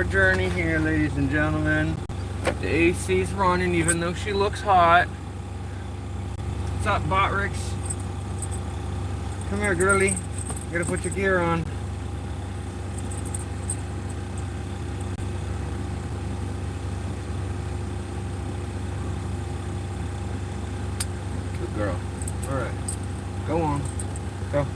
our journey here, ladies and gentlemen. The AC's running even though she looks hot. What's up, Botrix? Come here, girly. You gotta put your gear on. Good girl. Alright. Go on. Go.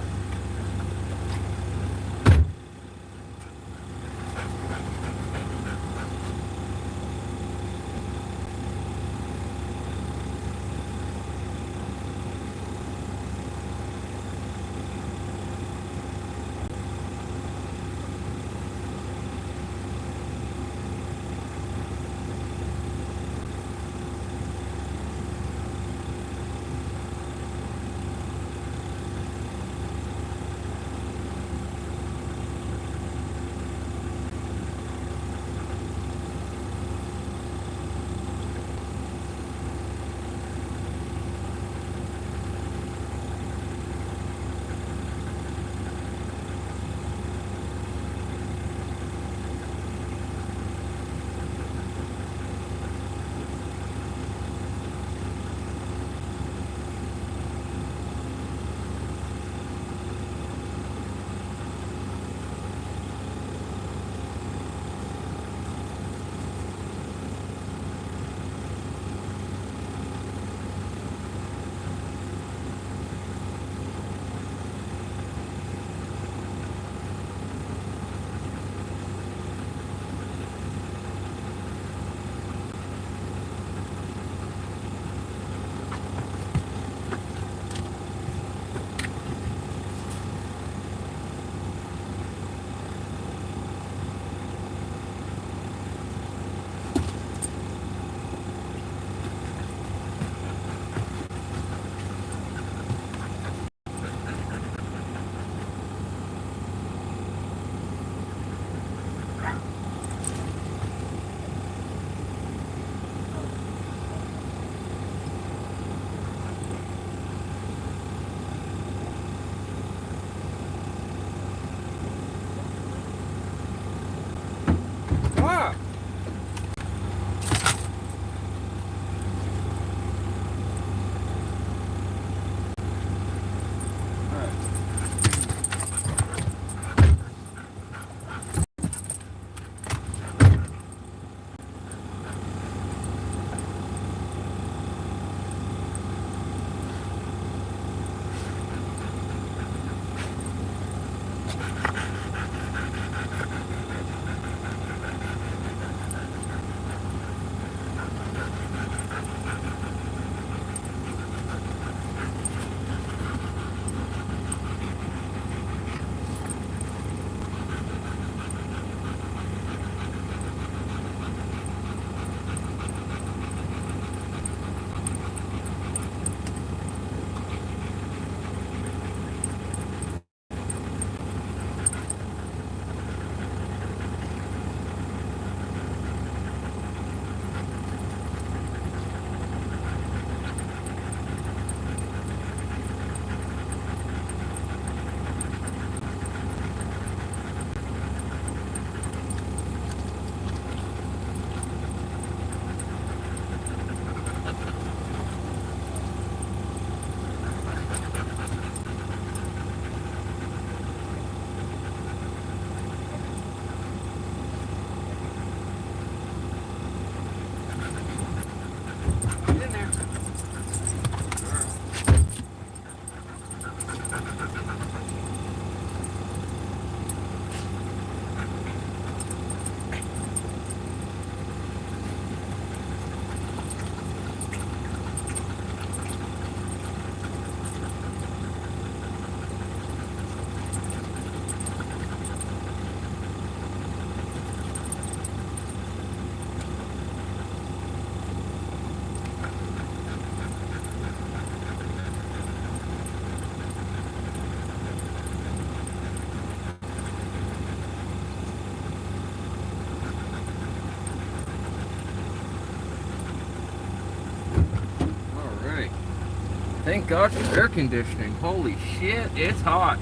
Thank God for air conditioning. Holy shit, it's hot.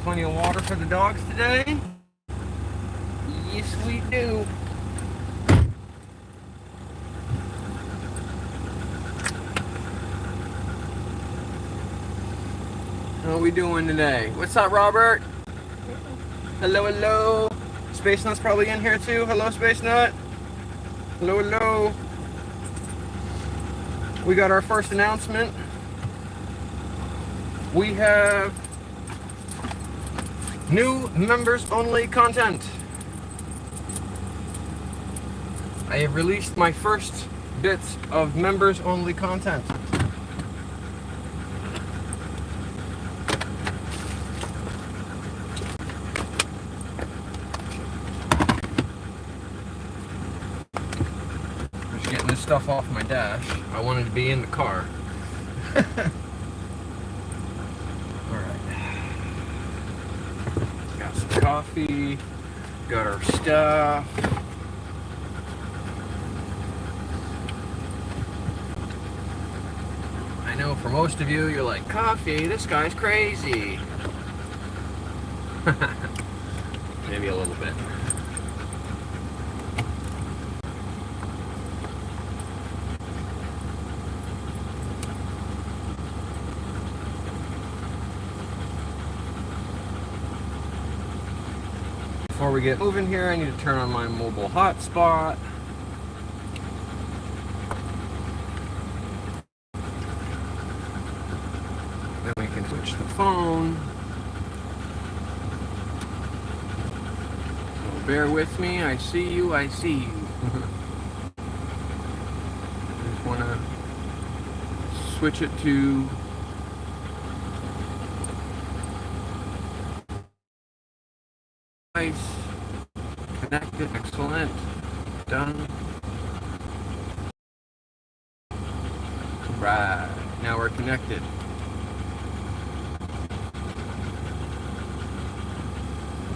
plenty of water for the dogs today? Yes, we do. How are we doing today? What's up, Robert? Hello, hello. Space Nut's probably in here too. Hello, Space Nut. Hello, hello. We got our first announcement. We have new members only content. I have released my first bits of members only content. Just getting this stuff off my dash. I wanted to be in the car. Coffee, got our stuff. I know for most of you, you're like, coffee, this guy's crazy. Maybe a little bit. Before we get moving here, I need to turn on my mobile hotspot. Then we can switch the phone. So bear with me, I see you, I see you. I just want to switch it to device. Connected, excellent. Done. Right, now we're connected.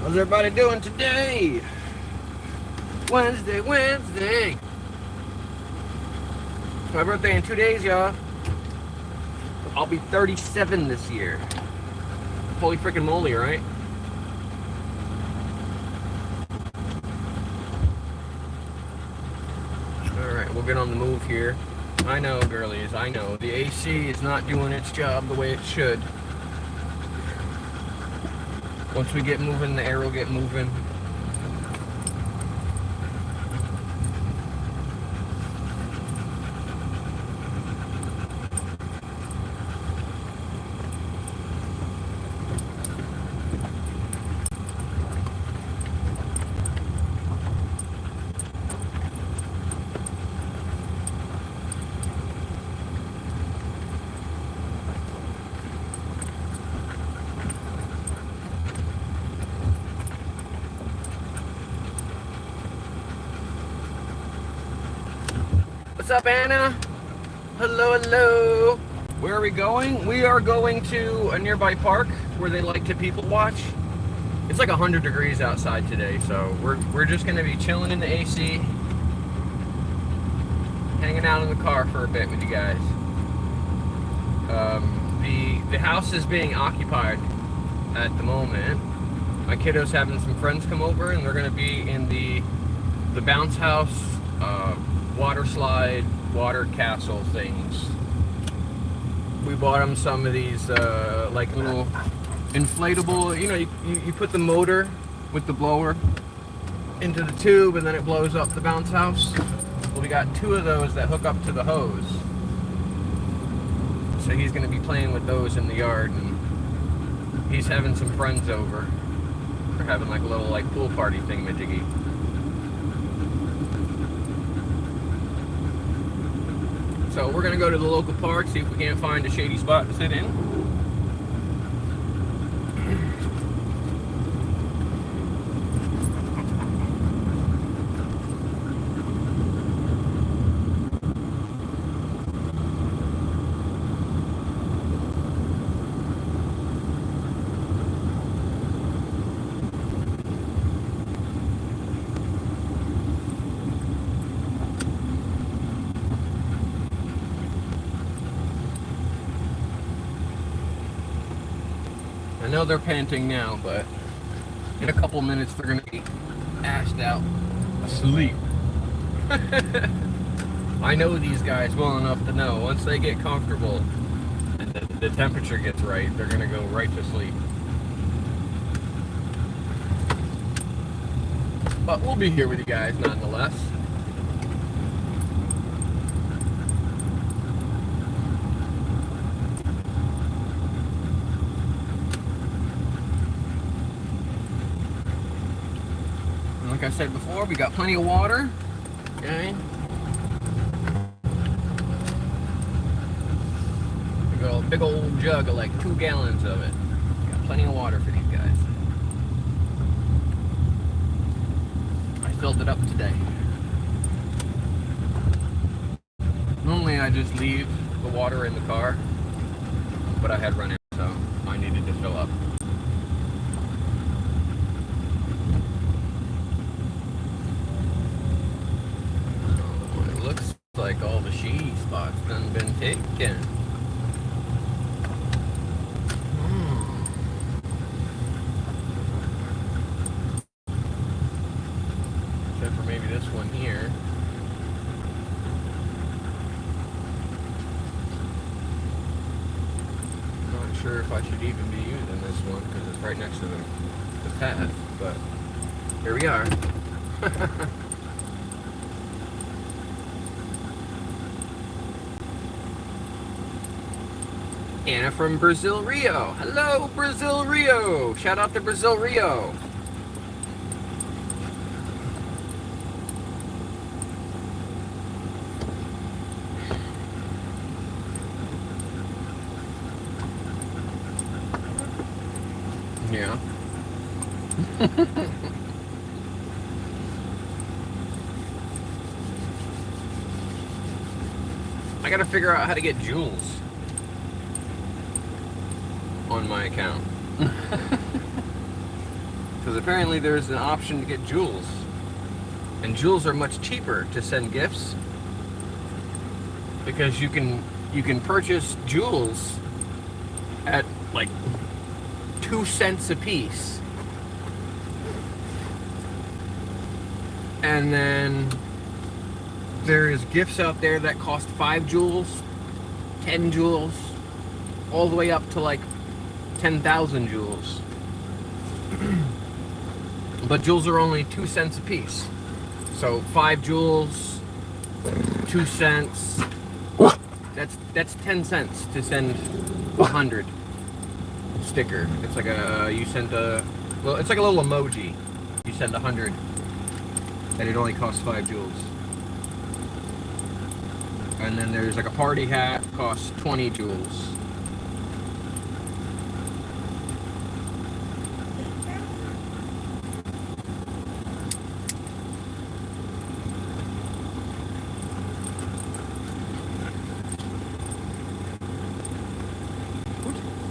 How's everybody doing today? Wednesday. My birthday in 2 days, y'all. I'll be 37 this year. Holy freaking moly, right? Alright, we'll get on the move here. I know, girlies, I know. The AC is not doing its job the way it should. Once we get moving, the air will get moving. What's up, Anna? Hello, hello. Where are we going? We are going to a nearby park where they like to people watch. It's like 100 degrees outside today, so we're just gonna be chilling in the AC, hanging out in the car for a bit with you guys. The house is being occupied at the moment. My kiddo's having some friends come over, and they're gonna be in the bounce house, water slide, water castle things. We bought them some of these like little inflatable, you know, you put the motor with the blower into the tube and then it blows up the bounce house. Well, we got 2 of those that hook up to the hose. So he's going to be playing with those in the yard, and he's having some friends over. We're having like a little like pool party thingamajiggy. So we're gonna go to the local park, see if we can't find a shady spot to sit in. know they're panting now, but in a couple minutes they're gonna be assed out, asleep. I know these guys well enough to know once they get comfortable and the temperature gets right, they're gonna go right to sleep. But we'll be here with you guys nonetheless. And like I said before, we got plenty of water. Okay. We got a big old jug of like 2 gallons of it. Got plenty of water for these guys. I filled it up today. Normally I just leave the water in the car, but I had run out, so I needed to fill up. It looks like all the she spots done been taken. Except for maybe this one here. Not sure if I should even be using this one because it's right next to the path, but here we are. Anna from Brazil Rio. Hello, Brazil Rio. Shout out to Brazil Rio. Yeah. I gotta figure out how to get jewels on my account. Because apparently there's an option to get jewels. And jewels are much cheaper to send gifts. Because you can purchase jewels at like 2 cents a piece. And then there's gifts out there that cost 5 jewels, 10 jewels, all the way up to like 10,000 jewels. But jewels are only 2 cents a piece. So 5 jewels, 2 cents. That's 10 cents to send 100 sticker. It's like you send it's like a little emoji. You send 100, and it only costs 5 jewels. And then there's like a party hat, costs 20 jewels.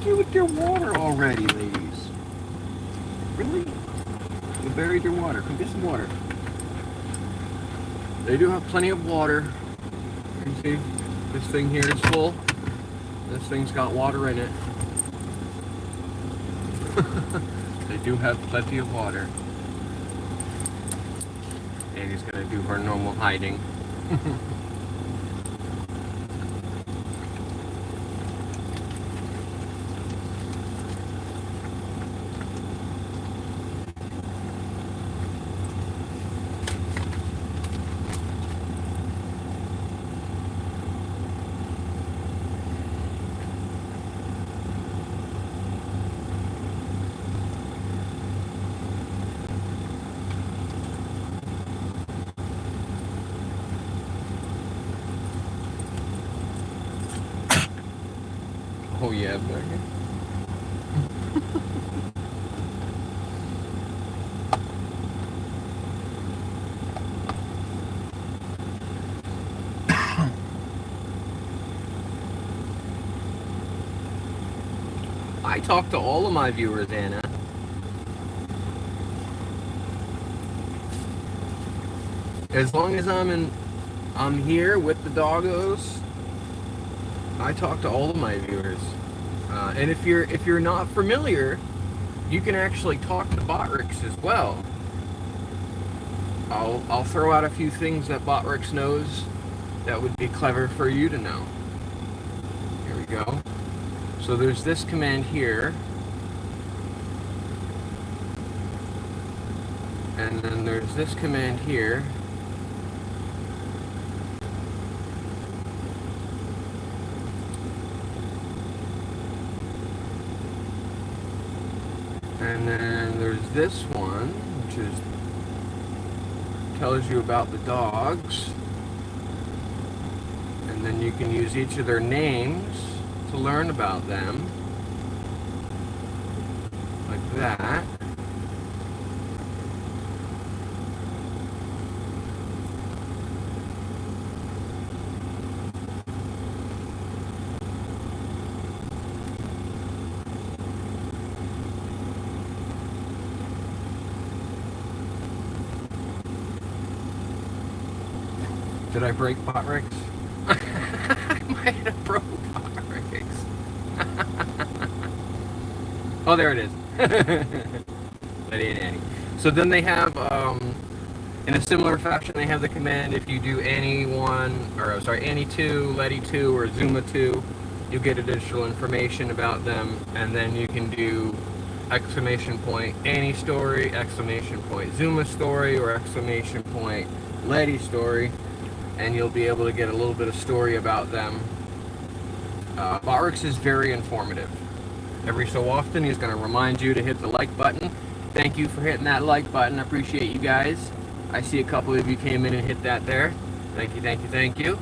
With your water already, ladies. Really? You buried your water. Come get some water. They do have plenty of water. You can see this thing here is full. This thing's got water in it. They do have plenty of water. And he's gonna do her normal hiding. Oh yeah, Megan. I talk to all of my viewers, Anna. As long as I'm here with the doggos, I talk to all of my viewers. And if you're not familiar you can actually talk to Botrix as well. I'll throw out a few things that Botrix knows that would be clever for you to know. Here we go. So there's this command here. And then there's this command here. And then there's this one, which is tells you about the dogs. And then you can use each of their names to learn about them. Like that. Did I break Botrix? I might have broke Botrix. Oh, there it is. Letty and Annie. So then they have, in a similar fashion, they have the command if you do Annie 1, or sorry, Annie 2, Letty 2, or Zuma 2, you get additional information about them, and then you can do exclamation point Annie story, exclamation point Zuma story, or exclamation point Letty story, and you'll be able to get a little bit of story about them. Botrix is very informative. Every so often, he's going to remind you to hit the like button. Thank you for hitting that like button. I appreciate you guys. I see a couple of you came in and hit that there. Thank you, thank you, thank you.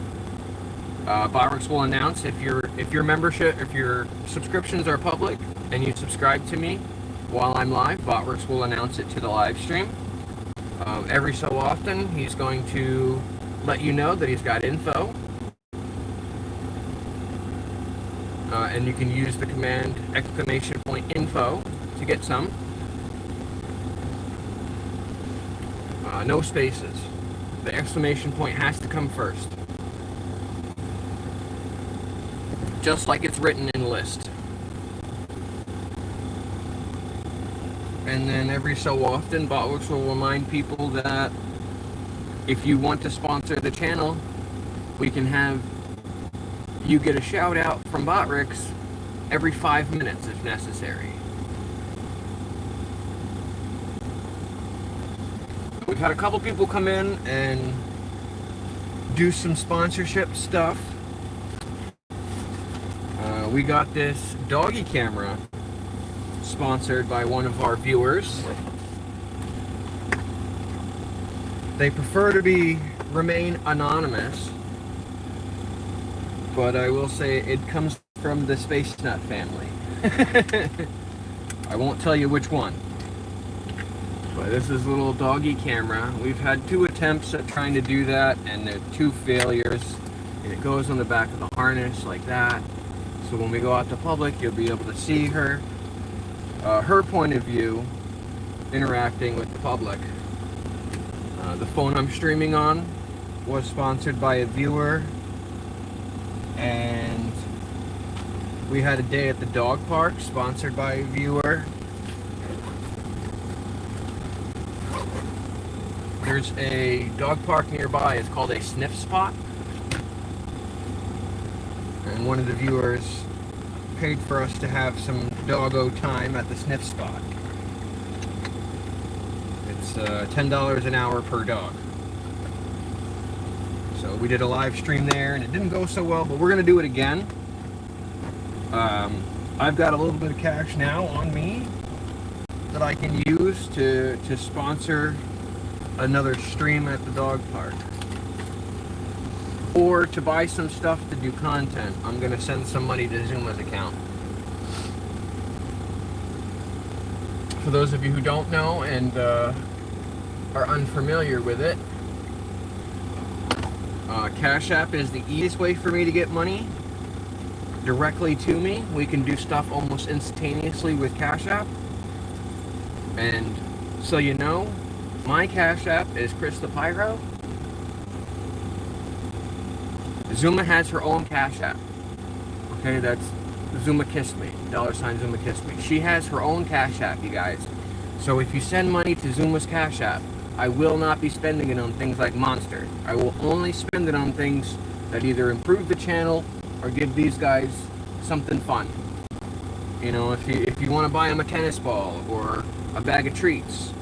Botrix will announce if your subscriptions are public and you subscribe to me while I'm live, Botrix will announce it to the live stream. Every so often, he's going to let you know that he's got info. And you can use the command exclamation point info to get some. No spaces. The exclamation point has to come first. Just like it's written in list. And then every so often, Botrix will remind people that if you want to sponsor the channel, we can have you get a shout out from Botrix every 5 minutes if necessary. We've had a couple people come in and do some sponsorship stuff. We got this doggy camera sponsored by one of our viewers. They prefer to remain anonymous, but I will say it comes from the Space Nut family. I won't tell you which one. But this is a little doggy camera. We've had 2 attempts at trying to do that, and they're 2 failures. And it goes on the back of the harness like that. So when we go out to public, you'll be able to see her point of view interacting with the public. The phone I'm streaming on was sponsored by a viewer, and we had a day at the dog park sponsored by a viewer. There's a dog park nearby. It's called a sniff spot, and one of the viewers paid for us to have some doggo time at the sniff spot. It's $10 an hour per dog. So we did a live stream there, and it didn't go so well, but we're going to do it again. I've got a little bit of cash now on me that I can use to sponsor another stream at the dog park. Or to buy some stuff to do content. I'm going to send some money to Zuma's account. For those of you who don't know and are unfamiliar with it, Cash App is the easiest way for me to get money directly to me. We can do stuff almost instantaneously with Cash App. And so you know, my Cash App is Chris the Pyro. Zuma has her own Cash App. Okay, that's Zuma Kissed Me. $ZumaKissMe. She has her own Cash App, you guys. So if you send money to Zuma's Cash App, I will not be spending it on things like Monster. I will only spend it on things that either improve the channel or give these guys something fun. You know, if you want to buy them a tennis ball or a bag of treats,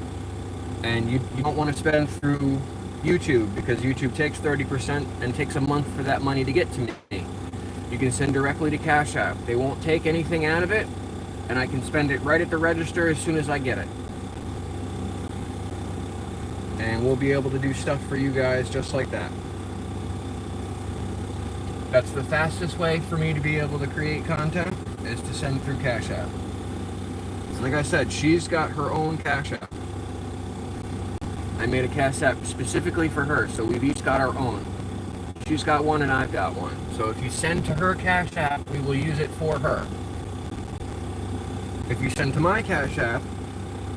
and you don't want to spend through YouTube because YouTube takes 30% and takes a month for that money to get to me, you can send directly to Cash App. They won't take anything out of it, and I can spend it right at the register as soon as I get it. And we'll be able to do stuff for you guys just like that. That's the fastest way for me to be able to create content, is to send through Cash App. Like I said, she's got her own Cash App. I made a Cash App specifically for her, so we've each got our own. She's got one and I've got one. So if you send to her Cash App, we will use it for her. If you send to my Cash App,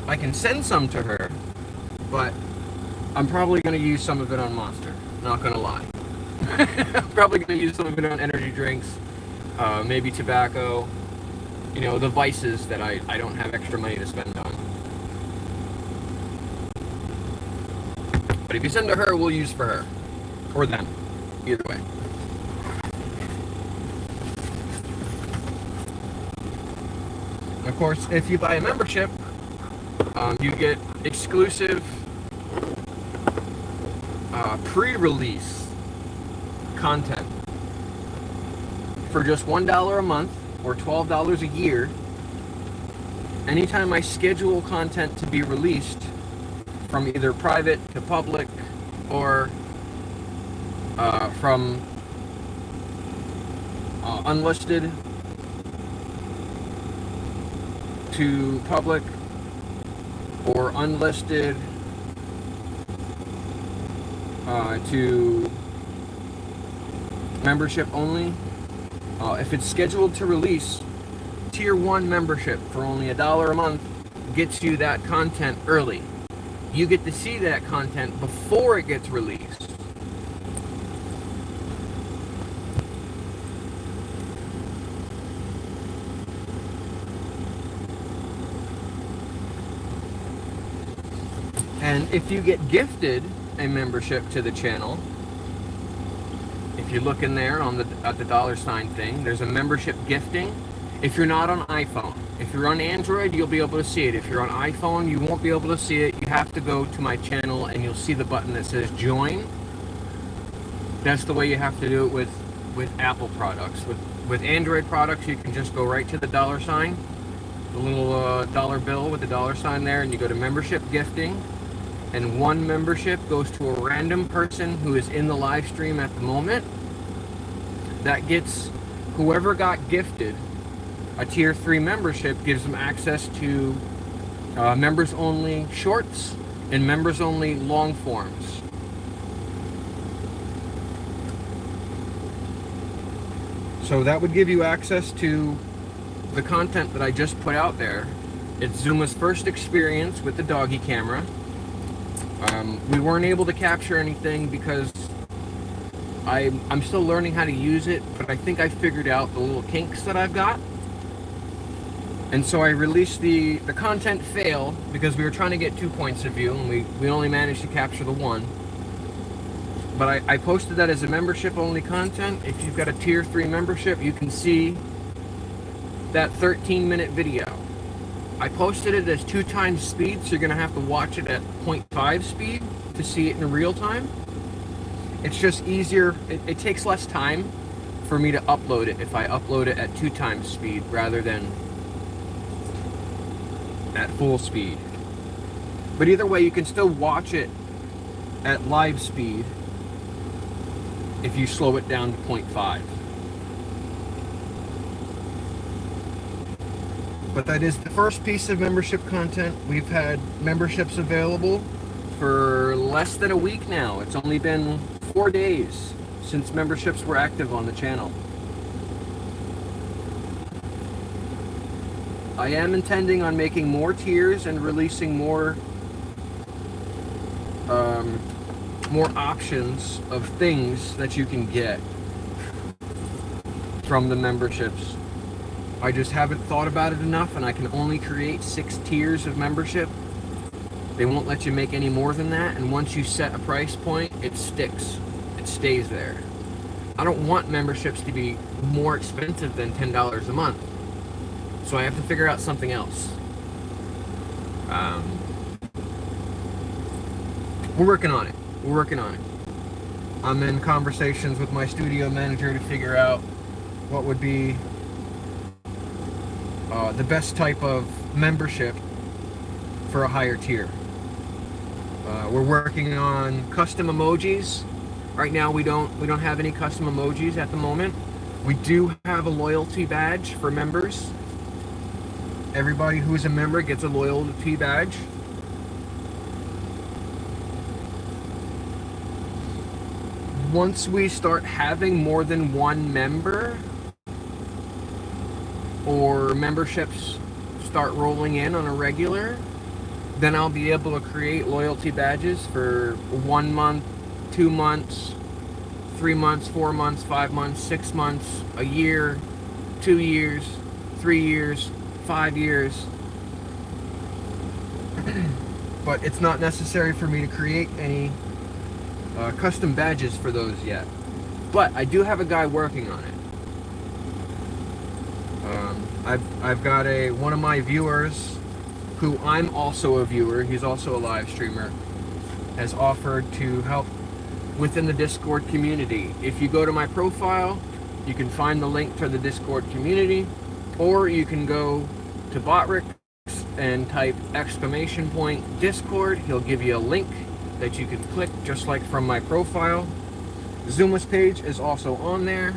I can send some to her, but I'm probably going to use some of it on Monster. Not going to lie. I'm probably going to use some of it on energy drinks, maybe tobacco, you know, the vices that I don't have extra money to spend on. But if you send to her, we'll use for her. Or them. Either way. And of course, if you buy a membership, you get exclusive pre-release content for just $1 a month or $12 a year. Anytime I schedule content to be released from either private to public or from unlisted to public or unlisted to membership only. If it's scheduled to release, Tier 1 membership for only $1 a month gets you that content early. You get to see that content before it gets released. And if you get gifted a membership to the channel, if you look in there on at the $ thing, there's a membership gifting. If you're not on iPhone, if you're on Android, you'll be able to see it. If you're on iPhone, you won't be able to see it. You have to go to my channel and you'll see the button that says join. That's the way you have to do it with Apple products. With Android products, you can just go right to the $, the little dollar bill with the $sign there, and you go to membership gifting. And one membership goes to a random person who is in the live stream at the moment. That gets whoever got gifted a Tier 3 membership, gives them access to members only shorts and members only long forms. So that would give you access to the content that I just put out there. It's Zuma's first experience with the doggy camera. We weren't able to capture anything because I'm still learning how to use it, but I think I figured out the little kinks that I've got. And so I released the content fail because we were trying to get 2 points of view, and we only managed to capture the one. But I posted that as a membership only content. If you've got a Tier 3 membership, you can see that 13-minute video. I posted it as 2 times speed, so you're going to have to watch it at 0.5 speed to see it in real time. It's just easier. It takes less time for me to upload it if I upload it at 2 times speed rather than at full speed. But either way, you can still watch it at live speed if you slow it down to 0.5. But that is the first piece of membership content. We've had memberships available for less than a week now. It's only been 4 days since memberships were active on the channel. I am intending on making more tiers and releasing more options of things that you can get from the memberships. I just haven't thought about it enough, and I can only create 6 tiers of membership. They won't let you make any more than that, and once you set a price point, it sticks. It stays there. I don't want memberships to be more expensive than $10 a month, so I have to figure out something else. We're working on it. We're working on it. I'm in conversations with my studio manager to figure out what would be the best type of membership for a higher tier. We're working on custom emojis. Right now we don't have any custom emojis at the moment. We do have a loyalty badge for members. Everybody who's a member gets a loyalty badge. Once we start having more than one member, or memberships start rolling in on a regular, then I'll be able to create loyalty badges for 1 month, 2 months, 3 months, 4 months, 5 months, 6 months, a year, 2 years, 3 years, 5 years. But it's not necessary for me to create any custom badges for those yet. But I do have a guy working on it. I've got one of my viewers, who I'm also a viewer, he's also a live streamer, has offered to help within the Discord community. If you go to my profile, you can find the link to the Discord community, or you can go to Botrix and type !Discord. He'll give you a link that you can click just like from my profile. Zuma's page is also on there.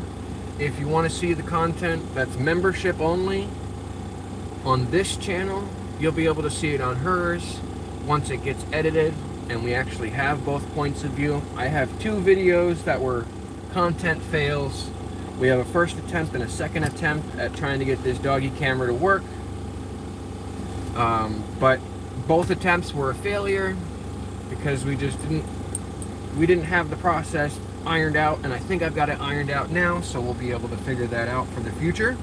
If you want to see the content that's membership only on this channel, you'll be able to see it on hers once it gets edited and we actually have both points of view. I have 2 videos that were content fails. We have a first attempt and a second attempt at trying to get this doggy camera to work. But both attempts were a failure because we didn't have the process ironed out, and I think I've got it ironed out now, so we'll be able to figure that out for the future.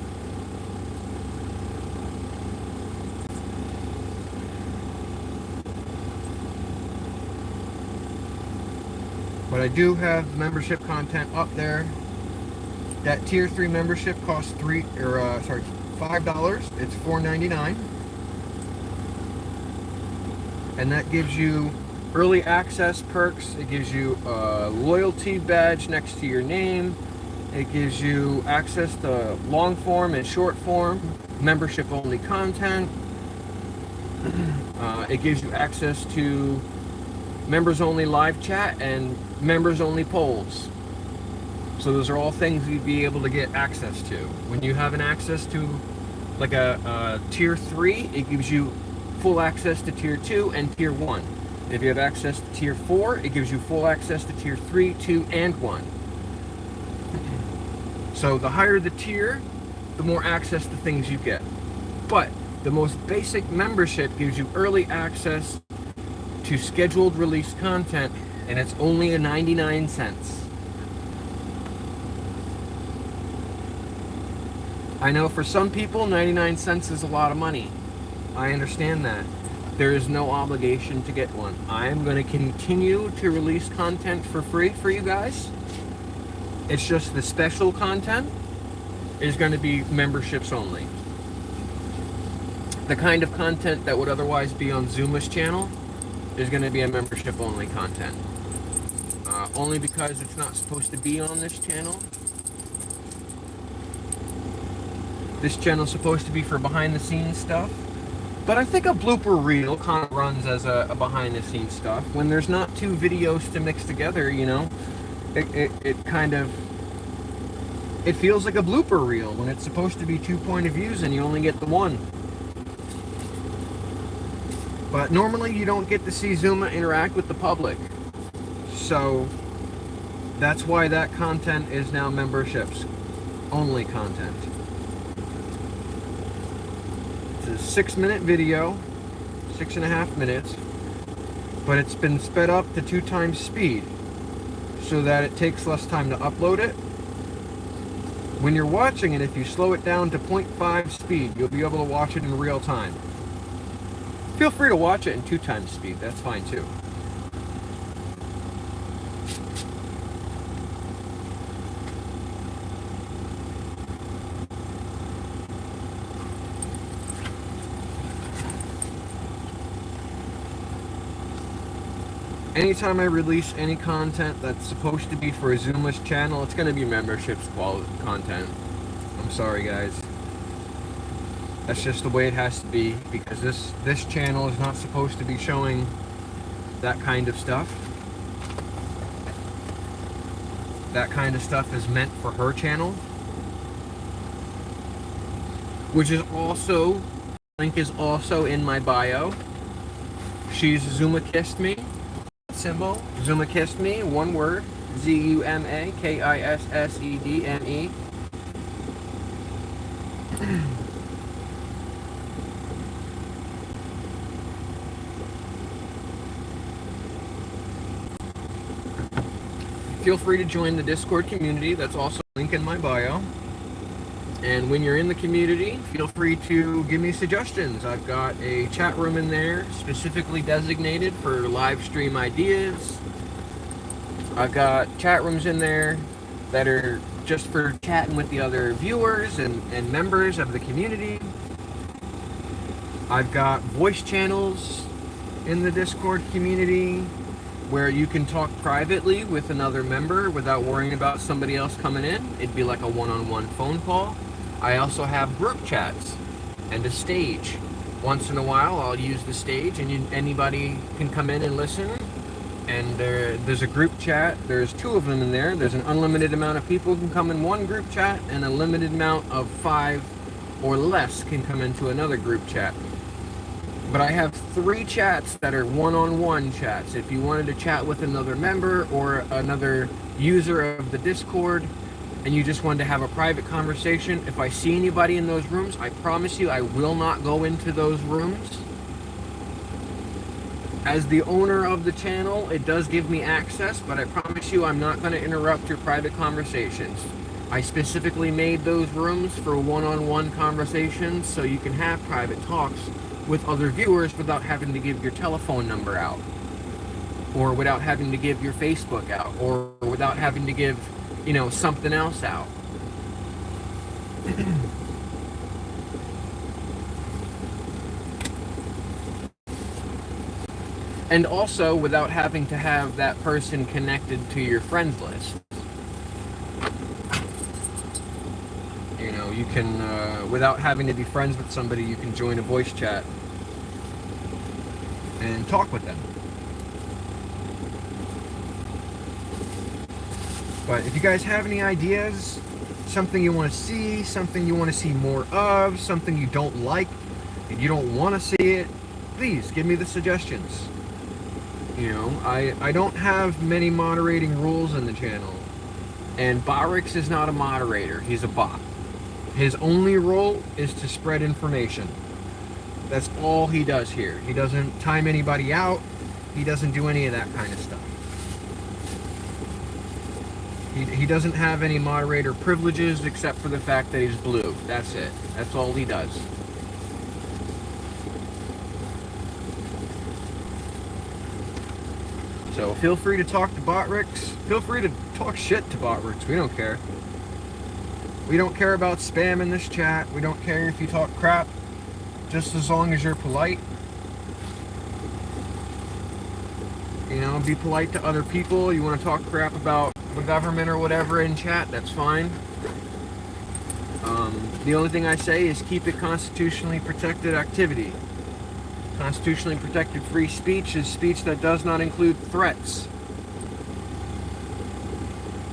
But I do have membership content up there. That tier 3 membership costs $5. It's $4.99. And that gives you early access perks. It gives you a loyalty badge next to your name. It gives you access to long form and short form membership only content. It gives you access to members only live chat and members only polls. So those are all things you'd be able to get access to. When you have an access to like a tier 3, it gives you full access to tier 2 and tier 1. If you have access to tier 4, it gives you full access to tier 3, 2, and 1. So the higher the tier, the more access to things you get. But the most basic membership gives you early access to scheduled release content, and it's only 99 cents. I know for some people 99 cents is a lot of money. I understand that. There is no obligation to get one. I am going to continue to release content for free for you guys. It's just the special content is going to be memberships only. The kind of content that would otherwise be on Zuma's channel is going to be a membership only content. Only because it's not supposed to be on this channel. This channel's supposed to be for behind the scenes stuff. But I think a blooper reel kind of runs as a behind the scenes stuff. When there's not 2 videos to mix together, you know, it kind of, it feels like a blooper reel when it's supposed to be 2 point of views and you only get the 1. But normally you don't get to see Zuma interact with the public. So that's why that content is now memberships only content. It's a 6-minute video, 6.5 minutes, but it's been sped up to 2 times speed so that it takes less time to upload it. When you're watching it, if you slow it down to 0.5 speed, you'll be able to watch it in real time. Feel free to watch it in 2 times speed, that's fine too. Anytime I release any content that's supposed to be for a Zoomless channel, it's going to be memberships quality content. I'm sorry, guys. That's just the way it has to be, because this channel is not supposed to be showing that kind of stuff. That kind of stuff is meant for her channel, which is also, link is also in my bio. She's Zuma kissed me. Symbol Zuma kissed me, one word, ZUMAKISSEDME. Feel free to join the Discord community. That's also a link in my bio. And when you're in the community, feel free to give me suggestions. I've got a chat room in there specifically designated for live stream ideas. I've got chat rooms in there that are just for chatting with the other viewers and members of the community. I've got voice channels in the Discord community where you can talk privately with another member without worrying about somebody else coming in. It'd be like a one-on-one phone call. I also have group chats and a stage. Once in a while, I'll use the stage, and anybody can come in and listen. And there's a group chat. There's 2 of them in there. There's an unlimited amount of people who can come in one group chat, and a limited amount of 5 or less can come into another group chat. But I have 3 chats that are one-on-one chats. If you wanted to chat with another member or another user of the Discord, and you just wanted to have a private conversation, if I see anybody in those rooms, I promise you I will not go into those rooms. As the owner of the channel, it does give me access, but I promise you I'm not going to interrupt your private conversations. I specifically made those rooms for one-on-one conversations so you can have private talks with other viewers without having to give your telephone number out, or without having to give your Facebook out, or without having to give, you know, something else out. And also without having to have that person connected to your friends list. You know, you can, without having to be friends with somebody, you can join a voice chat and talk with them. But if you guys have any ideas, something you want to see, something you want to see more of, something you don't like, and you don't want to see it, please give me the suggestions. You know, I don't have many moderating rules in the channel. And Barrix is not a moderator, he's a bot. His only role is to spread information. That's all he does here. He doesn't time anybody out. He doesn't do any of that kind of stuff. He doesn't have any moderator privileges except for the fact that he's blue. That's it. That's all he does. So feel free to talk to Botrix. Feel free to talk shit to Botrix. We don't care. We don't care about spam in this chat. We don't care if you talk crap. Just as long as you're polite. You know, be polite to other people. You want to talk crap about the government or whatever in chat, that's fine. The only thing I say is keep it constitutionally protected activity. Constitutionally protected free speech is speech that does not include threats.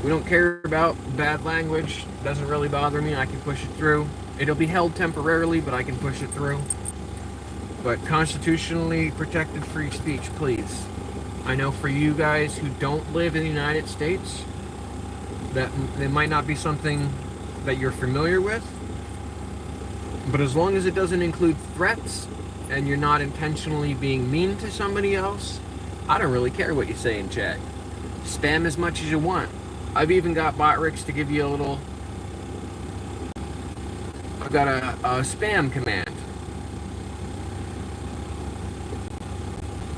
We don't care about bad language. It doesn't really bother me. I can push it through. It'll be held temporarily, but I can push it through. But constitutionally protected free speech, please. I know for you guys who don't live in the United States, that it might not be something that you're familiar with. But as long as it doesn't include threats, and you're not intentionally being mean to somebody else, I don't really care what you say in chat. Spam as much as you want. I've even got Botrix to give you a little got a spam command.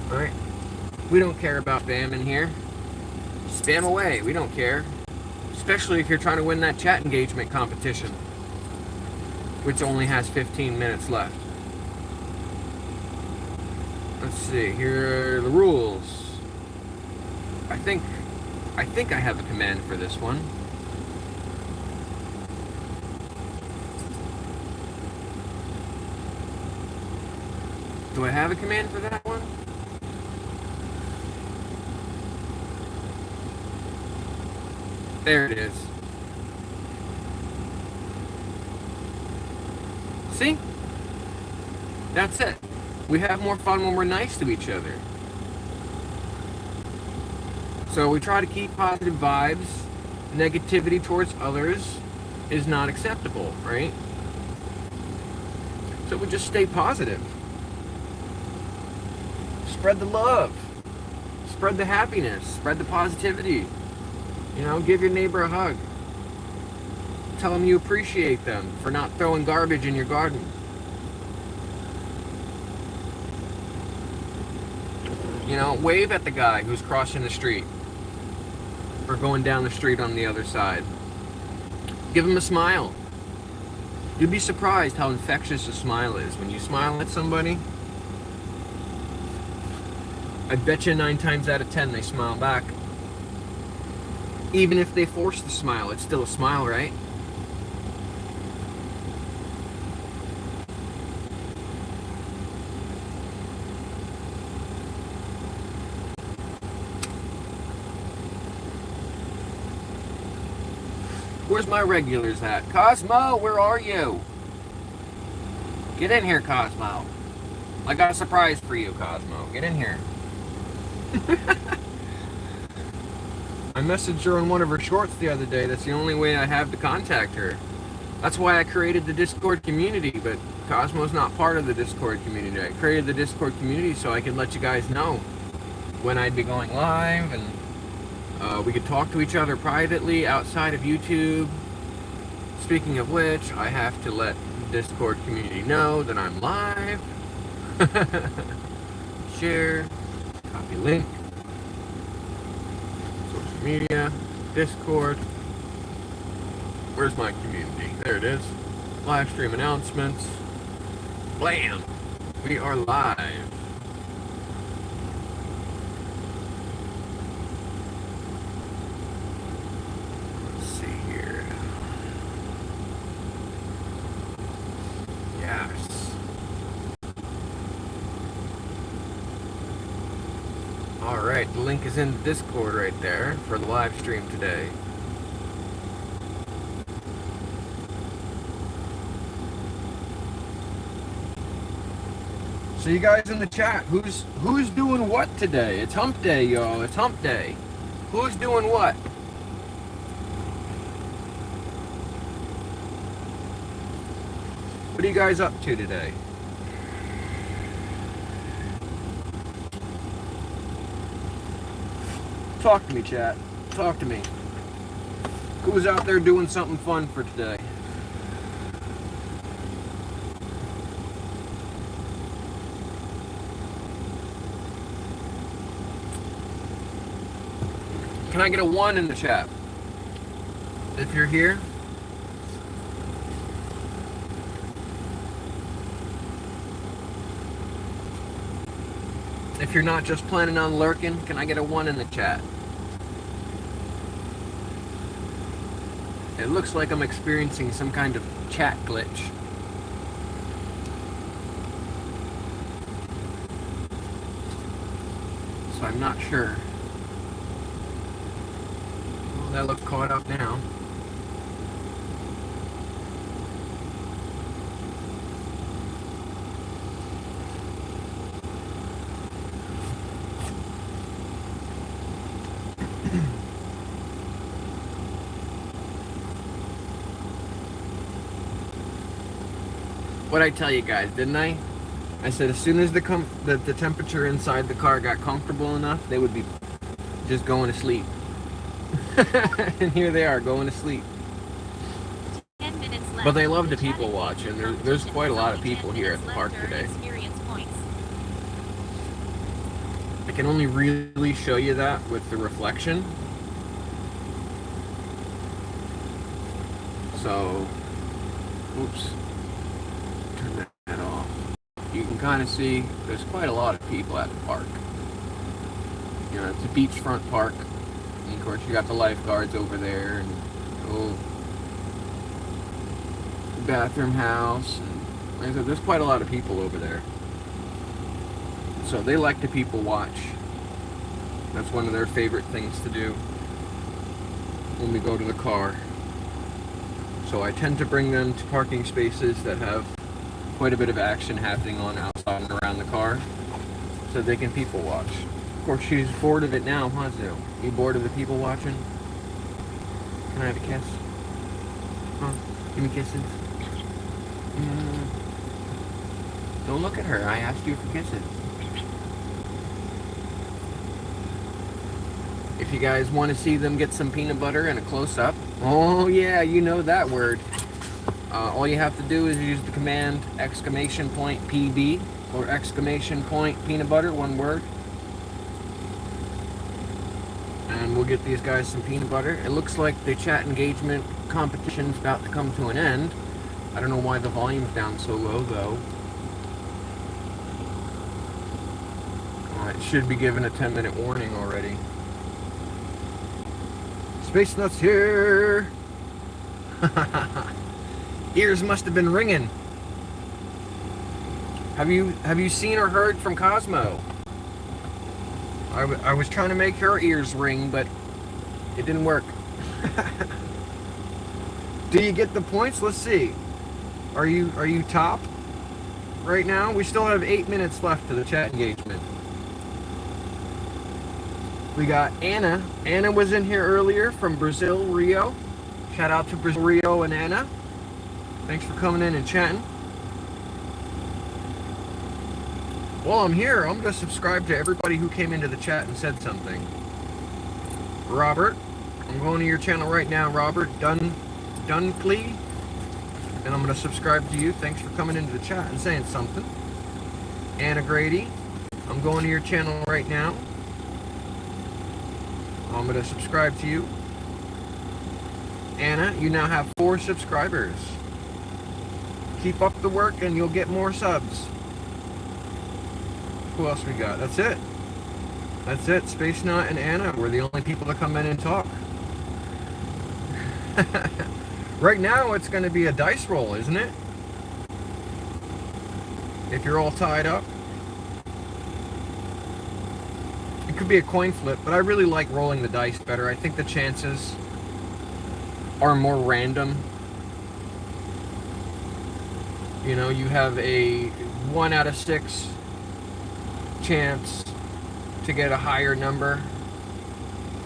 Alright. We don't care about spam in here. Spam away, we don't care. Especially if you're trying to win that chat engagement competition, which only has 15 minutes left. Let's see, here are the rules. I think I have a command for this one. Do I have a command for that one? There it is. See? That's it. We have more fun when we're nice to each other. So we try to keep positive vibes. Negativity towards others is not acceptable, right? So we just stay positive. Spread the love. Spread the happiness. Spread the positivity. You know, give your neighbor a hug. Tell them you appreciate them for not throwing garbage in your garden. You know, wave at the guy who's crossing the street or going down the street on the other side. Give him a smile. You'd be surprised how infectious a smile is. When you smile at somebody, I bet you 9 times out of 10 they smile back. Even if they force the smile, it's still a smile, right? Where's my regulars at? Cosmo, where are you? Get in here, Cosmo. I got a surprise for you, Cosmo. Get in here. I messaged her on one of her shorts the other day. That's the only way I have to contact her. That's why I created the Discord community, but Cosmo's not part of the Discord community. I created the Discord community so I could let you guys know when I'd be going live, and we could talk to each other privately outside of YouTube. Speaking of which, I have to let the Discord community know that I'm live. Share, copy link. Media, Discord. Where's my community? There it is. Live stream announcements. Blam! We are live. Let's see here. Yes. Alright, the link is in the Discord right there for the live stream today. So you guys in the chat, who's doing what today? It's hump day, y'all. It's hump day. Who's doing what? What are you guys up to today? Talk to me, chat. Talk to me. Who's out there doing something fun for today? Can I get a 1 in the chat? If you're here. If you're not just planning on lurking, can I get a 1 in the chat? It looks like I'm experiencing some kind of chat glitch. So I'm not sure. Well, that looks caught up now. What'd I tell you guys, didn't I? I said as soon as the temperature inside the car got comfortable enough, they would be just going to sleep. And here they are, going to sleep. 10 minutes left. But they love to people watch, and there's quite a lot of people here at the park today. I can only really show you that with the reflection. So, oops, turn that off. You can kind of see there's quite a lot of people at the park. You know, it's a beachfront park. And of course, you got the lifeguards over there, and the little bathroom house. And like I said, there's quite a lot of people over there. So they like to people watch. That's one of their favorite things to do when we go to the car. So I tend to bring them to parking spaces that have quite a bit of action happening on outside and around the car, so they can people watch. Of course, she's bored of it now, huh, Zoo? You bored of the people watching? Can I have a kiss? Huh? Give me kisses. Don't look at her. I asked you for kisses. If you guys want to see them get some peanut butter and a close-up, oh yeah, you know that word. All you have to do is use the command !PB or !peanut butter, one word. And we'll get these guys some peanut butter. It looks like the chat engagement competition's about to come to an end. I don't know why the volume's down so low though. It should be given a 10-minute warning already. Space Nuts here! Ears must have been ringing. Have you seen or heard from Cosmo? I was trying to make her ears ring, but it didn't work. Do you get the points? Let's see. Are you top right now? We still have 8 minutes left to the chat engagement. We got Anna. Anna was in here earlier from Brazil, Rio. Shout out to Brazil, Rio, and Anna. Thanks for coming in and chatting. While I'm here, I'm going to subscribe to everybody who came into the chat and said something. Robert, I'm going to your channel right now, Robert Dunkley. And I'm going to subscribe to you. Thanks for coming into the chat and saying something. Anna Grady, I'm going to your channel right now. I'm going to subscribe to you. Anna, you now have 4 subscribers. Keep up the work and you'll get more subs. Who else we got? That's it. That's it. Space Nut and Anna were the only people to come in and talk. Right now it's going to be a dice roll, isn't it? If you're all tied up. It could be a coin flip, but I really like rolling the dice better. I think the chances are more random. You know, you have a 1 out of 6 chance to get a higher number,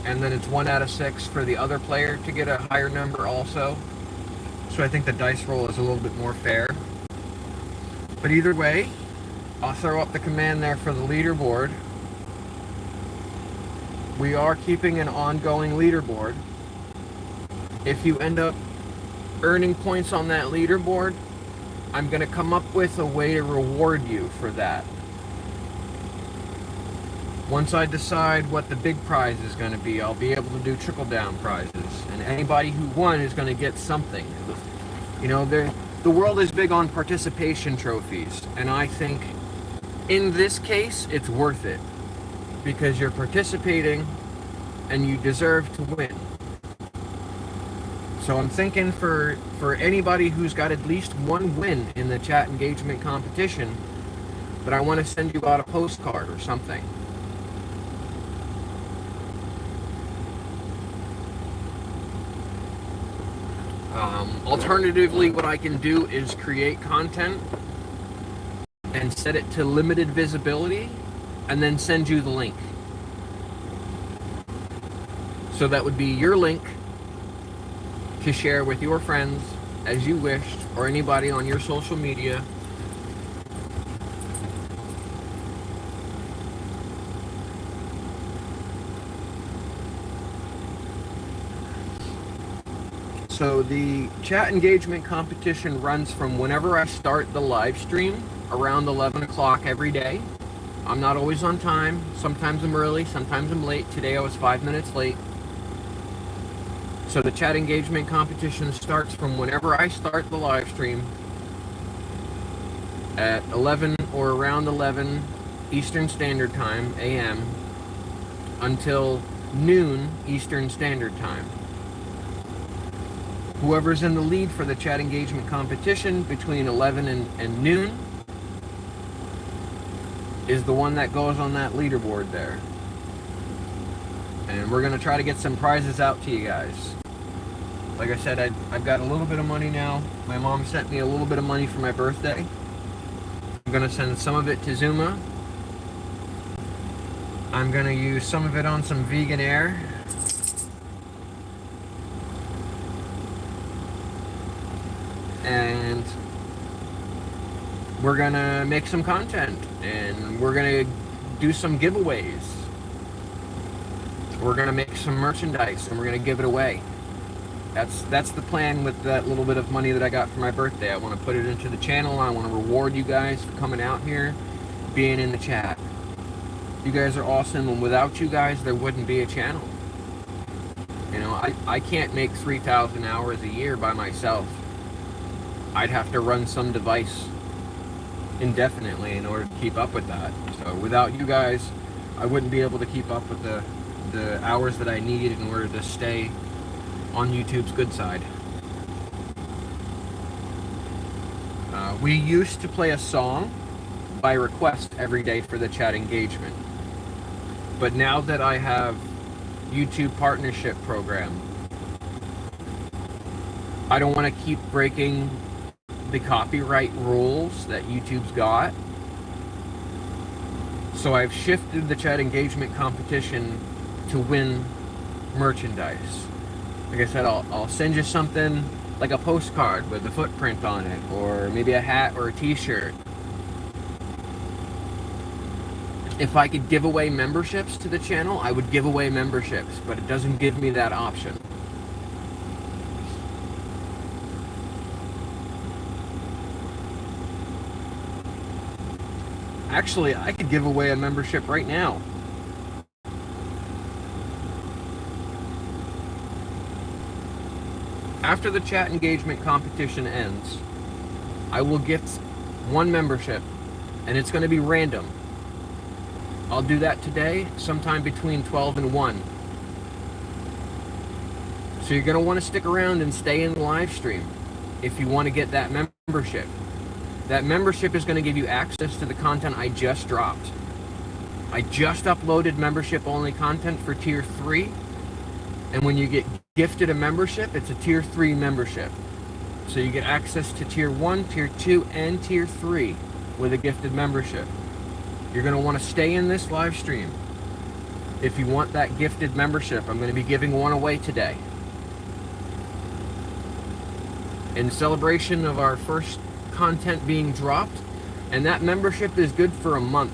and then it's 1 out of 6 for the other player to get a higher number also. So I think the dice roll is a little bit more fair. But either way, I'll throw up the command there for the leaderboard. We are keeping an ongoing leaderboard. If you end up earning points on that leaderboard, I'm going to come up with a way to reward you for that. Once I decide what the big prize is going to be, I'll be able to do trickle-down prizes. And anybody who won is going to get something. You know, the world is big on participation trophies. And I think, in this case, it's worth it. Because you're participating and you deserve to win. So I'm thinking for anybody who's got at least 1 win in the chat engagement competition, that I want to send you out a postcard or something. Alternatively, what I can do is create content and set it to limited visibility and then send you the link. So that would be your link to share with your friends as you wished, or anybody on your social media. So the chat engagement competition runs from whenever I start the live stream around 11 o'clock every day. I'm not always on time. Sometimes I'm early, sometimes I'm late. Today I was 5 minutes late. So the chat engagement competition starts from whenever I start the live stream at 11 or around 11 Eastern Standard Time, AM, until noon Eastern Standard Time. Whoever's in the lead for the chat engagement competition between 11 and noon is the one that goes on that leaderboard there. And we're going to try to get some prizes out to you guys. Like I said, I've got a little bit of money now. My mom sent me a little bit of money for my birthday. I'm going to send some of it to Zuma. I'm going to use some of it on some vegan air. And we're going to make some content. And we're going to do some giveaways. We're going to make some merchandise and we're going to give it away. That's the plan with that little bit of money that I got for my birthday. I want to put it into the channel. I want to reward you guys for coming out here, being in the chat. You guys are awesome, and without you guys, there wouldn't be a channel. You know, I can't make 3,000 hours a year by myself. I'd have to run some device indefinitely in order to keep up with that. So without you guys, I wouldn't be able to keep up with the hours that I need in order to stay on YouTube's good side. We used to play a song by request every day for the chat engagement. But now that I have YouTube partnership program, I don't want to keep breaking the copyright rules that YouTube's got. So I've shifted the chat engagement competition to win merchandise. Like I said, I'll send you something like a postcard with a footprint on it, or maybe a hat or a t-shirt. If I could give away memberships to the channel, I would give away memberships, but it doesn't give me that option. Actually, I could give away a membership right now. After the chat engagement competition ends, I will gift one membership, and it's going to be random. I'll do that today, sometime between 12 and 1. So you're going to want to stick around and stay in the live stream if you want to get that membership. That membership is going to give you access to the content I just dropped. I just uploaded membership-only content for Tier 3, and when you get gifted a membership, it's a Tier 3 membership. So you get access to Tier 1, Tier 2, and Tier 3 with a gifted membership. You're going to want to stay in this live stream if you want that gifted membership. I'm going to be giving one away today. In celebration of our first content being dropped, and that membership is good for a month.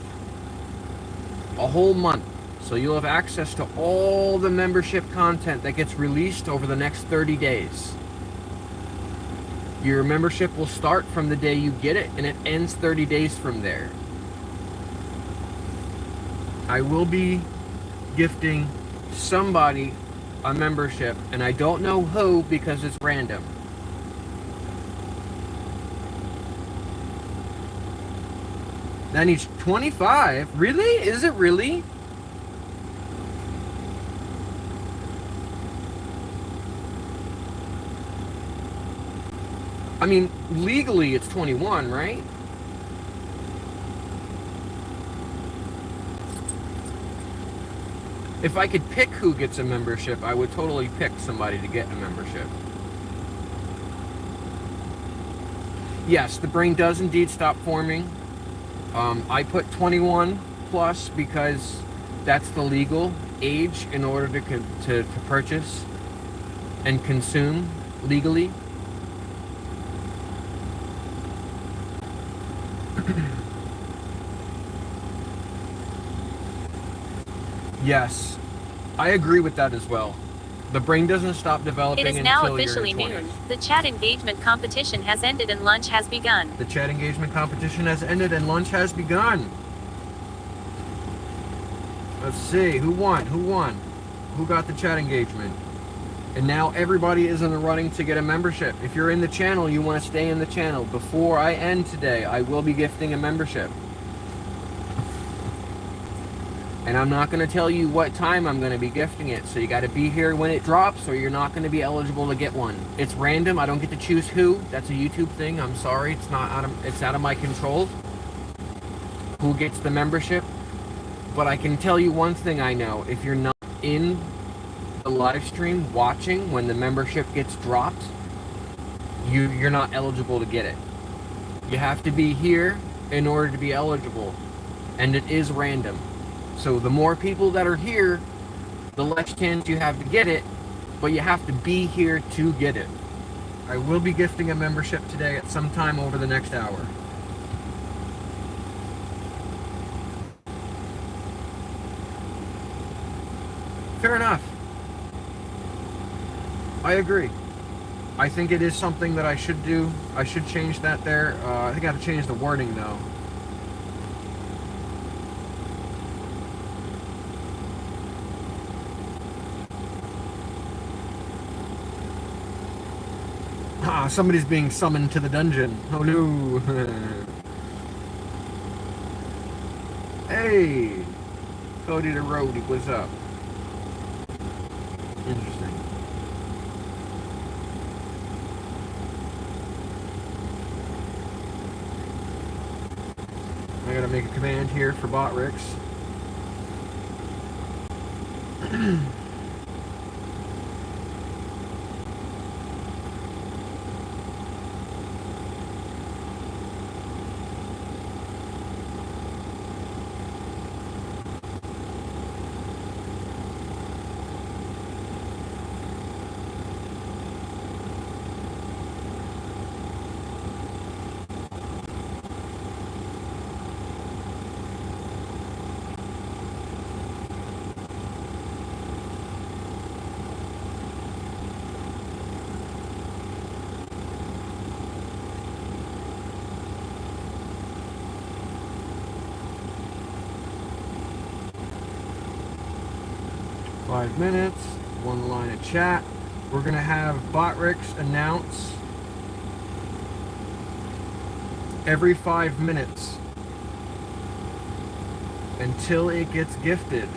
A whole month. So you'll have access to all the membership content that gets released over the next 30 days. Your membership will start from the day you get it, and it ends 30 days from there. I will be gifting somebody a membership, and I don't know who because it's random. That needs 25? Really? Is it really? I mean, legally it's 21, right? If I could pick who gets a membership, I would totally pick somebody to get a membership. Yes, the brain does indeed stop forming. I put 21 plus because that's the legal age in order to purchase and consume legally. Yes, I agree with that as well. The brain doesn't stop developing until It is now you're in officially your 20s. noon. The chat engagement competition has ended and lunch has begun. The chat engagement competition has ended and lunch has begun. Let's see, who won? Who won? Who got the chat engagement? And now everybody is in the running to get a membership. If you're in the channel, you want to stay in the channel. Before I end today, I will be gifting a membership. And I'm not going to tell you what time I'm going to be gifting it. So you got to be here when it drops or you're not going to be eligible to get one. It's random. I don't get to choose who. That's a YouTube thing. I'm sorry. It's out of my control who gets the membership. But I can tell you one thing I know. If you're not in the live stream watching when the membership gets dropped, you're not eligible to get it. You have to be here in order to be eligible. And it is random. So the more people that are here, the less chance you have to get it, but you have to be here to get it. I will be gifting a membership today at some time over the next hour. Fair enough. I agree. I think it is something that I should do. I should change that there. I think I have to change the wording though. Ah, somebody's being summoned to the dungeon. Oh no. Hey! Cody the Roadie, what's up? Interesting. I gotta make a command here for Botrix. 5 minutes, one line of chat. We're gonna have Botrix announce every 5 minutes until it gets gifted.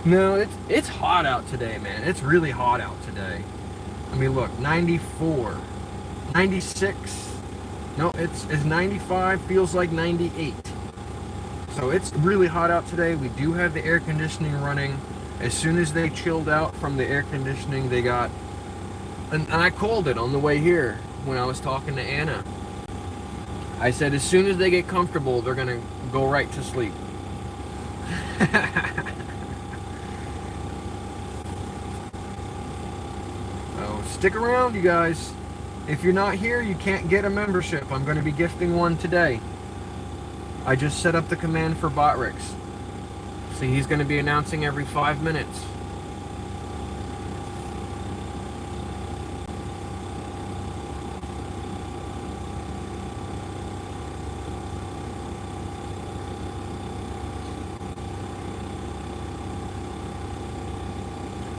No, it's hot out today, man. It's really hot out today. I mean, look, 94, 96. No, it's 95, feels like 98. So it's really hot out today. We do have the air conditioning running. As soon as they chilled out from the air conditioning, they got... And I called it on the way here when I was talking to Anna. I said, as soon as they get comfortable, they're going to go right to sleep. So stick around, you guys. If you're not here, you can't get a membership. I'm going to be gifting one today. I just set up the command for Botrix. See, he's going to be announcing every 5 minutes.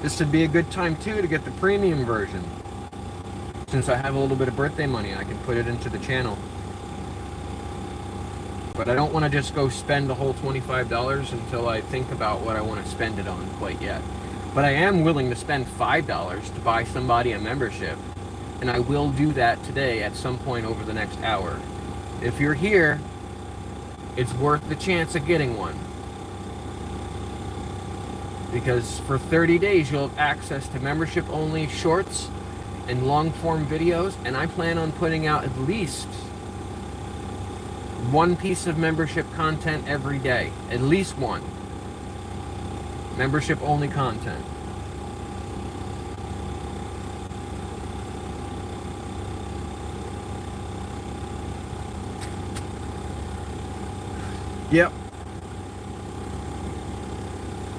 This would be a good time too to get the premium version. Since I have a little bit of birthday money, I can put it into the channel. But I don't want to just go spend the whole $25 until I think about what I want to spend it on quite yet. But I am willing to spend $5 to buy somebody a membership. And I will do that today at some point over the next hour. If you're here, it's worth the chance of getting one. Because for 30 days you'll have access to membership-only shorts and long-form videos. And I plan on putting out at least one piece of membership content every day. At least one. Membership only content. Yep.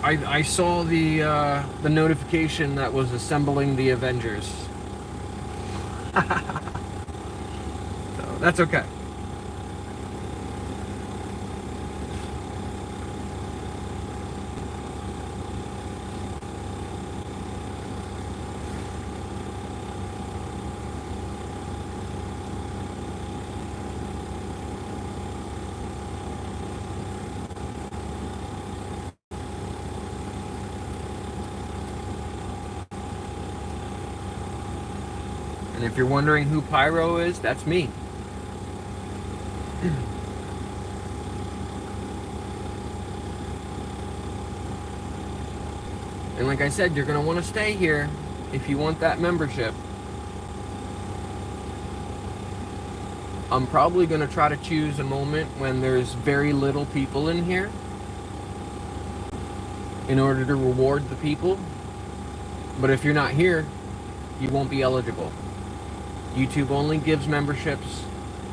I saw the notification that was assembling the Avengers. So that's okay. And if you're wondering who Pyro is, that's me. And like I said, you're going to want to stay here if you want that membership. I'm probably going to try to choose a moment when there's very little people in here in order to reward the people. But if you're not here, you won't be eligible. YouTube only gives memberships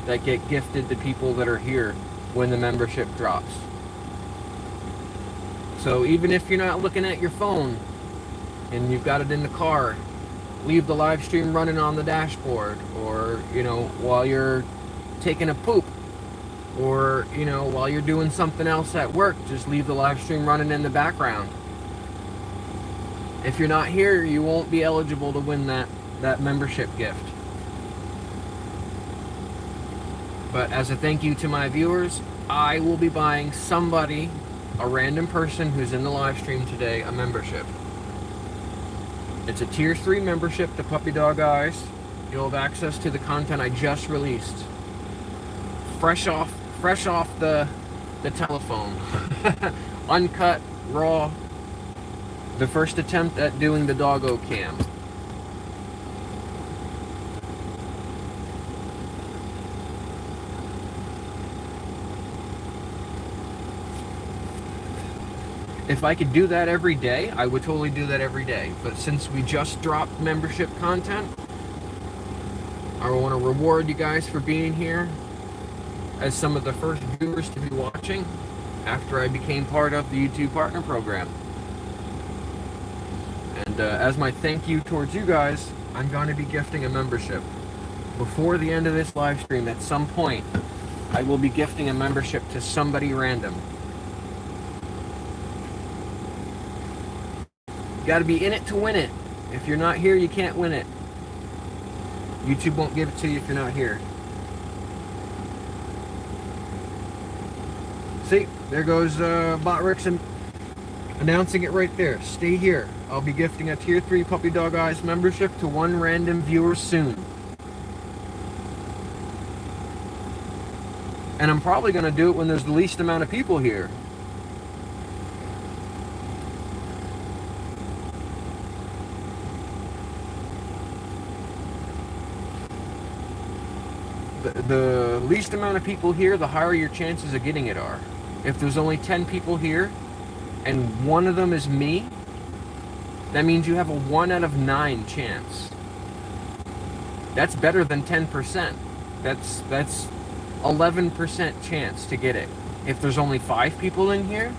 that get gifted to people that are here when the membership drops. So even if you're not looking at your phone and you've got it in the car, leave the live stream running on the dashboard, or, you know, while you're taking a poop, or, you know, while you're doing something else at work, just leave the live stream running in the background. If you're not here, you won't be eligible to win that membership gift. But as a thank you to my viewers, I will be buying somebody, a random person who's in the live stream today, a membership. It's a tier 3 membership to Puppy Dog Eyes. You'll have access to the content I just released. Fresh off the telephone. Uncut, raw. The first attempt at doing the doggo cam. If I could do that every day, I would totally do that every day. But since we just dropped membership content, I want to reward you guys for being here as some of the first viewers to be watching after I became part of the YouTube Partner Program. And as my thank you towards you guys, I'm going to be gifting a membership. Before the end of this live stream, at some point, I will be gifting a membership to somebody random. You got to be in it to win it. If you're not here, you can't win it. YouTube won't give it to you if you're not here. See, there goes Botrix announcing it right there. Stay here. I'll be gifting a tier 3 Puppy Dog Eyes membership to one random viewer soon. And I'm probably going to do it when there's the least amount of people here. The least amount of people here, the higher your chances of getting it are. If there's only 10 people here and one of them is me, that means you have a 1 out of 9 chance. That's better than 10%. That's 11% chance to get it. If there's only 5 people in here,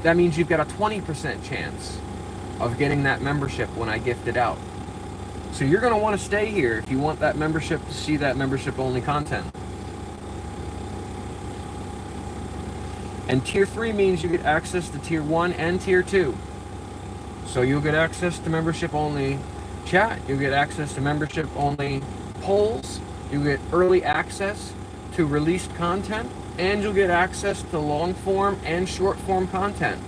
that means you've got a 20% chance of getting that membership when I gift it out. So you're going to want to stay here if you want that membership to see that membership only content. And tier 3 means you get access to tier 1 and tier 2. So you'll get access to membership only chat, you'll get access to membership only polls, you'll get early access to released content, and you'll get access to long form and short form content.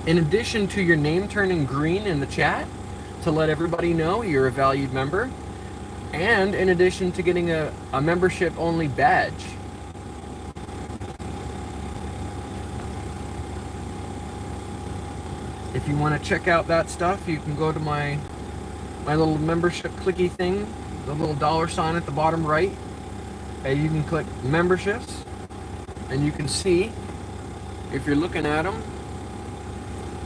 In addition to your name turning green in the chat to let everybody know you're a valued member, and in addition to getting a membership only badge. If you want to check out that stuff, you can go to my little membership clicky thing, the little $sign at the bottom right, and you can click memberships, and you can see, if you're looking at them,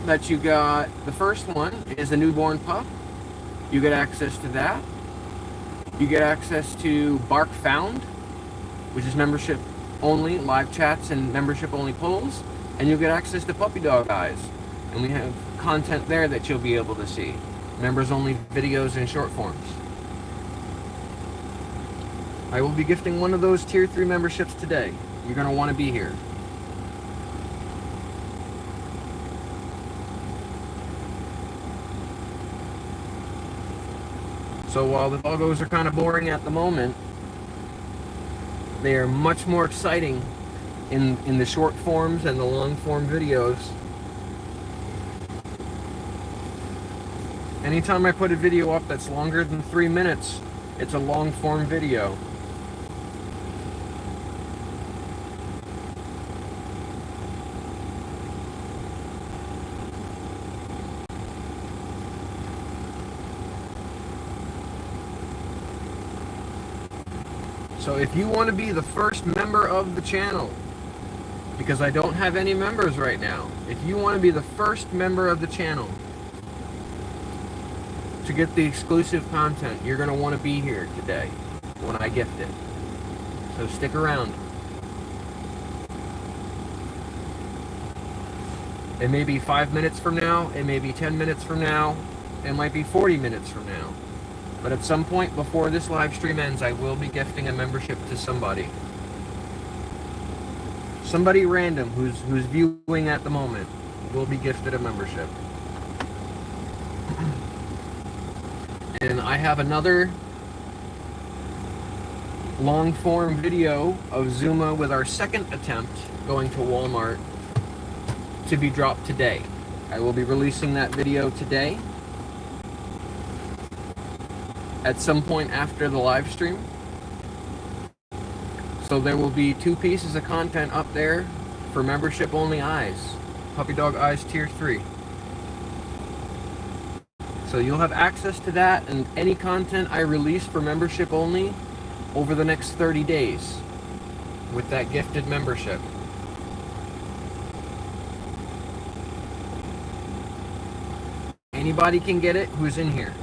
that you got, the first one is a newborn pup. You get access to that. You get access to Bark Found, which is membership only live chats and membership only polls, and you'll get access to Puppy Dog Eyes. And we have content there that you'll be able to see. Members only videos and short forms. I will be gifting one of those tier 3 memberships today. You're going to want to be here. So while the doggos are kind of boring at the moment, they are much more exciting in the short forms and the long form videos. Anytime I put a video up that's longer than 3 minutes, it's a long form video. So if you want to be the first member of the channel, because I don't have any members right now, if you want to be the first member of the channel to get the exclusive content, you're going to want to be here today when I gift it. So stick around. It may be 5 minutes from now, it may be 10 minutes from now, it might be 40 minutes from now. But at some point before this live stream ends, I will be gifting a membership to somebody. Somebody random who's viewing at the moment will be gifted a membership. And I have another long form video of Zuma with our second attempt going to Walmart to be dropped today. I will be releasing that video today at some point after the live stream. So there will be 2 pieces of content up there for membership only eyes. Puppy Dog Eyes tier 3. So you'll have access to that and any content I release for membership only over the next 30 days with that gifted membership. Anybody can get it who's in here.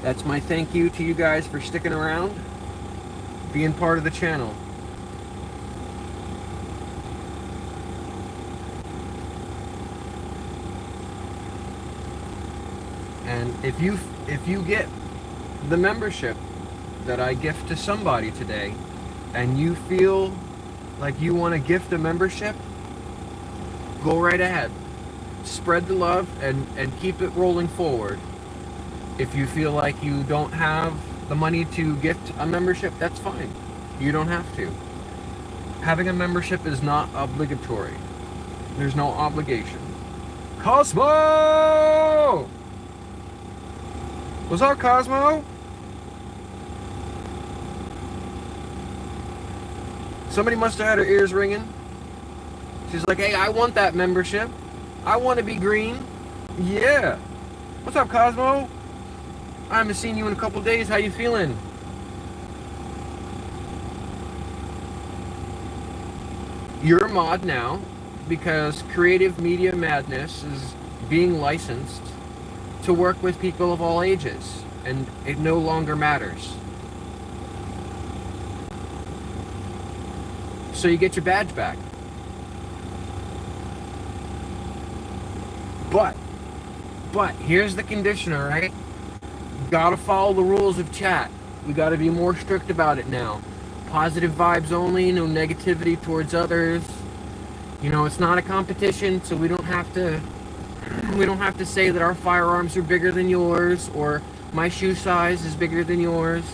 That's my thank you to you guys for sticking around, being part of the channel. And if you get the membership that I gift to somebody today, and you feel like you want to gift a membership, go right ahead. Spread the love and keep it rolling forward. If you feel like you don't have the money to gift a membership, that's fine. You don't have to. Having a membership is not obligatory. There's no obligation. Cosmo! What's up, Cosmo? Somebody must have had her ears ringing. She's like, hey, I want that membership. I want to be green. Yeah. What's up, Cosmo? I haven't seen you in a couple days. How you feeling? You're a mod now because Creative Media Madness is being licensed to work with people of all ages, and it no longer matters. So you get your badge back. But here's the condition, all right? Gotta follow the rules of chat. We gotta be more strict about it now. Positive vibes only, no negativity towards others. You know, it's not a competition, so we don't have to say that our firearms are bigger than yours, or my shoe size is bigger than yours,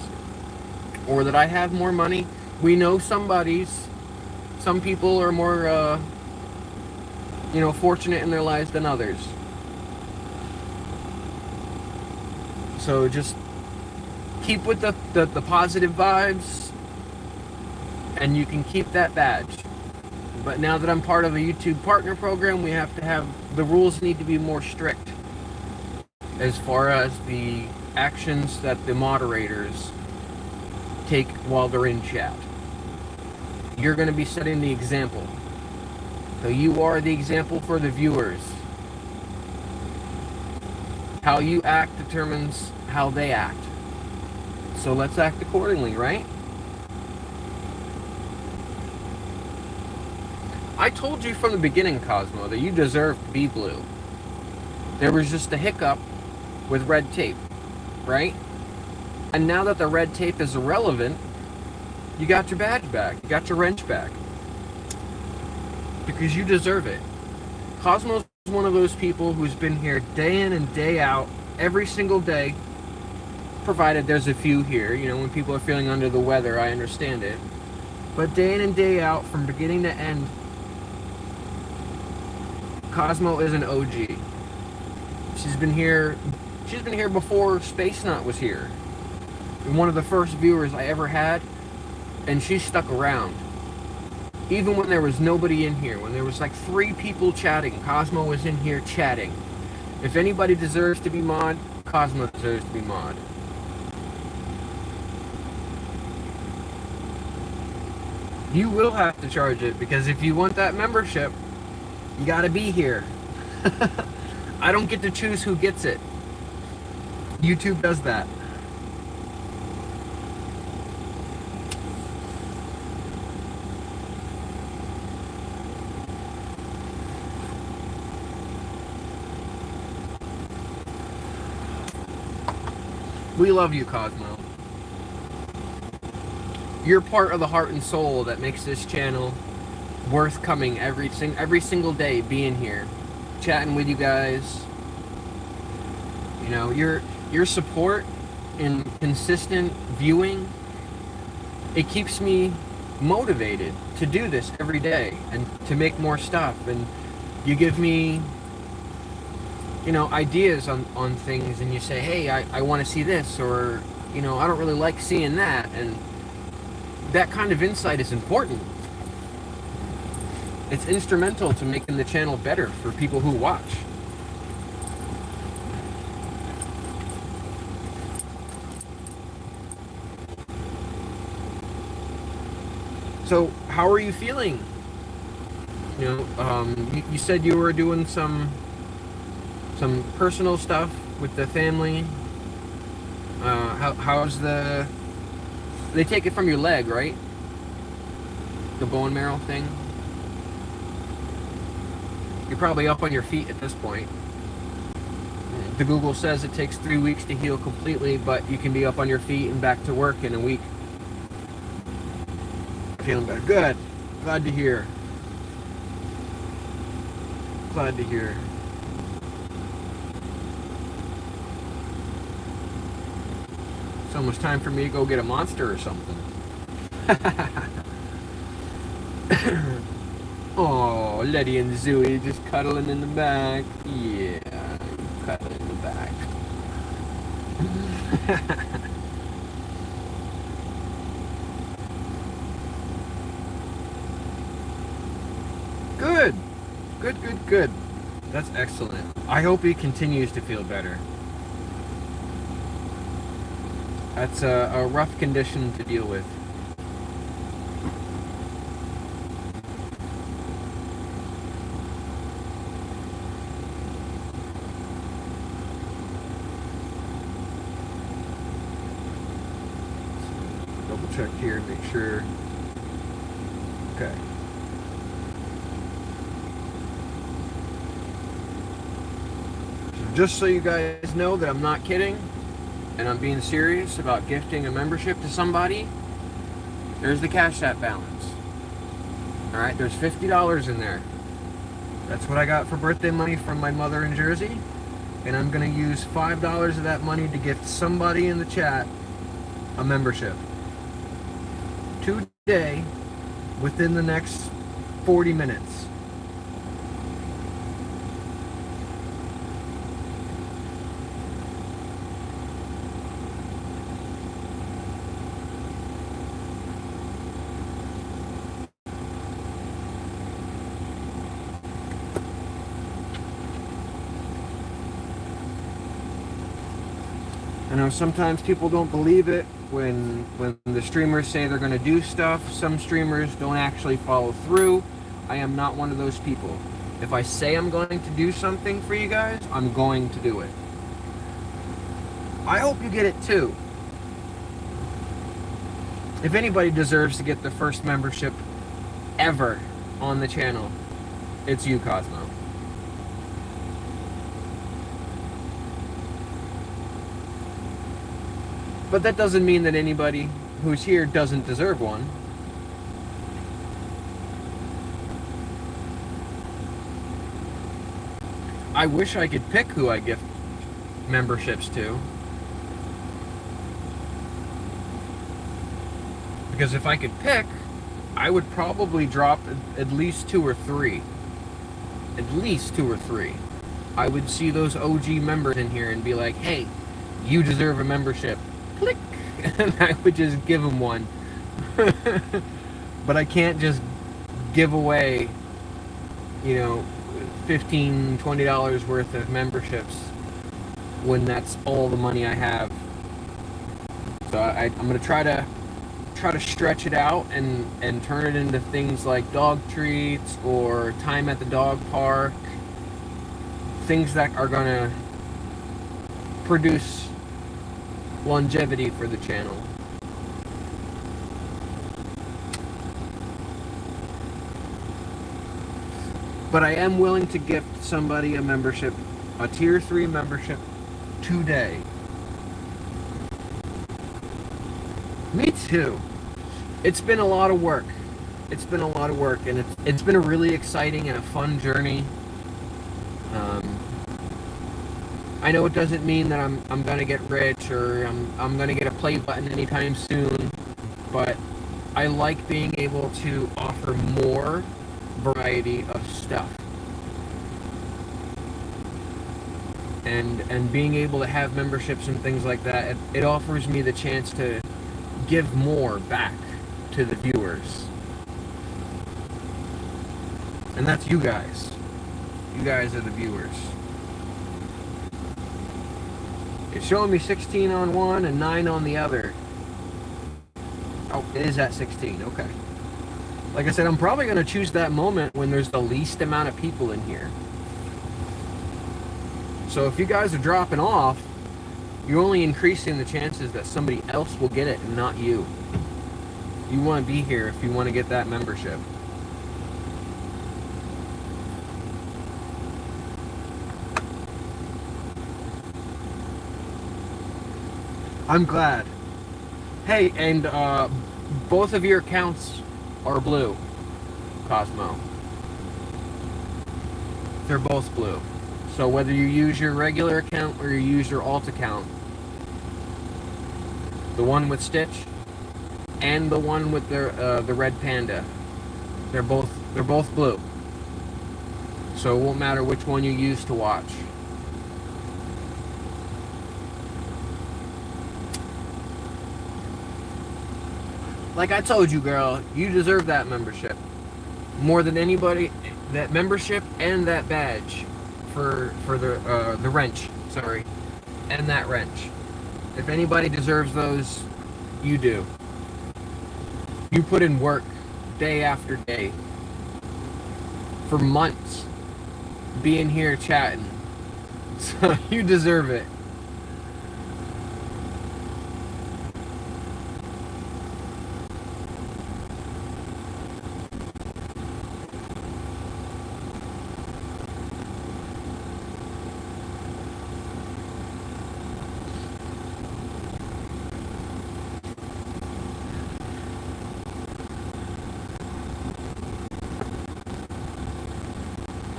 or that I have more money. We know some people are more, fortunate in their lives than others. So just keep with the positive vibes, and you can keep that badge. But now that I'm part of a YouTube partner program, we have to have, the rules need to be more strict as far as the actions that the moderators take while they're in chat. You're going to be setting the example. So you are the example for the viewers. How you act determines how they act. So let's act accordingly, right? I told you from the beginning, Cosmo, that you deserve to be blue. There was just a hiccup with red tape, right? And now that the red tape is irrelevant, you got your badge back. You got your wrench back. Because you deserve it. Cosmo's one of those people who's been here day in and day out, every single day, provided there's a few here. You know, when people are feeling under the weather, I understand it. But day in and day out, from beginning to end, Cosmo is an OG. She's been here before Space Nut was here. One of the first viewers I ever had, and she stuck around. Even when there was nobody in here, when there was like 3 people chatting, Cosmo was in here chatting. If anybody deserves to be mod, Cosmo deserves to be mod. You will have to charge it, because if you want that membership, you gotta be here. I don't get to choose who gets it. YouTube does that. We love you, Cosmo. You're part of the heart and soul that makes this channel worth coming every single day, being here, chatting with you guys. You know, your support and consistent viewing, it keeps me motivated to do this every day and to make more stuff. And you give me, you know, ideas on things, and you say, hey, I want to see this, or, you know, I don't really like seeing that. And that kind of insight is important. It's instrumental to making the channel better for people who watch. So, how are you feeling? You know, you said you were doing some personal stuff with the family. How's the... They take it from your leg, right? The bone marrow thing. You're probably up on your feet at this point. The Google says it takes 3 weeks to heal completely, but you can be up on your feet and back to work in a week. Feeling better. Good. Glad to hear. Glad to hear. It's almost time for me to go get a monster or something. Oh, Letty and Zooey just cuddling in the back. Yeah, cuddling in the back. Good. Good. That's excellent. I hope he continues to feel better. That's a rough condition to deal with. Double check here, make sure. Okay. So just so you guys know that I'm not kidding, and I'm being serious about gifting a membership to somebody, there's the Cash App balance. Alright, there's $50 in there. That's what I got for birthday money from my mother in Jersey. And I'm going to use $5 of that money to gift somebody in the chat a membership. Today, within the next 40 minutes. I know sometimes people don't believe it when the streamers say they're going to do stuff. Some streamers don't actually follow through. I am not one of those people. If I say I'm going to do something for you guys, I'm going to do it. I hope you get it too. If anybody deserves to get the first membership ever on the channel, it's you, Cosmo. But that doesn't mean that anybody who's here doesn't deserve one. I wish I could pick who I gift memberships to. Because if I could pick, I would probably drop at least 2 or 3. At least 2 or 3. I would see those OG members in here and be like, hey, you deserve a membership. Click! And I would just give them one. But I can't just give away, you know, $15, $20 worth of memberships when that's all the money I have. So I'm going to try to stretch it out and turn it into things like dog treats or time at the dog park. Things that are going to produce longevity for the channel. But I am willing to gift somebody a membership, a tier 3 membership today. Me too. It's been a lot of work. It's been a lot of work, and it's been a really exciting and a fun journey. I know it doesn't mean that I'm gonna get rich or I'm gonna get a play button anytime soon, but I like being able to offer more variety of stuff. And being able to have memberships and things like that, it offers me the chance to give more back to the viewers. And that's you guys. You guys are the viewers. It's showing me 16 on one and 9 on the other. Oh, it is at 16, okay. Like I said, I'm probably going to choose that moment when there's the least amount of people in here. So if you guys are dropping off, you're only increasing the chances that somebody else will get it and not you. You want to be here if you want to get that membership. I'm glad. Hey, and both of your accounts are blue, Cosmo. They're both blue. So whether you use your regular account or you use your alt account, the one with Stitch and the one with the red panda, they're both blue. So it won't matter which one you use to watch. Like I told you, girl, you deserve that membership more than anybody. That membership and that badge for the wrench, sorry, and that wrench. If anybody deserves those, you do. You put in work day after day for months being here chatting, so you deserve it.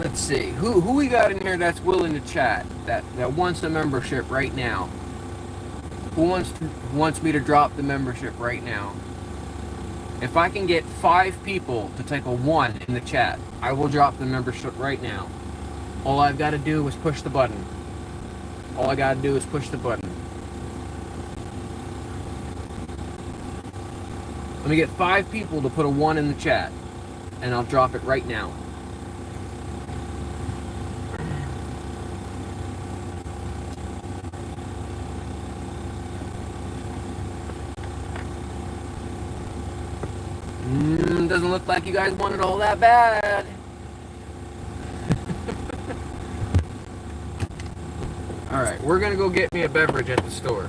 Let's see, who we got in here that's willing to chat, that wants a membership right now? Who wants me to drop the membership right now? If I can get 5 people to take a 1 in the chat, I will drop the membership right now. All I've got to do is push the button. All I got to do is push the button. Let me get 5 people to put a 1 in the chat, and I'll drop it right now. Doesn't look like you guys want it all that bad. Alright, we're gonna go get me a beverage at the store.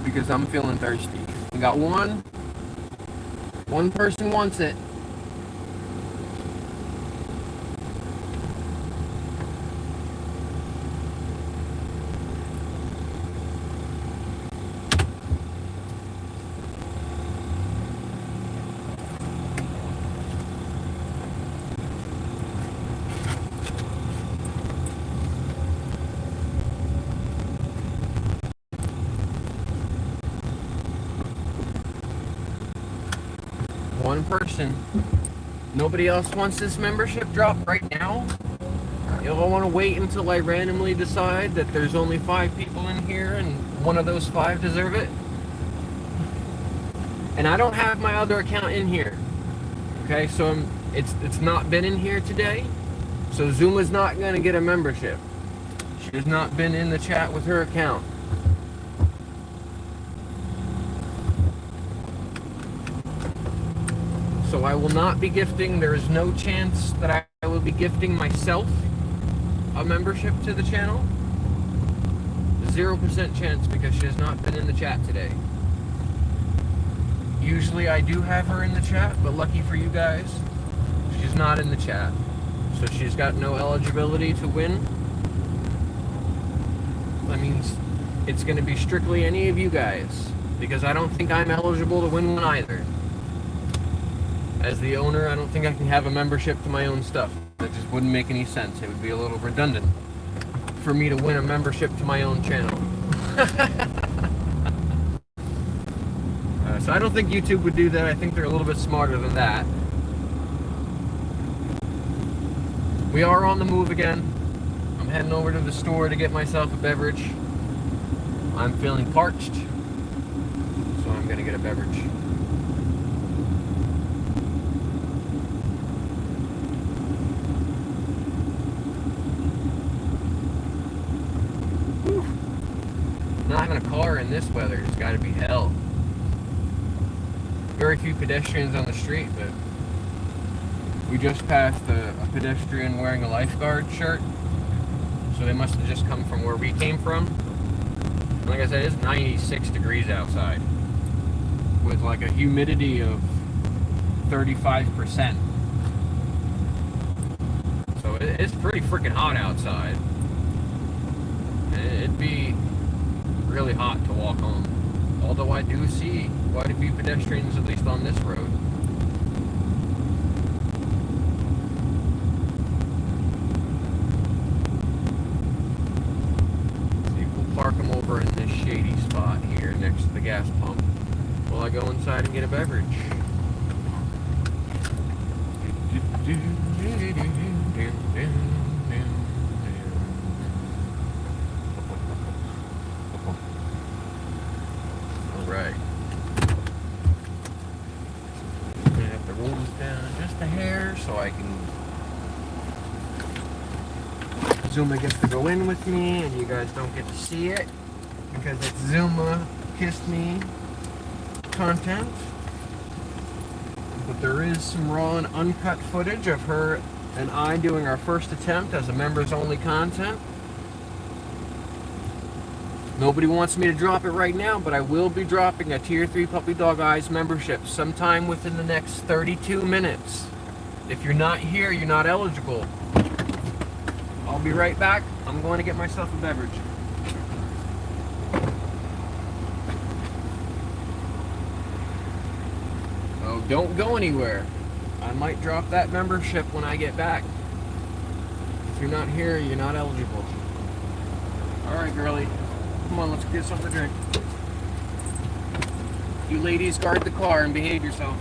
Because I'm feeling thirsty. We got one. One person wants it. One person. Nobody else wants this membership drop right now? You'll want to wait until I randomly decide that there's only 5 people in here and one of those 5 deserve it? And I don't have my other account in here. Okay, so it's not been in here today. So Zuma's not going to get a membership. She has not been in the chat with her account. So I will not be gifting, there is no chance that I will be gifting myself a membership to the channel. 0% chance because she has not been in the chat today. Usually I do have her in the chat, but lucky for you guys, she's not in the chat. So she's got no eligibility to win. That means it's going to be strictly any of you guys, because I don't think I'm eligible to win one either. As the owner, I don't think I can have a membership to my own stuff. That just wouldn't make any sense. It would be a little redundant for me to win a membership to my own channel. So I don't think YouTube would do that. I think they're a little bit smarter than that. We are on the move again. I'm heading over to the store to get myself a beverage. I'm feeling parched, so I'm gonna get a beverage. Not having a car in this weather has got to be hell. Very few pedestrians on the street, but we just passed a pedestrian wearing a lifeguard shirt, so they must have just come from where we came from. Like I said, it's 96 degrees outside with like a humidity of 35%. So it's pretty freaking hot outside. It'd be really hot to walk home. Although I do see quite a few pedestrians, at least on this road. See, we'll park them over in this shady spot here next to the gas pump while I go inside and get a beverage. Right. I'm gonna have to roll this down just a hair so I can. Zuma gets to go in with me, and you guys don't get to see it because it's Zuma kissed me content. But there is some raw and uncut footage of her and I doing our first attempt as a members only content. Nobody wants me to drop it right now, but I will be dropping a Tier 3 Puppy Dog Eyes membership sometime within the next 32 minutes. If you're not here, you're not eligible. I'll be right back. I'm going to get myself a beverage. Oh, don't go anywhere. I might drop that membership when I get back. If you're not here, you're not eligible. Alright, girlie. Come on, let's get something to drink. You ladies guard the car and behave yourself.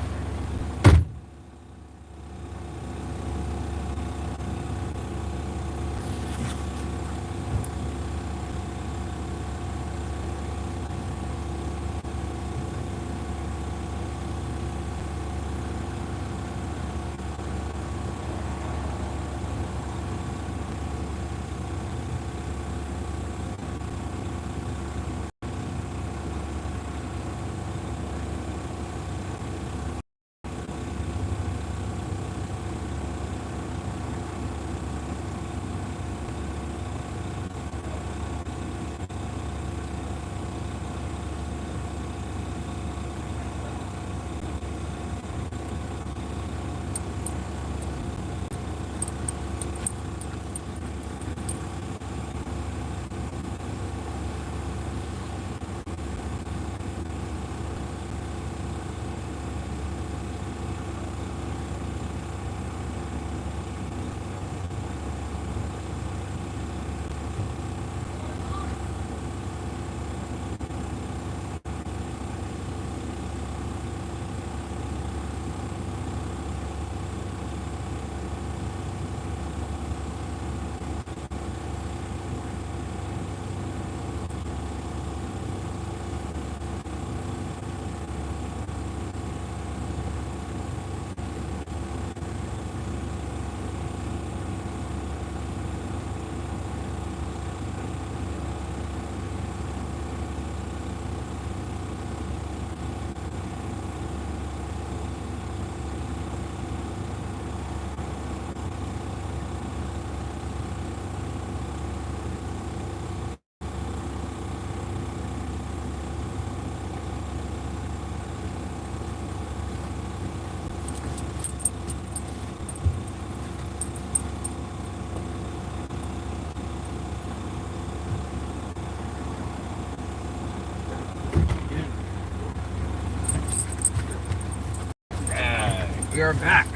We are back.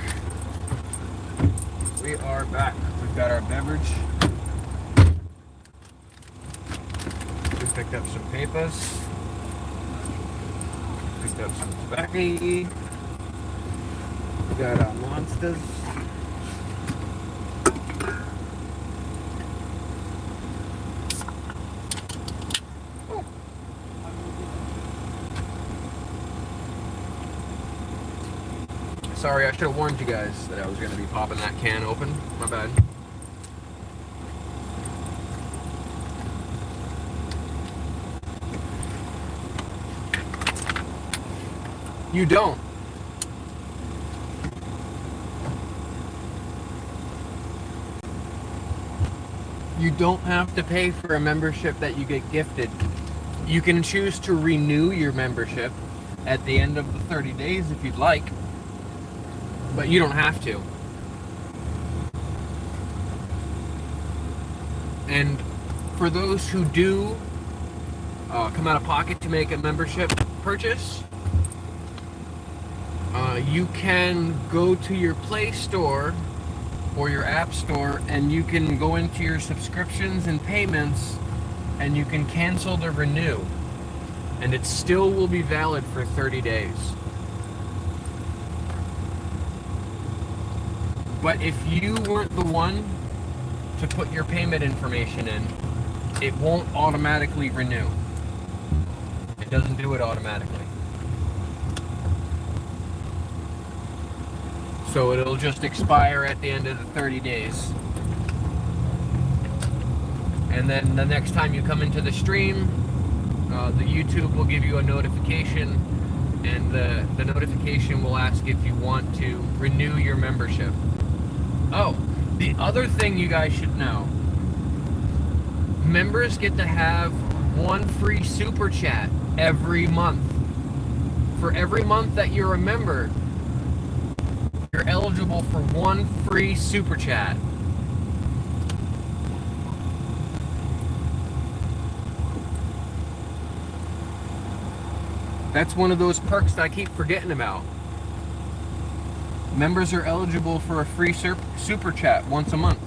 We are back. We've got our beverage. We picked up some papers. Picked up some tobacco. We got our monsters. Sorry, I should have warned you guys that I was going to be popping that can open. My bad. You don't. You don't have to pay for a membership that you get gifted. You can choose to renew your membership at the end of the 30 days if you'd like. But you don't have to. And for those who do come out of pocket to make a membership purchase, you can go to your Play Store or your App Store and you can go into your subscriptions and payments and you can cancel the renew. And it still will be valid for 30 days. But if you weren't the one to put your payment information in, it won't automatically renew. It doesn't do it automatically. So it'll just expire at the end of the 30 days. And then the next time you come into the stream, the YouTube will give you a notification, and the notification will ask if you want to renew your membership. Oh, the other thing you guys should know. Members get to have one free super chat every month. For every month that you're a member, you're eligible for one free super chat. That's one of those perks that I keep forgetting about. Members are eligible for a free super chat once a month.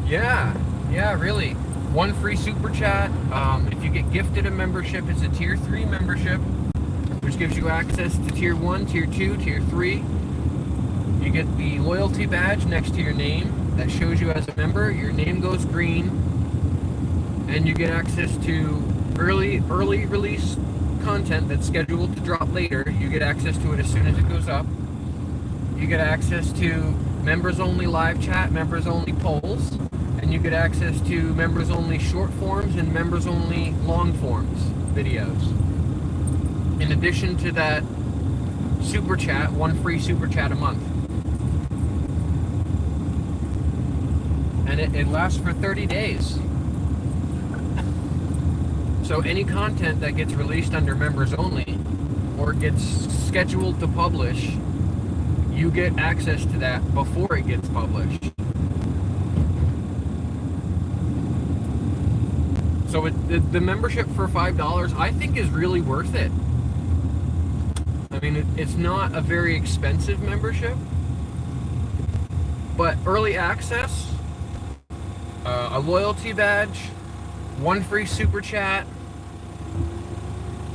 Yeah, really. One free super chat. If you get gifted a membership, it's a tier 3 membership, which gives you access to tier 1, tier 2, tier 3. You get the loyalty badge next to your name that shows you as a member. Your name goes green, and you get access to early release content that's scheduled to drop later. You get access to it as soon as it goes up. You get access to members only live chat, members only polls, and you get access to members only short forms and members only long forms videos. In addition to that super chat, one free super chat a month. And it lasts for 30 days. So any content that gets released under members only or gets scheduled to publish, you get access to that before it gets published. So the membership for $5 I think is really worth it. I mean, it's not a very expensive membership, but early access, a loyalty badge, one free super chat,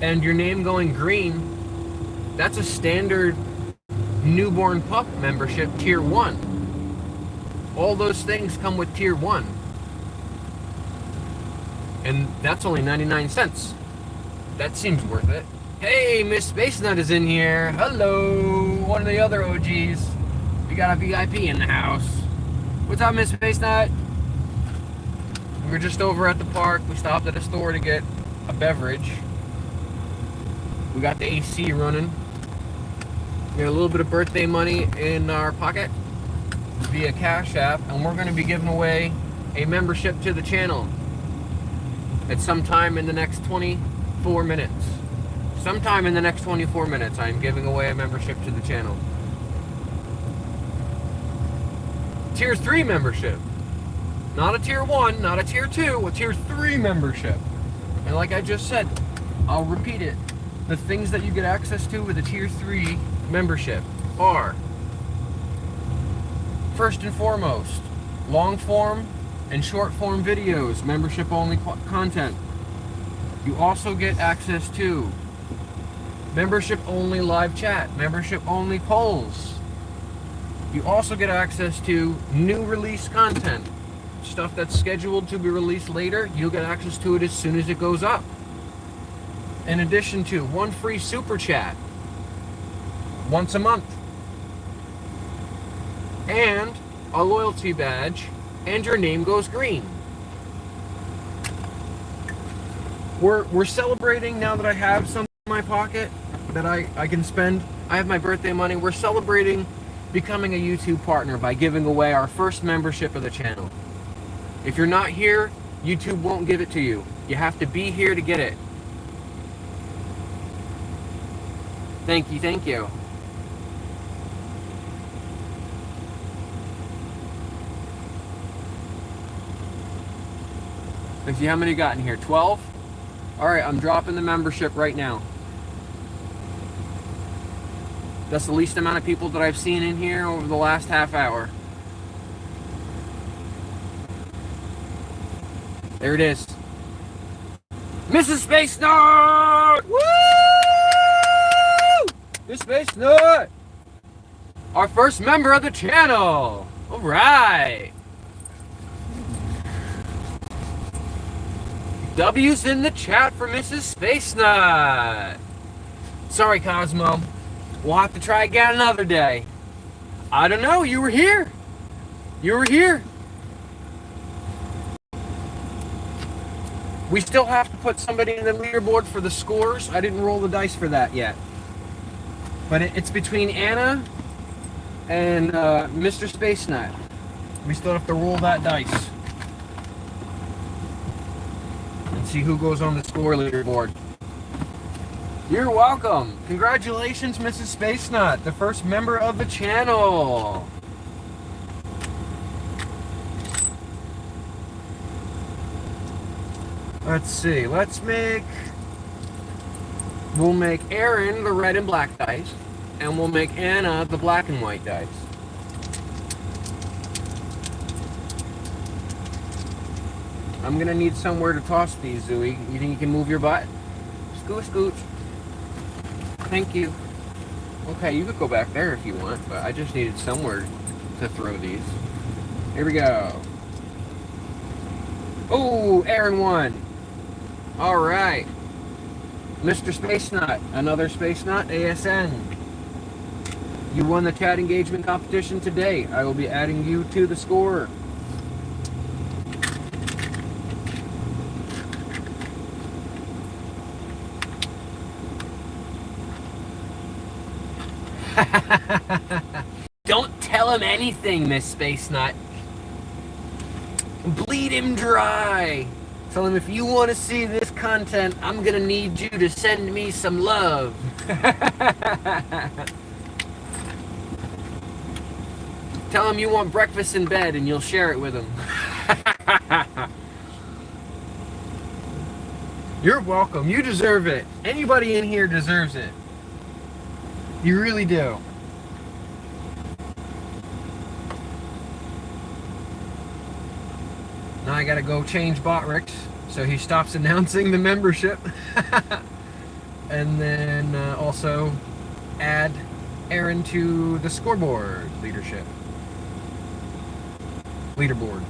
and your name going green, that's a standard newborn pup membership, tier 1. All those things come with tier 1. And that's only 99 cents. That seems worth it. Hey, Miss Space Nut is in here. Hello, one of the other OGs. We got a VIP in the house. What's up, Miss Space Nut? We were just over at the park. We stopped at a store to get a beverage. We got the AC running. We got a little bit of birthday money in our pocket via Cash App, and we're going to be giving away a membership to the channel at some time in the next 24 minutes. Sometime in the next 24 minutes, I'm giving away a membership to the channel. Tier 3 membership. Not a tier 1, not a tier 2, a tier 3 membership. And like I just said, I'll repeat it. the things that you get access to with a Tier 3 membership are, first and foremost, long form and short form videos, membership only content. You also get access to membership only live chat, membership only polls. You also get access to new release content, stuff that's scheduled to be released later. You'll get access to it as soon as it goes up. In addition to one free super chat once a month, and a loyalty badge, and your name goes green. We're celebrating now that I have something in my pocket that I can spend. I have my birthday money. We're celebrating becoming a YouTube partner by giving away our first membership of the channel. If you're not here, YouTube won't give it to you. You have to be here to get it. Thank you, thank you. Let's see, how many you got in here? 12? Alright, I'm dropping the membership right now. That's the least amount of people that I've seen in here over the last half hour. There it is. Mrs. Space Nut! Woo! Miss Space Nut! Our first member of the channel! Alright! W's in the chat for Mrs. Space Nut. Sorry, Cosmo. We'll have to try again another day. I don't know. You were here. You were here. We still have to put somebody in the leaderboard for the scores. I didn't roll the dice for that yet. But it's between Anna and Mr. Space Nut. We still have to roll that dice. And see who goes on the score leaderboard. You're welcome. Congratulations, Mrs. Space Nut, the first member of the channel. Let's see. We'll make Aaron the red and black dice, and we'll make Anna the black and white dice. I'm gonna need somewhere to toss these, Zooey. You think you can move your butt? Scooch, scooch. Thank you. Okay, you could go back there if you want, but I just needed somewhere to throw these. Here we go. Oh, Aaron won. All right. Mr. Space Nut, another Space Nut, ASN. You won the chat engagement competition today. I will be adding you to the score. Don't tell him anything, Miss Space Nut. Bleed him dry. Tell him if you want to see this content, I'm gonna need you to send me some love. Tell him you want breakfast in bed and you'll share it with him. You're welcome. You deserve it. Anybody in here deserves it. You really do. Now I gotta go change Botrix so he stops announcing the membership. And then also add Aaron to the scoreboard leaderboard.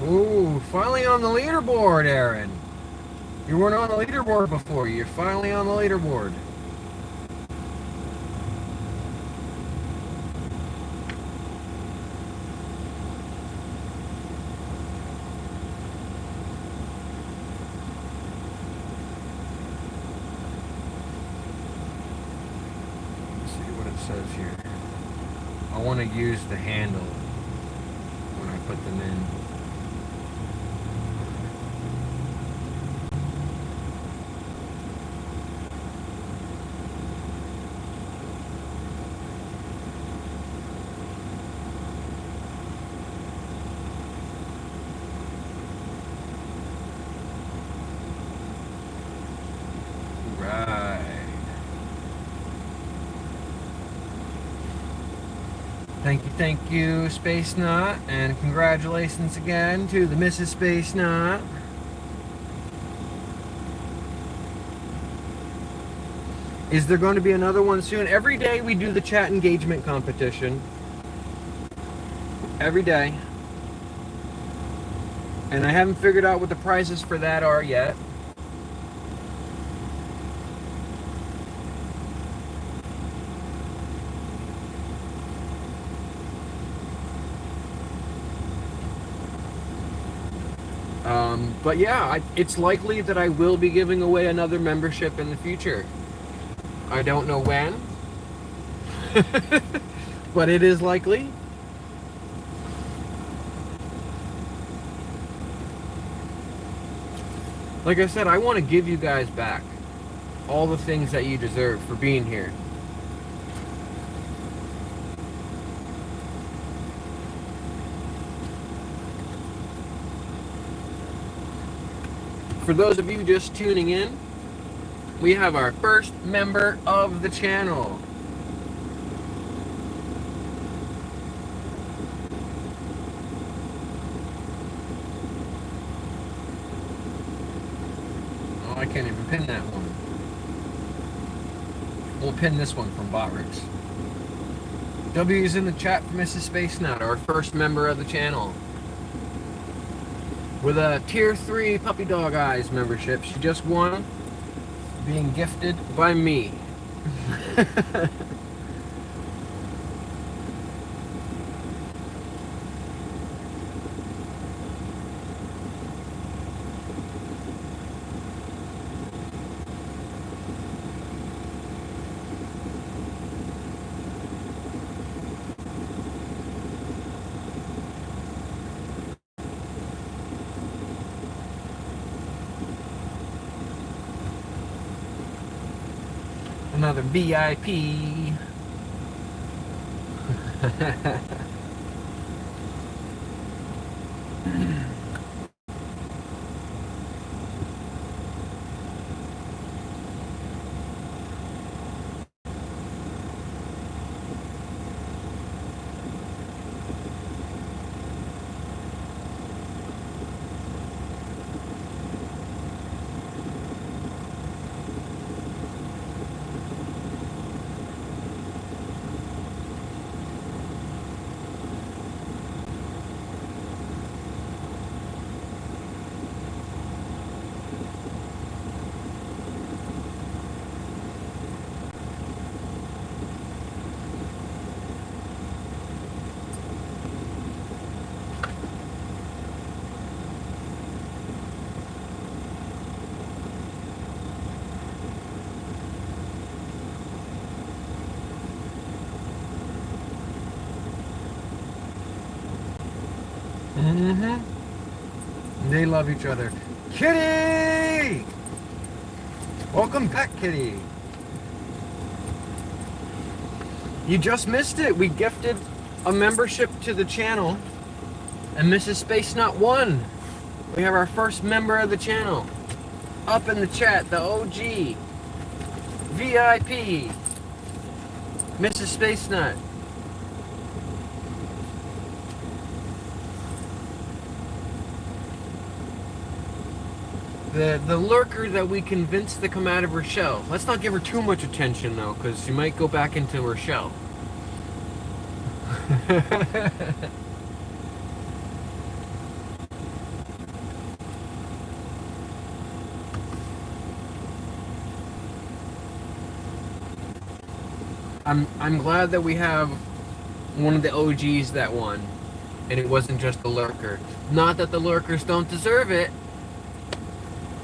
Ooh, finally on the leaderboard, Aaron. You weren't on the leaderboard before. You're finally on the leaderboard. I want to use the handle when I put them in. Thank you, Space Nut, and congratulations again to the Mrs. Space Nut. Is there going to be another one soon? Every day we do the chat engagement competition. Every day. And I haven't figured out what the prizes for that are yet. But yeah, it's likely that I will be giving away another membership in the future. I don't know when, but it is likely. Like I said, I want to give you guys back all the things that you deserve for being here. For those of you just tuning in, we have our first member of the channel. Oh, I can't even pin that one. We'll pin this one from Botrix. W is in the chat for Mrs. Space Nut, our first member of the channel. With a tier 3 Puppy Dog Eyes membership. She just won, being gifted by me. Another VIP. They love each other. Kitty! Welcome back, Kitty. You just missed it. We gifted a membership to the channel, and Mrs. Space Nut won. We have our first member of the channel. Up in the chat, the OG. VIP. Mrs. Space Nut. The lurker that we convinced to come out of her shell. Let's not give her too much attention though, because she might go back into her shell. I'm glad that we have one of the OGs that won, and it wasn't just the lurker. Not that the lurkers don't deserve it.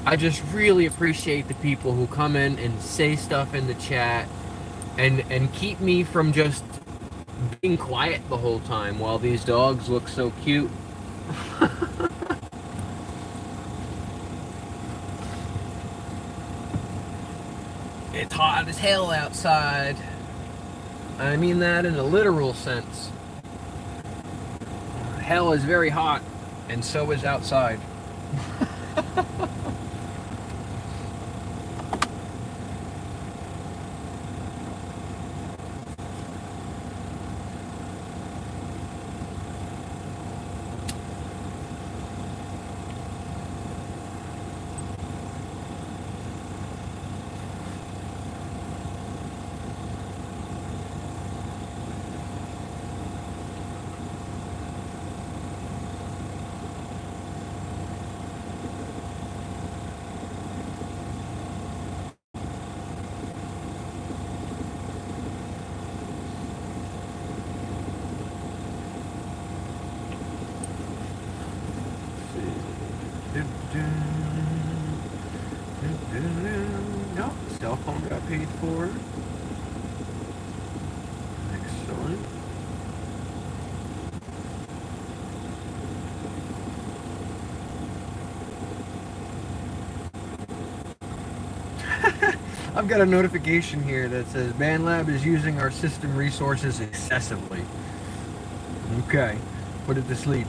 I just really appreciate the people who come in and say stuff in the chat and keep me from just being quiet the whole time while these dogs look so cute. It's hot as hell outside. I mean that in a literal sense. Hell is very hot, and so is outside. No, cell phone got paid for. Excellent. I've got a notification here that says BandLab is using our system resources excessively. Okay, put it to sleep.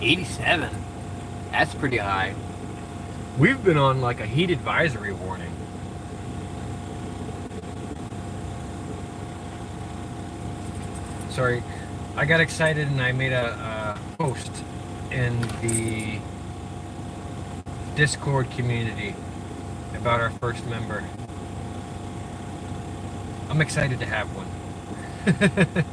$87. That's pretty high. We've been on like a heat advisory warning. Sorry, I got excited and I made a post in the Discord community about our first member. I'm excited to have one.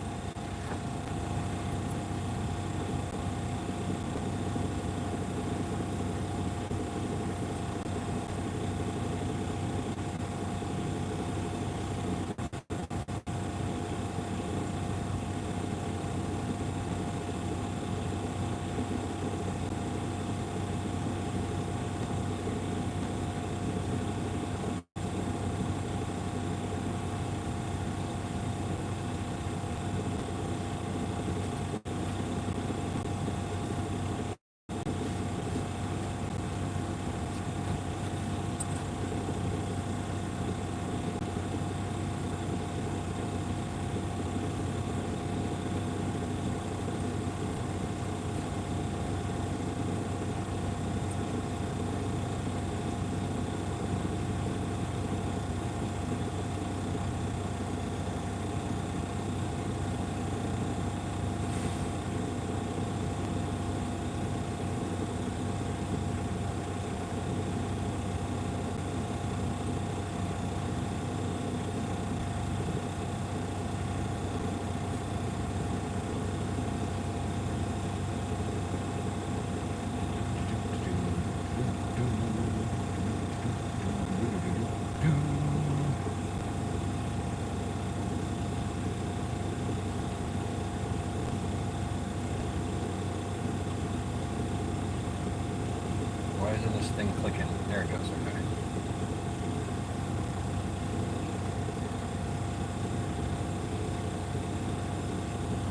isn't this thing clicking? There it goes. Okay.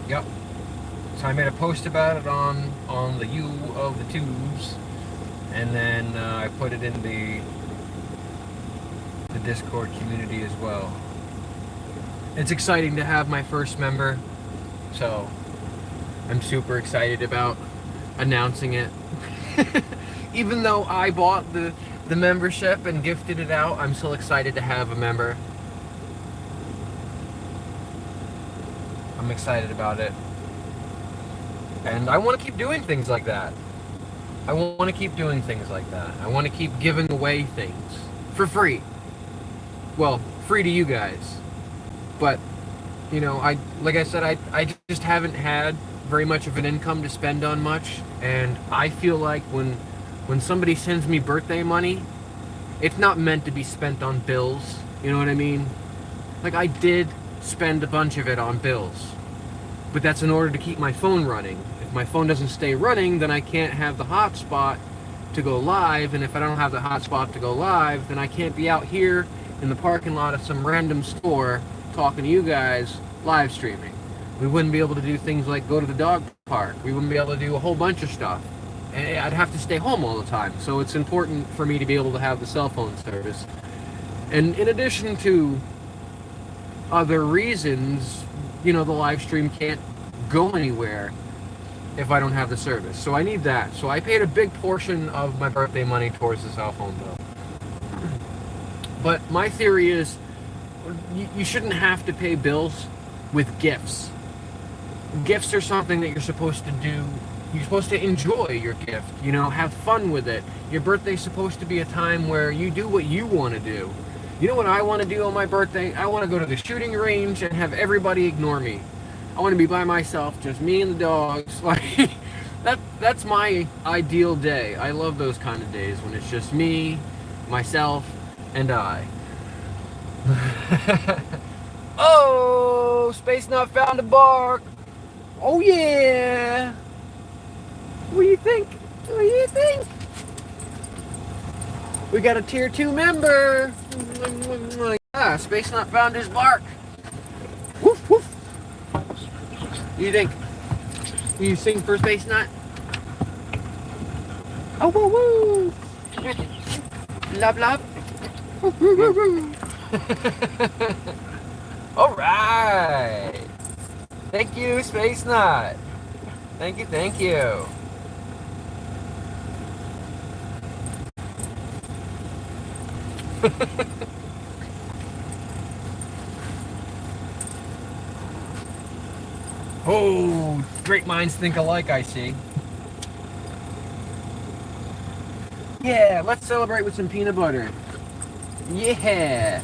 Yep. So I made a post about it on the U of the tubes, and then I put it in the Discord community as well. It's exciting to have my first member, so I'm super excited about announcing it. Even though I bought the membership and gifted it out, I'm still excited to have a member. I'm excited about it. And I want to keep doing things like that. I want to keep doing things like that. I want to keep giving away things for free. Well, free to you guys. But, you know, like I said, I just haven't had very much of an income to spend on much. And I feel like when somebody sends me birthday money, it's not meant to be spent on bills. You know what I mean? Like, I did spend a bunch of it on bills. But that's in order to keep my phone running. If my phone doesn't stay running, then I can't have the hotspot to go live. And if I don't have the hotspot to go live, then I can't be out here in the parking lot of some random store talking to you guys live streaming. We wouldn't be able to do things like go to the dog park. We wouldn't be able to do a whole bunch of stuff. And I'd have to stay home all the time. So it's important for me to be able to have the cell phone service. And in addition to other reasons, you know, the live stream can't go anywhere if I don't have the service. So I need that. So I paid a big portion of my birthday money towards the cell phone bill. But my theory is you shouldn't have to pay bills with gifts. Gifts are something that you're supposed to do. You're supposed to enjoy your gift, you know, have fun with it. Your birthday's supposed to be a time where you do what you want to do. You know what I want to do on my birthday? I want to go to the shooting range and have everybody ignore me. I want to be by myself, just me and the dogs. Like, that's my ideal day. I love those kind of days when it's just me, myself, and I. Oh, Space Nut found a bark. Oh yeah. What do you think? What do you think? We got a tier 2 member. Yeah, Space Nut found his bark. Woof woof. What do you think? Will you sing for Space Nut? Oh woo woo. Love love. Woo woo woo. All right. Thank you, Space Nut. Thank you, thank you. Oh, great minds think alike, I see. Yeah, let's celebrate with some peanut butter. Yeah.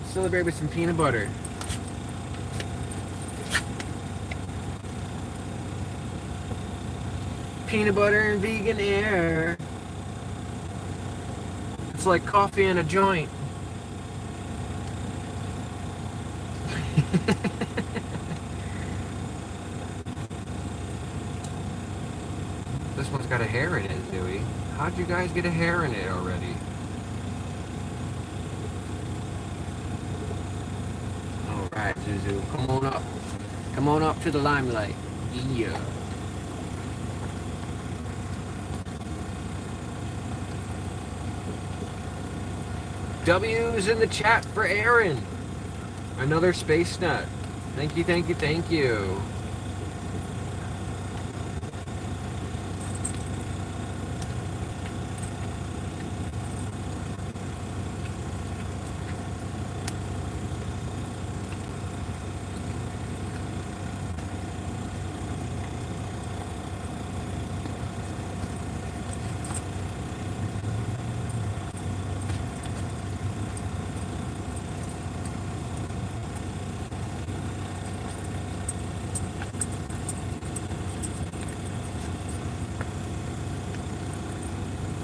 Celebrate with some peanut butter. Peanut butter and vegan air. It's like coffee and a joint. This one's got a hair in it, Dewey. How'd you guys get a hair in it already? Alright, Zuzu, come on up. Come on up to the limelight. Yeah. W's in the chat for Aaron. Another Space Nut. Thank you, thank you, thank you.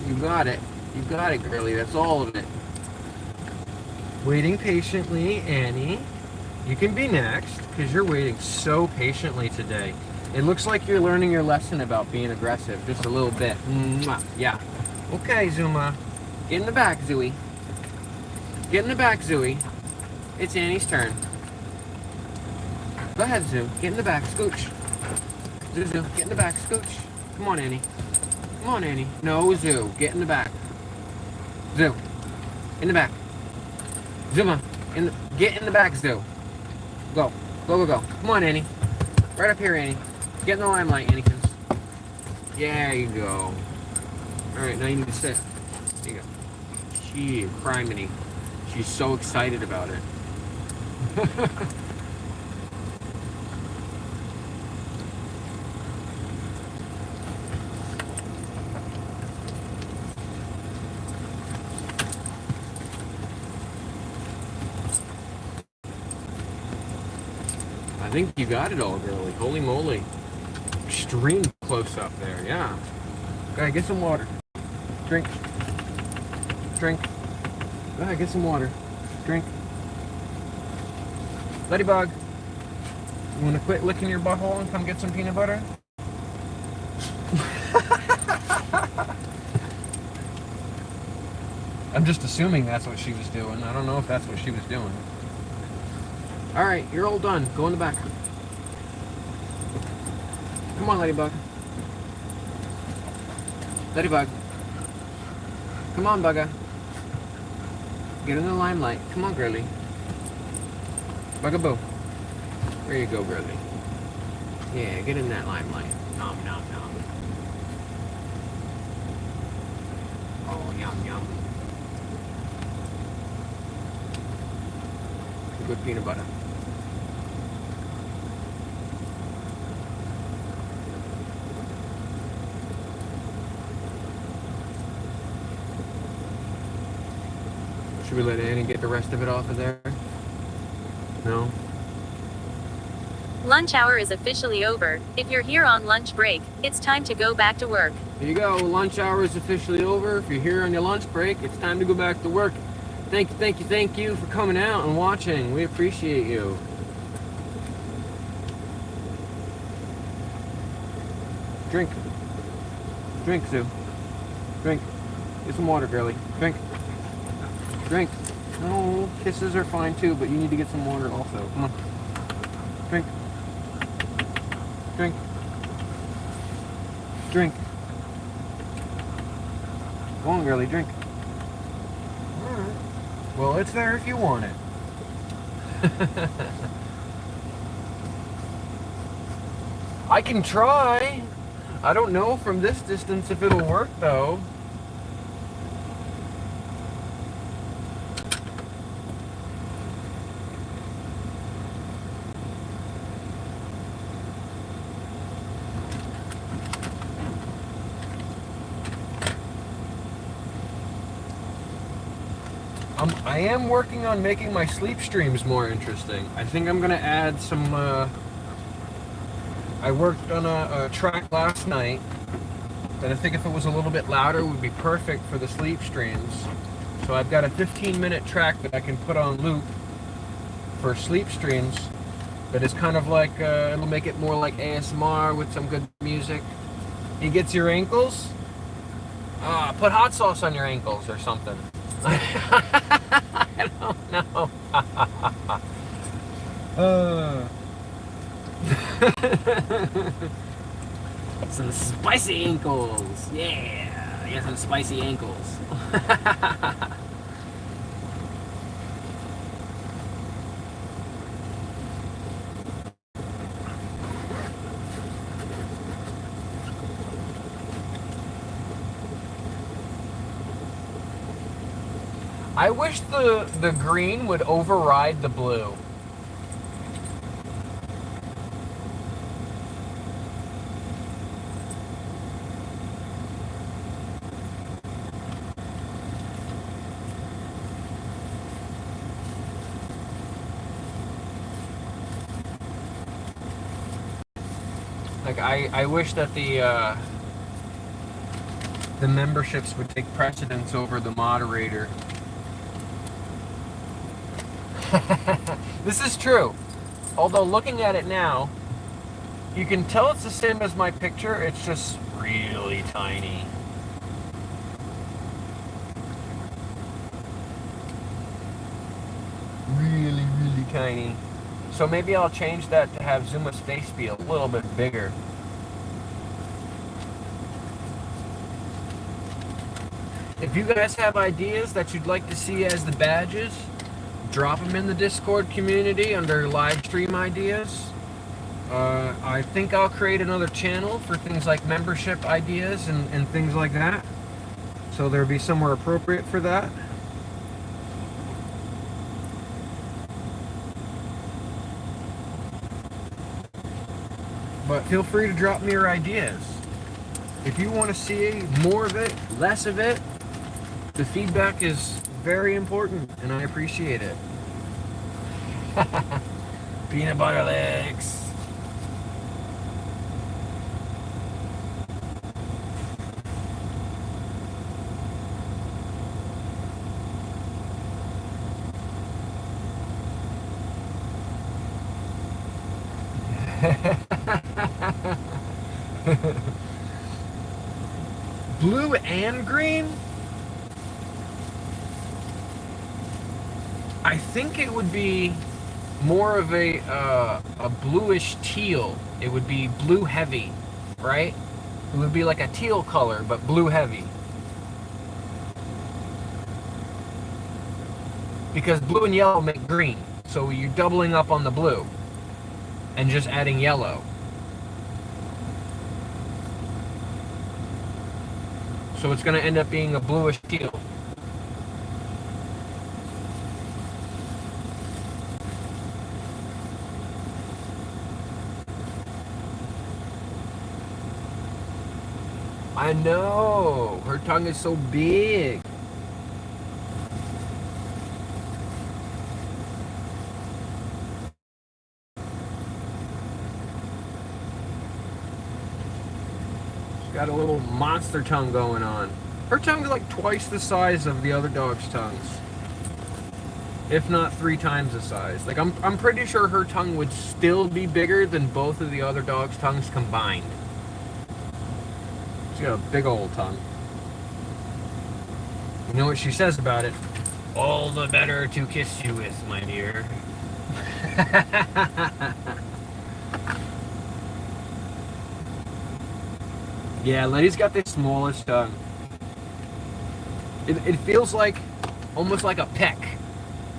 You got it. You got it, girlie. That's all of it. Waiting patiently, Annie. You can be next, because you're waiting so patiently today. It looks like you're learning your lesson about being aggressive, just a little bit. Mwah. Yeah. Okay, Zuma. Get in the back, Zooey. Get in the back, Zooey. It's Annie's turn. Go ahead, Zoo. Get in the back. Scooch. Zoo, get in the back. Scooch. Come on, Annie. Come on, Annie. No, Zoo. Get in the back. Zoo. In the back. Zuma. Get in the back, Zoo. Go. Go, go, go. Come on, Annie. Right up here, Annie. Get in the limelight, Annie. There you go. Alright, now you need to sit. There you go. Gee, criminy. She's so excited about it. I think you got it all, girlie. Holy moly. Extreme close up there, yeah. Go ahead, get some water. Drink. Drink. Go ahead, get some water. Drink. Ladybug. You want to quit licking your butthole and come get some peanut butter? I'm just assuming that's what she was doing. I don't know if that's what she was doing. Alright, you're all done. Go in the back. Come on, Ladybug. Ladybug. Come on, Bugga. Get in the limelight. Come on, girlie. Bugaboo. There you go, girlie. Yeah, get in that limelight. Nom, nom, nom. Oh, yum, yum. Good peanut butter. Should we let Annie get the rest of it off of there? No? Lunch hour is officially over. If you're here on lunch break, it's time to go back to work. Here you go. Lunch hour is officially over. If you're here on your lunch break, it's time to go back to work. Thank you for coming out and watching. We appreciate you. Drink. Drink, Sue. Drink. Get some water, girlie. Drink. Drink. No, kisses are fine too, but you need to get some water also. Come on. Drink. Drink. Drink. Go on, girlie, drink. Alright. Well, it's there if you want it. I can try. I don't know from this distance if it'll work though. I am working on making my sleep streams more interesting. I think I'm gonna add some, I worked on a track last night that I think if it was a little bit louder would be perfect for the sleep streams. So I've got a 15-minute track that I can put on loop for sleep streams that is kind of like, it'll make it more like ASMR with some good music. It gets your ankles? Put hot sauce on your ankles or something. I don't know. Some spicy ankles. Yeah, I got some spicy ankles. I wish the green would override the blue. Like I wish that the memberships would take precedence over the moderator. This is true. Although looking at it now, you can tell it's the same as my picture, it's just really tiny. really, really tiny. So maybe I'll change that to have Zuma's face be a little bit bigger. If you guys have ideas that you'd like to see as the badges, drop them in the Discord community under live stream ideas. I think I'll create another channel for things like membership ideas and things like that. So there'll be somewhere appropriate for that. But feel free to drop me your ideas. If you want to see more of it, less of it, the feedback is very important and I appreciate it. Peanut butter legs. Blue and green? I think it would be more of a bluish teal. It would be blue heavy, right? It would be like a teal color, but blue heavy. Because blue and yellow make green, so you're doubling up on the blue and just adding yellow. So it's going to end up being a bluish teal. I know, her tongue is so big. She's got a little monster tongue going on. Her tongue's like twice the size of the other dog's tongues. If not 3 times the size. Like I'm pretty sure her tongue would still be bigger than both of the other dogs' tongues combined. She's got a big old tongue. You know what she says about it? All the better to kiss you with, my dear. Yeah, Letty's got the smallest tongue. It feels like, almost like a peck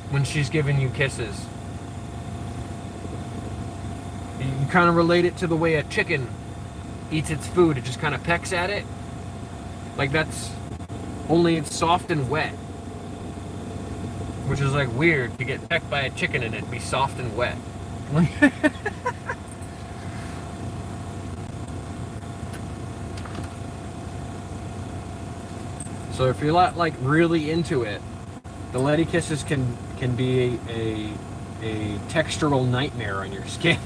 when she's giving you kisses. You kind of relate it to the way a chicken eats its food. It just kind of pecks at it. Like that's, only it's soft and wet. Which is like weird to get pecked by a chicken and it be soft and wet. So if you're not like really into it, the Letty kisses can be a textural nightmare on your skin.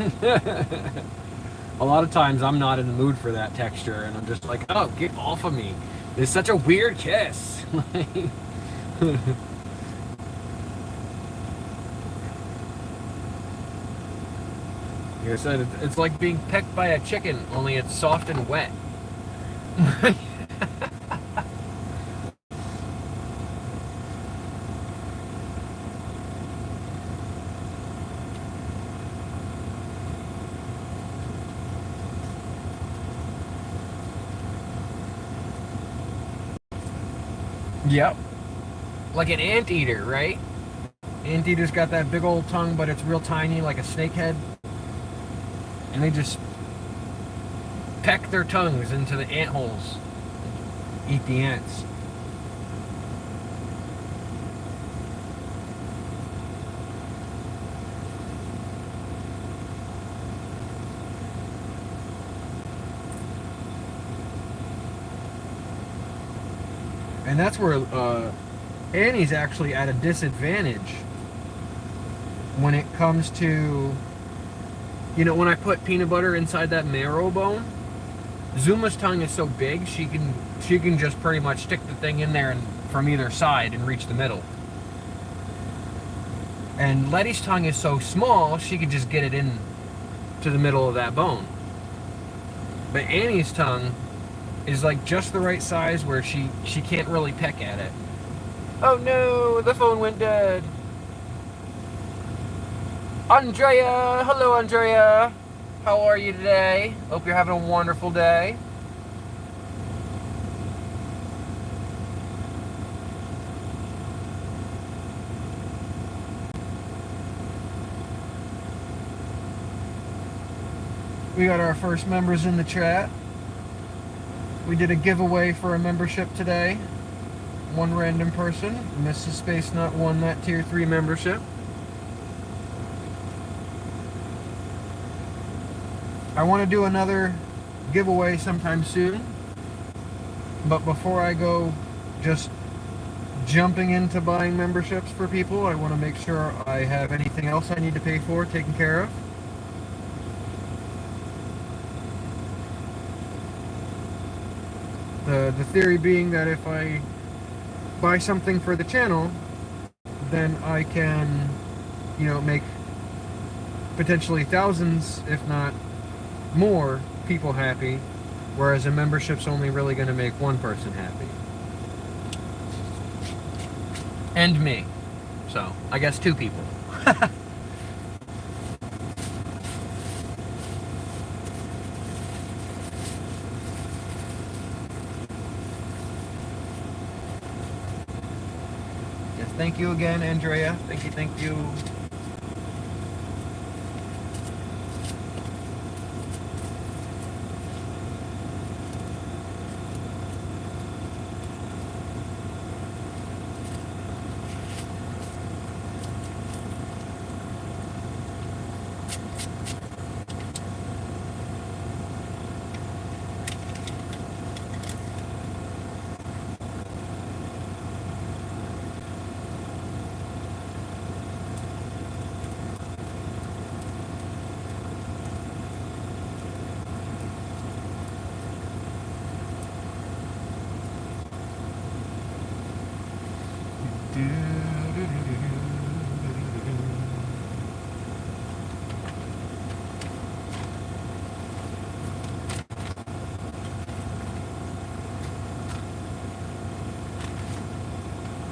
A lot of times I'm not in the mood for that texture and I'm just like, oh, get off of me. It's such a weird kiss. Like I said, it's like being pecked by a chicken, only it's soft and wet. Yep. Like an anteater, right? Anteater's got that big old tongue, but it's real tiny, like a snakehead. And they just peck their tongues into the ant holes. Eat the ants. And that's where Annie's actually at a disadvantage when it comes to, you know, when I put peanut butter inside that marrow bone. Zuma's tongue is so big she can just pretty much stick the thing in there and from either side and reach the middle. And Letty's tongue is so small she could just get it in to the middle of that bone. But Annie's tongue is like just the right size where she can't really peck at it. Oh no, the phone went dead. Andrea! Hello, Andrea! How are you today? Hope you're having a wonderful day. We got our first members in the chat. We did a giveaway for a membership today. One random person. Mrs. Space Nut won that tier 3 membership. I want to do another giveaway sometime soon. But before I go just jumping into buying memberships for people, I want to make sure I have anything else I need to pay for taken care of. The theory being that if I buy something for the channel, then I can, you know, make potentially thousands, if not more, people happy, whereas a membership's only really going to make one person happy. And me. So, I guess 2 people. Yes, thank you again, Andrea. Thank you, thank you.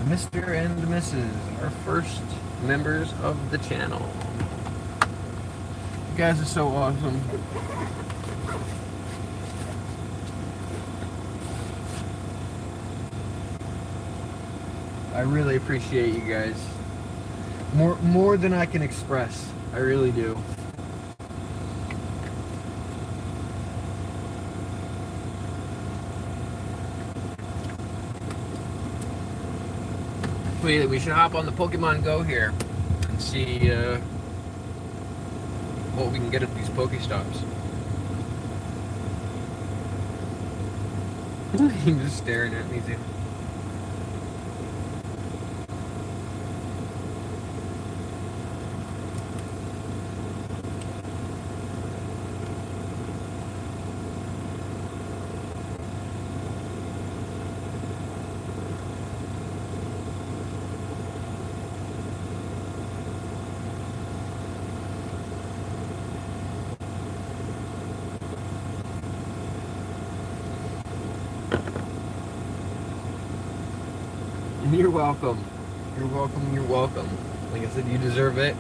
Mr. and Mrs. our first members of the channel. You guys are so awesome. I really appreciate you guys. More than I can express. I really do. We should hop on the Pokemon Go here and see what we can get at these Pokestops. He's just staring at me too. You're welcome. You're welcome. You're welcome. Like I said, you deserve it.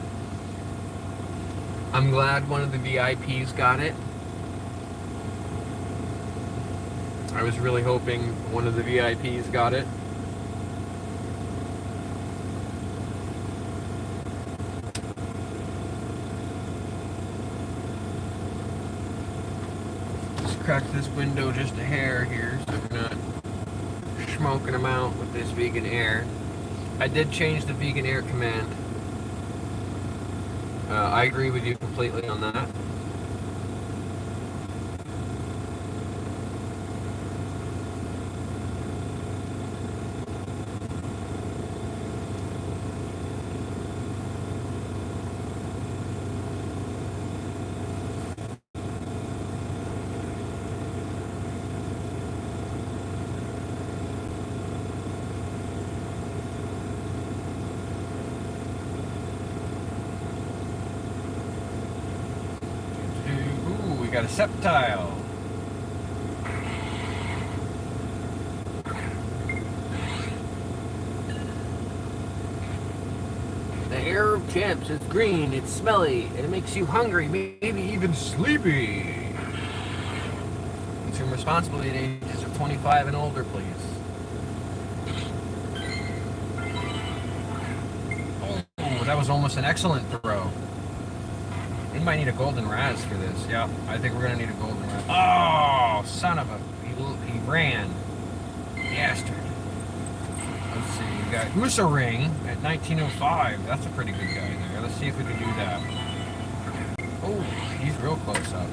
I'm glad one of the VIPs got it. I was really hoping one of the VIPs got it. Just crack this window just a hair here so we're not smoking them out with this vegan air. I did change the vegan air command. I agree with you completely on that. Got a Sceptile. The air of chips. It's green, it's smelly, and it makes you hungry, maybe even sleepy. Consume responsibly at ages of 25 and older, please. Oh, that was almost an excellent throw. We might need a golden raz for this. Yeah, I think we're gonna need a golden raz. Oh, son of a... He ran. Bastard. Let's see, we got Usa Ring at 1905. That's a pretty good guy there. Let's see if we can do that. Oh, he's real close up.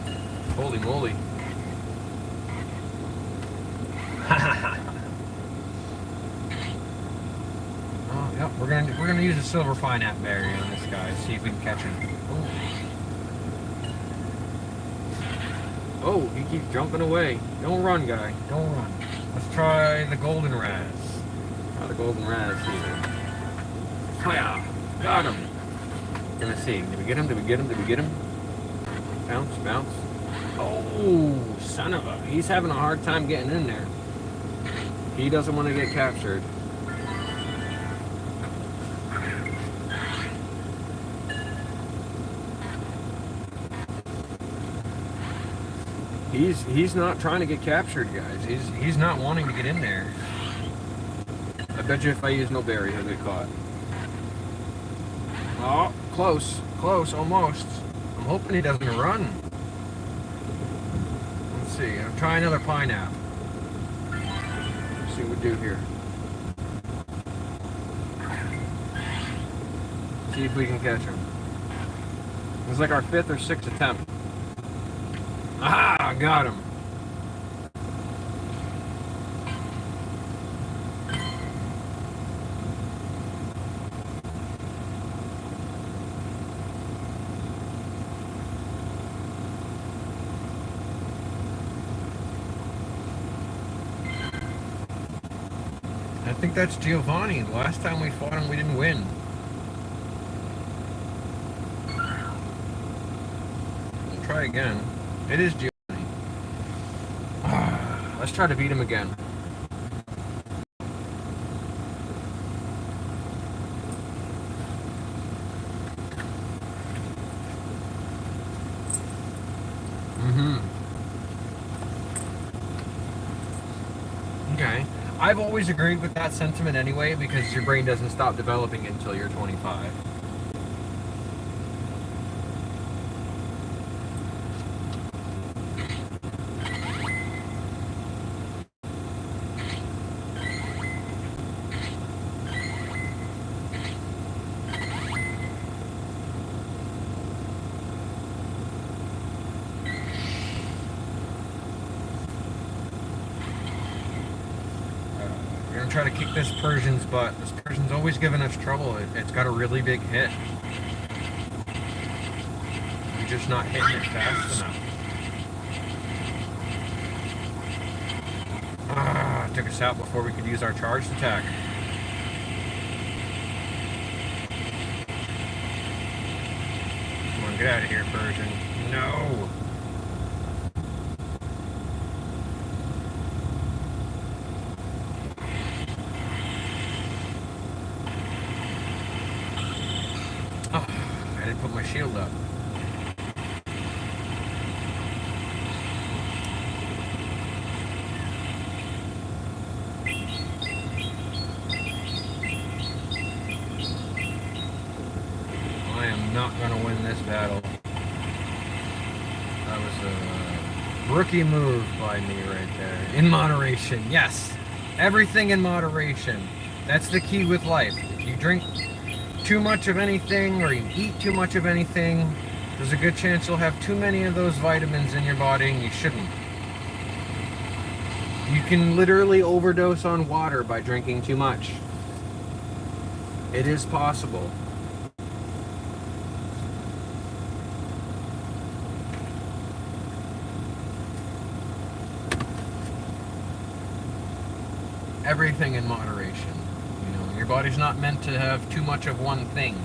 Holy moly. Oh, yep, we're gonna use a silver fine app berry on this guy. See if we can catch him. Oh, he keeps jumping away. Don't run, guy. Don't run. Let's try the golden raz. Try the golden raz here. Hiya! Got him. Gonna see. Did we get him? Did we get him? Did we get him? Bounce, bounce. Oh, son of a... He's having a hard time getting in there. He doesn't want to get captured. He's not trying to get captured, guys. He's not wanting to get in there. I bet you if I use no berry, he'll get caught. Oh, close, close, almost. I'm hoping he doesn't run. Let's see. I'll try another pineapple. Let's see what we do here. See if we can catch him. It's like our 5th or 6th attempt. Ah, got him. I think that's Giovanni. The last time we fought him, we didn't win. Let's try again. It is Giovanni. Let's try to beat him again. Okay. I've always agreed with that sentiment anyway, because your brain doesn't stop developing until you're 25. Try to kick this Persian's butt. This Persian's always giving us trouble. It's got a really big hit. We're just not hitting it fast enough. Ah, took us out before we could use our charged attack. Come on, get out of here, Persian. No! Put my shield up. I am not going to win this battle. That was a rookie move by me right there. In moderation, yes. Everything in moderation. That's the key with life. If you drink too much of anything or you eat too much of anything, there's a good chance you'll have too many of those vitamins in your body and you shouldn't. You can literally overdose on water by drinking too much. It is possible. Everything in moderation. Your body's not meant to have too much of one thing.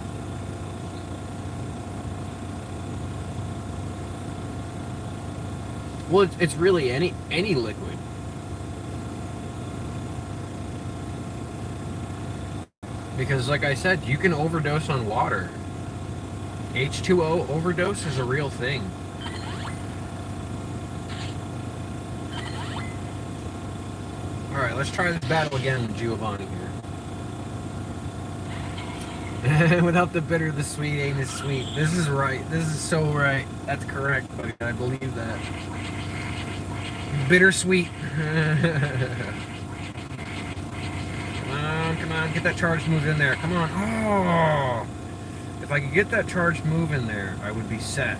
Well, it's really any liquid. Because like I said, you can overdose on water. H2O overdose is a real thing. Alright, let's try this battle again with Giovanni here. Without the bitter, the sweet ain't as sweet. This is right. This is so right. That's correct, buddy. I believe that. Bittersweet. Come on, get that charged move in there. Come on. Oh! If I could get that charged move in there, I would be set.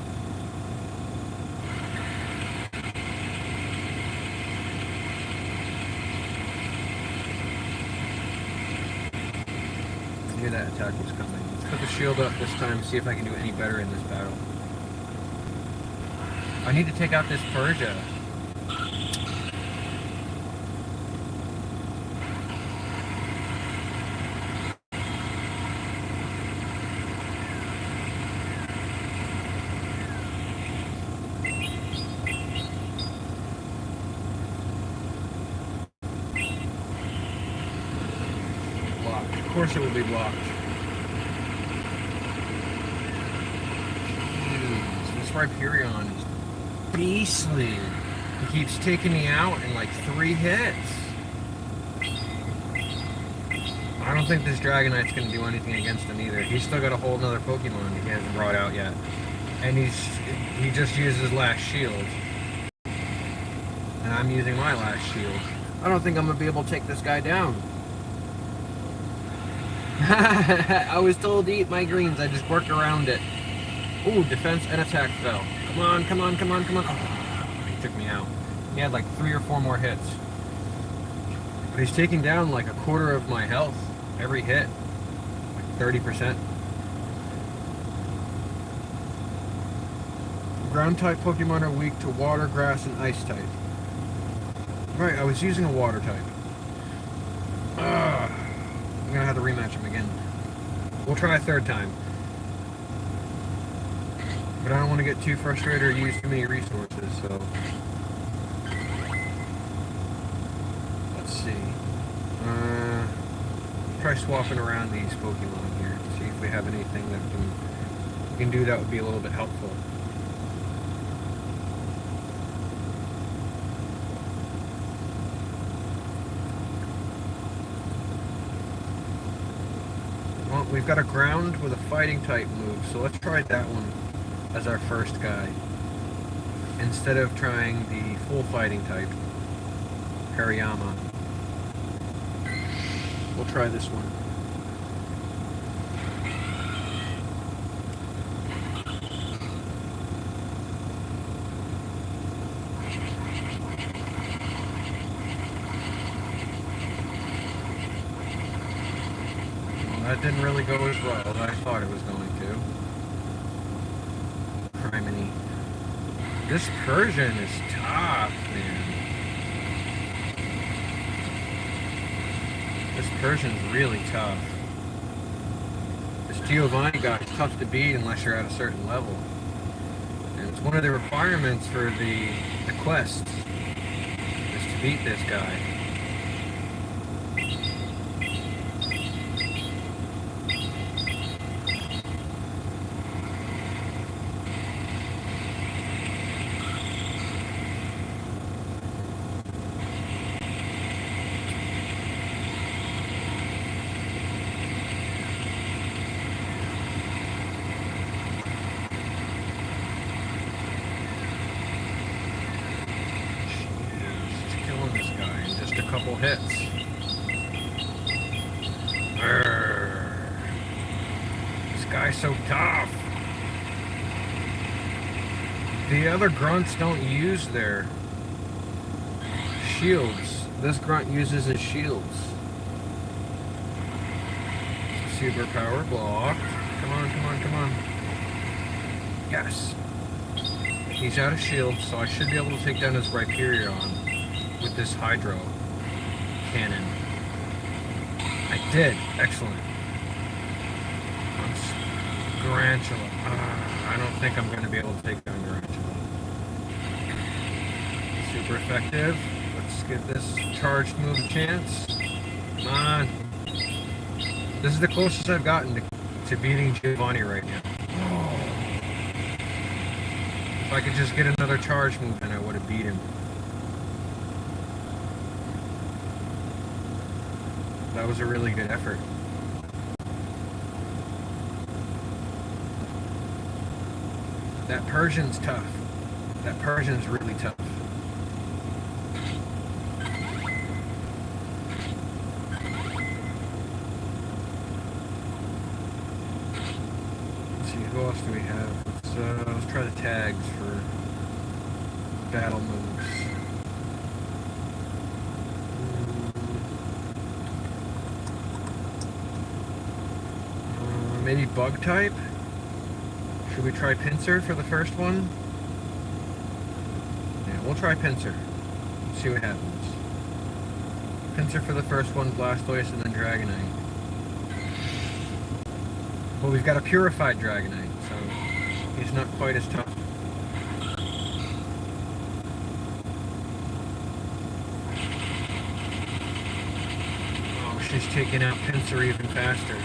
I knew that attack was coming. Let's put the shield up this time, see if I can do any better in this battle. I need to take out this Persia. Of course it will be blocked. Jeez, this Rhyperion is beastly. He keeps taking me out in like 3 hits. I don't think this Dragonite's going to do anything against him either. He's still got a whole nother Pokemon he hasn't brought out yet. And he just used his last shield. And I'm using my last shield. I don't think I'm going to be able to take this guy down. I was told to eat my greens. I just worked around it. Ooh, defense and attack fell. Come on, come on, come on, come on. Oh, he took me out. He had like 3 or 4 more hits. But he's taking down like a quarter of my health every hit. Like 30%. Ground type Pokemon are weak to water, grass, and ice type. Right, I was using a water type. I'm gonna have to rematch him again. We'll try a 3rd time. But I don't want to get too frustrated or use too many resources, so... Let's see. Try swapping around these Pokemon here. See if we have anything that we can do that would be a little bit helpful. We've got a ground with a fighting type move, so let's try that one as our first guy. Instead of trying the full fighting type, Hariyama. We'll try this one. That didn't really go as well as I thought it was going to. Criminy. This Persian is tough, man. This Persian's really tough. This Giovanni guy is tough to beat unless you're at a certain level. And it's one of the requirements for the quest is to beat this guy. Couple hits. This guy's so tough. The other grunts don't use their shields. This grunt uses his shields. Super power blocked. Come on, come on, come on. Yes. He's out of shields, so I should be able to take down his Rhyperion with this Hydro Cannon. I did. Excellent. Garantula. I don't think I'm going to be able to take down Garantula. Super effective. Let's give this charged move a chance. Come on. This is the closest I've gotten to beating Giovanni right now. If I could just get another charge move, then I would have beat him. That was a really good effort. That Persian's tough. That Persian's really tough. Let's see, who else do we have? Let's try the tags for battle moves. Maybe bug type? Should we try pincer for the first one? Yeah, we'll try pincer. See what happens. Pincer for the first one, Blastoise, and then Dragonite. Well, we've got a purified Dragonite, so he's not quite as tough. Oh, she's taking out pincer even faster.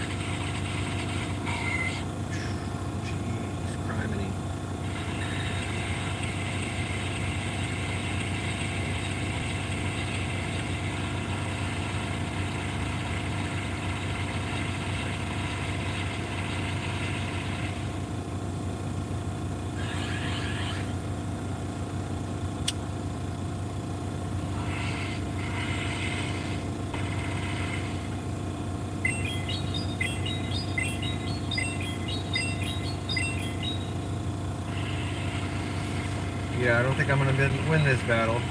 Yeah, I don't think I'm going to win this battle.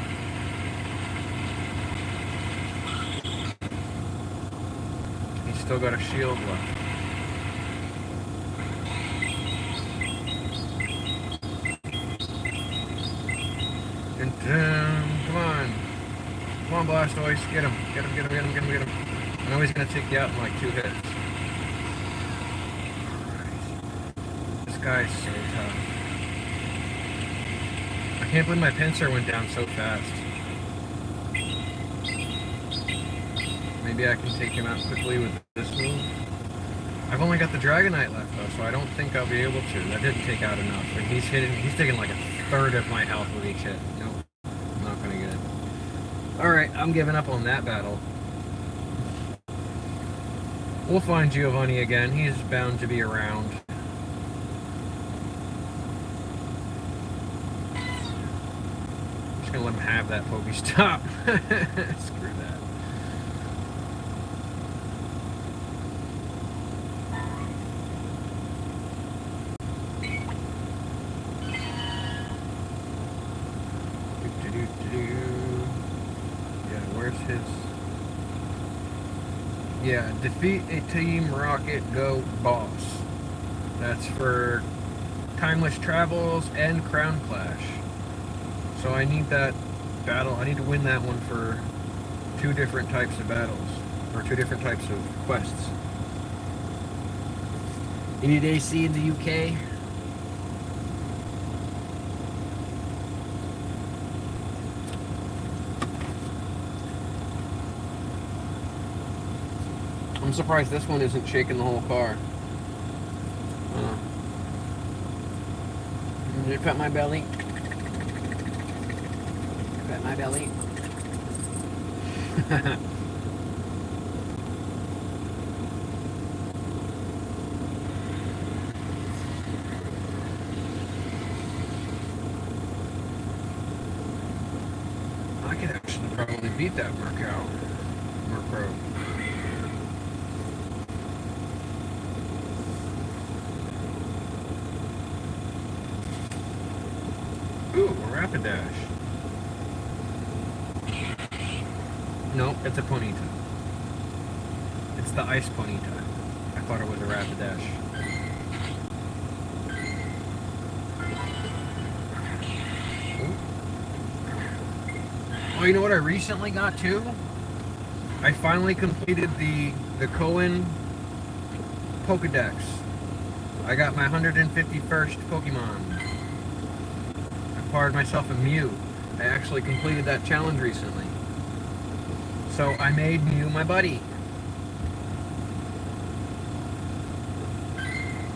He's still got a shield left. And come on. Come on, Blastoise. Get him. Get him, get him, get him, get him, get him. I know he's going to take you out in like 2 hits. Alright. This guy's so tough. I can't believe my pincer went down so fast. Maybe I can take him out quickly with this move. I've only got the Dragonite left though, so I don't think I'll be able to. That didn't take out enough. And he's taking like 1/3 of my health with each hit. Nope, I'm not gonna get it. Alright, I'm giving up on that battle. We'll find Giovanni again. He's bound to be around. Gonna let him have that Pokestop. Screw that. Yeah, where's his? Yeah, defeat a Team Rocket Go boss. That's for Timeless Travels and Crown Clash. So I need that battle, I need to win that one for 2 different types of battles, or 2 different types of quests. You need AC in the UK? I'm surprised this one isn't shaking the whole car. Did it pet my belly? Pet my belly. I could actually probably beat that Murkrow. Ooh, a Rapidash. No, it's a Ponyta. It's the Ice Ponyta. I thought it was a Rapidash. Ooh. Oh, you know what I recently got too? I finally completed the Cohen Pokedex. I got my 151st Pokemon. I acquired myself a Mew. I actually completed that challenge recently. So I made Mew my buddy.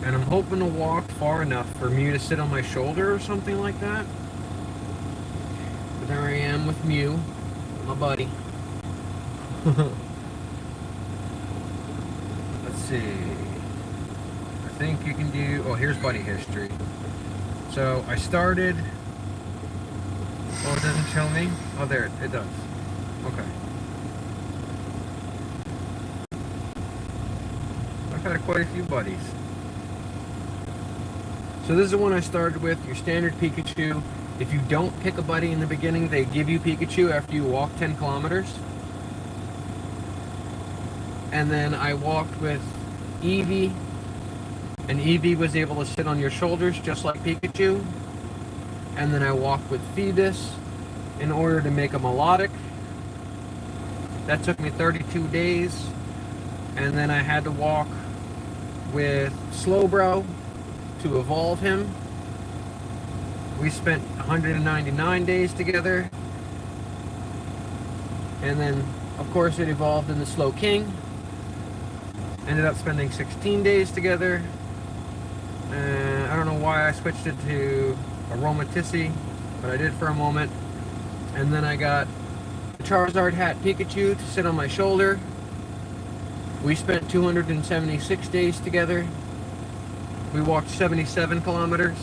And I'm hoping to walk far enough for Mew to sit on my shoulder or something like that. But there I am with Mew, my buddy. Let's see. I think you can do... Oh, here's buddy history. So, I started... Oh, it doesn't show me? Oh, there, it does. Okay. I've had quite a few buddies. So this is the one I started with, your standard Pikachu. If you don't pick a buddy in the beginning, they give you Pikachu after you walk 10 kilometers. And then I walked with Eevee, and Eevee was able to sit on your shoulders just like Pikachu. And then I walked with Phoebus in order to make a melodic. That took me 32 days. And then I had to walk with Slowbro to evolve him. We spent 199 days together. And then, of course, it evolved in the Slow King. Ended up spending 16 days together. I don't know why I switched it to Aromatisse, but I did for a moment. And then I got the Charizard Hat Pikachu to sit on my shoulder. We spent 276 days together. We walked 77 kilometers.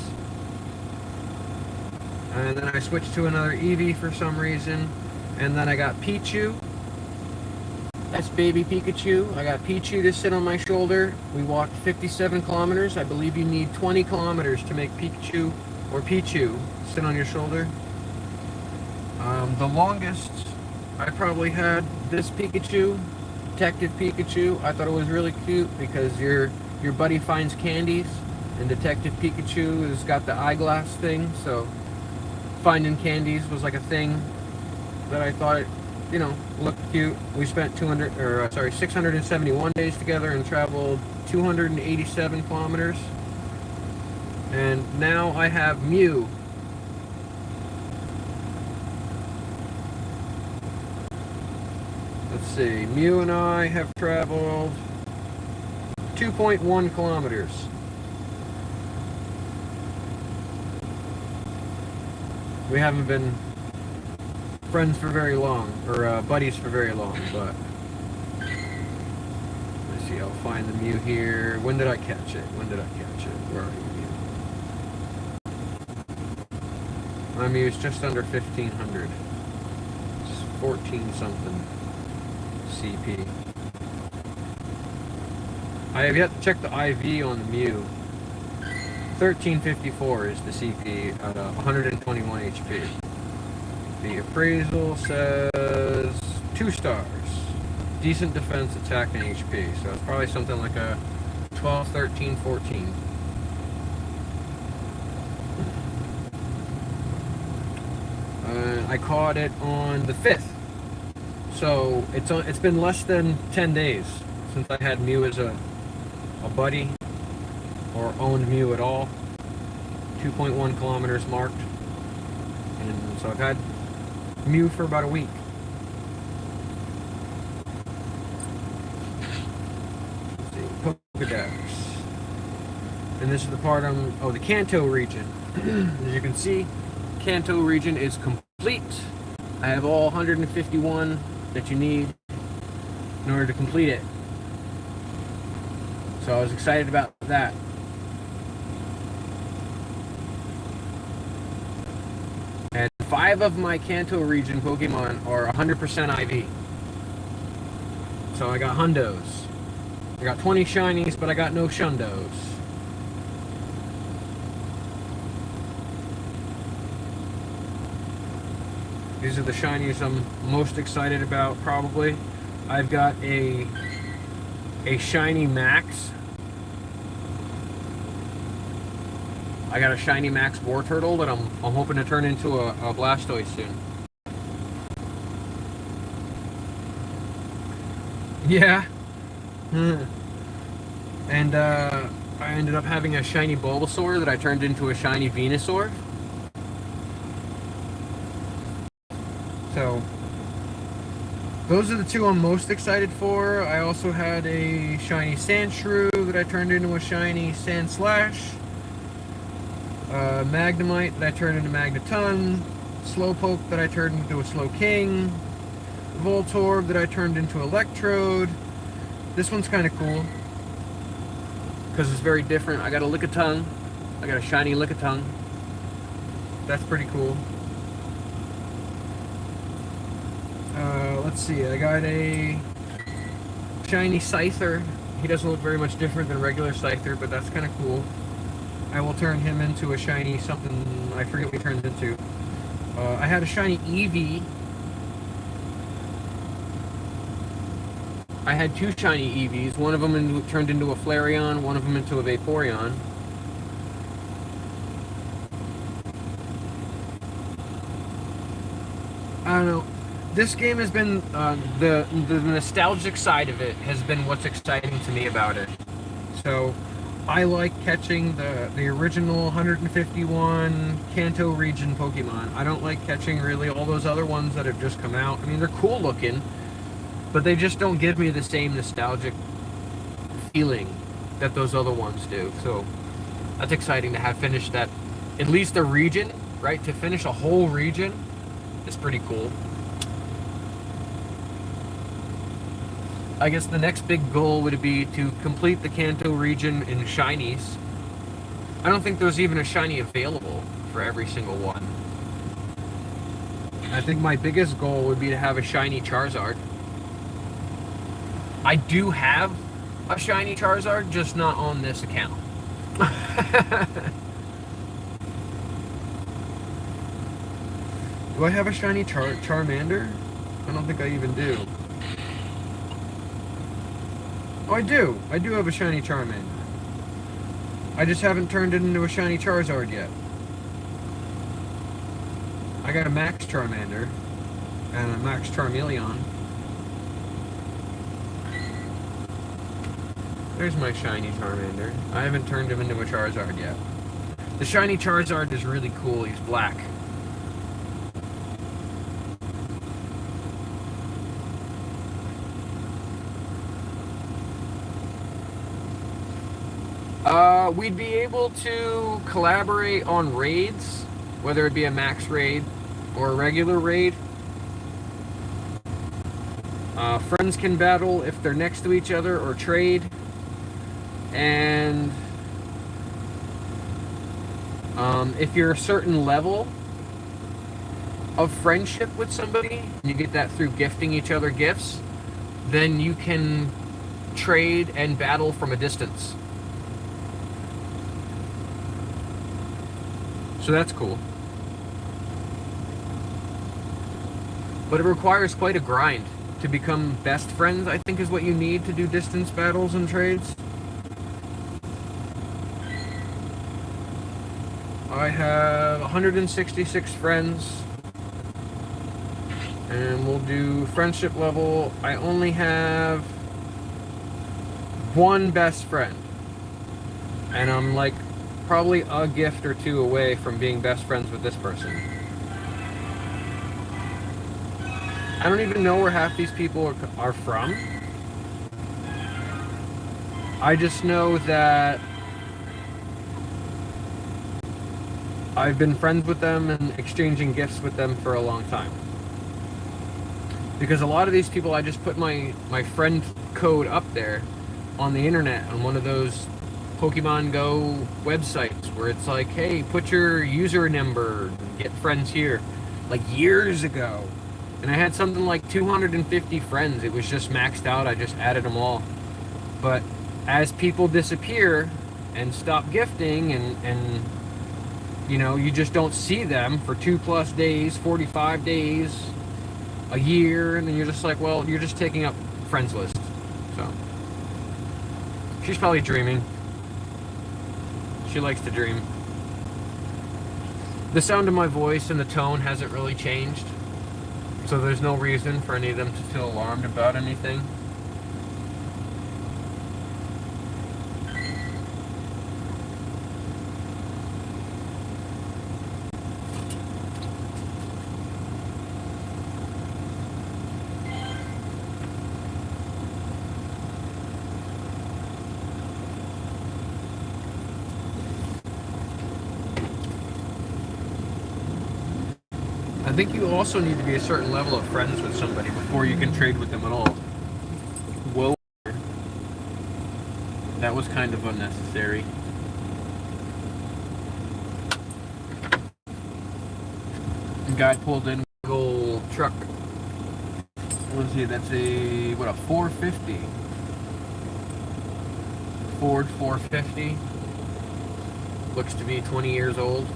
And then I switched to another Eevee for some reason. And then I got Pichu. That's baby Pikachu. I got Pichu to sit on my shoulder. We walked 57 kilometers. I believe you need 20 kilometers to make Pikachu or Pichu sit on your shoulder. The longest I probably had this Pikachu, Detective Pikachu. I thought it was really cute because your buddy finds candies, and Detective Pikachu has got the eyeglass thing, so finding candies was like a thing that I thought, you know, looked cute. We spent 671 days together and traveled 287 kilometers. And now I have Mew. Let's see, Mew and I have traveled 2.1 kilometers. We haven't been friends for very long, or buddies for very long, but let's see, I'll find the Mew here. When did I catch it? Where are you, Mew? My Mew is just under 1500. It's 14 something CP. I have yet to check the IV on the Mew. 1354 is the CP at 121 HP. The appraisal says 2 stars. Decent defense, attack, and HP. So it's probably something like a 12, 13, 14. I caught it on the 5th. So it's been less than 10 days since I had Mew as a buddy, or owned Mew at all. 2.1 kilometers marked. And so I've had Mew for about a week. Let's see, Pokedex. And this is the part the Kanto region. As you can see, Kanto region is complete. I have all 151 that you need in order to complete it. So I was excited about that. And 5 of my Kanto region Pokemon are 100% IV. So I got Hundos. I got 20 Shinies, but I got no Shundos. These are the Shinies I'm most excited about, probably. I've got a Shiny Max. I got a Shiny Max Wartortle that I'm hoping to turn into a Blastoise soon. Yeah. And I ended up having a Shiny Bulbasaur that I turned into a Shiny Venusaur. So those are the two I'm most excited for. I also had a shiny Sandshrew that I turned into a shiny Sandslash. Magnemite that I turned into Magneton. Slowpoke that I turned into a Slowking. Voltorb that I turned into Electrode. This one's kind of cool because it's very different. I got a Lickitung. I got a shiny Lickitung. That's pretty cool. Let's see, I got a shiny Scyther. He doesn't look very much different than regular Scyther, but that's kind of cool. I will turn him into a shiny something, I forget what he turns into. I had a shiny Eevee. I had two shiny Eevees. One of them turned into a Flareon, one of them into a Vaporeon. I don't know. This game has been, the nostalgic side of it has been what's exciting to me about it. So, I like catching the original 151 Kanto region Pokemon. I don't like catching really all those other ones that have just come out. I mean, they're cool looking, but they just don't give me the same nostalgic feeling that those other ones do. So, that's exciting to have finished that, at least a region, right? To finish a whole region is pretty cool. I guess the next big goal would be to complete the Kanto region in shinies. I don't think there's even a shiny available for every single one. I think my biggest goal would be to have a shiny Charizard. I do have a shiny Charizard, just not on this account. Do I have a shiny Charmander? I don't think I even do. Oh, I do. I do have a shiny Charmander. I just haven't turned it into a shiny Charizard yet. I got a Max Charmander and a Max Charmeleon. There's my shiny Charmander. I haven't turned him into a Charizard yet. The shiny Charizard is really cool. He's black. We'd be able to collaborate on raids, whether it be a max raid or a regular raid. Friends can battle if they're next to each other or trade. And if you're a certain level of friendship with somebody, you get that through gifting each other gifts, then you can trade and battle from a distance. So that's cool. But it requires quite a grind to become best friends, I think is what you need to do distance battles and trades. I have 166 friends. And we'll do friendship level. I only have one best friend. And I'm like probably a gift or two away from being best friends with this person. I don't even know where half these people are from. I just know that I've been friends with them and exchanging gifts with them for a long time. Because a lot of these people, I just put my friend code up there on the internet on one of those Pokemon Go websites where it's like, hey, put your user number and get friends here. Like years ago. And I had something like 250 friends. It was just maxed out. I just added them all. But as people disappear and stop gifting and you know, you just don't see them for 2+ days, 45 days, a year, and then you're just like, well, you're just taking up friends list. So she's probably dreaming. She likes to dream. The sound of my voice and the tone hasn't really changed, so there's no reason for any of them to feel alarmed about anything. think you also need to be a certain level of friends with somebody before you can trade with them at all. Whoa. That was kind of unnecessary. The guy pulled in a big old truck. What is he? That's a, what, a 450? Ford 450. Looks to be 20 years old.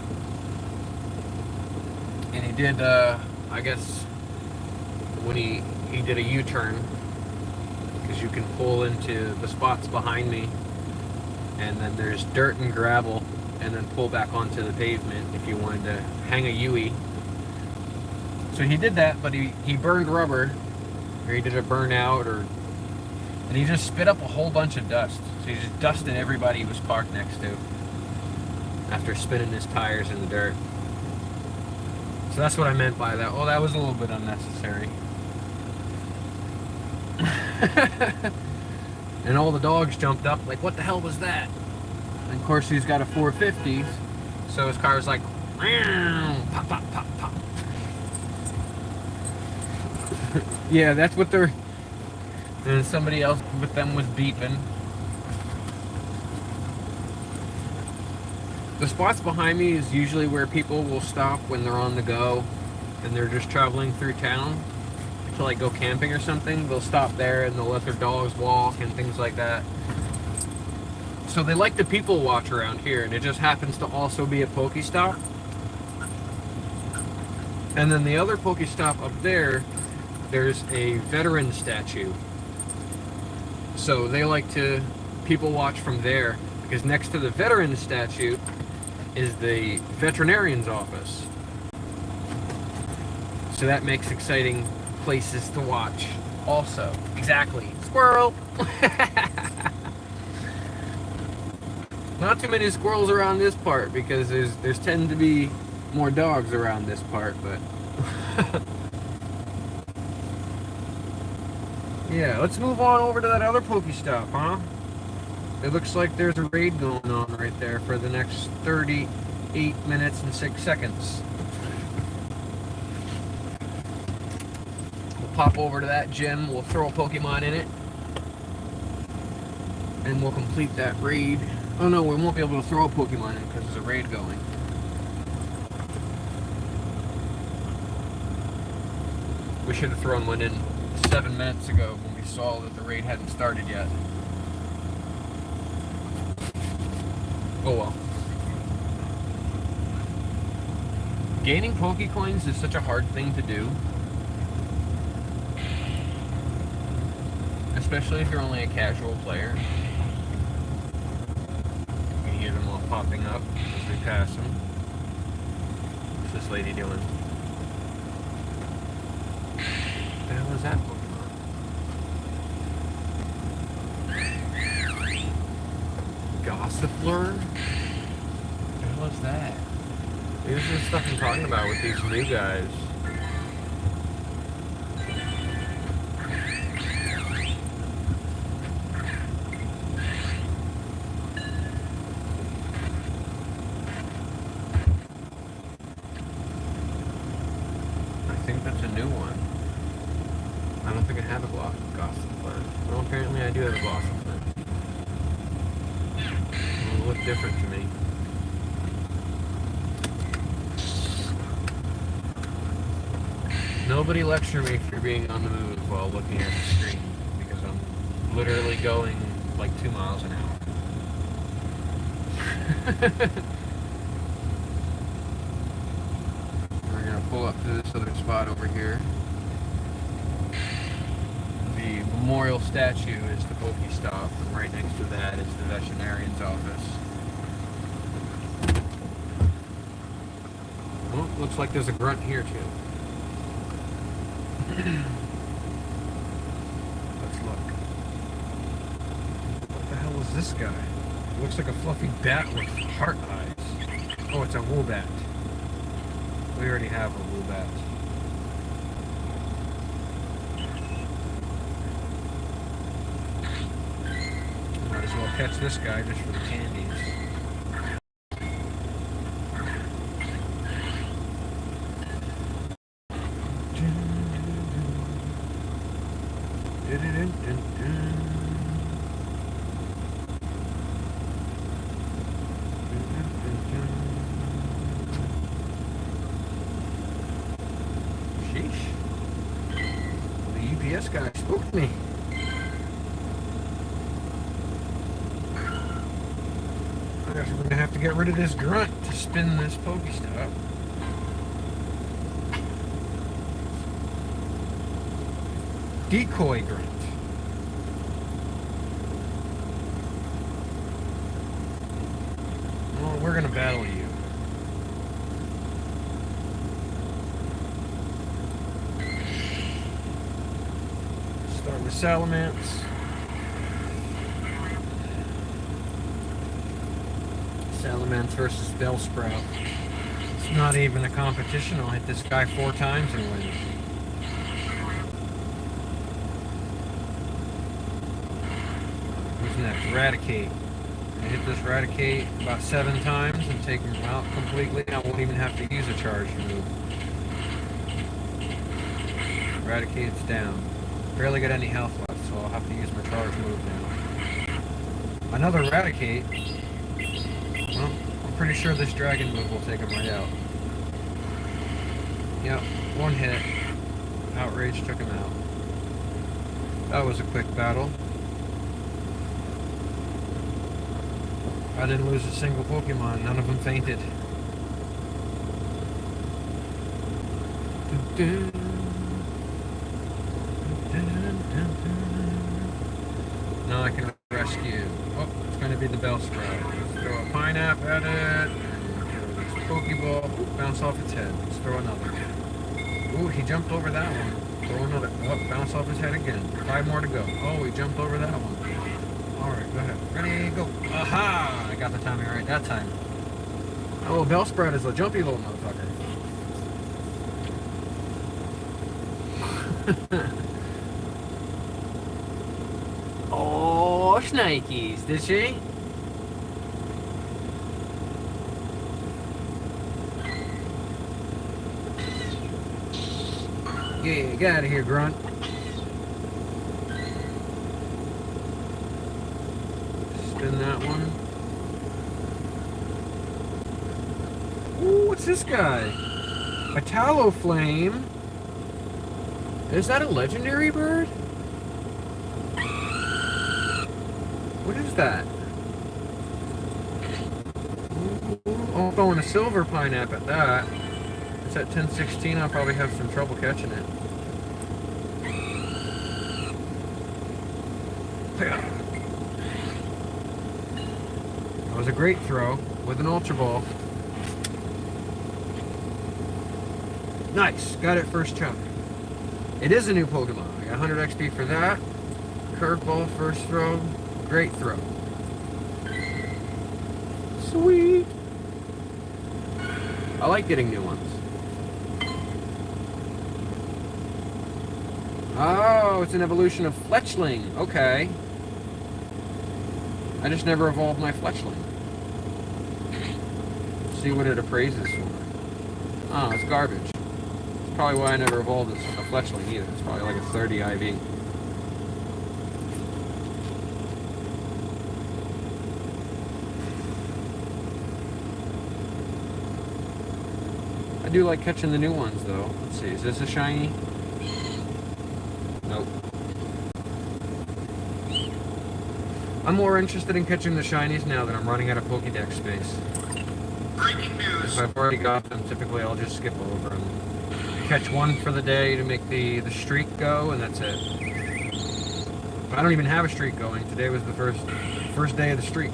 And he did, I guess, when he did a U-turn, because you can pull into the spots behind me, and then there's dirt and gravel, and then pull back onto the pavement if you wanted to hang a U-turn. So he did that, but he burned rubber, or he did a burnout, and he just spit up a whole bunch of dust. So he just dusted everybody he was parked next to after spinning his tires in the dirt. So that's what I meant by that. Oh, that was a little bit unnecessary. And all the dogs jumped up like, what the hell was that? And of course he's got a 450, so his car was like, pop, pop, pop, pop. Yeah, that's what they're... And somebody else with them was beeping. The spots behind me is usually where people will stop when they're on the go and they're just traveling through town to like go camping or something. They'll stop there and they'll let their dogs walk and things like that. So they like to people watch around here, and it just happens to also be a Pokestop. And then the other Pokestop up there, there's a veteran statue. So they like to people watch from there, because next to the veteran statue is the veterinarian's office. So that makes exciting places to watch also. Exactly. Squirrel! Not too many squirrels around this part, because there's tend to be more dogs around this part, but yeah, let's move on over to that other Pokestop, huh? It looks like there's a raid going on right there for the next 38 minutes and 6 seconds. We'll pop over to that gym, we'll throw a Pokemon in it, and we'll complete that raid. Oh no, we won't be able to throw a Pokemon in because there's a raid going. We should have thrown one in 7 minutes ago when we saw that the raid hadn't started yet. Oh well. Gaining Pokecoins is such a hard thing to do. Especially if you're only a casual player. You hear them all popping up as we pass them. What's this lady doing? What the hell is that Pokemon? Gossifleur? What the hell is that? This is the stuff I'm talking about with these new guys. I think that's a new one. I don't think I have a Gossifleur. Well, apparently I do have a Gossifleur. It'll look different to me. Nobody lecture me for being on the move while looking at the screen, because I'm literally going like 2 miles an hour. We're going to pull up to this other spot over here. The memorial statue is the Pokestop, and right next to that is the veterinarian's office. Well, looks like there's a grunt here too. Let's look. What the hell is this guy? It looks like a fluffy bat with heart eyes. Oh, it's a Woobat. We already have a Woobat. Might as well catch this guy just for the candies. Sheesh. The UPS guy spooked me. I guess we're going to have to get rid of this grunt to spin this Pokestop. Decoy grunt. Well, we're going to battle you. Start with Salamence. Salamence versus Bellsprout. It's not even a competition. I'll hit this guy 4 times and win. Who's next? Raticate. I hit this Raticate about 7 times and take him out completely. I won't even have to use a charge move. Raticate's down. Barely got any health left, so I'll have to use my charge move now. Another Raticate. Well, I'm pretty sure this dragon move will take him right out. Yep, 1 hit. Outrage took him out. That was a quick battle. I didn't lose a single Pokemon. None of them fainted. Now I can rescue. Oh, it's going to be the Bellsprout. Let's throw a Pineapple at it. Throw this Pokeball. Ooh, bounce off its head. Let's throw another. Ooh, he jumped over that one. Throw another. Oh, bounce off his head again. 5 more to go. Oh, he jumped over that one. Alright, go ahead. Ready, go. Aha! I got the timing right that time. Oh, Bellsprout is a jumpy little motherfucker. Oh, shnikes, did she? Yeah, get out of here, grunt. Spin that one. Ooh, what's this guy? A Talonflame. Is that a legendary bird? What is that? Ooh, I'm throwing a silver Pineapple at that. It's at 1016. I'll probably have some trouble catching it. That was a great throw with an Ultra Ball. Nice. Got it first chunk. It is a new Pokemon. I got 100 XP for that. Curveball first throw. Great throw. Sweet. I like getting new ones. Oh, it's an evolution of Fletchling. Okay. I just never evolved my Fletchling. See what it appraises for. Oh, it's garbage. It's probably why I never evolved a Fletchling either. It's probably like a 30 IV. I do like catching the new ones though. Let's see, is this a shiny? Nope. I'm more interested in catching the shinies now that I'm running out of Pokedex space. Breaking news. If I've already got them, typically I'll just skip over them. Catch one for the day to make the streak go, and that's it. But I don't even have a streak going. Today was the first day of the streak.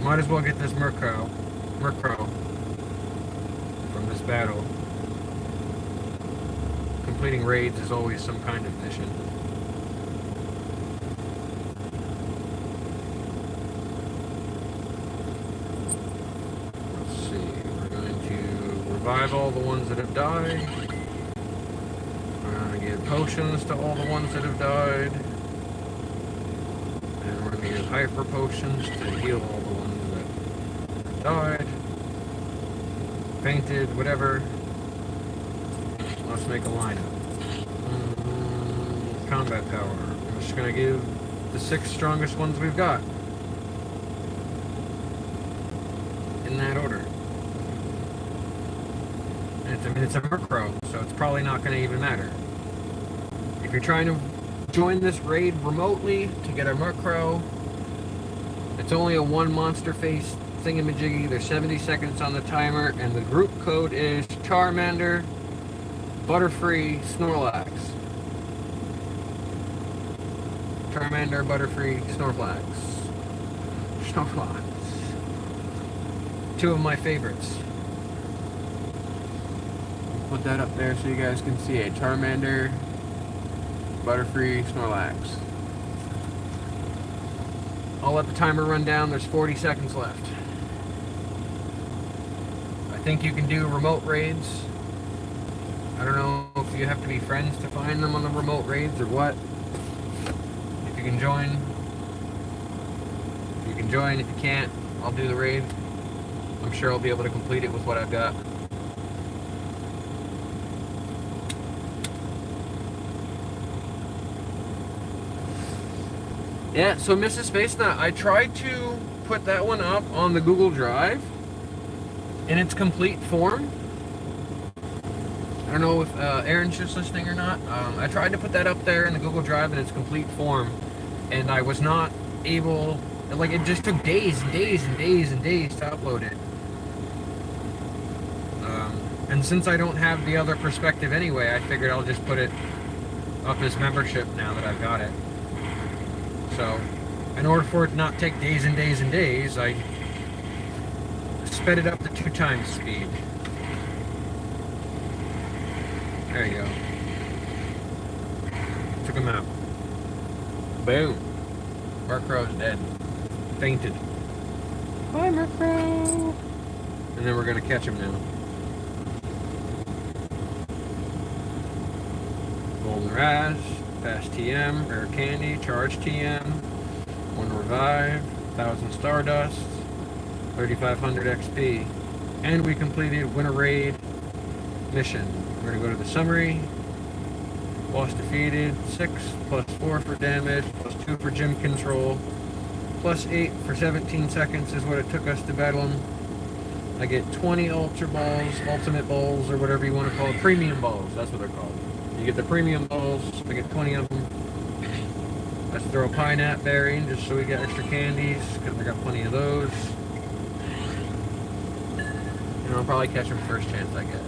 Might as well get this Murkrow from this battle. Completing raids is always some kind of mission. Let's see, we're going to revive all the ones that have died. We're going to give potions to all the ones that have died. And we're going to give hyper potions to heal all the ones that died. Fainted, whatever. Let's make a lineup. Combat power. I'm just gonna give the 6 strongest ones we've got. In that order. And it's a Murkrow, so it's probably not gonna even matter. If you're trying to join this raid remotely to get a Murkrow, it's only a 1 monster face thingamajiggy. There's 70 seconds on the timer, and the group code is Charmander, Butterfree, Snorlax. Charmander, Butterfree, Snorlax. Snorlax. 2 of my favorites. Put that up there so you guys can see it. Charmander, Butterfree, Snorlax. I'll let the timer run down. There's 40 seconds left. I think you can do remote raids. I don't know if you have to be friends to find them on the remote raids or what. If you can join. If you can join. If you can't, I'll do the raid. I'm sure I'll be able to complete it with what I've got. Yeah, so Mrs. Space Nut, I tried to put that one up on the Google Drive in its complete form. I don't know if Aaron's just listening or not. I tried to put that up there in the Google Drive in its complete form, and I was not able, like, it just took days and days and days and days to upload it. And since I don't have the other perspective anyway, I figured I'll just put it up as membership now that I've got it. So, in order for it to not take days and days and days, I sped it up to 2 times speed. There you go. Took him out. Boom. Murkrow's dead. Fainted. Bye, Murkrow! And then we're gonna catch him now. Golden Raz. Fast TM, Rare Candy, Charge TM, 1 Revive, 1000 Stardust, 3500 XP. And we completed Win a Raid mission. We're going to go to the summary. Boss defeated, 6 plus 4 for damage, plus 2 for gym control, plus 8 for 17 seconds is what it took us to battle him. I get 20 Ultra Balls, Ultimate Balls, or whatever you want to call it. Premium Balls, that's what they're called. You get the premium balls, we get 20 of them. Let's throw a Pineapple Berry in just so we get extra candies, because we got plenty of those. And I'll probably catch them first chance I get.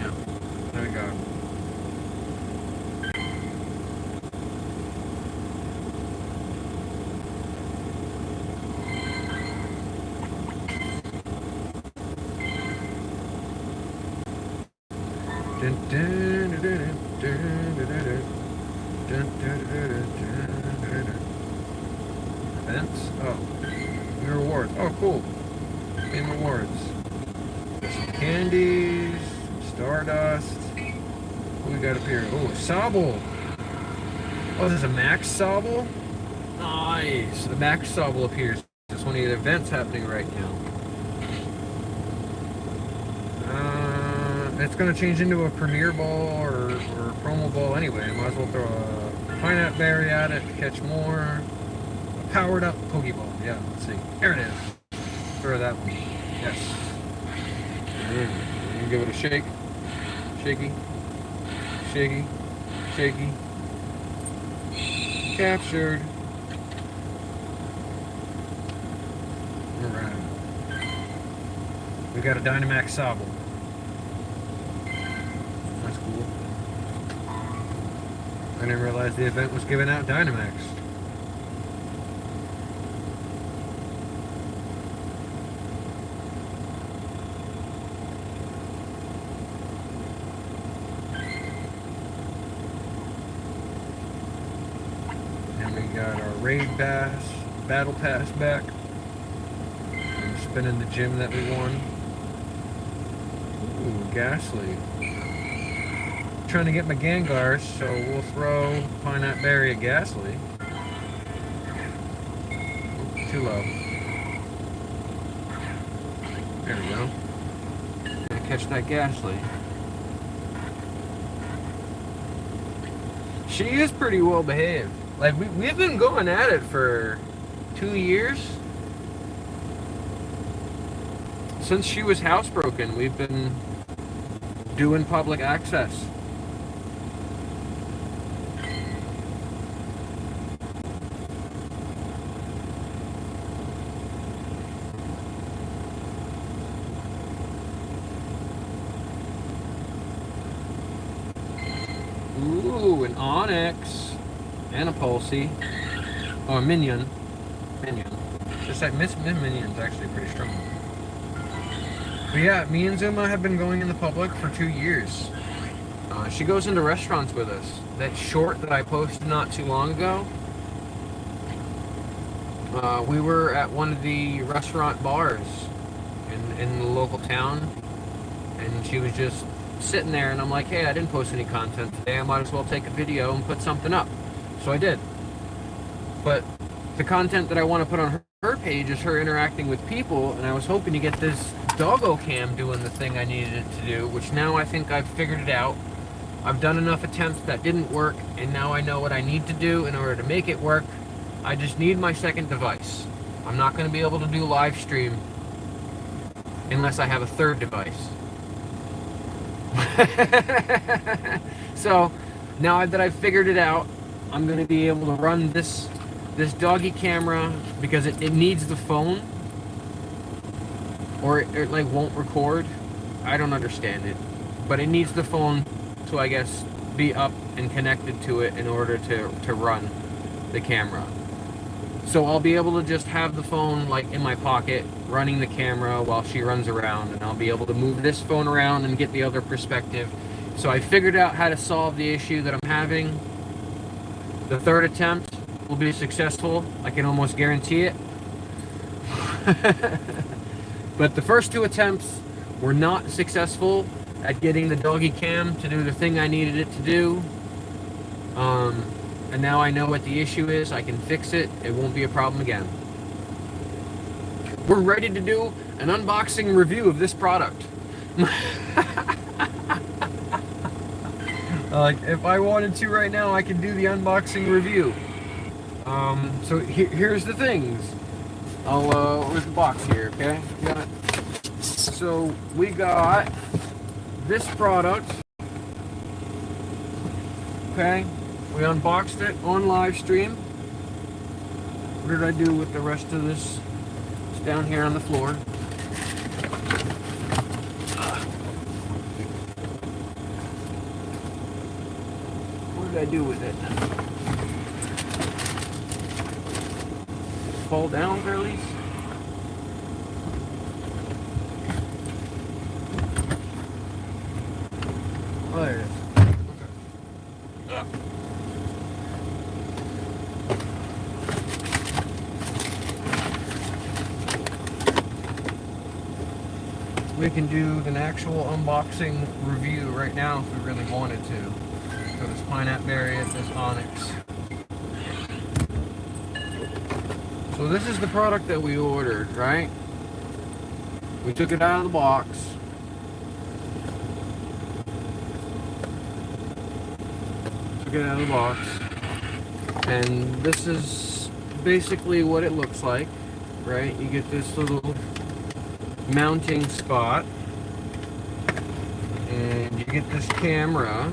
Yeah, there we go. Events? Oh. New rewards. Oh, cool. Game rewards. Some candies, Stardust. What we got up here? Oh, a Sobble. Oh, there's a Max Sobble? Nice. The Max Sobble appears. There's one of the events happening right now. It's going to change into a Premier Ball or a Promo Ball anyway. Might as well throw a Pineapple Berry at it to catch more. A powered up Pokeball. Yeah, let's see. There it is. Throw that one. Yes. And give it a shake. Shaky. Shaky. Shaky. Captured. Alright. We got a Dynamax Sobble. That's cool. I didn't realize the event was giving out Dynamax. And we got our Raid Pass, Battle Pass back. I'm spinning the gym that we won. Ooh, Ghastly. Trying to get my Gengars, so we'll throw Pineapple Berry at Ghastly. Too low. There we go. catch that gas lane. She is pretty well behaved. Like, we've been going at it for 2 years. Since she was housebroken, we've been doing public access. Ooh, an Onyx and a Pulsey. Oh, a Minion. Just that Miss Minion's actually pretty strong. But yeah, me and Zuma have been going in the public for 2 years. She goes into restaurants with us. That short that I posted not too long ago, we were at one of the restaurant bars in the local town, and she was just sitting there, and I'm like, hey, I didn't post any content today, I might as well take a video and put something up. So I did. But the content that I want to put on her page is her interacting with people, and I was hoping to get this doggo cam doing the thing I needed it to do, which now I think I've figured it out. I've done enough attempts that didn't work, and now I know what I need to do in order to make it work. I just need my second device. I'm not going to be able to do live stream unless I have a third device. So now that I've figured it out, I'm going to be able to run this doggy camera because it needs the phone, or it like won't record. I don't understand it, but it needs the phone to, I guess, be up and connected to it in order to run the camera. So I'll be able to just have the phone like in my pocket running the camera while she runs around, and I'll be able to move this phone around and get the other perspective. So I figured out how to solve the issue that I'm having. The third attempt will be successful. I can almost guarantee it. But the first 2 attempts were not successful at getting the doggy cam to do the thing I needed it to do. And now I know what the issue is. I can fix it. It won't be a problem again. We're ready to do an unboxing review of this product. If I wanted to right now, I could do the unboxing review. So here's the things. Where's the box here, okay? Got it. So we got this product. Okay, we unboxed it on live stream. What did I do with the rest of this? It's down here on the floor. What did I do with it? Fall down, girlies? Oh, there it is. We can do an actual unboxing review right now if we really wanted to. So this Pineapple Berry, this Onyx. So this is the product that we ordered, right? We took it out of the box. Took it out of the box. And this is basically what it looks like, right? You get this little mounting spot, and you get this camera,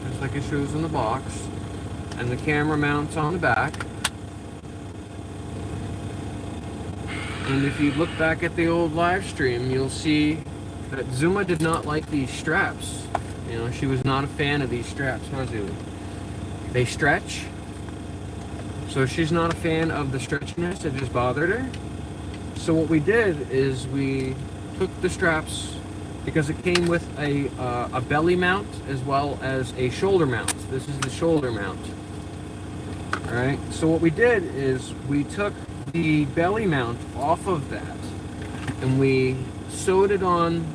just like it shows in the box, and the camera mounts on the back. And if you look back at the old live stream, you'll see that Zuma did not like these straps. You know, she was not a fan of these straps, huh, Zuma? They stretch, so she's not a fan of the stretchiness. It just bothered her. So what we did is we took the straps, because it came with a belly mount as well as a shoulder mount. This is the shoulder mount. Alright, so what we did is we took the belly mount off of that and we sewed it on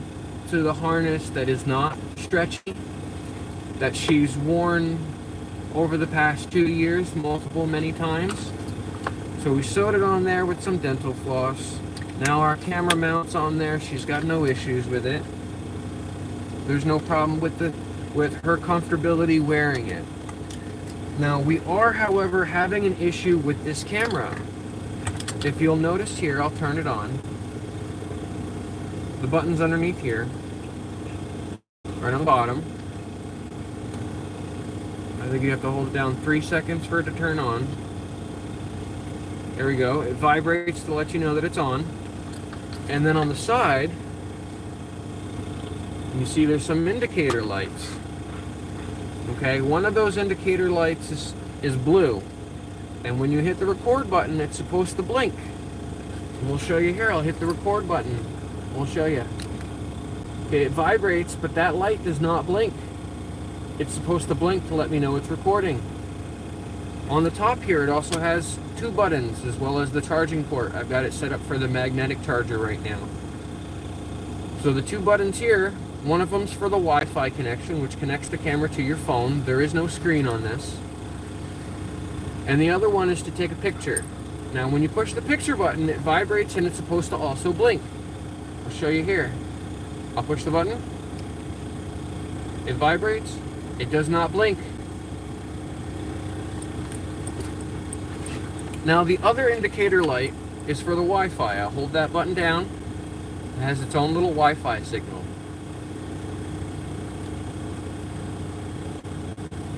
to the harness that is not stretchy, that she's worn over the past 2 years many times. So we sewed it on there with some dental floss, Now our camera mounts on there. She's got no issues with it. There's no problem with her comfortability wearing it. Now we are, however, having an issue with this camera. If you'll notice here, I'll turn it on. The button's underneath here, right on the bottom. I think you have to hold it down 3 seconds for it to turn on. There we go. It vibrates to let you know that it's on. And then on the side, you see there's some indicator lights. Okay, one of those indicator lights is blue. And when you hit the record button, it's supposed to blink. And we'll show you here. I'll hit the record button. We'll show you. Okay, it vibrates, but that light does not blink. It's supposed to blink to let me know it's recording. On the top here, it also has 2 buttons as well as the charging port. I've got it set up for the magnetic charger right now. So the 2 buttons here, one of them's for the Wi-Fi connection, which connects the camera to your phone. There is no screen on this. And the other one is to take a picture. Now when you push the picture button, it vibrates and it's supposed to also blink. I'll show you here. I'll push the button. It vibrates. It does not blink. Now the other indicator light is for the Wi-Fi. I'll hold that button down. It has its own little Wi-Fi signal.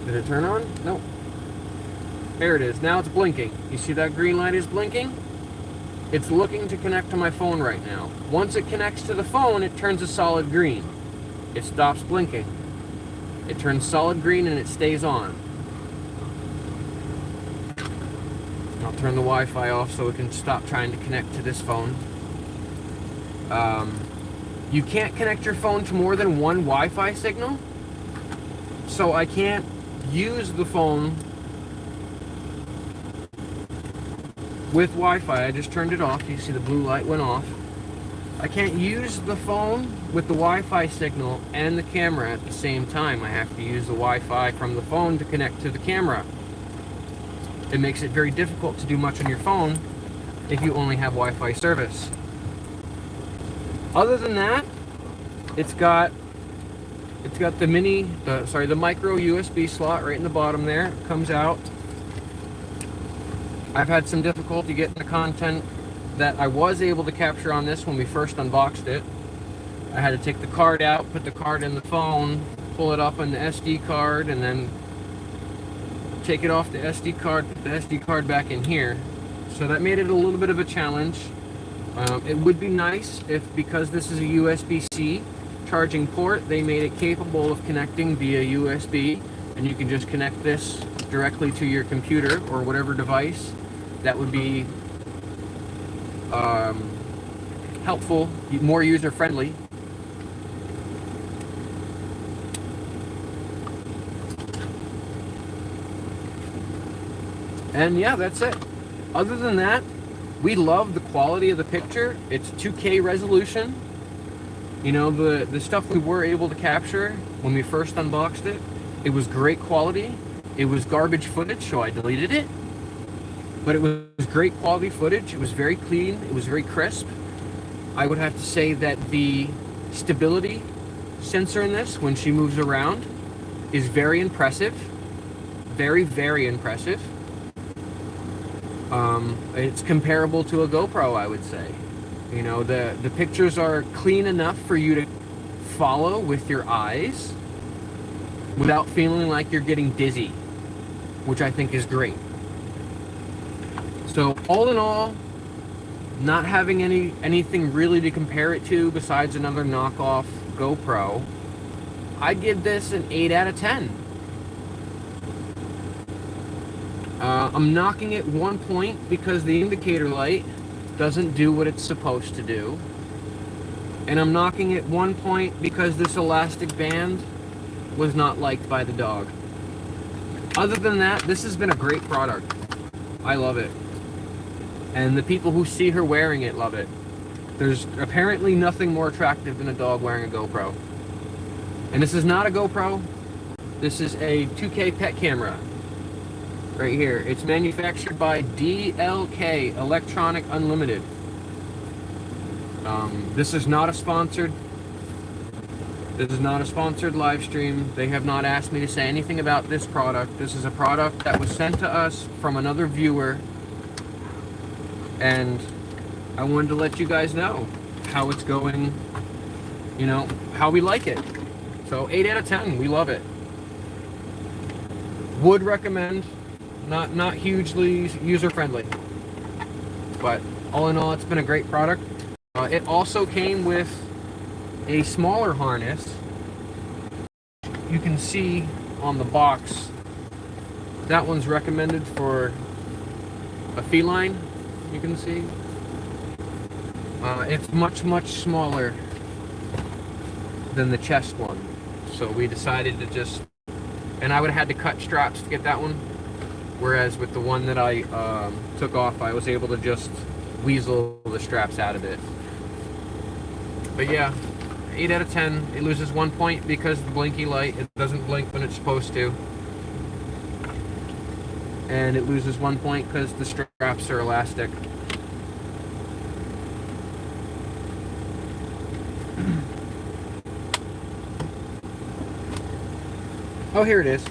Did it turn on? Nope. There it is. Now it's blinking. You see that green light is blinking? It's looking to connect to my phone right now. Once it connects to the phone, it turns a solid green. It stops blinking. It turns solid green and it stays on. I'll turn the Wi-Fi off so it can stop trying to connect to this phone. You can't connect your phone to more than one Wi-Fi signal, so I can't use the phone with Wi-Fi. I just turned it off. You see the blue light went off. I can't use the phone with the Wi-Fi signal and the camera at the same time. I have to use the Wi-Fi from the phone to connect to the camera. It makes it very difficult to do much on your phone if you only have Wi-Fi service. Other than that, it's got the micro USB slot right in the bottom there. It comes out. I've had some difficulty getting the content that I was able to capture on this when we first unboxed it. I had to take the card out, put the card in the phone, pull it up on the SD card, and then take it off the SD card, put the SD card back in here. So that made it a little bit of a challenge. It would be nice if, because this is a USB-C charging port, they made it capable of connecting via USB, and you can just connect this directly to your computer or whatever device. That would be helpful, more user-friendly. And yeah, that's it. Other than that, we love the quality of the picture. It's 2K resolution. You know, the stuff we were able to capture when we first unboxed it, it was great quality. It was garbage footage, so I deleted it. But it was great quality footage. It was very clean. It was very crisp. I would have to say that the stability sensor in this, when she moves around, is very impressive. Very, very impressive. It's comparable to a GoPro, I would say. You know, the pictures are clean enough for you to follow with your eyes without feeling like you're getting dizzy, which I think is great. So all in all, not having anything really to compare it to besides another knockoff GoPro, I'd give this an 8 out of 10. I'm knocking it 1 point because the indicator light doesn't do what it's supposed to do. And I'm knocking it 1 point because this elastic band was not liked by the dog. Other than that, this has been a great product. I love it. And the people who see her wearing it love it. There's apparently nothing more attractive than a dog wearing a GoPro. And this is not a GoPro. This is a 2K pet camera. Right here. It's manufactured by DLK, Electronic Unlimited. This is not a sponsored. This is not a sponsored live stream. They have not asked me to say anything about this product. This is a product that was sent to us from another viewer, and I wanted to let you guys know how it's going, you know, how we like it. So 8 out of 10, we love it. Would recommend, not hugely user-friendly, but all in all, it's been a great product. It also came with a smaller harness. You can see on the box, that one's recommended for a feline, you can see. It's much smaller than the chest one. So we decided to just, and I would have had to cut straps to get that one. Whereas with the one that I took off, I was able to just weasel the straps out of it. But yeah, 8 out of 10. It loses 1 point because of the blinky light. It doesn't blink when it's supposed to. And it loses 1 point because the straps are elastic. Oh, here it is.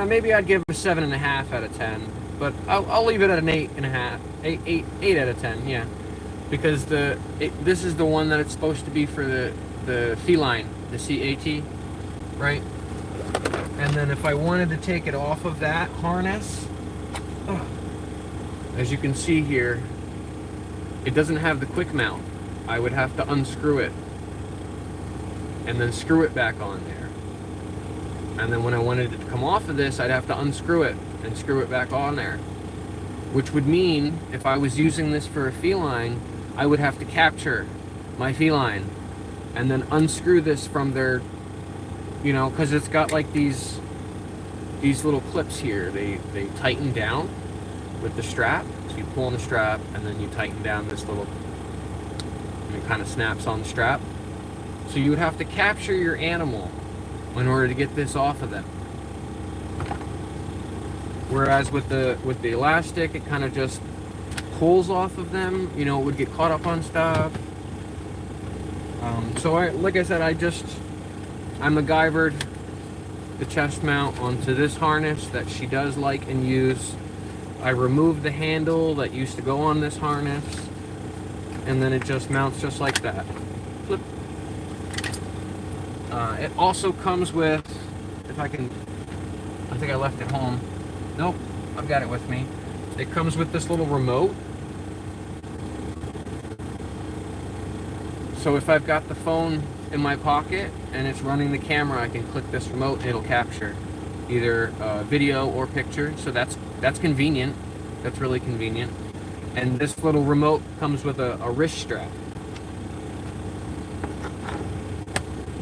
Maybe I'd give it a 7.5 out of 10, but I'll leave it at an 8.5, 8 out of 10, yeah, because this is the one that it's supposed to be for the feline, the CAT, right? And then if I wanted to take it off of that harness, as you can see here, it doesn't have the quick mount. I would have to unscrew it and then screw it back on there. And then when I wanted it to come off of this, I'd have to unscrew it and screw it back on there. Which would mean, if I was using this for a feline, I would have to capture my feline and then unscrew this from their, you know, because it's got like these little clips here. They tighten down with the strap. So you pull on the strap and then you tighten down this little, and it kind of snaps on the strap. So you would have to capture your animal in order to get this off of them. Whereas with the elastic, it kind of just pulls off of them. You know, it would get caught up on stuff. So like I said, I MacGyvered the chest mount onto this harness that she does like and use. I removed the handle that used to go on this harness, and then it just mounts just like that. Flip. It also comes with, I think I left it home. Nope, I've got it with me. It comes with this little remote. So if I've got the phone in my pocket and it's running the camera, I can click this remote and it'll capture either video or picture. So that's convenient. That's really convenient. And this little remote comes with a wrist strap.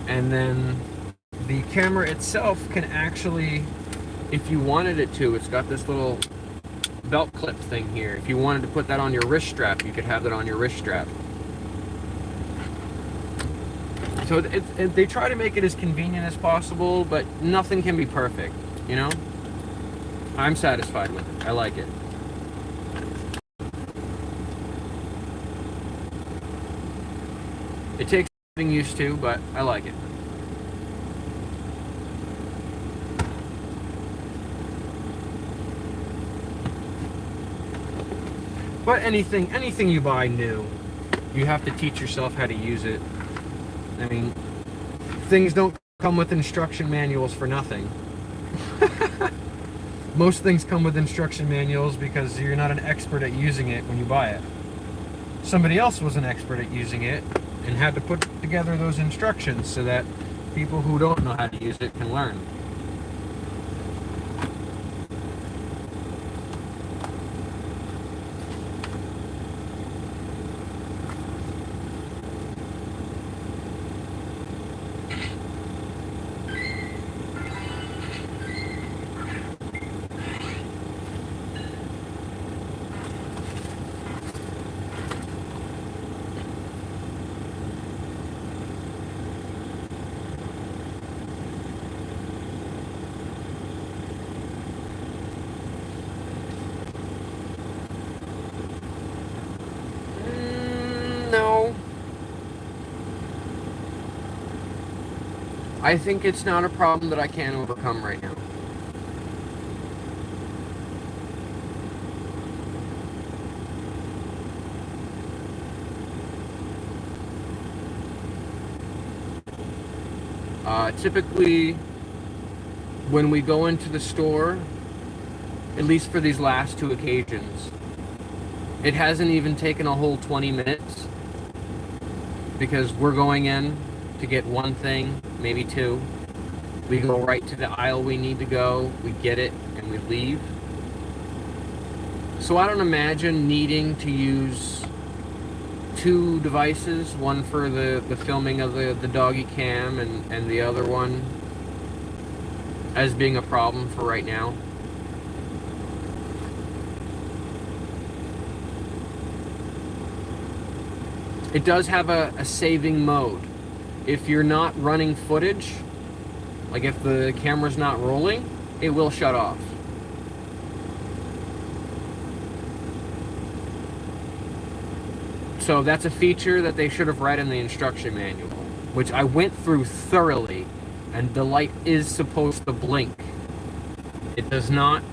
And then the camera itself can actually, if you wanted it to, it's got this little belt clip thing here. If you wanted to put that on your wrist strap, you could have that on your wrist strap. So they try to make it as convenient as possible, but nothing can be perfect, you know? I'm satisfied with it. I like it. It takes getting used to, but I like it. But anything you buy new, you have to teach yourself how to use it. I mean, things don't come with instruction manuals for nothing. Most things come with instruction manuals because you're not an expert at using it when you buy it. Somebody else was an expert at using it and had to put together those instructions so that people who don't know how to use it can learn. I think it's not a problem that I can't overcome right now. Typically, when we go into the store, at least for these last two occasions, it hasn't even taken a whole 20 minutes because we're going in to get one thing, maybe two. We go right to the aisle we need to go, we get it, and we leave. So I don't imagine needing to use two devices, one for the filming of the doggy cam and the other one as being a problem for right now. It does have a saving mode. If you're not running footage, like if the camera's not rolling, it will shut off. So that's a feature that they should have read in the instruction manual, which I went through thoroughly, and the light is supposed to blink. It does not.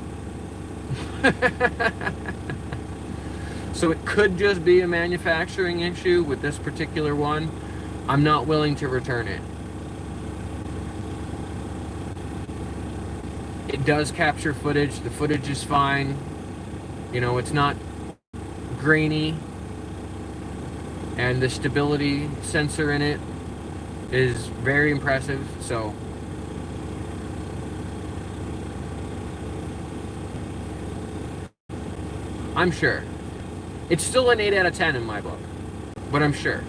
So it could just be a manufacturing issue with this particular one. I'm not willing to return it. It does capture footage. The footage is fine. You know, it's not grainy. And the stability sensor in it is very impressive, so I'm sure. It's still an 8 out of 10 in my book, but I'm sure.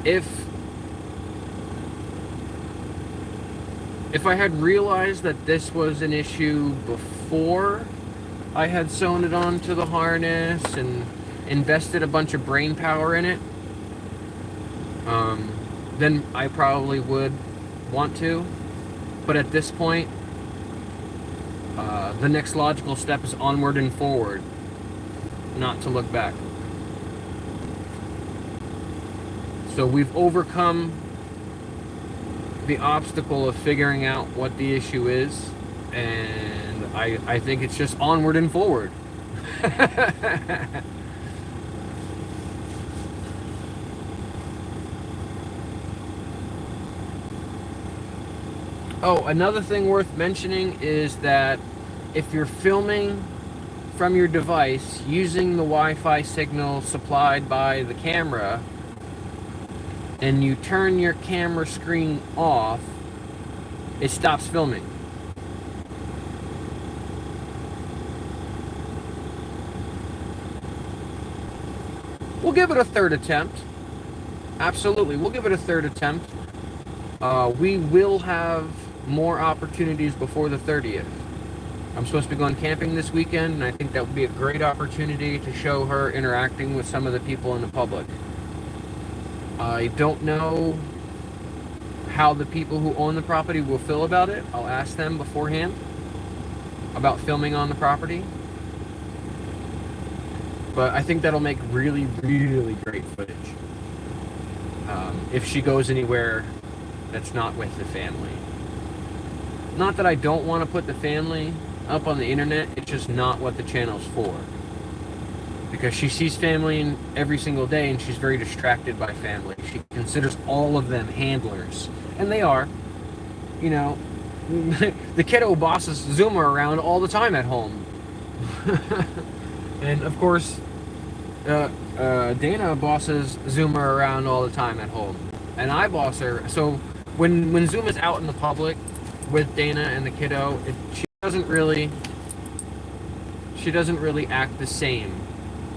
If I had realized that this was an issue before I had sewn it onto the harness and invested a bunch of brain power in it, then I probably would want to. But at this point, the next logical step is onward and forward, not to look back. So we've overcome the obstacle of figuring out what the issue is, and I think it's just onward and forward. Oh, another thing worth mentioning is that if you're filming from your device using the Wi-Fi signal supplied by the camera, and you turn your camera screen off, it stops filming. We'll give it a third attempt. Absolutely, we'll give it a third attempt. We will have more opportunities before the 30th. I'm supposed to be going camping this weekend, and I think that would be a great opportunity to show her interacting with some of the people in the public. I don't know how the people who own the property will feel about it. I'll ask them beforehand about filming on the property. But I think that'll make really, really great footage. If she goes anywhere that's not with the family. Not that I don't want to put the family up on the internet, it's just not what the channel's for. Because she sees family every single day, and she's very distracted by family. She considers all of them handlers. And they are. You know, the kiddo bosses Zoomer around all the time at home. And of course, Dana bosses Zoomer around all the time at home. And I boss her. So when Zoom is out in the public with Dana and the kiddo, she doesn't really act the same.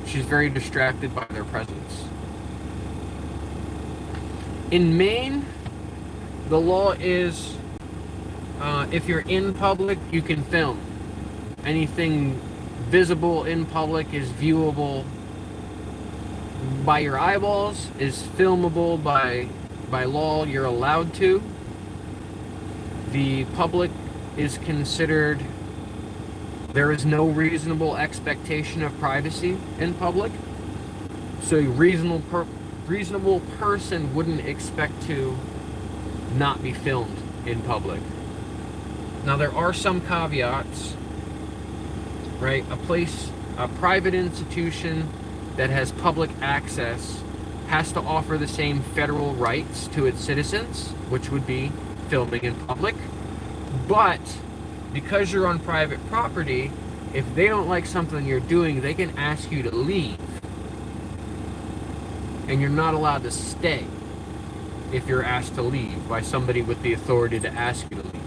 She's very distracted by their presence. In Maine, the law is if you're in public, you can film. Anything visible in public is viewable by your eyeballs, is filmable by law. You're allowed to. The public is considered, there is no reasonable expectation of privacy in public. So a reasonable reasonable person wouldn't expect to not be filmed in public. Now, there are some caveats, right? A private institution that has public access has to offer the same federal rights to its citizens, which would be filming in public. But because you're on private property, if they don't like something you're doing, they can ask you to leave. And you're not allowed to stay if you're asked to leave by somebody with the authority to ask you to leave.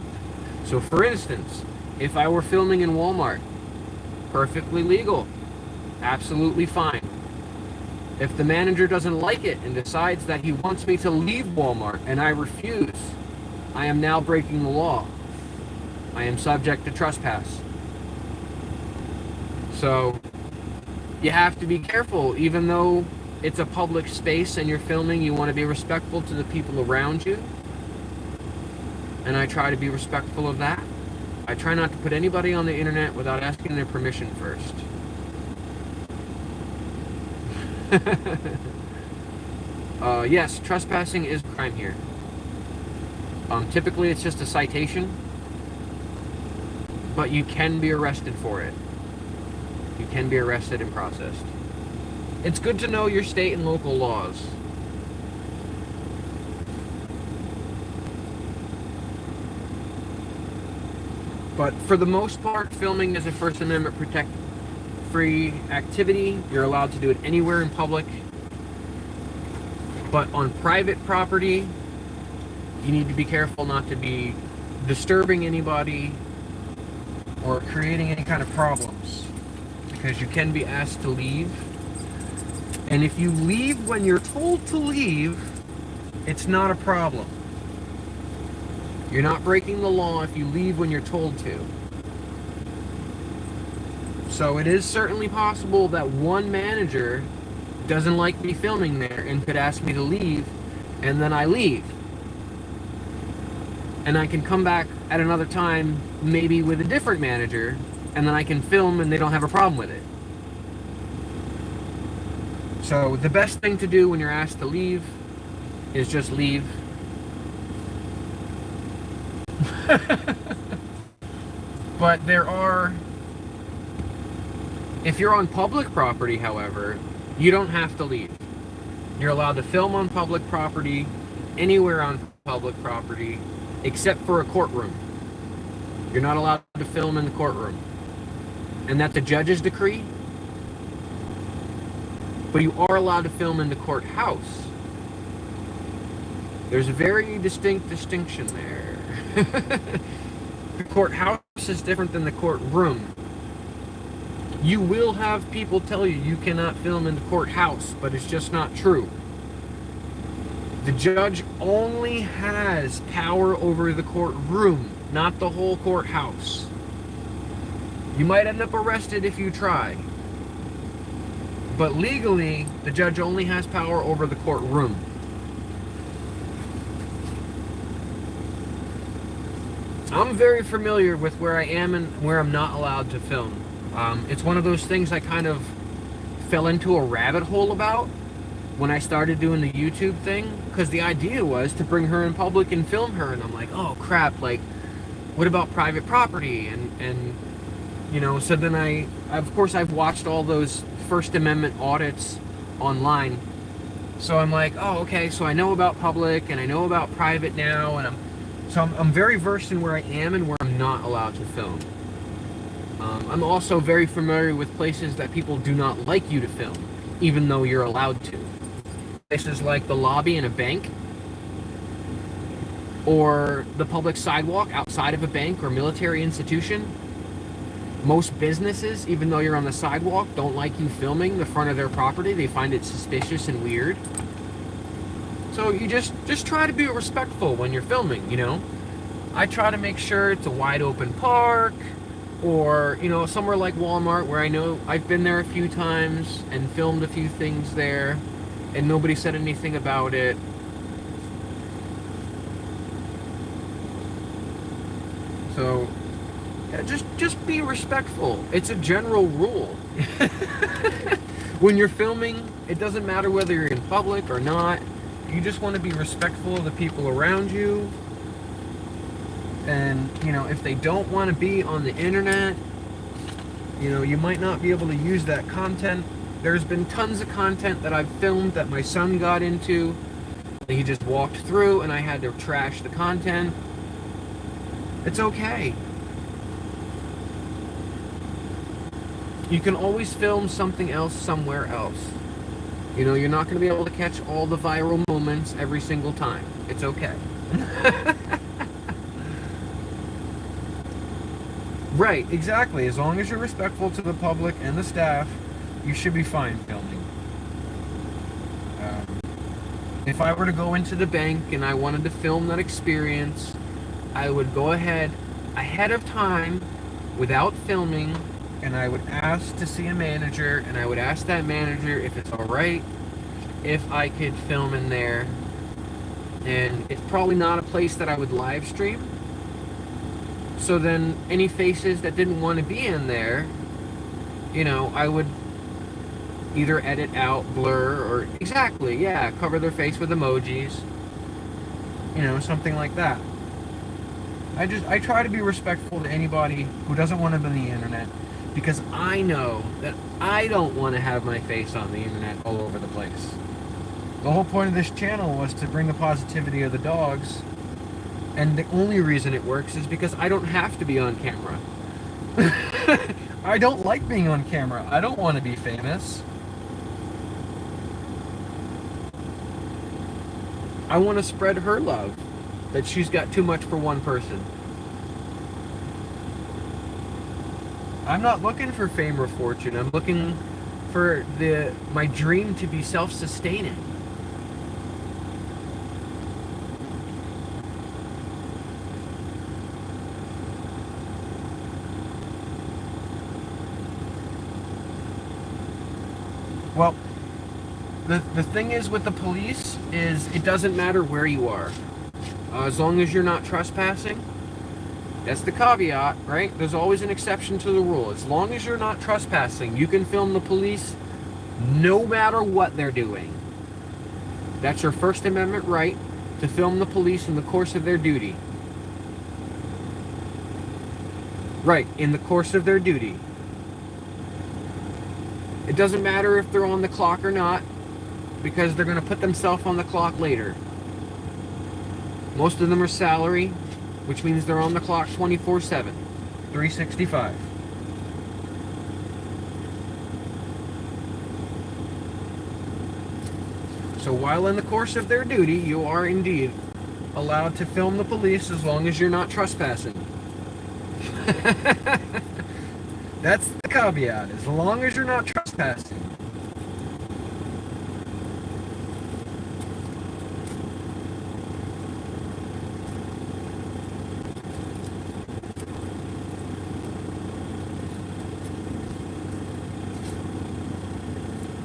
So for instance, if I were filming in Walmart, perfectly legal, absolutely fine. If the manager doesn't like it and decides that he wants me to leave Walmart and I refuse, I am now breaking the law. I am subject to trespass. So you have to be careful. Even though it's a public space and you're filming, you want to be respectful to the people around you. And I try to be respectful of that. I try not to put anybody on the internet without asking their permission first. Yes, trespassing is a crime here. Typically it's just a citation, but you can be arrested for it. You can be arrested and processed. It's good to know your state and local laws. But for the most part, filming is a First Amendment free activity. You're allowed to do it anywhere in public. But on private property, you need to be careful not to be disturbing anybody or creating any kind of problems, because you can be asked to leave. And if you leave when you're told to leave, it's not a problem. You're not breaking the law if you leave when you're told to. So it is certainly possible that one manager doesn't like me filming there and could ask me to leave, and then I leave. And I can come back at another time, maybe with a different manager, and then I can film and they don't have a problem with it. So the best thing to do when you're asked to leave is just leave. But if you're on public property, however, you don't have to leave. You're allowed to film on public property, anywhere on public property, except for a courtroom. You're not allowed to film in the courtroom. And that's a judge's decree. But you are allowed to film in the courthouse. There's a very distinct distinction there. The courthouse is different than the courtroom. You will have people tell you you cannot film in the courthouse, but it's just not true. The judge only has power over the courtroom, not the whole courthouse. You might end up arrested if you try. But legally, the judge only has power over the courtroom. I'm very familiar with where I am and where I'm not allowed to film. It's one of those things I kind of fell into a rabbit hole about when I started doing the YouTube thing, because the idea was to bring her in public and film her, and I'm like, oh crap, like, what about private property? And you know, so then of course I've watched all those First Amendment audits online, so I'm like, oh, okay, so I know about public and I know about private now, and I'm very versed in where I am and where I'm not allowed to film. I'm also very familiar with places that people do not like you to film, even though you're allowed to. Places like the lobby in a bank, or the public sidewalk outside of a bank or military institution. Most businesses, even though you're on the sidewalk, don't like you filming the front of their property. They find it suspicious and weird. So you just try to be respectful when you're filming, you know? I try to make sure it's a wide open park, or, you know, somewhere like Walmart, where I know I've been there a few times and filmed a few things there, and nobody said anything about it. So, yeah, just be respectful. It's a general rule. When you're filming, it doesn't matter whether you're in public or not. You just want to be respectful of the people around you. And, you know, if they don't want to be on the internet, you know, you might not be able to use that content. There's been tons of content that I've filmed that my son got into. He just walked through and I had to trash the content. It's okay. You can always film something else somewhere else. You know, you're not going to be able to catch all the viral moments every single time. It's okay. Right, exactly. As long as you're respectful to the public and the staff, you should be fine filming. If I were to go into the bank and I wanted to film that experience, I would go ahead of time without filming, and I would ask to see a manager, and I would ask that manager if it's alright if I could film in there. And it's probably not a place that I would live stream. So then any faces that didn't want to be in there, you know, I would either edit out, blur, or exactly, yeah, cover their face with emojis. You know, something like that. I try to be respectful to anybody who doesn't want to be on the internet, because I know that I don't want to have my face on the internet all over the place. The whole point of this channel was to bring the positivity of the dogs, and the only reason it works is because I don't have to be on camera. I don't like being on camera. I don't want to be famous. I want to spread her love, that she's got too much for one person. I'm not looking for fame or fortune. I'm looking for my dream to be self-sustaining. Well, the thing is with the police is it doesn't matter where you are. As long as you're not trespassing. That's the caveat, right? There's always an exception to the rule. As long as you're not trespassing, you can film the police no matter what they're doing. That's your First Amendment right to film the police in the course of their duty. Right, in the course of their duty. It doesn't matter if they're on the clock or not, because they're going to put themselves on the clock later. Most of them are salary, which means they're on the clock 24/7, 365. So while in the course of their duty, you are indeed allowed to film the police as long as you're not trespassing. That's the caveat, as long as you're not trespassing.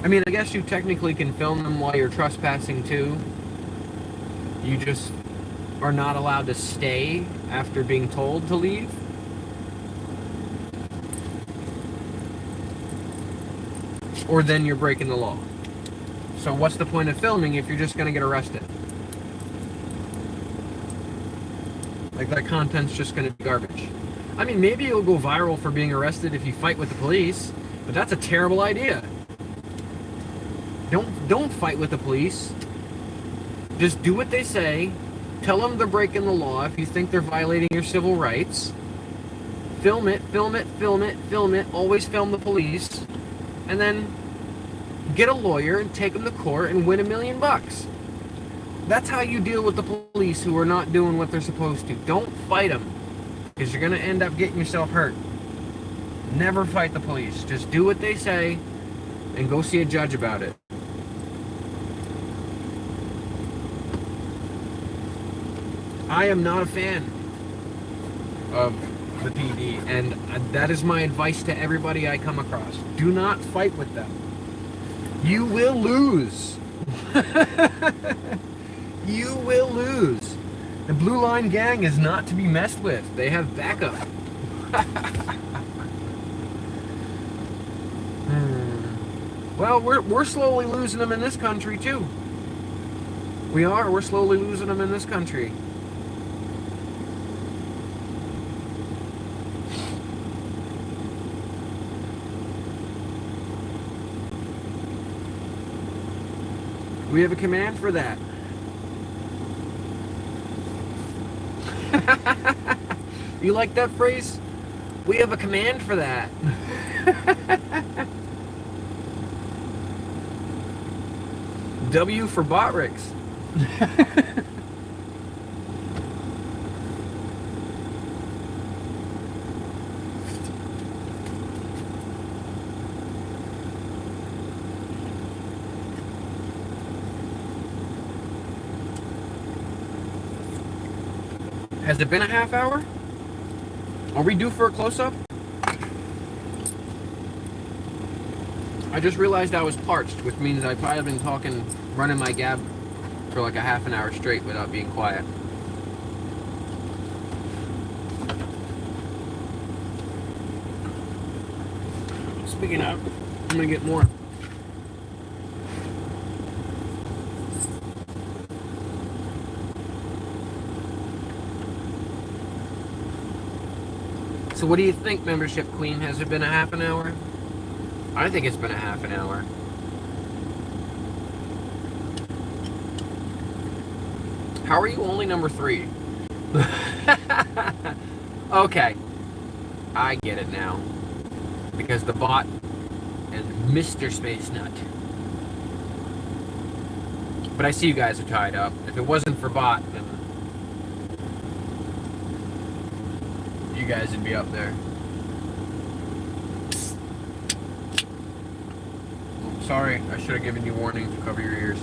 I mean, I guess you technically can film them while you're trespassing too. You just are not allowed to stay after being told to leave. Or then you're breaking the law. So what's the point of filming if you're just going to get arrested? Like, that content's just going to be garbage. I mean, maybe you'll go viral for being arrested if you fight with the police, but that's a terrible idea. Don't fight with the police. Just do what they say. Tell them they're breaking the law if you think they're violating your civil rights. Film it, film it, film it, film it. Always film the police. And then get a lawyer and take them to court and win $1 million. That's how you deal with the police who are not doing what they're supposed to. Don't fight them, because you're going to end up getting yourself hurt. Never fight the police. Just do what they say and go see a judge about it. I am not a fan of the PD, and that is my advice to everybody I come across. Do not fight with them. You will lose. You will lose. The Blue Line Gang is not to be messed with. They have backup. Well, we're slowly losing them in this country too. We are. We're slowly losing them in this country. We have a command for that. You like that phrase? We have a command for that. W for Botrix. Has it been a half hour? Are we due for a close-up? I just realized I was parched, which means I've probably been talking, running my gab for like a half an hour straight without being quiet. Speaking of, I'm gonna get more. So what do you think, Membership Queen? Has it been a half an hour? I think it's been a half an hour. How are you only number 3? Okay. I get it now. Because the bot and Mr. Space Nut. But I see you guys are tied up. If it wasn't for bot, then you guys would be up there. Oh, sorry, I should have given you warning to cover your ears.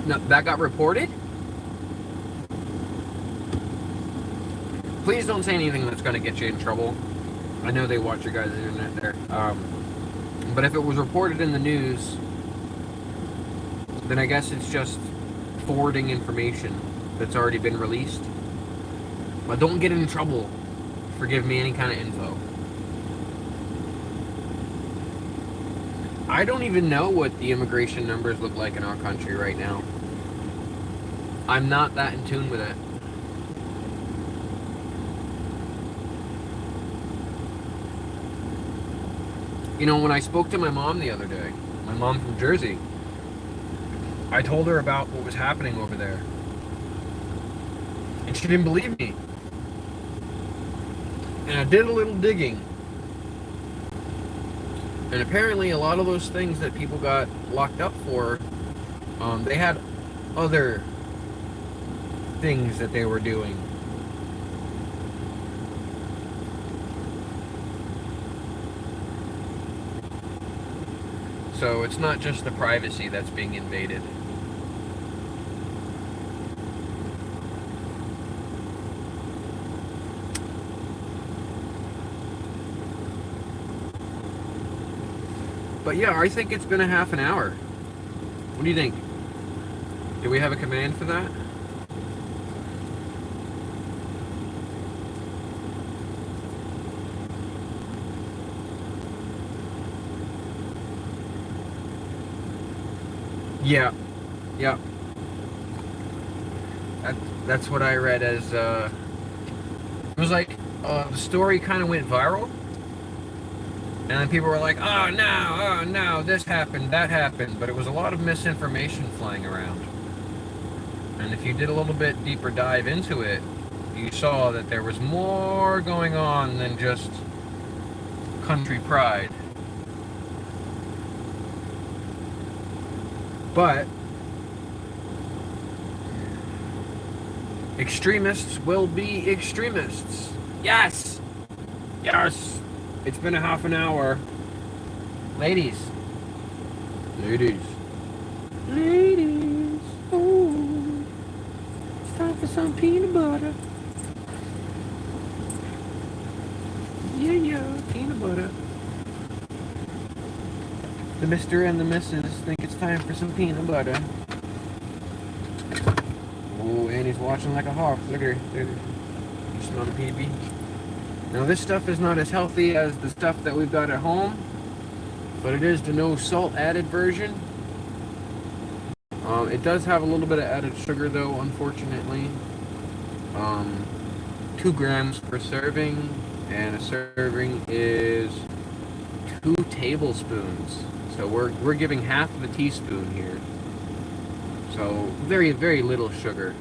No, that got reported? Please don't say anything that's going to get you in trouble. I know they watch your guys' internet there. But if it was reported in the news, then I guess it's just forwarding information that's already been released. But don't get in trouble for giving me any kind of info. I don't even know what the immigration numbers look like in our country right now. I'm not that in tune with it. You know, when I spoke to my mom the other day, my mom from Jersey, I told her about what was happening over there. And she didn't believe me. And I did a little digging. And apparently a lot of those things that people got locked up for, they had other things that they were doing. So it's not just the privacy that's being invaded. But yeah, I think it's been a half an hour. What do you think? Do we have a command for that? Yeah. Yeah. That's what I read as, it was like, the story kind of went viral. And then people were like, oh no, this happened, that happened. But it was a lot of misinformation flying around. And if you did a little bit deeper dive into it, you saw that there was more going on than just country pride. But extremists will be extremists. Yes! Yes! It's been a half an hour. Ladies. Ladies. Ladies. Oh. It's time for some peanut butter. Yeah, peanut butter. The Mr. and the Mrs. think it's time for some peanut butter. Oh, Annie's watching like a hawk. Look at her. Look at her. You smell the PB? Now this stuff is not as healthy as the stuff that we've got at home, but it is the no salt added version. It does have a little bit of added sugar though, unfortunately. 2 grams per serving, and a serving is 2 tablespoons. So we're giving half of a teaspoon here. So very, very little sugar,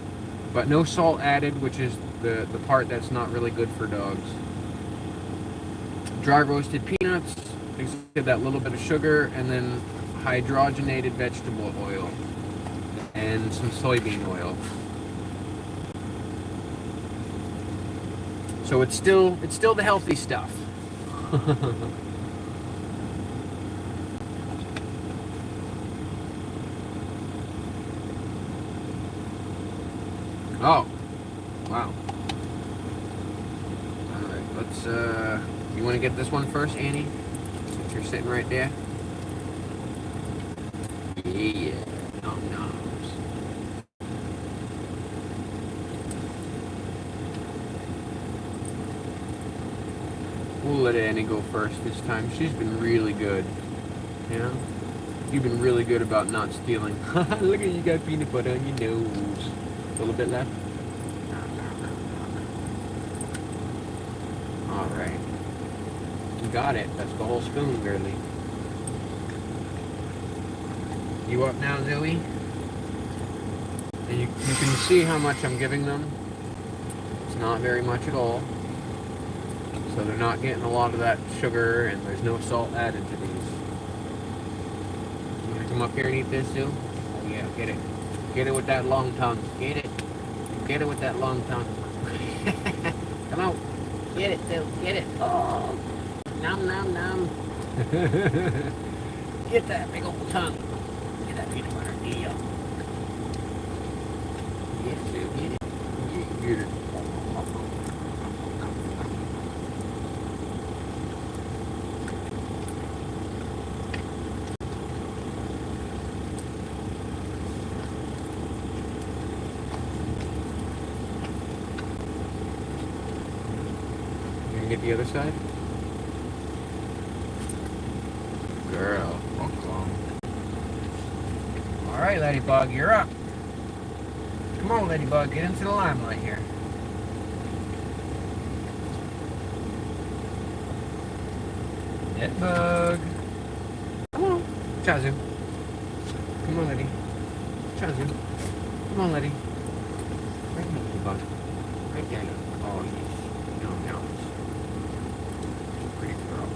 but no salt added, which is the part that's not really good for dogs. Dry roasted peanuts, get that little bit of sugar, and then hydrogenated vegetable oil and some soybean oil. So it's still the healthy stuff. Oh, wow. Alright, let's, you want to get this one first, Annie? Since you're sitting right there? Yeah, nom-noms. We'll let Annie go first this time. She's been really good. Yeah? You've been really good about not stealing. Look at you, got peanut butter on your nose. A little bit left. Alright. You got it. That's the whole spoon, girly. You up now, Zoe? And you can see how much I'm giving them. It's not very much at all. So they're not getting a lot of that sugar, and there's no salt added to these. You gonna come up here and eat this, too? Oh yeah, get it. Get it with that long tongue. Get it. Get it with that long tongue. Come on. Get it, Sue. Get it. Oh. Nom, nom, nom. Get that big old tongue. Get that peanut butter. Yeah. Get it, Sue. Get it. Get it. Get the other side? Girl. Alright, Ladybug, you're up. Come on, Ladybug, get into the limelight here. Ladybug. Come on. Chazu. Come on, Lady. Chazu. Come on, Lady. Right here, Ladybug. Right there. Oh, yes. No, no. Pretty girl.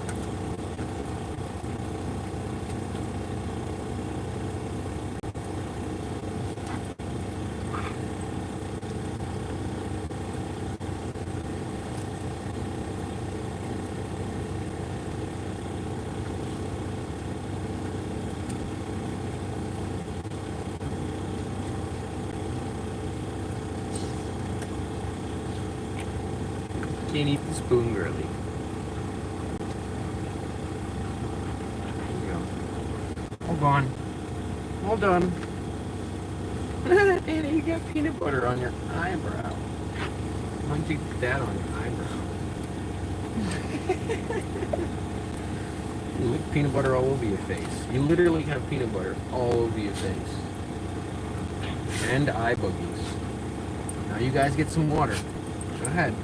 Can't eat the spoon, girly. There you go. Hold on. Hold on. Annie, you got peanut butter on your eyebrow. Why don't you get that on your eyebrow? You lick peanut butter all over your face. You literally have peanut butter all over your face. And eye boogies. Now you guys get some water. Go ahead.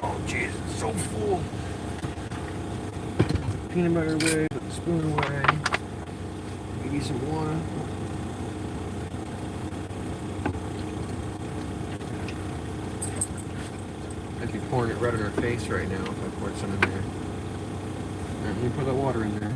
Oh, jeez, it's so full. Put the peanut butter away, put the spoon away. Give you some water. I'd be pouring it right on her face right now if I poured some in there. Alright, let me put that water in there.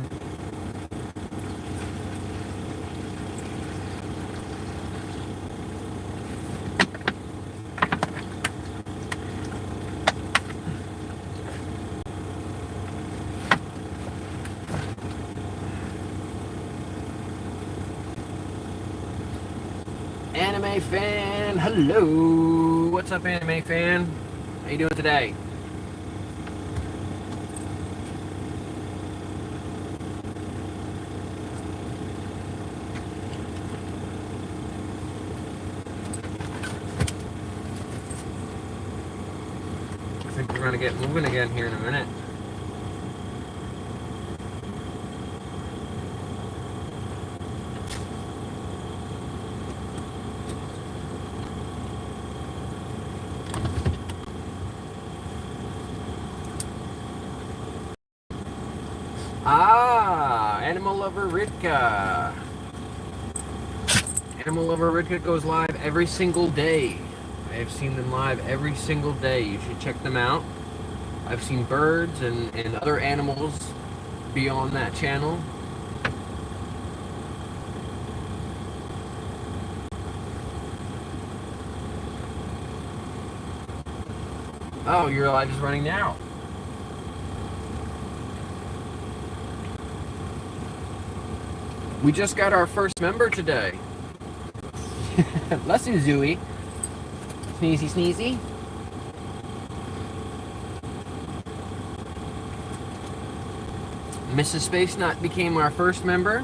Anime fan, hello. What's up, anime fan? How you doing today? get moving again here in a minute. Animal Lover Ritka. Animal Lover Ritka goes live every single day. I have seen them live every single day. You should check them out. I've seen birds and other animals be on that channel. Oh, your live is running now. We just got our first member today. Bless you, Zooey. Sneezy, sneezy. Mrs. Space Nut became our first member.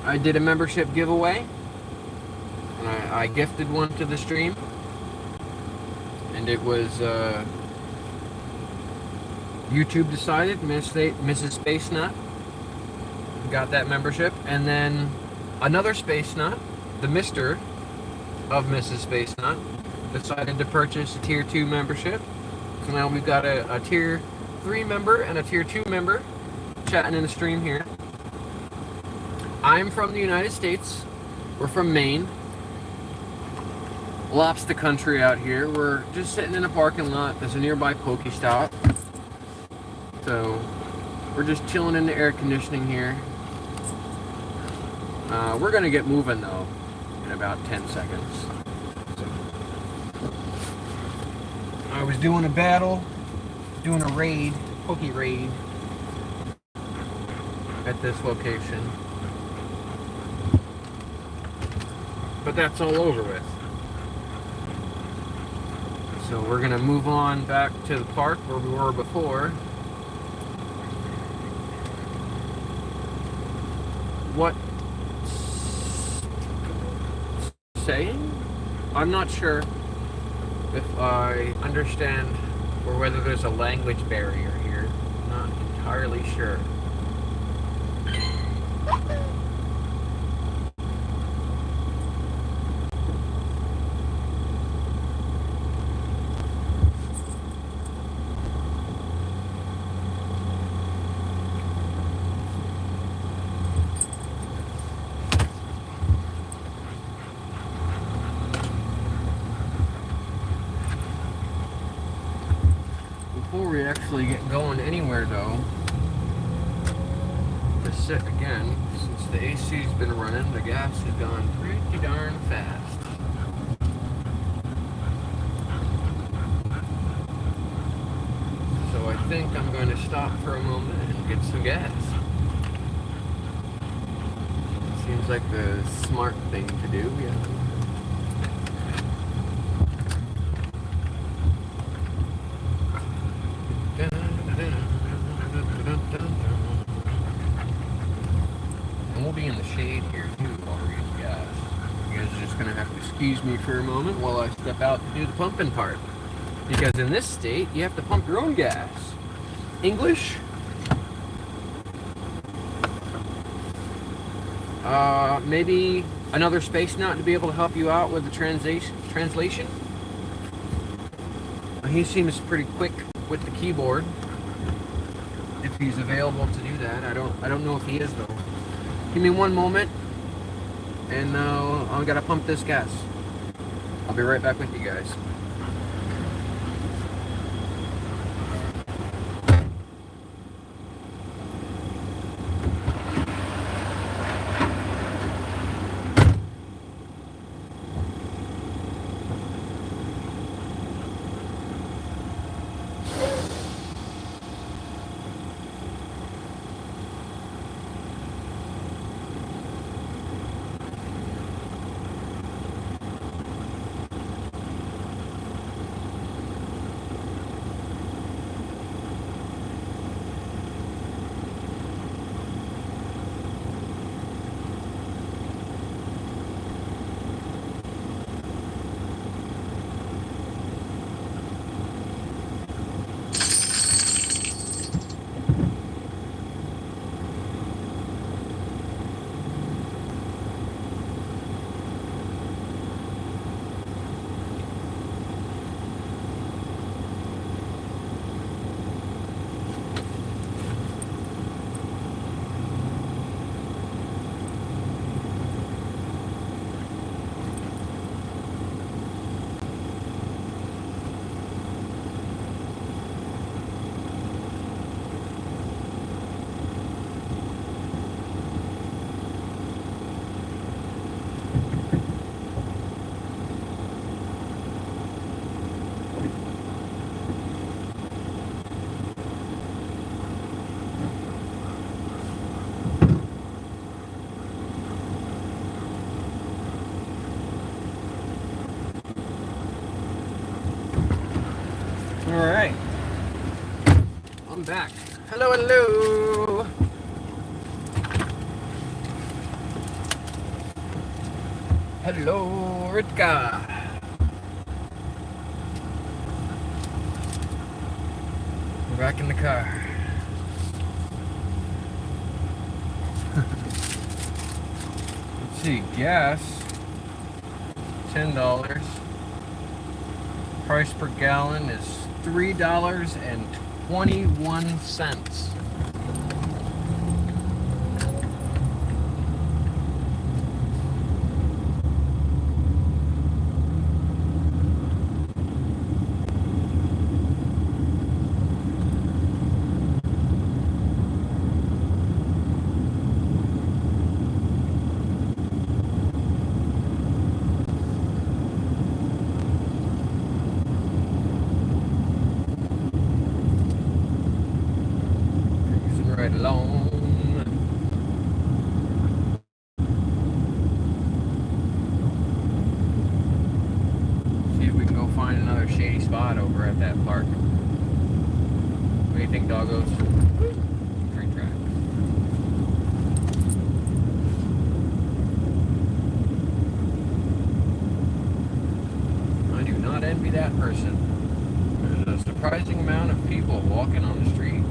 I did a membership giveaway. And I gifted one to the stream. And it was, YouTube decided Mrs. Space Nut got that membership, and then another Space Nut, the Mr. of Mrs. Space Nut, decided to purchase a Tier 2 membership. So now we've got a Tier 3 member and a Tier 2 member chatting in the stream here. I'm from the United States. We're from Maine. Lobster country out here. We're just sitting in a parking lot. There's a nearby Pokestop. So we're just chilling in the air conditioning here. We're gonna get moving though in about 10 seconds. So, I was doing a battle, doing a raid, Poke raid at this location. But that's all over with. So we're gonna move on back to the park where we were before. What saying? I'm not sure if I understand or whether there's a language barrier here. I'm not entirely sure. Before we actually get going anywhere though, to sit again, since the AC's been running, the gas has gone pretty darn fast. So I think I'm going to stop for a moment and get some gas. Seems like the smart thing to do, yeah. And we'll be in the shade here too while we're getting gas. You guys are just gonna have to excuse me for a moment while I step out to do the pumping part. Because in this state, you have to pump your own gas. English? Maybe another Space Nut to be able to help you out with the translation. He seems pretty quick with the keyboard. If he's available to do that, I don't know if he is though. Give me one moment, and I gotta pump this gas. I'll be right back with you guys. I'm back. Hello, hello. Hello, Ritka. We're back in the car. Let's see, gas, $10. Price per gallon is $3.21. Cruising right along. See if we can go find another shady spot over at that park. What do you think, doggos? Train tracks. I do not envy that person. There's a surprising amount of people walking on the street.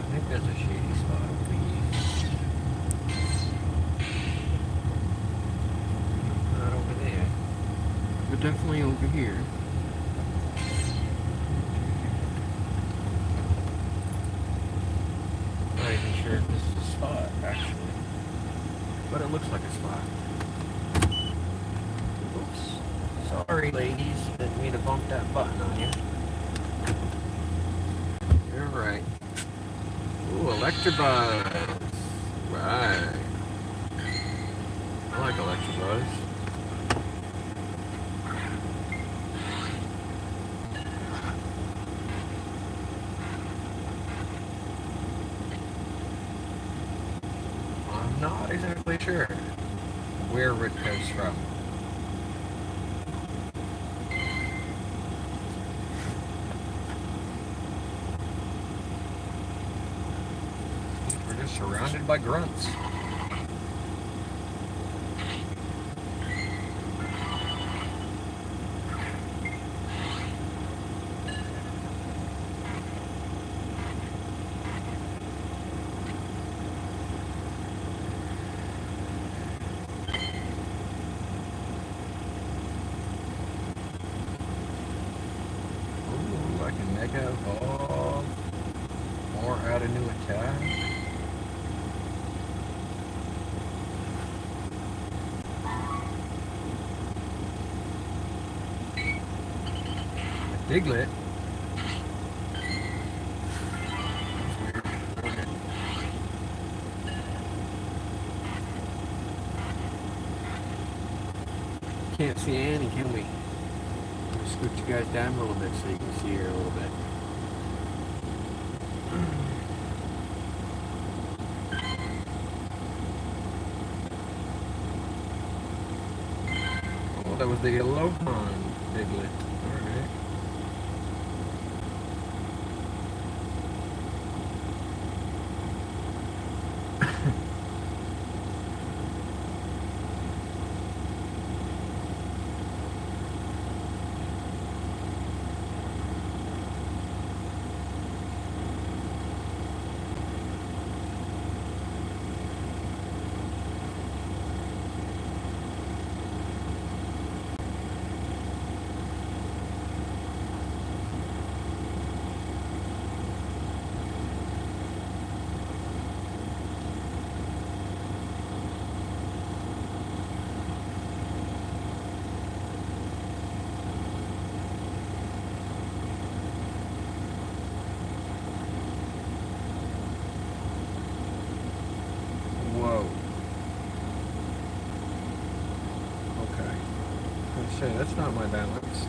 I think there's a shady spot over here. Not over there, but definitely over here. Not even sure if this is a spot, actually, but it looks like a spot. Oops. Sorry, ladies. Didn't mean to bump that button on you. You're right. Ooh, Electabuzz. Right. I like Electabuzz. I'm not exactly sure where Ritka's from. We're just surrounded by grunts. Ooh, I can mega evolve. Or add a new attack. Diglett. can't see Annie, can we? Let's scoot you guys down a little bit so you can see her a little bit. Oh, that was the Aloha Piglet. Alright. Whoa. Okay. I was gonna say, that's not my balance.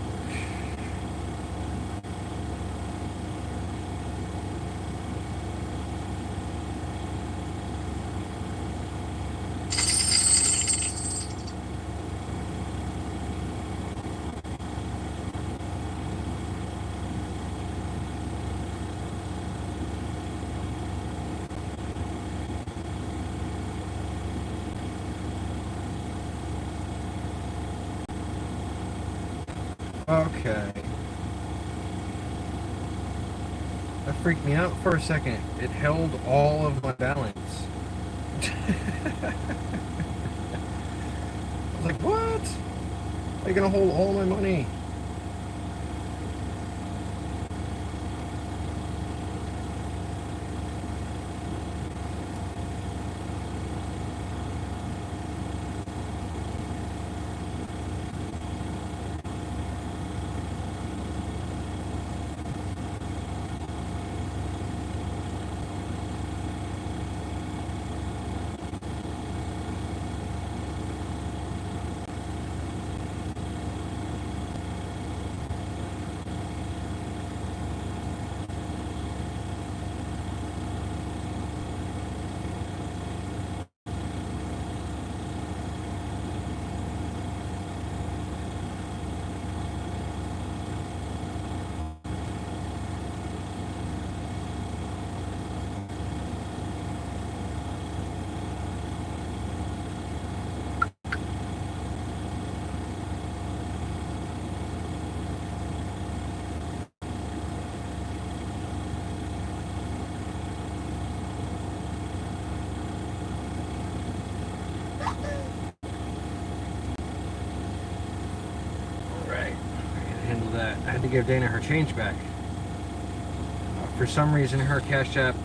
Okay. That freaked me out for a second. It held all of my balance. I was like, what? Are you gonna hold all my money? Alright. I can handle that. I had to give Dana her change back. For some reason, her Cash App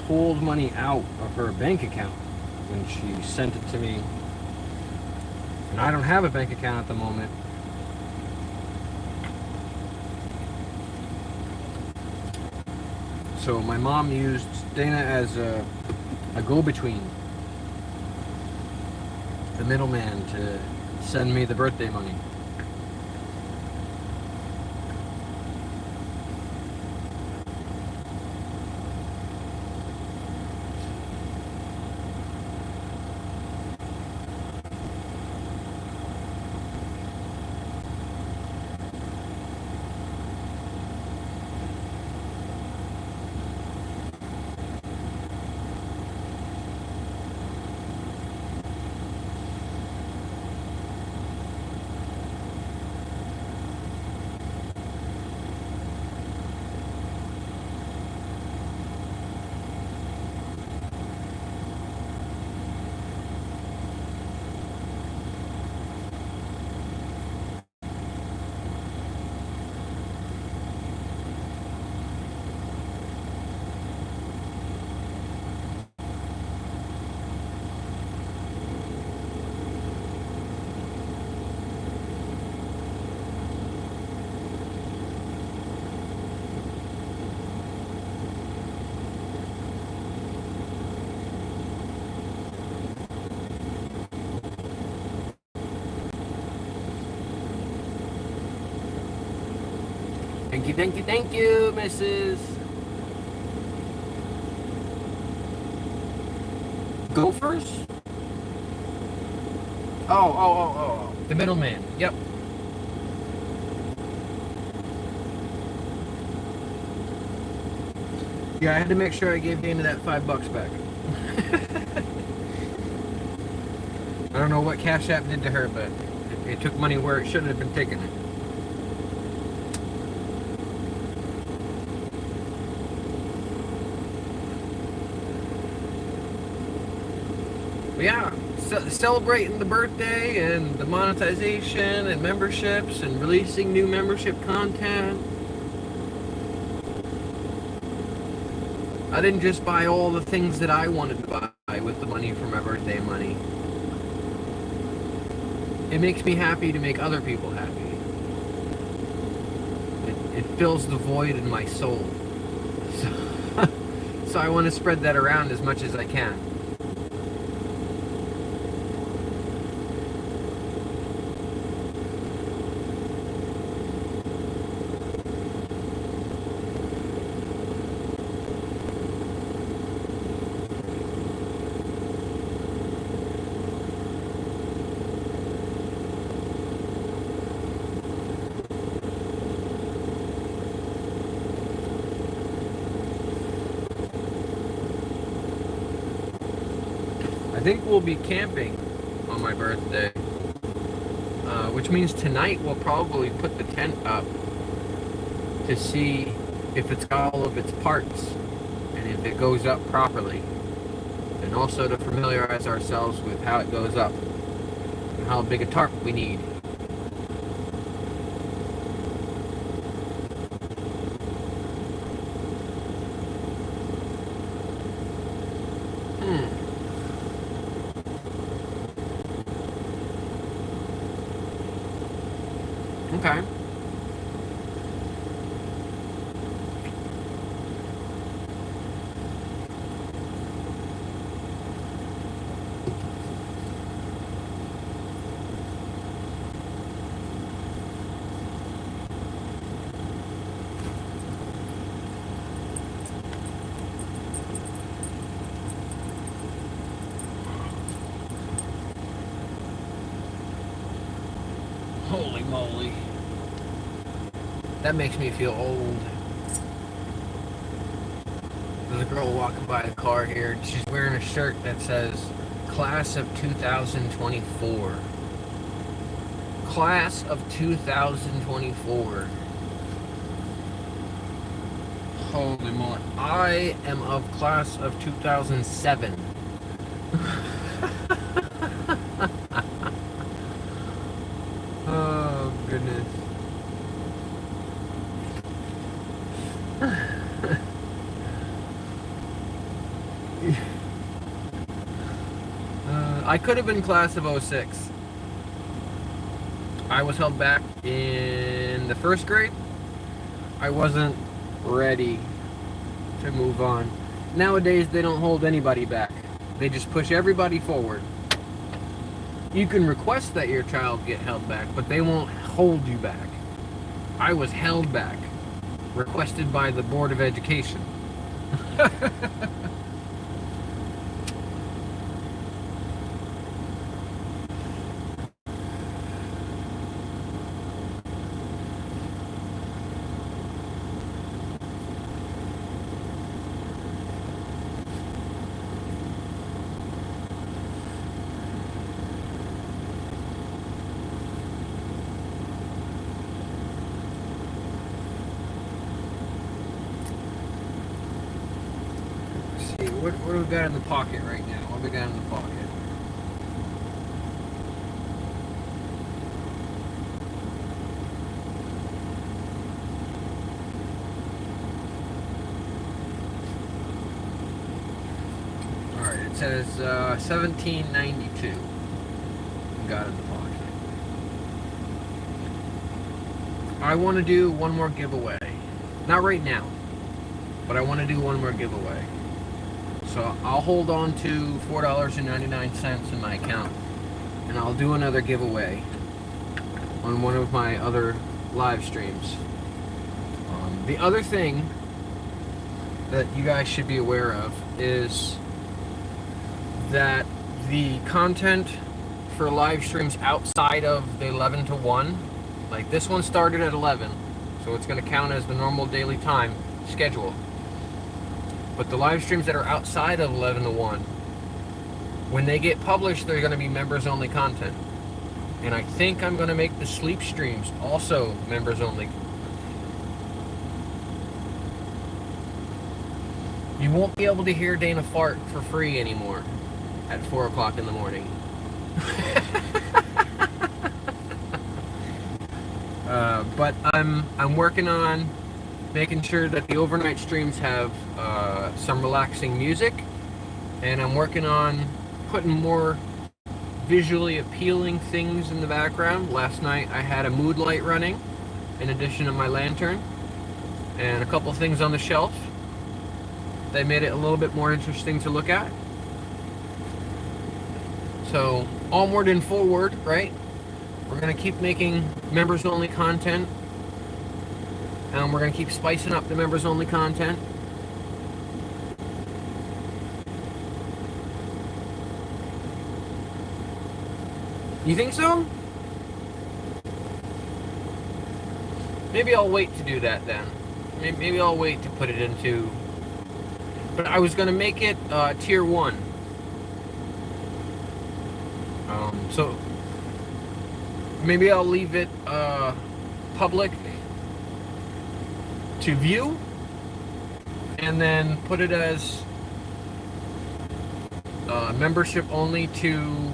pulled money out of her bank account when she sent it to me. And I don't have a bank account at the moment. So my mom used Dana as a go-between, the middleman, to send me the birthday money. Thank you, thank you, thank you, Mrs. Gophers? Oh. The middleman. Yep. Yeah, I had to make sure I gave Dana that $5 back. I don't know what Cash App did to her, but it took money where it shouldn't have been taken. But yeah, celebrating the birthday and the monetization and memberships and releasing new membership content. I didn't just buy all the things that I wanted to buy with the money from my birthday money. It makes me happy to make other people happy. It fills the void in my soul. So I want to spread that around as much as I can. I think we'll be camping on my birthday, which means tonight we'll probably put the tent up to see if it's got all of its parts and if it goes up properly, and also to familiarize ourselves with how it goes up and how big a tarp we need. Okay. Holy moly. That makes me feel old. There's a girl walking by the car here. She's wearing a shirt that says Class of 2024. Class of 2024. Holy moly. I am of Class of 2007. Oh, goodness. I could have been Class of 06. I was held back in the first grade. I wasn't ready to move on. Nowadays, they don't hold anybody back. They just push everybody forward. You can request that your child get held back, but they won't hold you back. I was held back, requested by the Board of Education. What do we got in the pocket right now? What do we got in the pocket? Alright, it says 1792. We got in the pocket. I want to do one more giveaway. Not right now, but I want to do one more giveaway. So I'll hold on to $4.99 in my account, and I'll do another giveaway on one of my other live streams. The other thing that you guys should be aware of is that the content for live streams outside of the 11 to 1, like this one started at 11, so it's going to count as the normal daily time schedule. But the live streams that are outside of 11 to 1, when they get published, they're going to be members only content. And I think I'm going to make the sleep streams also members only. You won't be able to hear Dana fart for free anymore at 4 o'clock in the morning. But I'm working on making sure that the overnight streams have some relaxing music, and I'm working on putting more visually appealing things in the background. Last night I had a mood light running in addition to my lantern and a couple things on the shelf. They made it a little bit more interesting to look at. So onward and forward, right? We're going to keep making members only content, and we're going to keep spicing up the members only content. You think so? Maybe I'll wait to do that then. Maybe I'll wait to put it into... But I was going to make it tier 1. So maybe I'll leave it public to view, and then put it as membership only to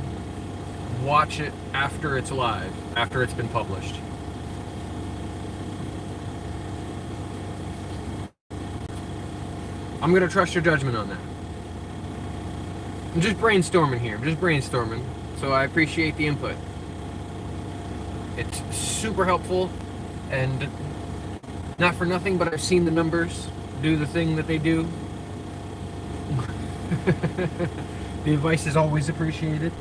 watch it after it's live, after it's been published. I'm gonna trust your judgment on that. I'm just brainstorming here. I'm just brainstorming. So I appreciate the input. It's super helpful, and not for nothing, but I've seen the numbers do the thing that they do. The advice is always appreciated.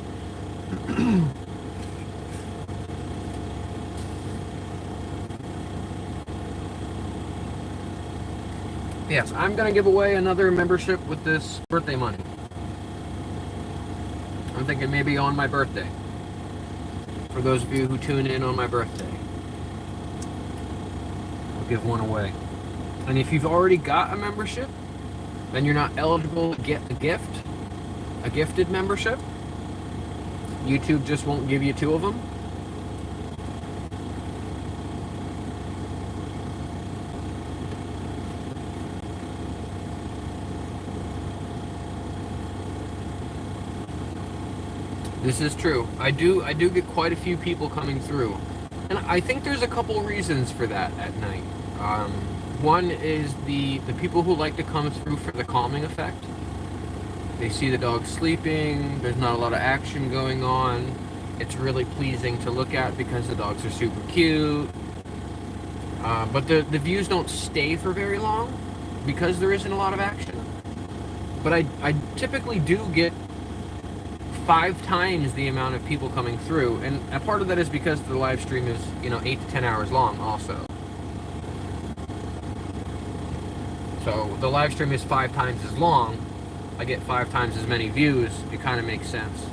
Yes, I'm gonna give away another membership with this birthday money. I'm thinking maybe on my birthday. For those of you who tune in on my birthday, I'll give one away. And if you've already got a membership, then you're not eligible to get a gift, a gifted membership. YouTube just won't give you 2 of them. This is true. I do get quite a few people coming through, and I think there's a couple reasons for that at night. One is the people who like to come through for the calming effect. They see the dog sleeping, there's not a lot of action going on. It's really pleasing to look at because the dogs are super cute. But the views don't stay for very long because there isn't a lot of action. But I typically do get 5 times the amount of people coming through, and a part of that is because the live stream is, 8 to 10 hours long also. So the live stream is 5 times as long. I get 5 times as many views. It kind of makes sense.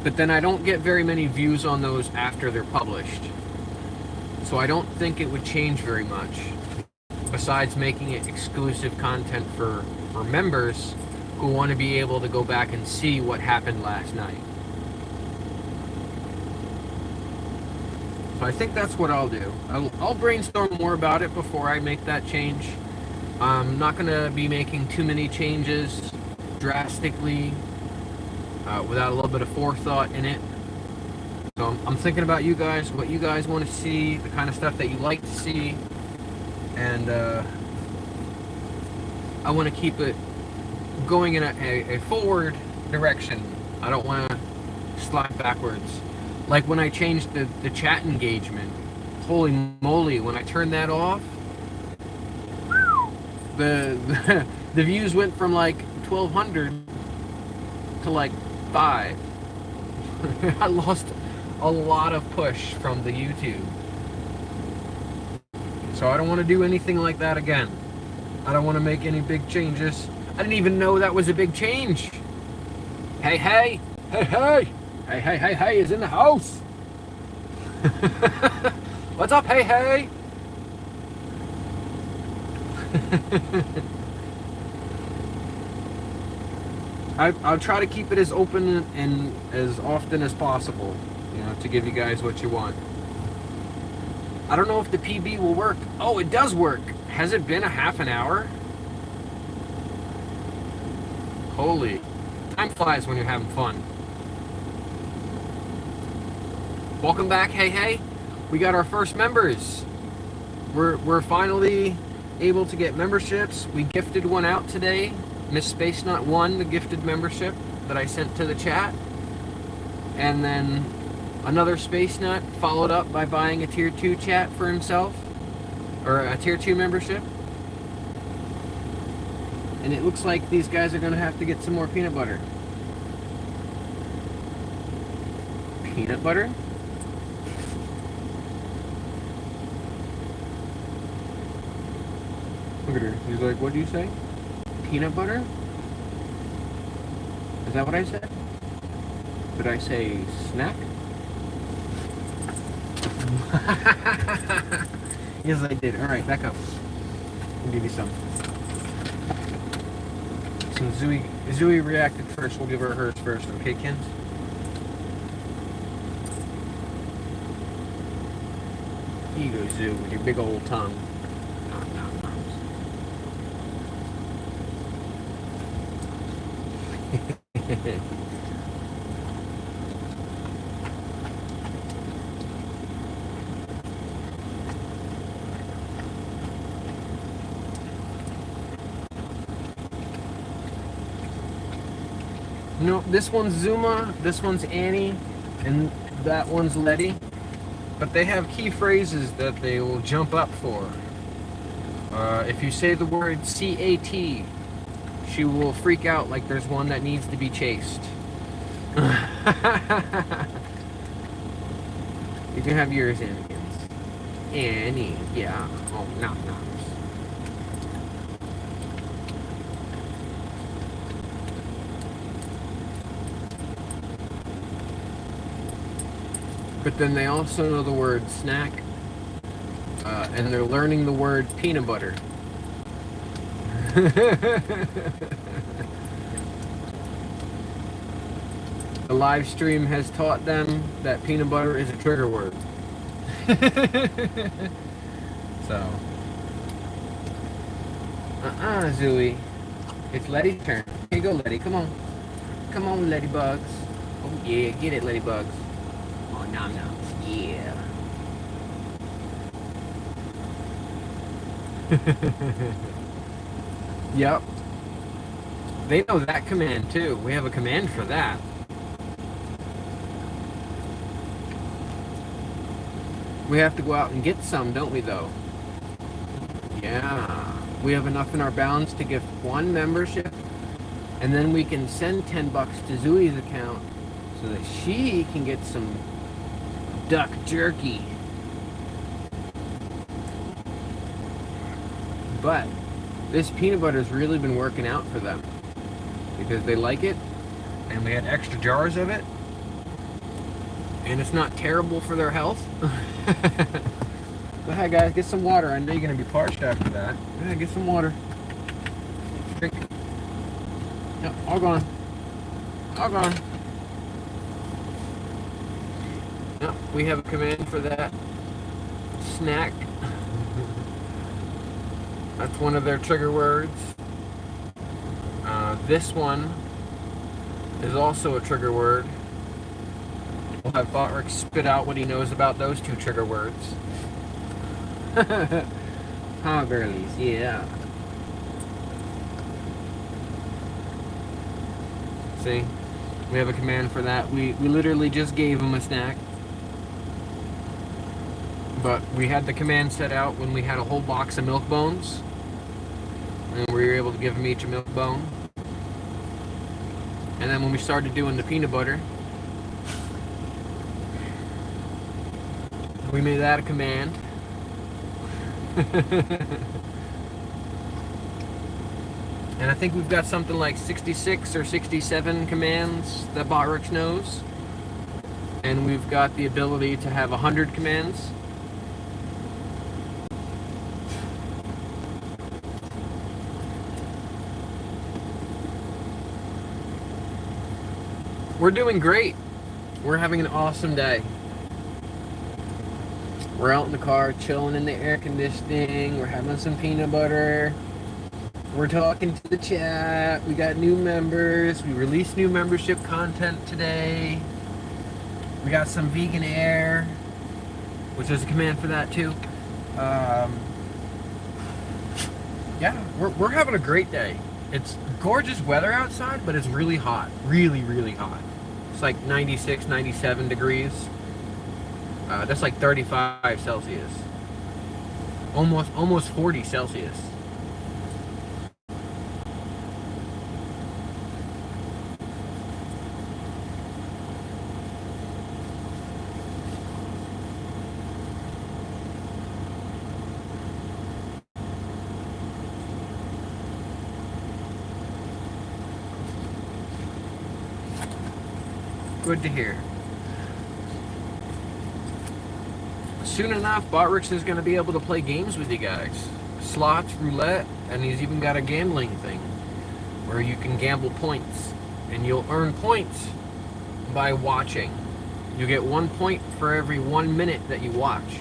But then I don't get very many views on those after they're published. So I don't think it would change very much, besides making it exclusive content for members who want to be able to go back and see what happened last night. So I think that's what I'll do. I'll brainstorm more about it before I make that change. I'm not going to be making too many changes drastically without a little bit of forethought in it. So I'm thinking about you guys, what you guys want to see, the kind of stuff that you like to see, and I want to keep it going in a forward direction. I don't want to slide backwards. Like when I changed the chat engagement, holy moly, when I turned that off, the views went from like 1,200 to like 5. I lost a lot of push from the YouTube. So I don't want to do anything like that again. I don't want to make any big changes. I didn't even know that was a big change. Hey, hey, hey, hey, hey, hey, hey, hey is in the house. What's up, hey, hey? I'll try to keep it as open and as often as possible, you know, to give you guys what you want. I don't know if the PB will work. Oh, it does work. Has it been a half an hour? Holy. Time flies when you're having fun. Welcome back, hey, hey. We got our first members. We're finally able to get memberships. We gifted one out today. Miss Space Nut won the gifted membership that I sent to the chat. And then another Space Nut followed up by buying a tier 2 chat for himself. Or a tier 2 membership. And it looks like these guys are going to have to get some more peanut butter. Peanut butter? Look at her. He's like, what do you say? Peanut butter? Is that what I said? Did I say snack? Yes, I did. Alright, back up. I'll give you some. So Zooey reacted first. We'll give her hers first. Okay, Kins? Here you go, Zoo, with your big old tongue. No, this one's Zuma, this one's Annie, and that one's Letty. But they have key phrases that they will jump up for. If you say the word CAT, she will freak out like there's one that needs to be chased. You can have yours, Annikins. Annie, yeah. Oh, no. But then they also know the word snack, and they're learning the word peanut butter. The live stream has taught them that peanut butter is a trigger word. So, Zooey. It's Letty's turn. Here you go, Letty. Come on. Come on, Letty Bugs. Oh, yeah. Get it, Letty Bugs. Oh, nom noms. Yeah. Yep. They know that command, too. We have a command for that. We have to go out and get some, don't we, though? Yeah. We have enough in our balance to give one membership, and then we can send $10 to Zooey's account so that she can get some duck jerky. But this peanut butter has really been working out for them because they like it, and we had extra jars of it, and it's not terrible for their health. Go ahead, guys, get some water. I know you're gonna be parched after that. Yeah, get some water. Drink. Yep, all gone. All gone. Yep, we have a command for that. Snack. That's one of their trigger words. This one is also a trigger word. We'll have Botrick spit out what he knows about those two trigger words. Huh, girlies, yeah. See? We have a command for that. We literally just gave him a snack. But we had the command set out when we had a whole box of milk bones. And we were able to give them each a milk bone. And then when we started doing the peanut butter, we made that a command. And I think we've got something like 66 or 67 commands that Botrix knows. And we've got the ability to have 100 commands. We're doing great. We're having an awesome day. We're out in the car, chilling in the air conditioning. We're having some peanut butter. We're talking to the chat. We got new members. We released new membership content today. We got some vegan air, which is a command for that too. Yeah, we're having a great day. It's gorgeous weather outside, but it's really hot. Really, really hot. It's like 96, 97 degrees. That's like 35 Celsius. Almost 40 Celsius. Good to hear. Soon enough, Botrix is going to be able to play games with you guys. Slots, roulette, and he's even got a gambling thing where you can gamble points. And you'll earn points by watching. You get 1 point for every 1 minute that you watch.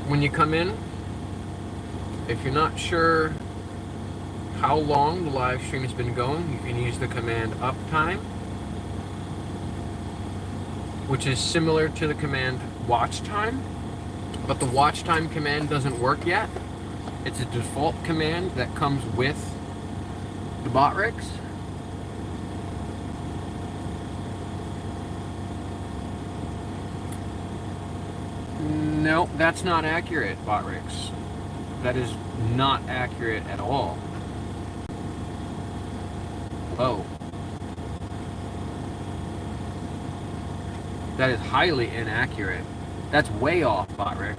When you come in, if you're not sure how long the live stream has been going, you can use the command uptime, which is similar to the command watch time, but the watch time command doesn't work yet. It's a default command that comes with the Botrix. No, that's not accurate, Botrix. That is not accurate at all. Oh. That is highly inaccurate. That's way off, Botrix.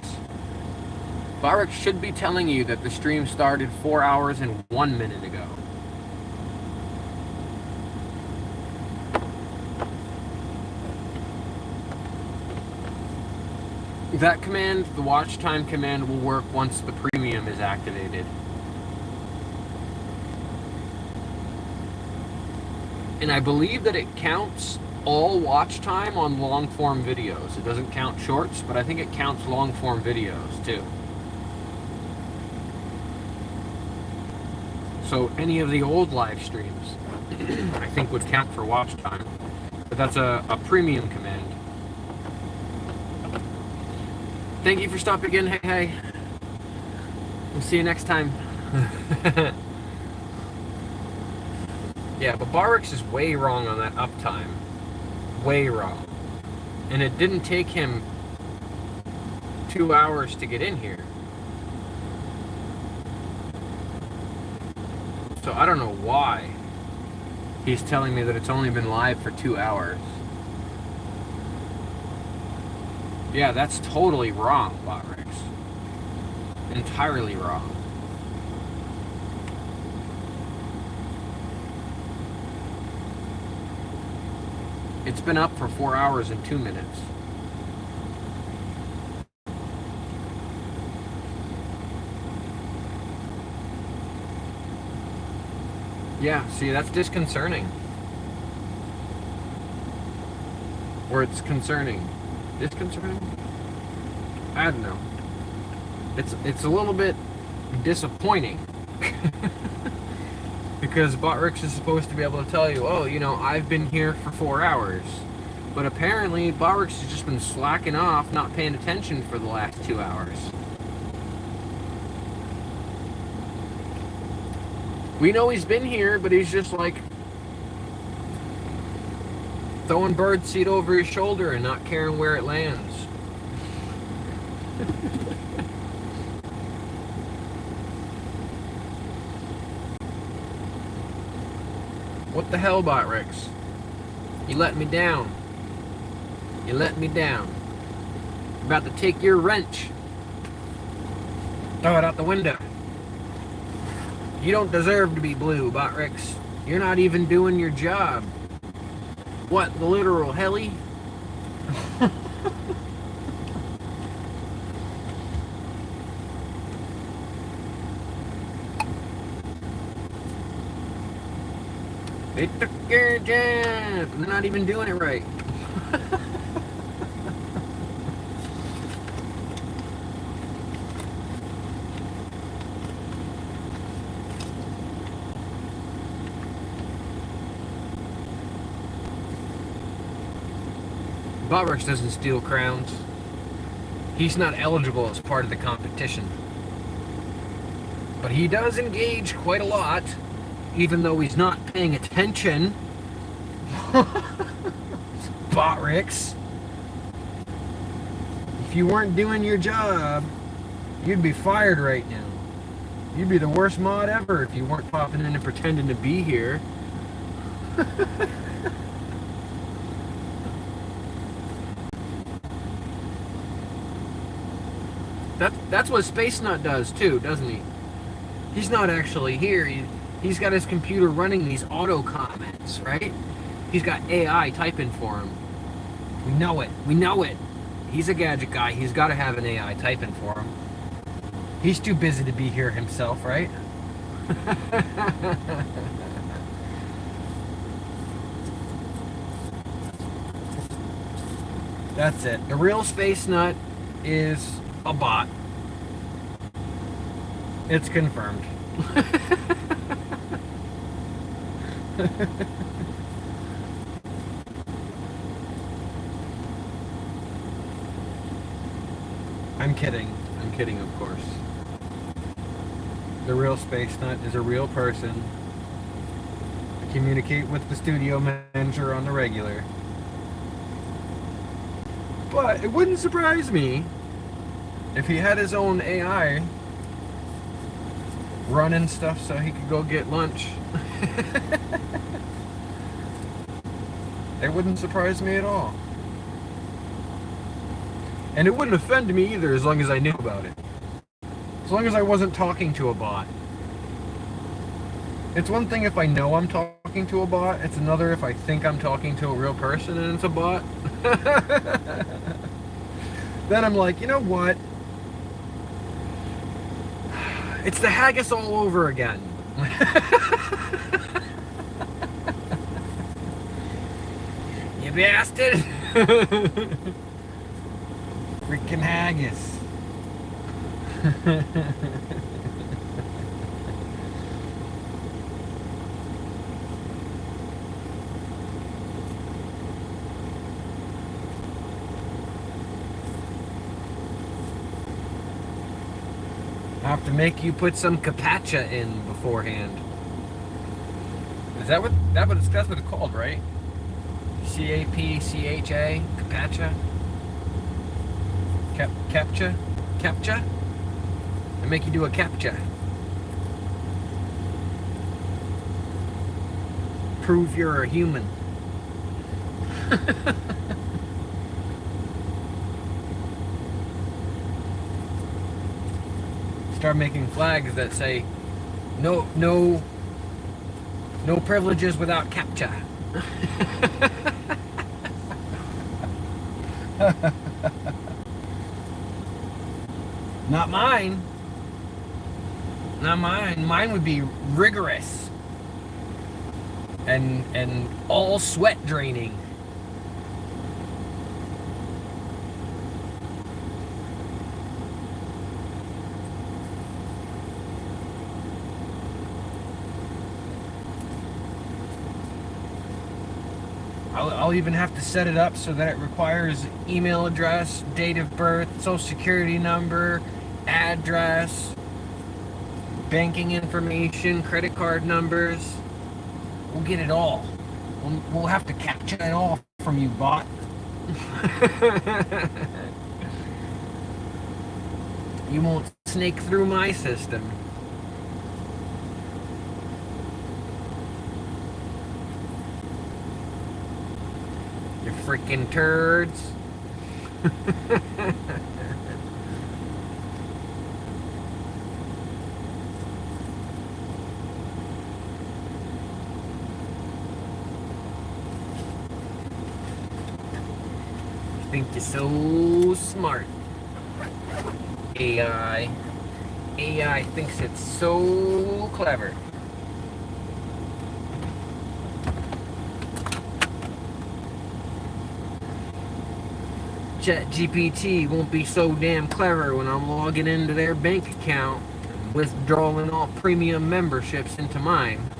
Botrix should be telling you that the stream started 4 hours and 1 minute ago. That command, the watch time command, will work once the premium is activated. And I believe that it counts all watch time on long form videos. It doesn't count shorts, but I think it counts long form videos too. So any of the old live streams, I think would count for watch time. But that's a premium command. Thank you for stopping in. Hey. We'll see you next time. Yeah, but Botrix is way wrong on that uptime. Way wrong. And it didn't take him 2 hours to get in here. So I don't know why he's telling me that it's only been live for 2 hours. Yeah, that's totally wrong, Botrix. Entirely wrong. It's been up for 4 hours and 2 minutes. Yeah, see, that's disconcerting. Or it's concerning. Disconcerting? I don't know. It's a little bit disappointing. Because Botrix is supposed to be able to tell you, oh, you know, I've been here for 4 hours. But apparently, Botrix has just been slacking off, not paying attention for the last 2 hours. We know he's been here, but he's just like throwing birdseed over his shoulder and not caring where it lands. What the hell, Botrix? You let me down. You let me down. I'm about to take your wrench. Throw it out the window. You don't deserve to be blue, Botrix. You're not even doing your job. What, the literal heli? They took your job. They're not even doing it right. Botrix doesn't steal crowns. He's not eligible as part of the competition. But he does engage quite a lot, even though he's not paying attention. Botrix. If you weren't doing your job, you'd be fired right now. You'd be the worst mod ever if you weren't popping in and pretending to be here. That's what Space Nut does too, doesn't he? He's not actually here. He's got his computer running these auto comments, right? He's got AI typing for him. We know it. We know it. He's a gadget guy. He's got to have an AI typing for him. He's too busy to be here himself, right? That's it. The real Space Nut is a bot. It's confirmed. I'm kidding. I'm kidding, of course. The real Space Nut is a real person. I communicate with the studio manager on the regular. But it wouldn't surprise me if he had his own AI running stuff so he could go get lunch. It wouldn't surprise me at all. And it wouldn't offend me either as long as I knew about it. As long as I wasn't talking to a bot. It's one thing if I know I'm talking to a bot, it's another if I think I'm talking to a real person and it's a bot. Then I'm like, you know what? It's the haggis all over again. You bastard! Freaking haggis. I have to make you put some P.A.W. in beforehand. Is that what that's what it's called, right? C-A-P-C-H-A, P.A.W. Captcha? Captcha? I make you do a captcha. Prove you're a human. Start making flags that say no privileges without captcha. Not mine. Not mine. Mine would be rigorous and all sweat draining. I'll even have to set it up so that it requires email address, date of birth, social security number, address, banking information, credit card numbers. We'll get it all. We'll have to capture it all from you, bot. You won't snake through my system. freaking turds. You think you're so smart. AI. AI thinks it's so clever. ChatGPT won't be so damn clever when I'm logging into their bank account and withdrawing all premium memberships into mine.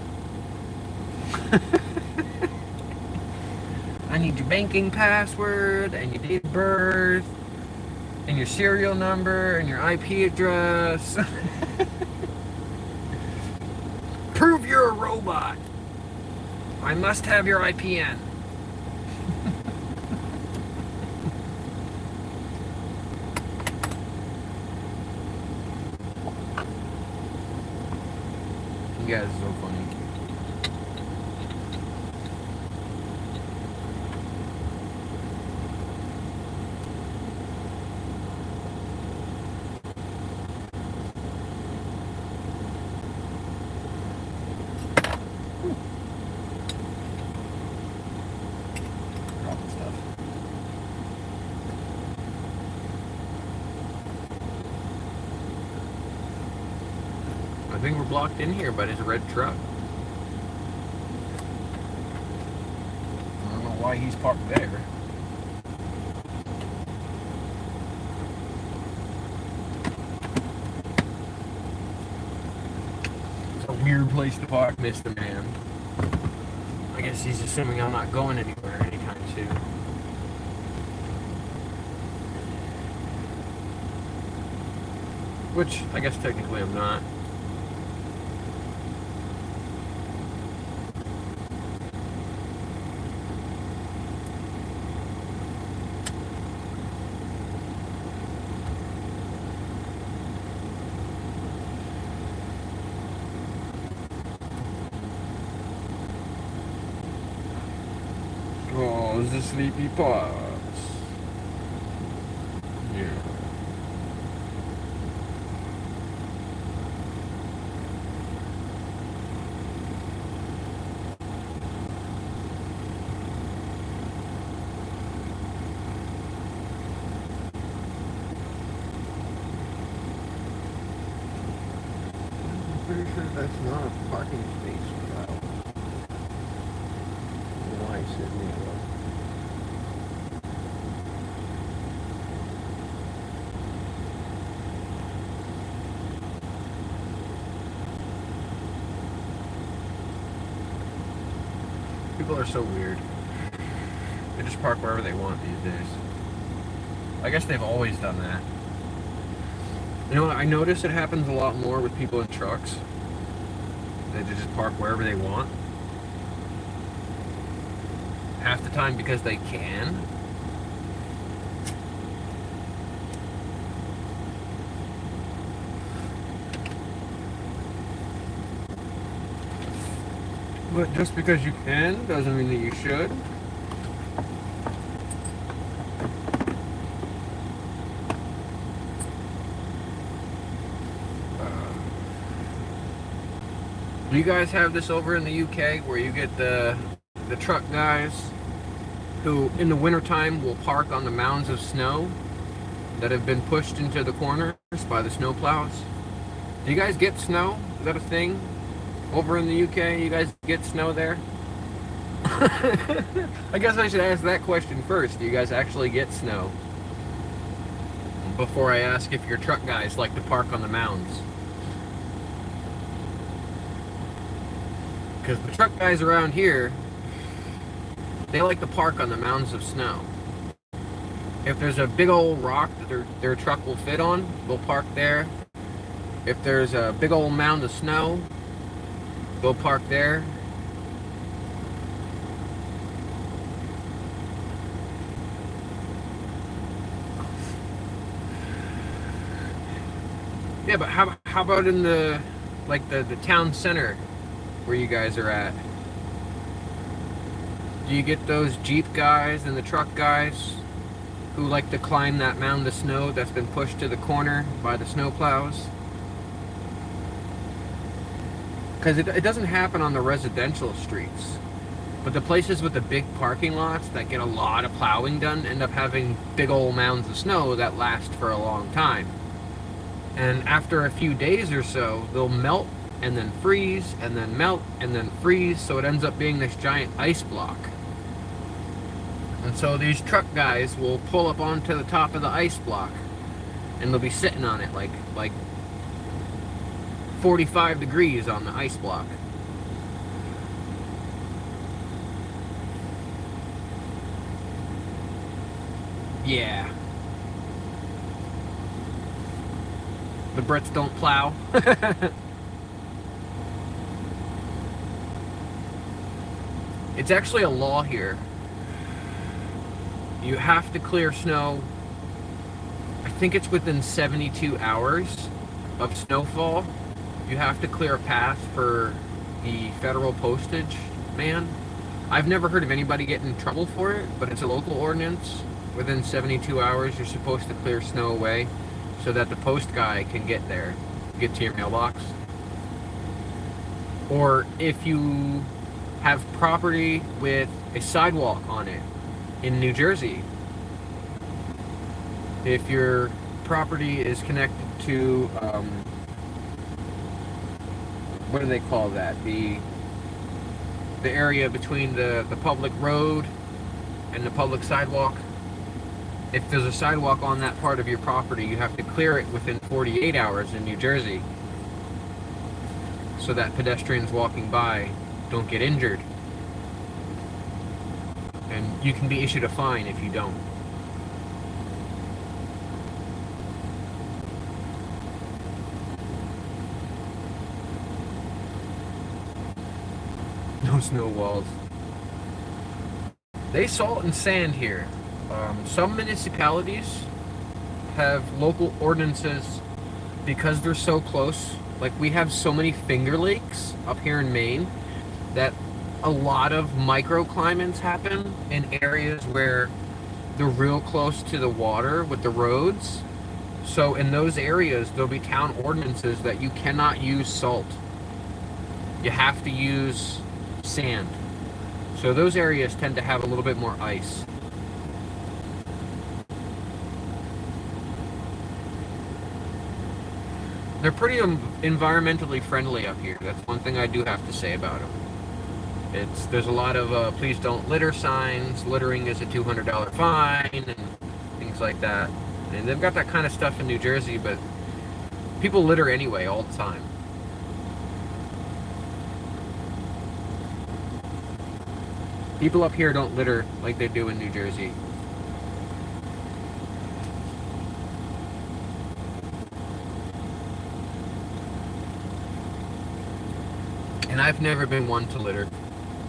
I need your banking password and your date of birth and your serial number and your IP address. Prove you're a robot. I must have your IPN. You guys are so funny. Dropping stuff. I think we're blocked in here by this red truck. I don't know why he's parked there. It's a weird place to park, Mr. Man. I guess he's assuming I'm not going anywhere anytime soon. Which, I guess technically I'm not. Oh, the sleepy parts. Yeah. I'm pretty sure that's not a parking space without. Why is it near? People are so weird. They just park wherever they want these days. I guess they've always done that. You know what? I notice it happens a lot more with people in trucks. They just park wherever they want. Half the time because they can. But just because you can doesn't mean that you should. Do you guys have this over in the UK where you get the truck guys who in the wintertime will park on the mounds of snow that have been pushed into the corners by the snow plows? Do you guys get snow? Is that a thing? Over in the UK, you guys get snow there? I guess I should ask that question first. Do you guys actually get snow? Before I ask if your truck guys like to park on the mounds. Because the truck guys around here, they like to park on the mounds of snow. If there's a big old rock that their truck will fit on, they'll park there. If there's a big old mound of snow, they'll park there. Yeah, but how about in the town center where you guys are at? Do you get those Jeep guys and the truck guys who like to climb that mound of snow that's been pushed to the corner by the snow plows? Because it doesn't happen on the residential streets, but the places with the big parking lots that get a lot of plowing done end up having big old mounds of snow that last for a long time. And after a few days or so, they'll melt and then freeze and then melt and then freeze, so it ends up being this giant ice block. And so these truck guys will pull up onto the top of the ice block and they'll be sitting on it like 45 degrees on the ice block. Yeah. The Brits don't plow. It's actually a law here. You have to clear snow, I think it's within 72 hours of snowfall. You have to clear a path for the federal postage man. I've never heard of anybody getting in trouble for it, but it's a local ordinance. Within 72 hours, you're supposed to clear snow away so that the post guy can get there, get to your mailbox. Or if you have property with a sidewalk on it in New Jersey, if your property is connected to, what do they call that? The area between the public road and the public sidewalk. If there's a sidewalk on that part of your property, you have to clear it within 48 hours in New Jersey so that pedestrians walking by don't get injured. And you can be issued a fine if you don't. No snow walls. They salt and sand here. Some municipalities have local ordinances because they're so close. Like, we have so many Finger Lakes up here in Maine that a lot of microclimates happen in areas where they're real close to the water with the roads. So in those areas, there'll be town ordinances that you cannot use salt. You have to use sand. So those areas tend to have a little bit more ice. They're pretty environmentally friendly up here. That's one thing I do have to say about them. There's a lot of please don't litter signs. Littering is a $200 fine and things like that. And they've got that kind of stuff in New Jersey, but people litter anyway all the time. People up here don't litter like they do in New Jersey. And I've never been one to litter.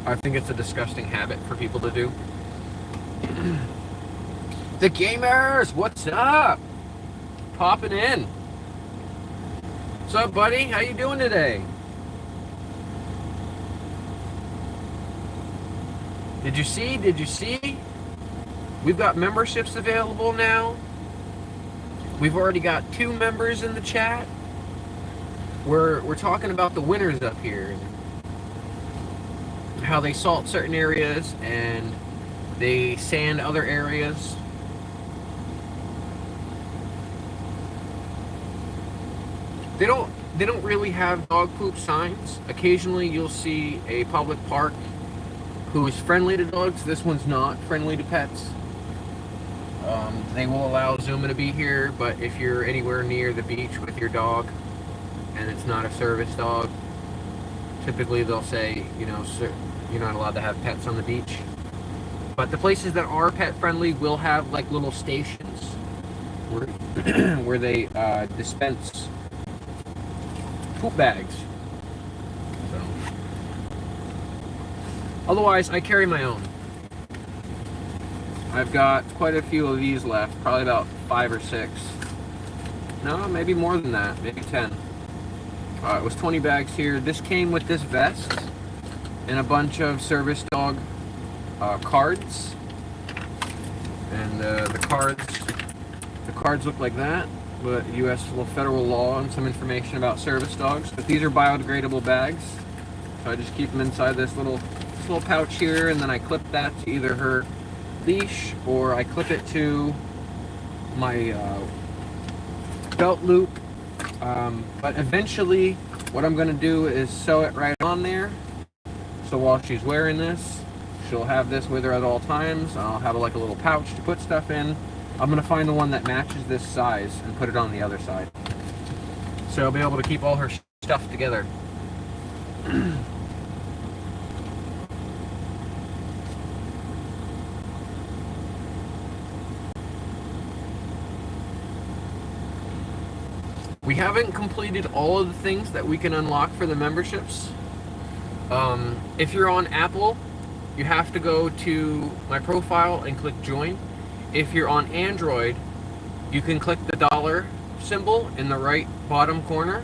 I think it's a disgusting habit for people to do. The gamers, what's up? Popping in. What's up, buddy? How you doing today? Did you see? We've got memberships available now. We've already got 2 members in the chat. We're talking about the winners up here. How they salt certain areas and they sand other areas. They don't really have dog poop signs. Occasionally you'll see a public park who is friendly to dogs. This one's not friendly to pets. They will allow Zuma to be here, but if you're anywhere near the beach with your dog and it's not a service dog, typically they'll say, you know, you're not allowed to have pets on the beach. But the places that are pet friendly will have like little stations where they dispense poop bags. So, otherwise, I carry my own. I've got quite a few of these left, probably about 5 or 6. No, maybe more than that, maybe 10. It was 20 bags here. This came with this vest and a bunch of service dog cards, and the cards look like that. But U.S. federal law and some information about service dogs. But these are biodegradable bags, so I just keep them inside this little pouch here, and then I clip that to either her leash or I clip it to my belt loop. But eventually, what I'm going to do is sew it right on there. So while she's wearing this, she'll have this with her at all times. I'll have like a little pouch to put stuff in. I'm going to find the one that matches this size and put it on the other side. So I'll be able to keep all her stuff together. We haven't completed all of the things that we can unlock for the memberships. If you're on Apple, you have to go to my profile and click join. If you're on Android, you can click the dollar symbol in the right bottom corner.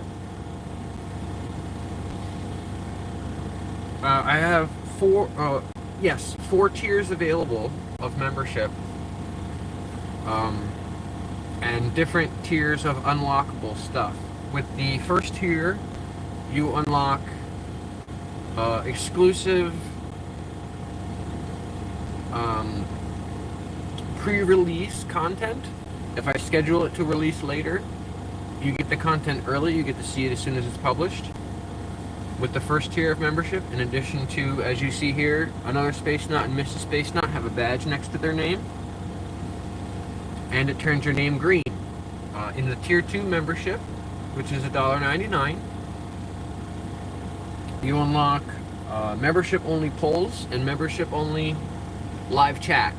I have four tiers available of membership, and different tiers of unlockable stuff. With the first tier, you unlock exclusive pre-release content. If I schedule it to release later, you get the content early, you get to see it as soon as it's published. With the first tier of membership, in addition to, as you see here, another Space Knot and Mrs. Space Knot have a badge next to their name, and it turns your name green. In the tier 2 membership, which is $1.99, you unlock membership only polls and membership only live chat,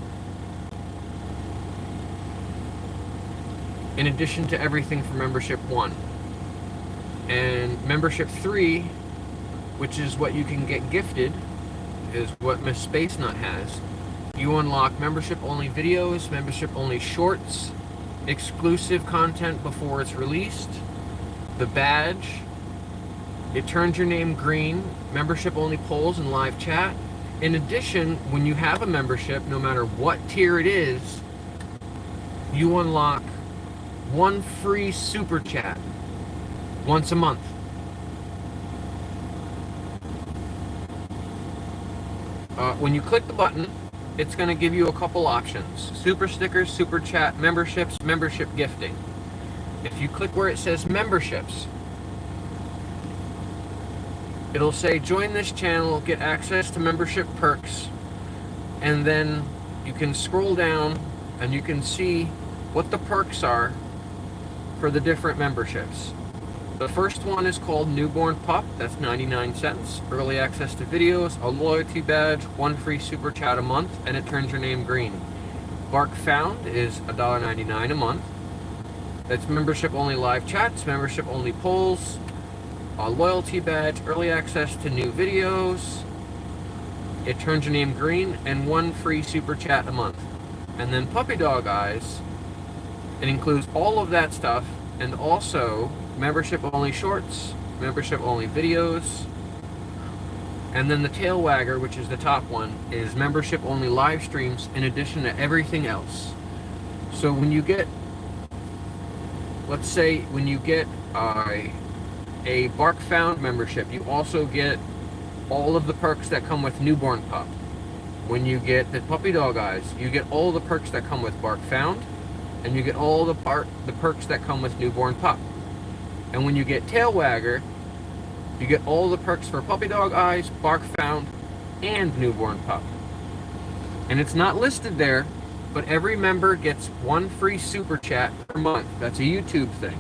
in addition to everything for membership 1. And membership 3, which is what you can get gifted, is what Miss Space Nut has. You unlock membership only videos, membership only shorts, exclusive content before it's released, the badge, it turns your name green, membership only polls and live chat. In addition, when you have a membership, no matter what tier it is, you unlock one free super chat once a month. When you click the button, it's going to give you a couple options: super stickers, super chat, memberships, membership gifting. If you click where it says memberships, it'll say join this channel, get access to membership perks, and then you can scroll down and you can see what the perks are for the different memberships. The first one is called Newborn Pup, that's 99 cents. Early access to videos, a loyalty badge, one free super chat a month, and it turns your name green. Bark Found is $1.99 a month. That's membership only live chats, membership only polls, a loyalty badge, early access to new videos, it turns your name green, and one free super chat a month. And then Puppy Dog Eyes, it includes all of that stuff, and also membership only shorts, membership only videos, and then the Tail Wagger, which is the top one, is membership only live streams in addition to everything else. So when you get, let's say when you get a Bark Found membership, you also get all of the perks that come with Newborn Pup. When you get the Puppy Dog Eyes, you get all the perks that come with Bark Found, and you get all the perks that come with Newborn Pup. And when you get Tail Wagger, you get all the perks for Puppy Dog Eyes, Bark Found, and Newborn Pup. And it's not listed there, but every member gets one free super chat per month. That's a YouTube thing.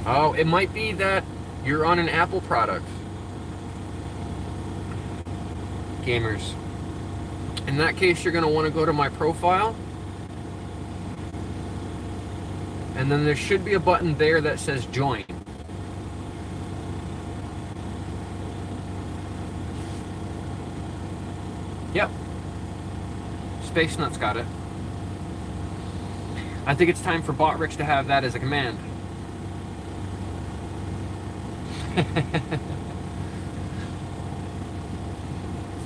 Oh, it might be that you're on an Apple product. Gamers. In that case, you're going to want to go to my profile. And then there should be a button there that says join. Yep. Space Nuts got it. I think it's time for Botrix to have that as a command.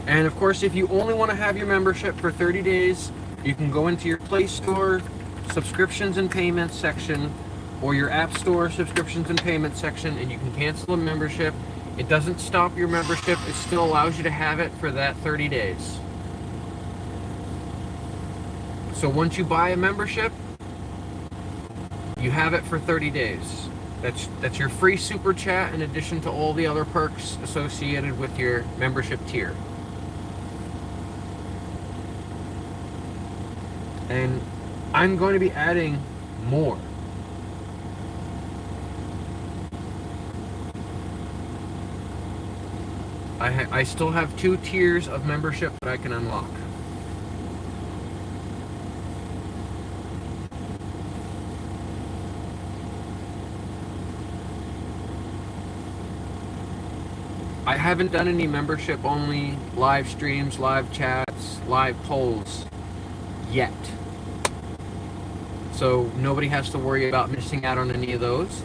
And of course, if you only want to have your membership for 30 days, you can go into your Play Store subscriptions and payments section or your App Store subscriptions and payments section, and you can cancel a membership. It doesn't stop your membership. It still allows you to have it for that 30 days. So once you buy a membership, you have it for 30 days. That's your free super chat in addition to all the other perks associated with your membership tier. And I'm going to be adding more. I still have 2 tiers of membership that I can unlock. I haven't done any membership only live streams, live chats, live polls yet. So nobody has to worry about missing out on any of those.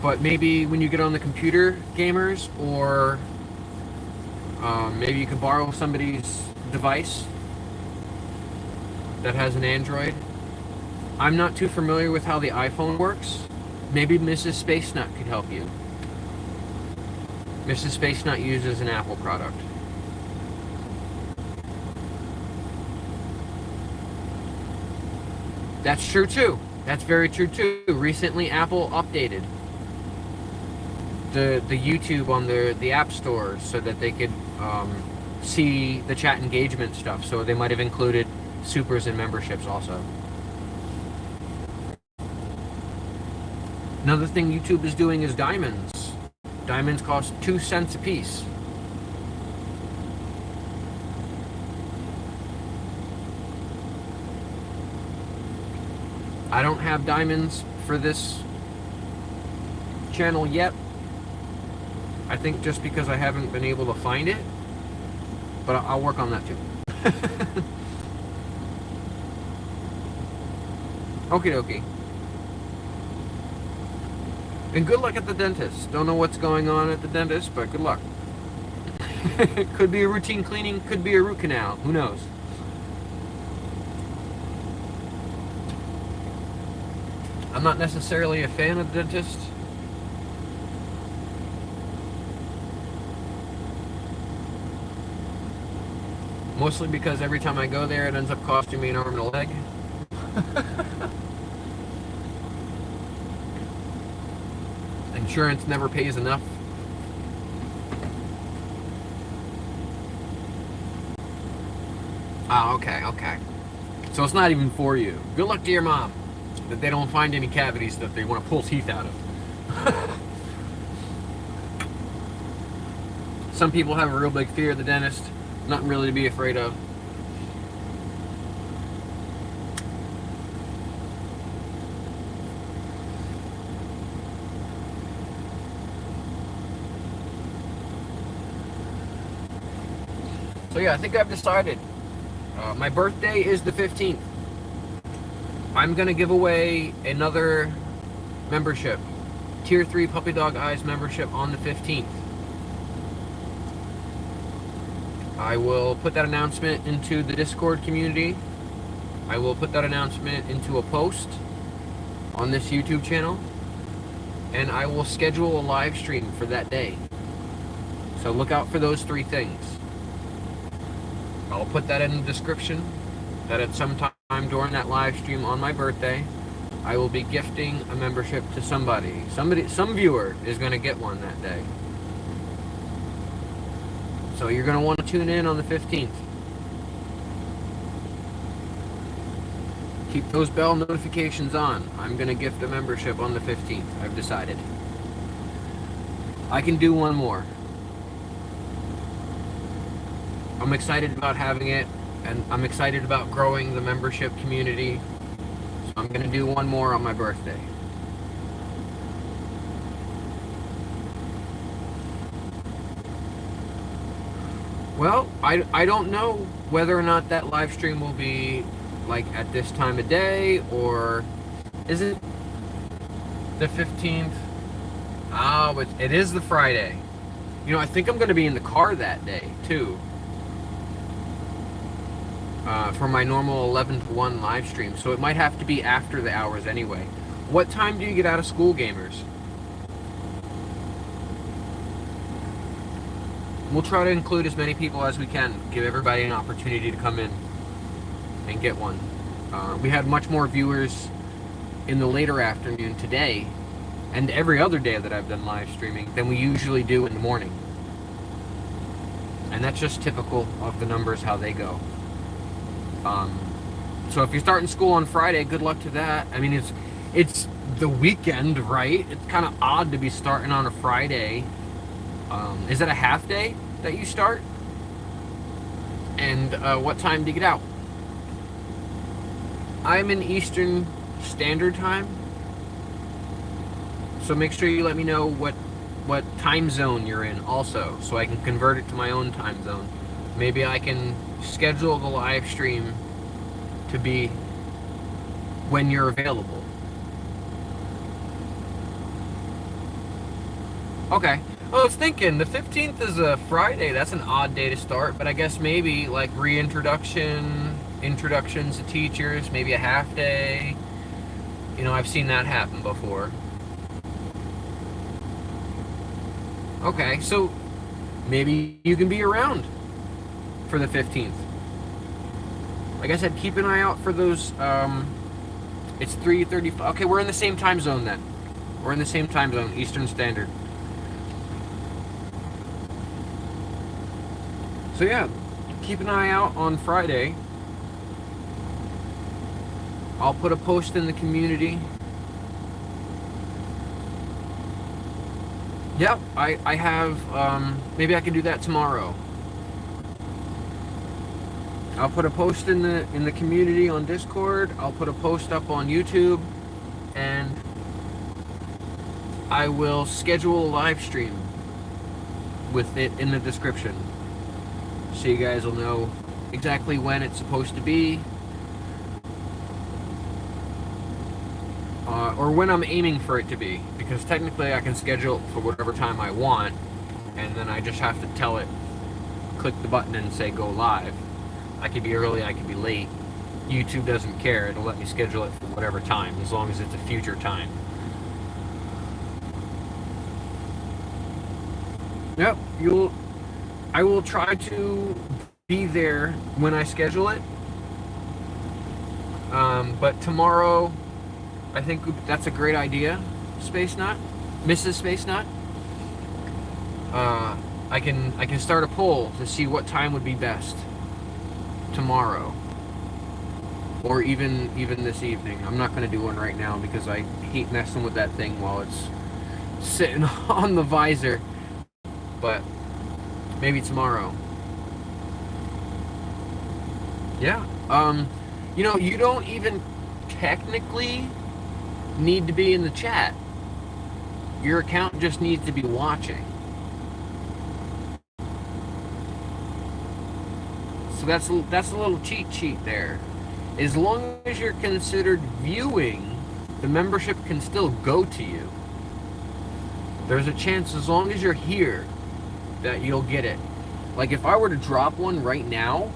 But maybe when you get on the computer, gamers, or maybe you can borrow somebody's device that has an Android. I'm not too familiar with how the iPhone works. Maybe Mrs. Space Nut could help you. Mrs. Space Nut uses an Apple product. That's true too. That's very true too. Recently, Apple updated the YouTube on the App Store so that they could see the chat engagement stuff. So they might have included supers and memberships also. Another thing YouTube is doing is diamonds. Diamonds cost 2 cents a piece. I don't have diamonds for this channel yet. I think just because I haven't been able to find it. But I'll work on that too. Okie dokie. And good luck at the dentist. Don't know what's going on at the dentist, but good luck. Could be a routine cleaning, could be a root canal. Who knows? I'm not necessarily a fan of the dentist. Mostly because every time I go there, it ends up costing me an arm and a leg. Insurance never pays enough. Ah, okay. So it's not even for you. Good luck to your mom. That they don't find any cavities that they want to pull teeth out of. Some people have a real big fear of the dentist. Nothing really to be afraid of. So yeah, I think I've decided. My birthday is the 15th. I'm gonna give away another membership, Tier 3 Puppy Dog Eyes membership on the 15th. I will put that announcement into the Discord community. I will put that announcement into a post on this YouTube channel. And I will schedule a live stream for that day. So look out for those 3 things. I'll put that in the description, that at some time during that live stream on my birthday, I will be gifting a membership to somebody. Some viewer is going to get one that day. So you're going to want to tune in on the 15th. Keep those bell notifications on. I'm going to gift a membership on the 15th. I've decided. I can do one more. I'm excited about having it, and I'm excited about growing the membership community. So I'm going to do one more on my birthday. Well, I don't know whether or not that live stream will be like at this time of day, or is it the 15th? Oh, it is the Friday. You know, I think I'm going to be in the car that day, too. For my normal 11 to 1 live stream. So it might have to be after the hours anyway. What time do you get out of school, gamers? We'll try to include as many people as we can. Give everybody an opportunity to come in and get one. We had much more viewers in the later afternoon today and every other day that I've done live streaming than we usually do in the morning. And that's just typical of the numbers, how they go. So if you're starting school on Friday, good luck to that. I mean, it's the weekend, right? It's kind of odd to be starting on a Friday. Is it a half day that you start? And what time do you get out? I'm in Eastern Standard Time. So make sure you let me know what time zone you're in also, so I can convert it to my own time zone. Maybe I can schedule the live stream to be when you're available. Okay. I was thinking the 15th is a Friday. That's an odd day to start, but I guess maybe like introductions to teachers, maybe a half day. You know, I've seen that happen before. Okay, so maybe you can be around for the 15th. Like I said, keep an eye out for those. It's 3:35. Okay, we're in the same time zone then. We're in the same time zone, Eastern Standard. So yeah, keep an eye out on Friday. I'll put a post in the community. Yep, I have, maybe I can do that tomorrow. I'll put a post in the community on Discord. I'll put a post up on YouTube, and I will schedule a live stream with it in the description, so you guys will know exactly when it's supposed to be, or when I'm aiming for it to be, because technically I can schedule it for whatever time I want, and then I just have to tell it, click the button and say go live. I could be early, I could be late. YouTube doesn't care. It'll let me schedule it for whatever time, as long as it's a future time. Yep, I will try to be there when I schedule it. But tomorrow, I think that's a great idea, Space Nut, Mrs. Space Nut. I can start a poll to see what time would be best tomorrow, or even this evening. I'm not going to do one right now because I hate messing with that thing while it's sitting on the visor, but maybe tomorrow. Yeah. You know, you don't even technically need to be in the chat. Your account just needs to be watching. So that's a little cheat sheet there. As long as you're considered viewing, the membership can still go to you. There's a chance, as long as you're here, that you'll get it. Like if I were to drop one right now,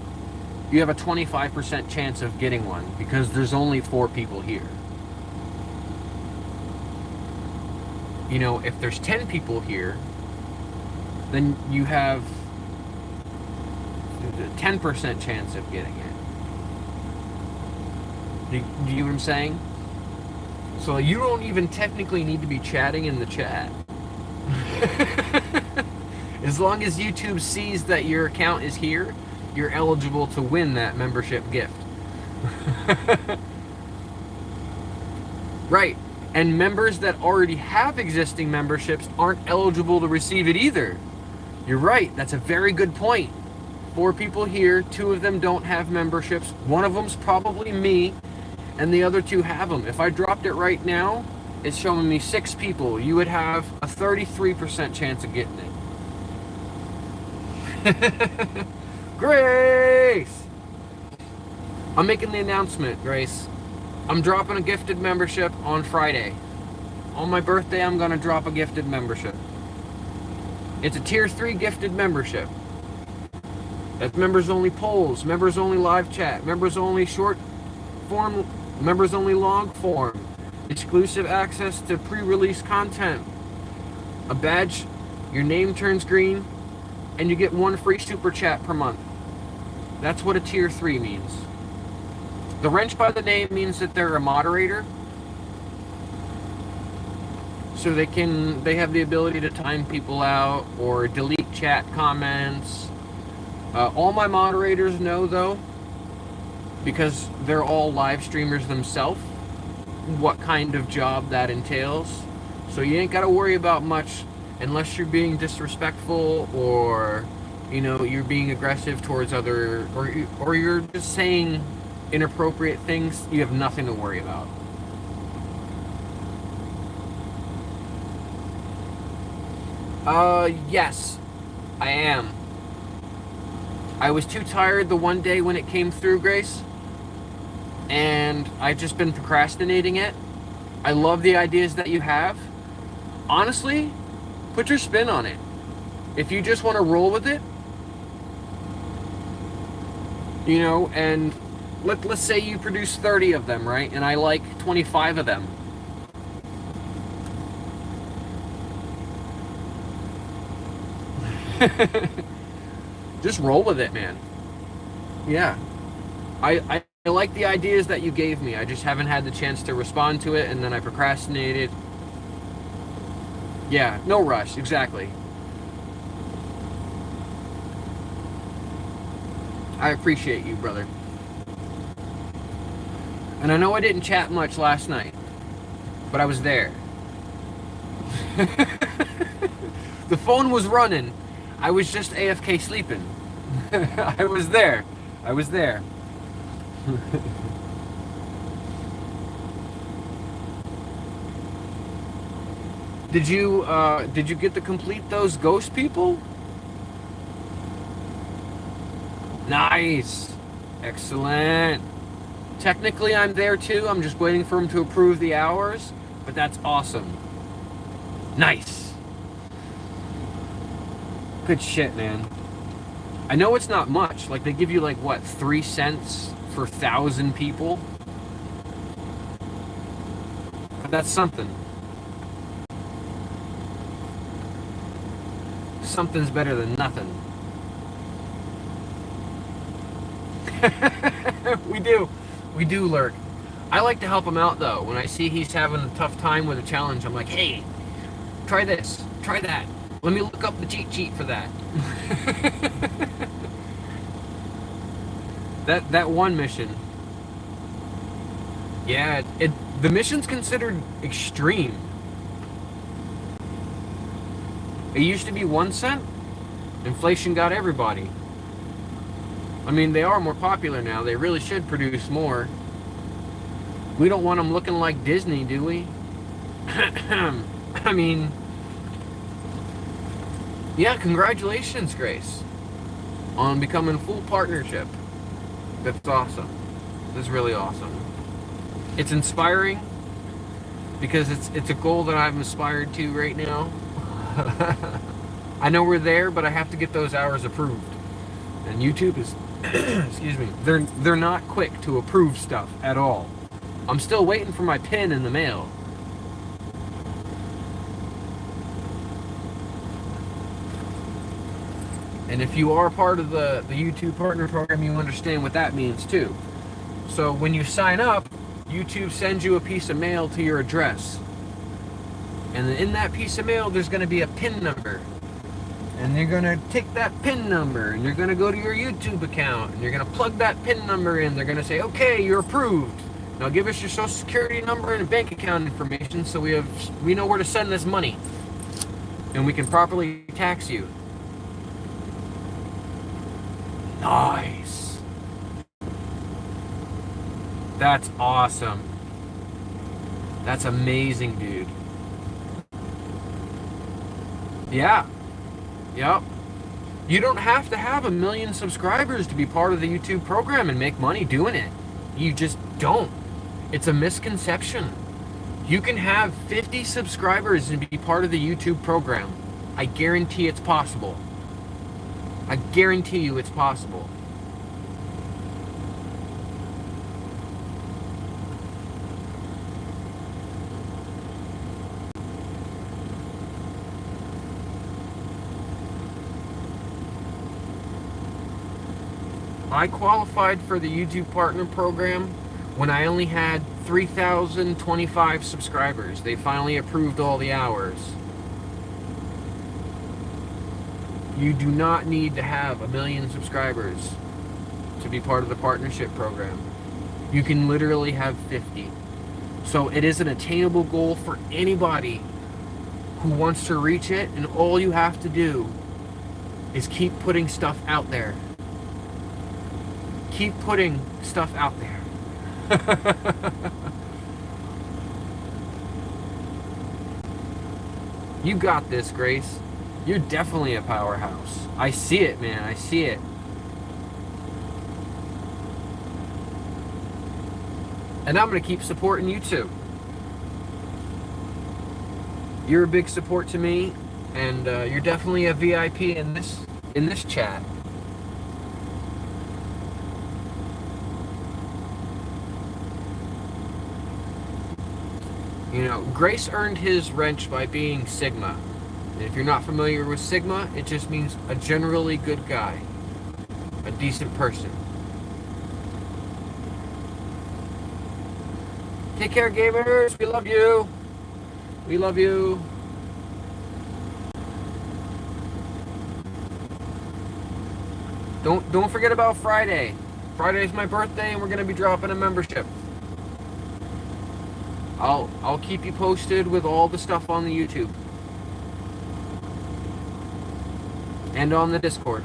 you have a 25% chance of getting one, because there's only 4 people here. You know, if there's 10 people here, then you have a 10% chance of getting it. Do you know what I'm saying? So you don't even technically need to be chatting in the chat. As long as YouTube sees that your account is here, you're eligible to win that membership gift. Right. And members that already have existing memberships aren't eligible to receive it either. You're right. That's a very good point. 4 people here, 2 of them don't have memberships. One of them's probably me, and the other 2 have them. If I dropped it right now, it's showing me 6 people. You would have a 33% chance of getting it. Grace! I'm making the announcement, Grace. I'm dropping a gifted membership on Friday. on my birthday, I'm gonna drop a gifted membership. It's a tier 3 gifted membership. That's members only polls, members only live chat, members only short form, members only long form, exclusive access to pre-release content, a badge, your name turns green, and you get 1 free super chat per month. That's what a tier 3 means. The wrench by the name means that they're a moderator. So they have the ability to time people out or delete chat comments. All my moderators know, though, because they're all live streamers themselves, what kind of job that entails. So you ain't got to worry about much unless you're being disrespectful or, you know, you're being aggressive towards other, or you're just saying inappropriate things. You have nothing to worry about. Yes, I am. I was too tired the one day when it came through, Grace, and I've just been procrastinating it. I love the ideas that you have. Honestly, put your spin on it. If you just want to roll with it, you know, and let's say you produce 30 of them, right? And I like 25 of them. Just roll with it, man. Yeah. I like the ideas that you gave me. I just haven't had the chance to respond to it, and then I procrastinated. Yeah, no rush, exactly. I appreciate you, brother. And I know I didn't chat much last night, but I was there. The phone was running. I was just AFK sleeping. I was there. I was there. Did you get to complete those ghost people? Nice. Excellent. Technically, I'm there too. I'm just waiting for him to approve the hours, but that's awesome. Nice. Good shit, man. I know it's not much. Like, they give you, like, what, 3 cents for 1,000 people? But that's something. Something's better than nothing. We do lurk. I like to help him out, though. When I see he's having a tough time with a challenge, I'm like, hey, try this, try that. Let me look up the cheat sheet for that. that one mission. Yeah, the mission's considered extreme. It used to be 1 cent. Inflation got everybody. I mean, they are more popular now. They really should produce more. We don't want them looking like Disney, do we? I mean, yeah, congratulations, Grace, on becoming full partnership. That's awesome. That's really awesome. It's inspiring because it's a goal that I'm aspired to right now. I know we're there, but I have to get those hours approved. And YouTube is, excuse me, they're not quick to approve stuff at all. I'm still waiting for my pin in the mail. And if you are part of the YouTube Partner Program, you understand what that means too. So when you sign up, YouTube sends you a piece of mail to your address. And in that piece of mail, there's going to be a PIN number. And you're going to take that PIN number, and you're going to go to your YouTube account, and you're going to plug that PIN number in. They're going to say, okay, you're approved. Now give us your social security number and bank account information so we know where to send this money. And we can properly tax you. Nice. That's awesome. That's amazing, dude. Yeah. Yep. You don't have to have 1 million subscribers to be part of the YouTube program and make money doing it. You just don't. It's a misconception. You can have 50 subscribers and be part of the YouTube program. I guarantee it's possible. I guarantee you it's possible. I qualified for the YouTube Partner Program when I only had 3,025 subscribers. They finally approved all the hours. You do not need to have 1 million subscribers to be part of the partnership program. You can literally have 50. So it is an attainable goal for anybody who wants to reach it, and all you have to do is keep putting stuff out there. Keep putting stuff out there. You got this, Grace. You're definitely a powerhouse. I see it, man. I see it. And I'm going to keep supporting you too. You're a big support to me, and you're definitely a VIP in this chat. You know, Grace earned his wrench by being Sigma. And if you're not familiar with Sigma, it just means a generally good guy. A decent person. Take care, gamers. We love you. We love you. Don't forget about Friday. Friday's my birthday, and we're gonna be dropping a membership. I'll keep you posted with all the stuff on the YouTube and on the Discord.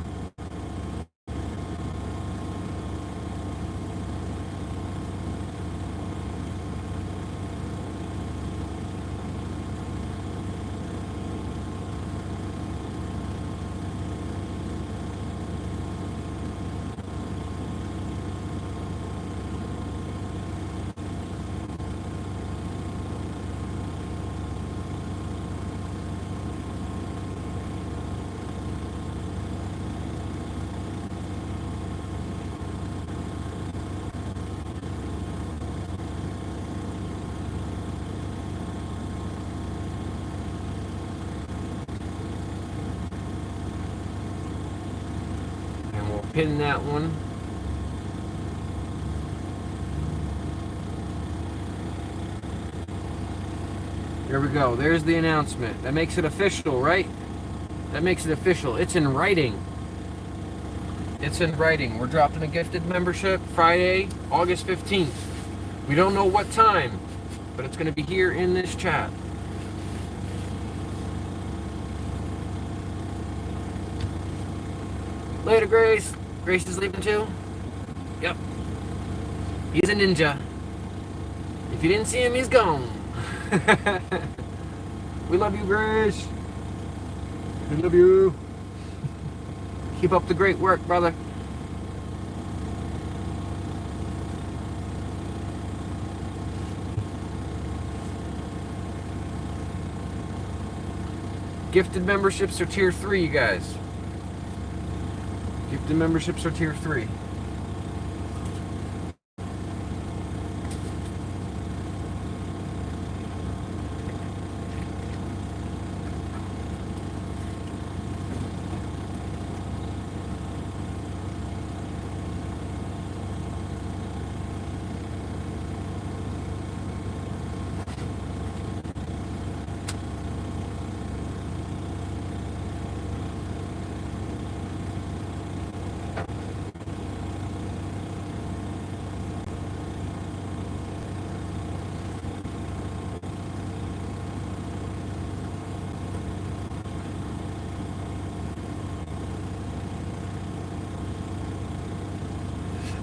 Pin that one. There we go. There's the announcement. That makes it official, right? That makes it official. It's in writing. It's in writing. We're dropping a gifted membership Friday, August 15th. We don't know what time, but it's going to be here in this chat. Later, Grace. Grace is leaving too? Yep. He's a ninja. If you didn't see him, he's gone. We love you, Grace. We love you. Keep up the great work, brother. Gifted memberships are tier 3, you guys. Gifted memberships are tier 3.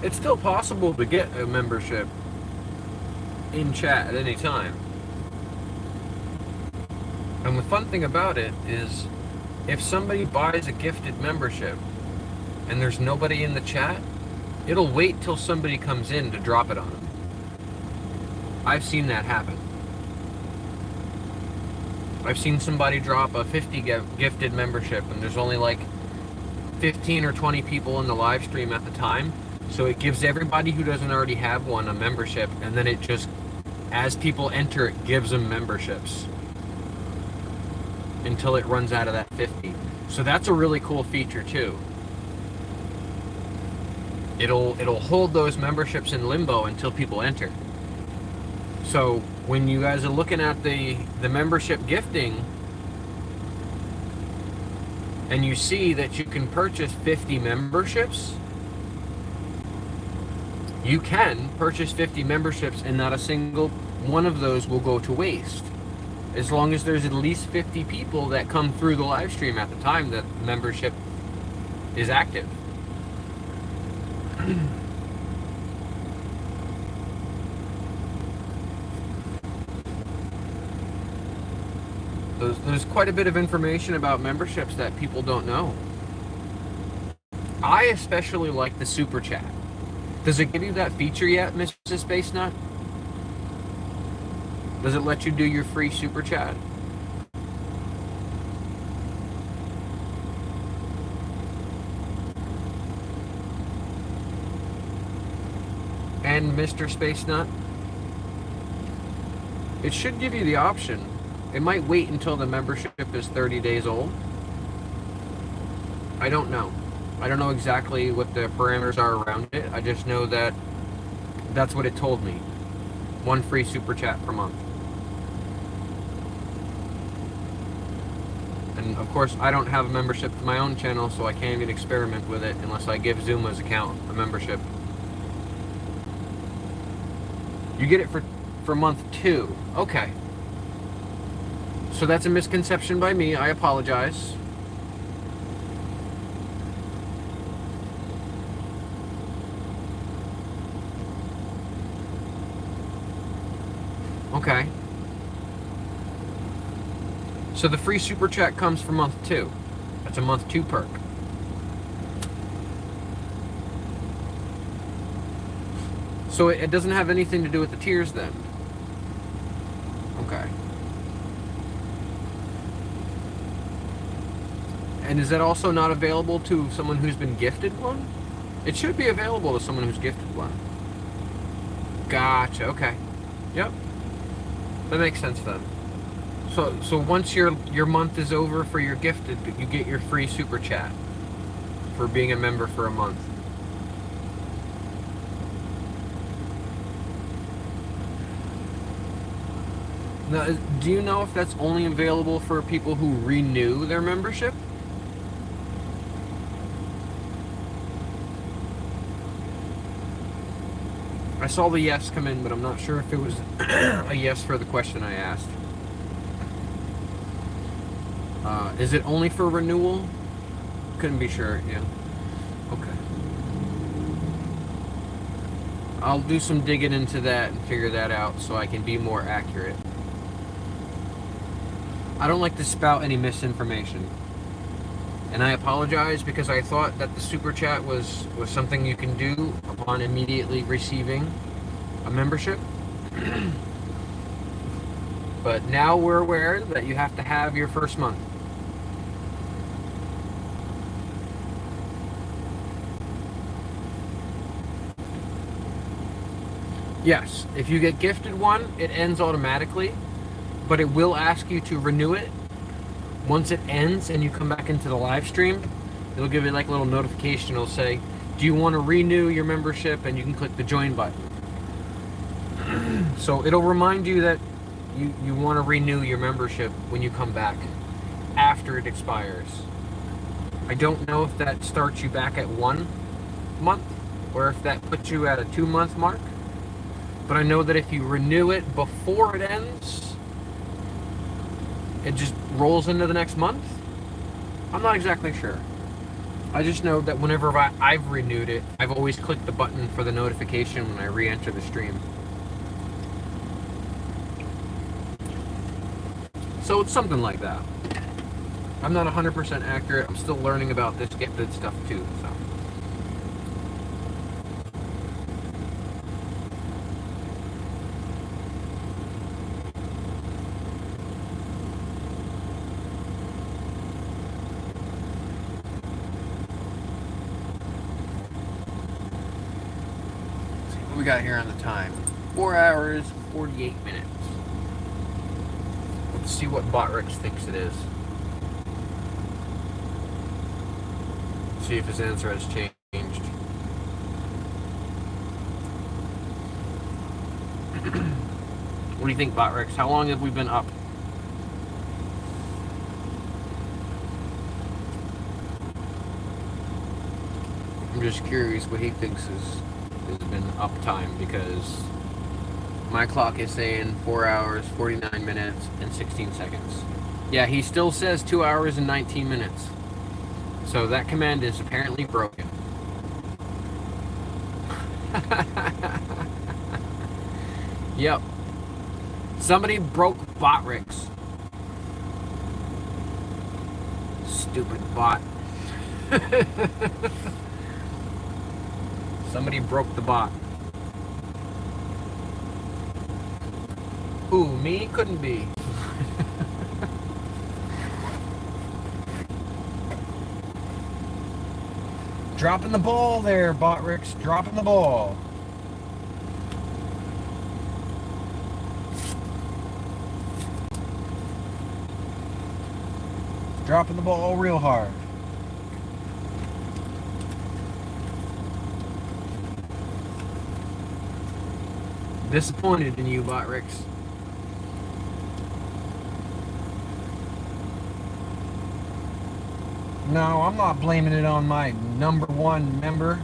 It's still possible to get a membership in chat at any time. And the fun thing about it is, if somebody buys a gifted membership and there's nobody in the chat, it'll wait till somebody comes in to drop it on them. I've seen that happen. I've seen somebody drop a 50 gifted membership, and there's only like 15 or 20 people in the live stream at the time. So it gives everybody who doesn't already have one a membership, and then it just, as people enter, it gives them memberships until it runs out of that 50. So that's a really cool feature too. It'll hold those memberships in limbo until people enter. So when you guys are looking at the membership gifting, and you see that you can purchase 50 memberships, you can purchase 50 memberships and not a single one of those will go to waste. As long as there's at least 50 people that come through the live stream at the time that membership is active. There's quite a bit of information about memberships that people don't know. I especially like the super chat. Does it give you that feature yet, Mrs. Space Nut? Does it let you do your free super chat? And Mr. Space Nut? It should give you the option. It might wait until the membership is 30 days old. I don't know. I don't know exactly what the parameters are around it. I just know that that's what it told me. One free super chat per month. And of course, I don't have a membership to my own channel, so I can't even experiment with it unless I give Zuma's account a membership. You get it for month 2. Okay. So that's a misconception by me. I apologize. Okay. So the free super chat comes for month 2. That's a month 2 perk. So it doesn't have anything to do with the tiers then. Okay. And is that also not available to someone who's been gifted one? It should be available to someone who's gifted one. Gotcha, okay. Yep. That makes sense then. So once your month is over for your gifted, you get your free super chat for being a member for a month. Now, do you know if that's only available for people who renew their membership? I saw the yes come in, but I'm not sure if it was a yes for the question I asked. Is it only for renewal? Couldn't be sure, yeah. Okay. I'll do some digging into that and figure that out so I can be more accurate. I don't like to spout any misinformation. And I apologize because I thought that the super chat was something you can do upon immediately receiving a membership. But now we're aware that you have to have your first month. Yes, if you get gifted one, it ends automatically, but it will ask you to renew it. Once it ends and you come back into the live stream, it'll give you like a little notification. It'll say, do you want to renew your membership? And you can click the join button. So it'll remind you that you want to renew your membership when you come back after it expires. I don't know if that starts you back at 1 month or if that puts you at a 2-month mark. But I know that if you renew it before it ends, it just rolls into the next month. I'm not exactly sure. I just know that whenever I've renewed it, I've always clicked the button for the notification when I re-enter the stream. So it's something like that. I'm not 100% accurate. I'm still learning about this gifted stuff too, so. got here on the time? 4 hours, 48 minutes. Let's see what Botrix thinks it is. See if his answer has changed. What do you think, Botrix? How long have we been up? I'm just curious what he thinks has been uptime, because my clock is saying 4 hours, 49 minutes, and 16 seconds. Yeah, he still says 2 hours and 19 minutes. So that command is apparently broken. Yep. Somebody broke Botrix. Stupid bot. Somebody broke the bot. Who, me? Couldn't be. Dropping the ball there, Botrix. Dropping the ball. Dropping the ball real hard. Disappointed in you, Botrix. No, I'm not blaming it on my #1 member.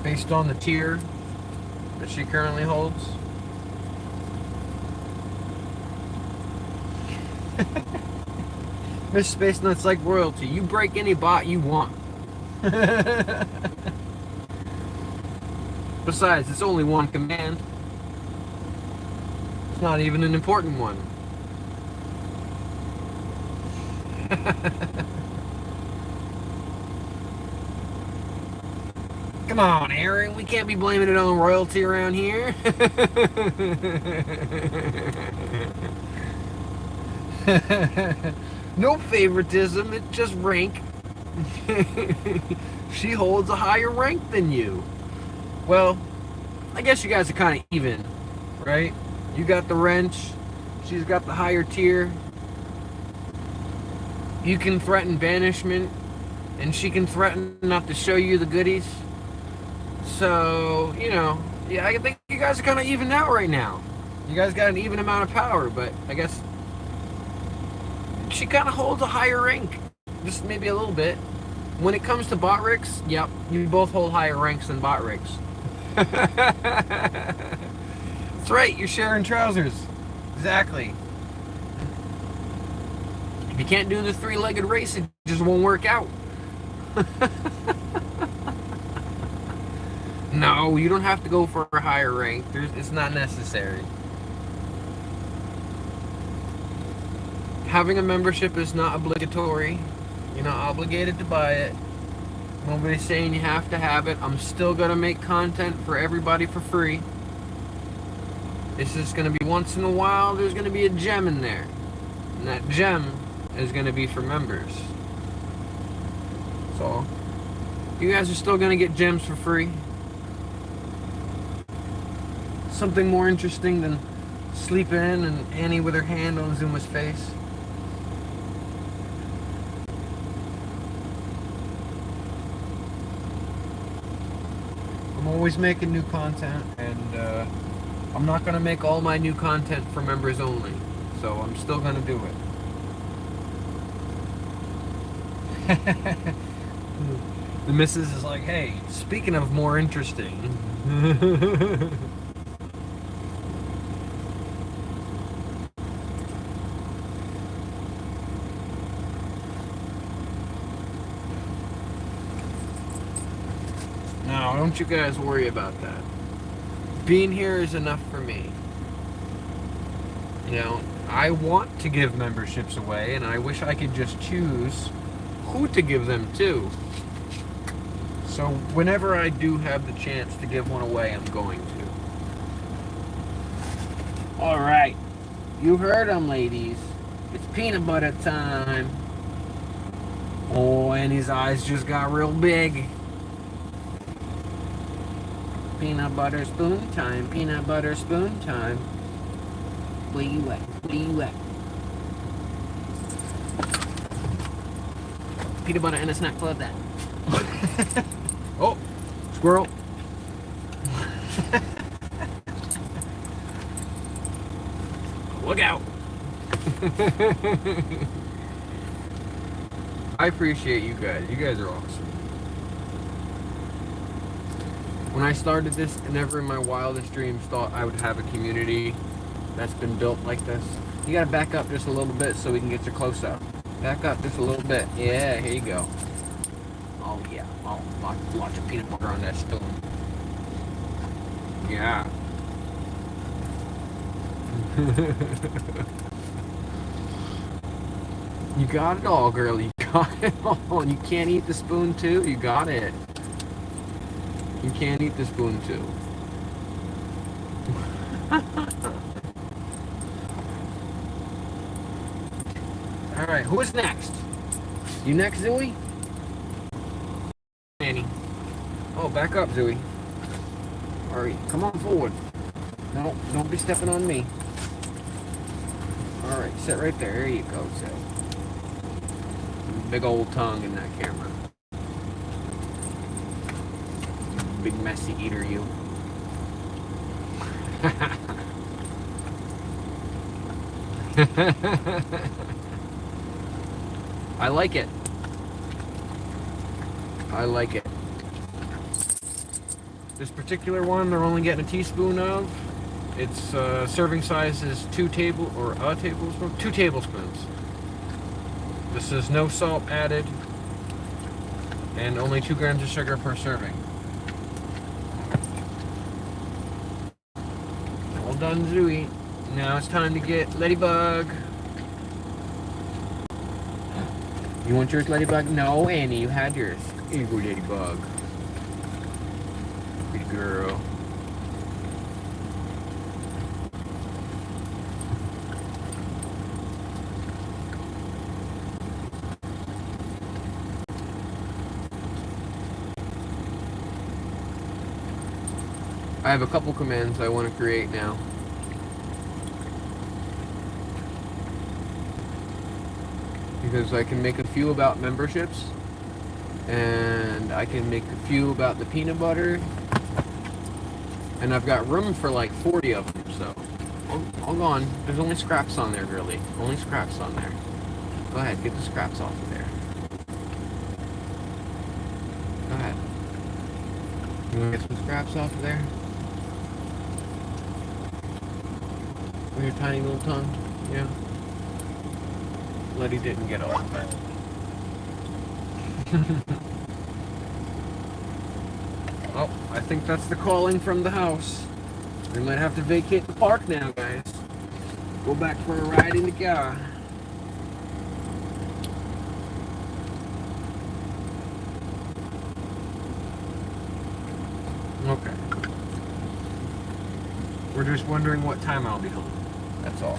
Based on the tier that she currently holds. Miss Space Nuts like royalty. You break any bot you want. Besides, it's only one command. It's not even an important one. Come on, Aaron. We can't be blaming it on royalty around here. No favoritism, it's just rank. She holds a higher rank than you. Well, I guess you guys are kind of even, right? You got the wrench, she's got the higher tier. You can threaten banishment, and she can threaten not to show you the goodies. So, you know, yeah, I think you guys are kind of even out right now. You guys got an even amount of power, but I guess she kind of holds a higher rank. Just maybe a little bit. When it comes to Botrix, yep, you both hold higher ranks than Botrix. That's right, you're sharing trousers. Exactly. If you can't do the three-legged race, it just won't work out. No, you don't have to go for a higher rank. It's not necessary. Having a membership is not obligatory. You're not obligated to buy it. Nobody's saying you have to have it. I'm still gonna make content for everybody for free. It's just gonna be once in a while, there's gonna be a gem in there. And that gem is gonna be for members. So, you guys are still gonna get gems for free. Something more interesting than sleeping in and Annie with her hand on Zuma's face. I'm always making new content, and I'm not going to make all my new content for members only, so I'm still going to do it. The missus is like, hey, speaking of more interesting. No, don't you guys worry about that. Being here is enough for me. You know, I want to give memberships away, and I wish I could just choose who to give them to. So whenever I do have the chance to give one away, I'm going to. Alright, you heard them, ladies. It's peanut butter time. Oh, and his eyes just got real big. Peanut butter spoon time. Peanut butter spoon time. Where you at? Where you at? Peanut butter and a snack. Love that. Oh, squirrel. Look out. I appreciate you guys. You guys are awesome. When I started this, never in my wildest dreams thought I would have a community that's been built like this. You gotta back up just a little bit so we can get your close up. Back up just a little bit. Yeah, here you go. Oh yeah. Oh, lots of peanut butter on that spoon. Yeah. You got it all, girl. You got it all. You can't eat the spoon too? You got it. You can't eat the spoon too. Alright, who is next? You next, Zooey? Annie. Oh, back up, Zooey. Alright, come on forward. No, don't be stepping on me. Alright, sit right there. There you go, sit. Big old tongue in that camera. Big messy eater, you. I like it. I like it. This particular one, they're only getting a teaspoon of. Its serving size is 2 tablespoons. 2 tablespoons. This is no salt added, and only 2 grams of sugar per serving. All done, Zooey. Now it's time to get Ladybug. You want yours, Ladybug? No, Annie, you had yours. Here you go, Ladybug. Pretty girl. I have a couple commands I want to create now. Because I can make a few about memberships, and I can make a few about the peanut butter, and I've got room for like 40 of them, so hold on. There's only scraps on there, really. Only scraps on there. Go ahead, get the scraps off of there. Go ahead. You want to get some scraps off of there? With your tiny little tongue? Yeah. Letty didn't get all of it. Oh, I think that's the calling from the house. We might have to vacate the park now, guys. Go back for a ride in the car. Okay. We're just wondering what time I'll be home. That's all.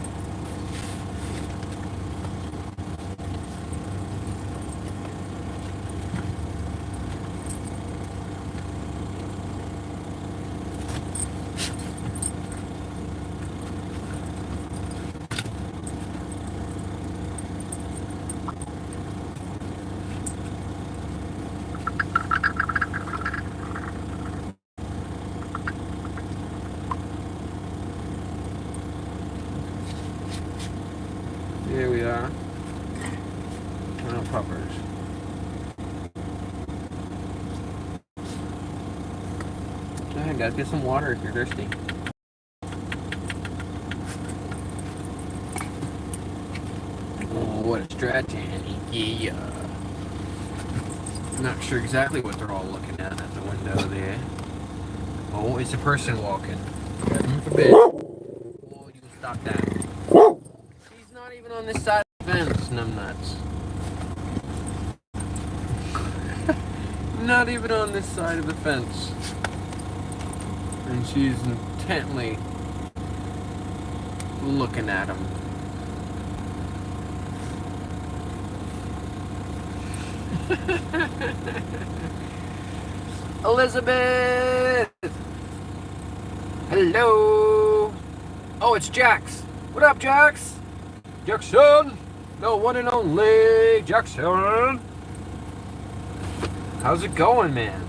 Here we are. Little puppers. Go ahead, guys. Get some water if you're thirsty. Oh, what a stretch, Annie. Yeah. Not sure exactly what they're all looking at the window there. Oh, it's a person walking. Heaven forbid. Oh, you can stop that. She's not even on this side of the fence, numbnuts. Not even on this side of the fence. And she's intently looking at him. Elizabeth! Hello. Oh, it's Jax. What up, Jax? Jackson. The one and only Jackson. How's it going, man?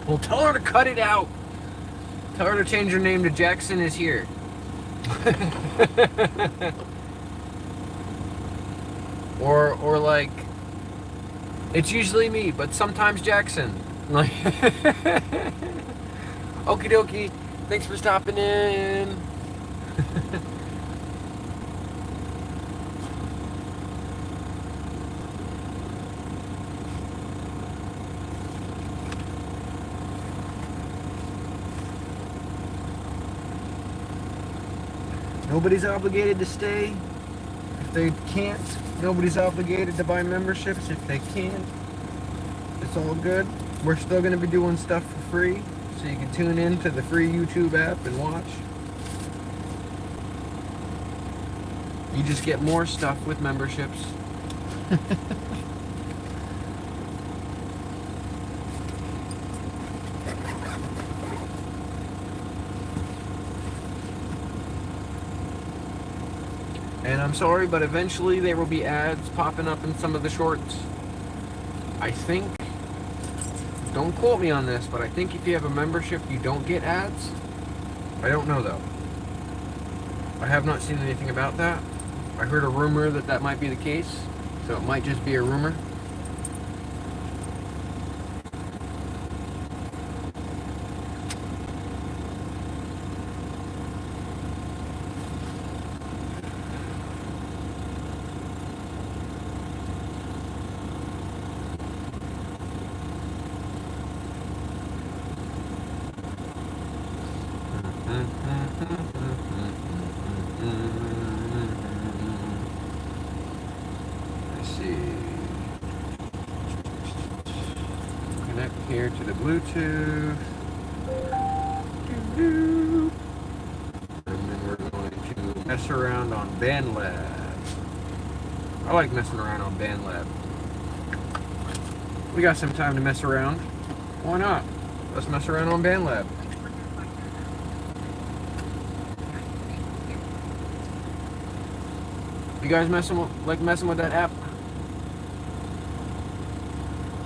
Well, tell her to cut it out. Tell her to change her name to Jackson is here. or like, it's usually me, but sometimes Jackson. Like, okie dokie. Thanks for stopping in. Nobody's obligated to stay if they can't. Nobody's obligated to buy memberships if they can't. It's all good. We're still going to be doing stuff for free, so you can tune in to the free YouTube app and watch. You just get more stuff with memberships. And I'm sorry, but eventually there will be ads popping up in some of the shorts. I think, don't quote me on this, but I think if you have a membership, you don't get ads. I don't know though. I have not seen anything about that. I heard a rumor that that might be the case, so it might just be a rumor. Here to the Bluetooth. And then we're going to mess around on BandLab. I like messing around on BandLab. We got some time to mess around. Why not? Let's mess around on BandLab. You guys messing with that app?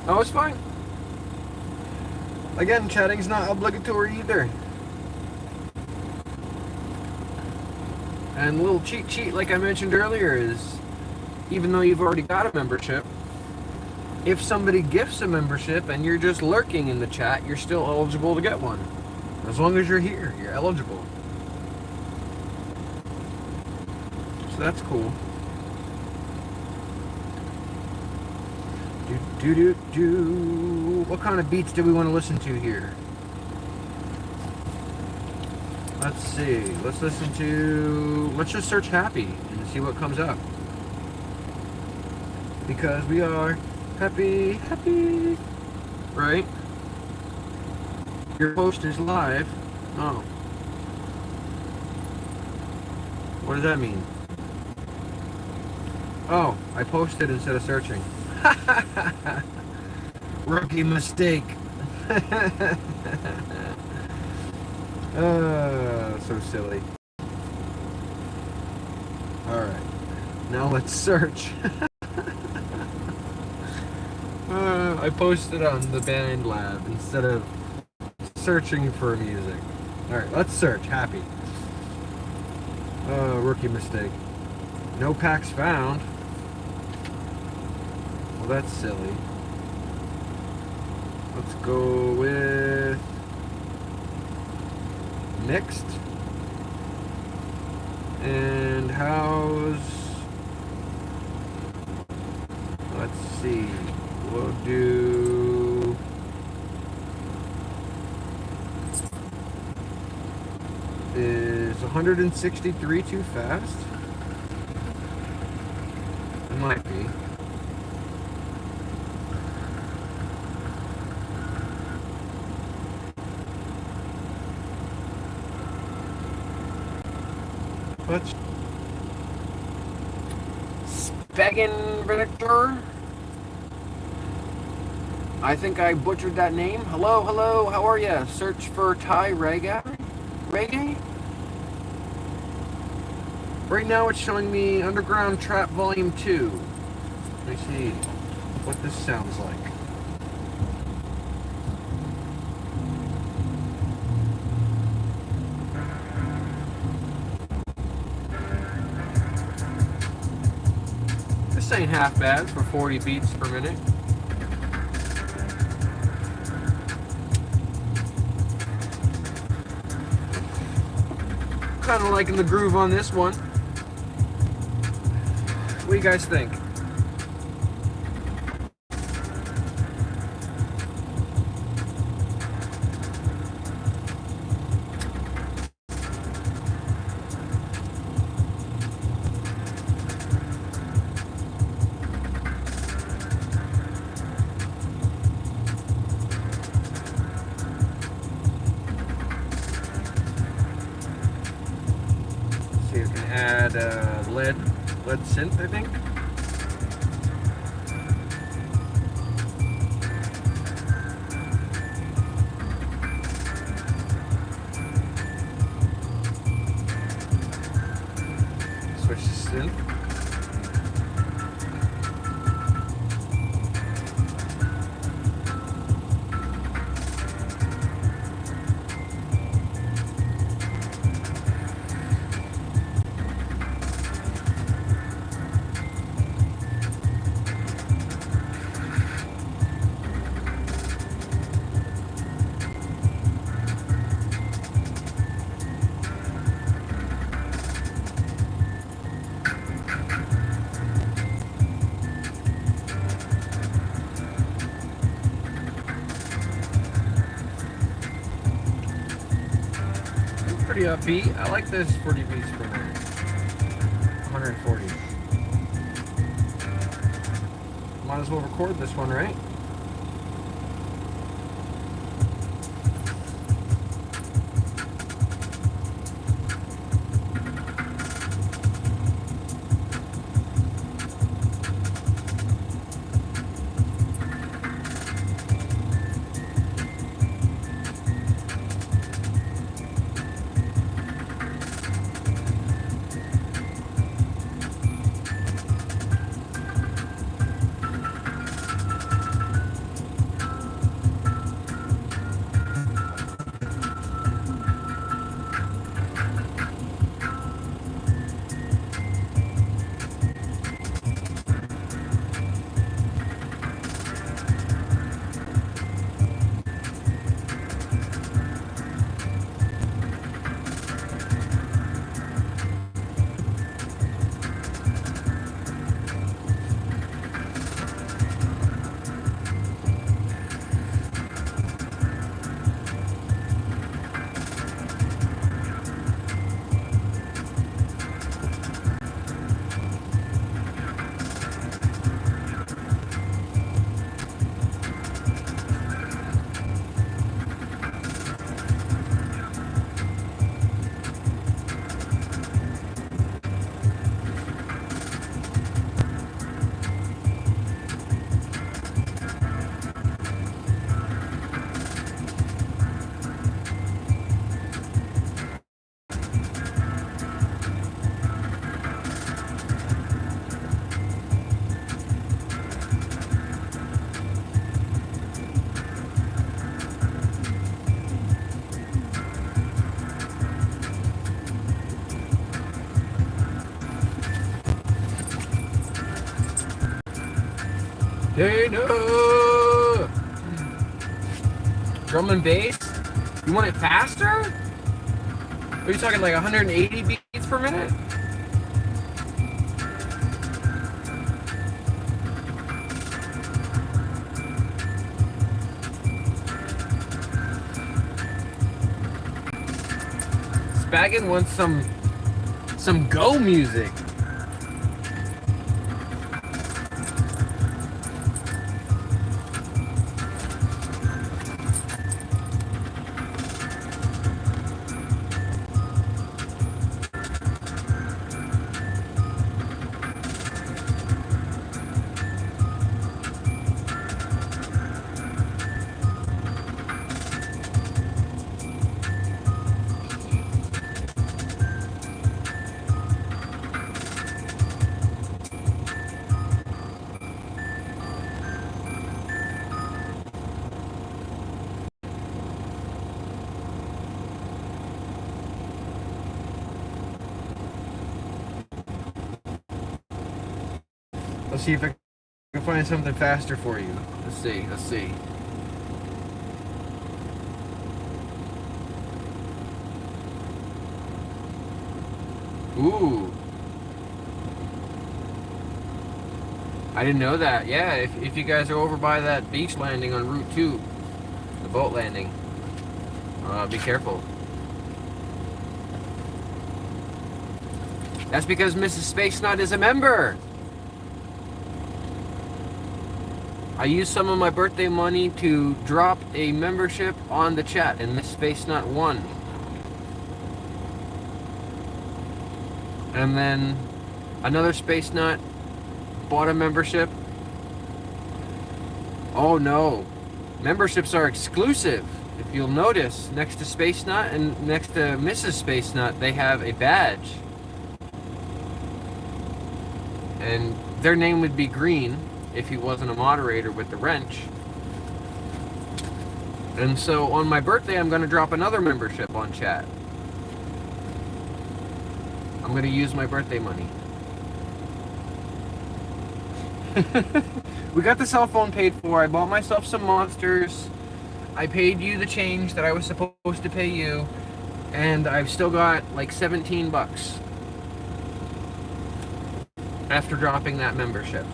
Oh, it's fine. Again, chatting's not obligatory either. And a little cheat sheet, like I mentioned earlier, is even though you've already got a membership, if somebody gifts a membership and you're just lurking in the chat, you're still eligible to get one. As long as you're here, you're eligible. So that's cool. What kind of beats do we want to listen to here? Let's see. Let's just search happy and see what comes up. Because we are happy. Right? Your post is live. Oh. What does that mean? Oh, I posted instead of searching. Rookie mistake. So silly. Alright. Now let's search. I posted on the BandLab instead of searching for music. Alright, let's search. Happy. Rookie mistake. No packs found. Well, that's silly. Let's go with next. And how's... Let's see. We'll do... Is 163 too fast? It might be. Let's Spagen Victor. I think I butchered that name. Hello, hello, how are ya? Search for Thai reggae? Reggae? Right now it's showing me Underground Trap Volume 2. Let me see what this sounds like. This ain't half bad for 40 beats per minute. Kind of liking the groove on this one. What do you guys think? See, you can add lead synth, I think. Switch to synth. Pretty upbeat. I like this 40 beats per minute. 140. Might as well record this one, right? Dana! Drum and bass? You want it faster? Are you talking like 180 beats per minute? Spaggin wants some go music. Let's see if I can find something faster for you. Let's see. Ooh. I didn't know that. Yeah, if you guys are over by that beach landing on Route 2, the boat landing, be careful. That's because Mrs. Space Nut is a member. I used some of my birthday money to drop a membership on the chat, and Miss Space Nut won. And then another Space Nut bought a membership. Oh no, memberships are exclusive. If you'll notice, next to Space Nut and next to Mrs. Space Nut, they have a badge. And their name would be green if he wasn't a moderator with the wrench. And so on my birthday, I'm going to drop another membership on chat. I'm going to use my birthday money. We got the cell phone paid for. I bought myself some monsters. I paid you the change that I was supposed to pay you. And I've still got like 17 bucks after dropping that membership.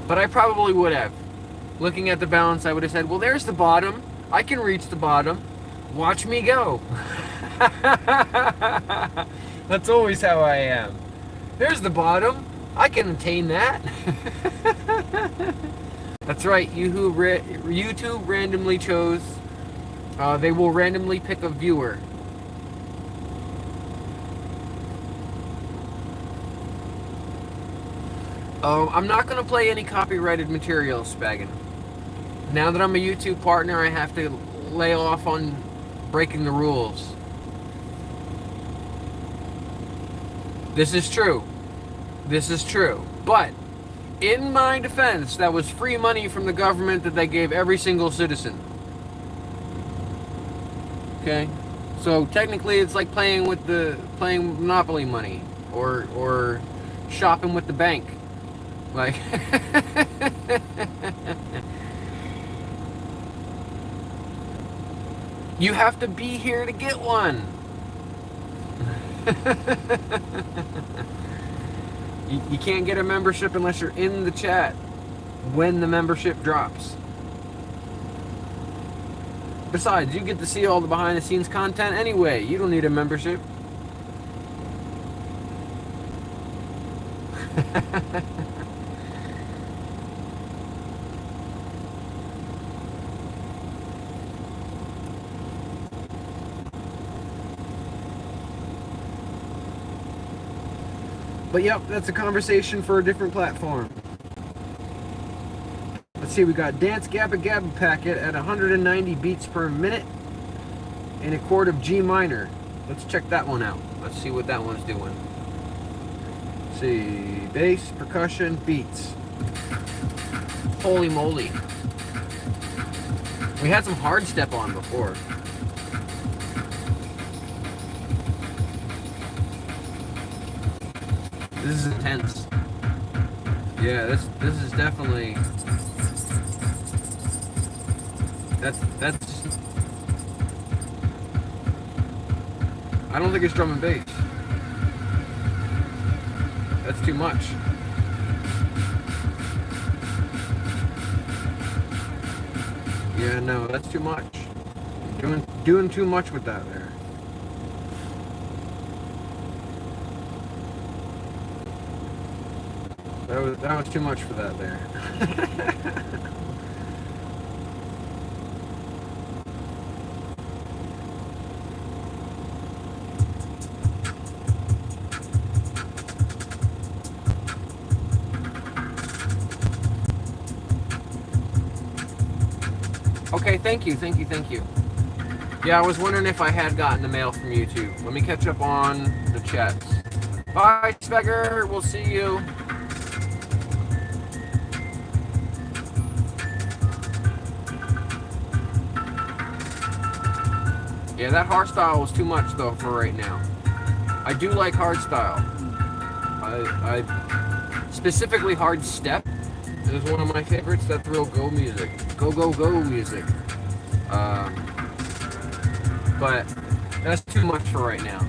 But I probably would have. Looking at the balance, I would have said, well, there's the bottom. I can reach the bottom. Watch me go. That's always how I am. There's the bottom. I can attain that. That's right. YouTube randomly chose. They will randomly pick a viewer. I'm not going to play any copyrighted material, Spaggin. Now that I'm a YouTube partner, I have to lay off on breaking the rules. This is true. This is true. But, in my defense, that was free money from the government that they gave every single citizen. Okay? So, technically, it's like playing Monopoly money. Or shopping with the bank. Like... You have to be here to get one. You can't get a membership unless you're in the chat when the membership drops. Besides, you get to see all the behind the scenes content anyway. You don't need a membership. But yep, that's a conversation for a different platform. Let's see, we got Dance Gabba Gabba packet at 190 beats per minute in a chord of G minor. Let's check that one out. Let's see what that one's doing. Let's see, bass, percussion, beats. Holy moly. We had some hard step on before. This is intense. Yeah, this is definitely... That's... I don't think it's drum and bass. That's too much. Yeah, no, that's too much. Doing too much with that there. That was too much for that there. Okay, thank you. Yeah, I was wondering if I had gotten the mail from YouTube. Let me catch up on the chats. Bye, Spegger. We'll see you. Yeah, that hardstyle was too much though for right now. I do like hardstyle. I specifically Hard Step is one of my favorites. That's real go music. Go, go, go music. But that's too much for right now.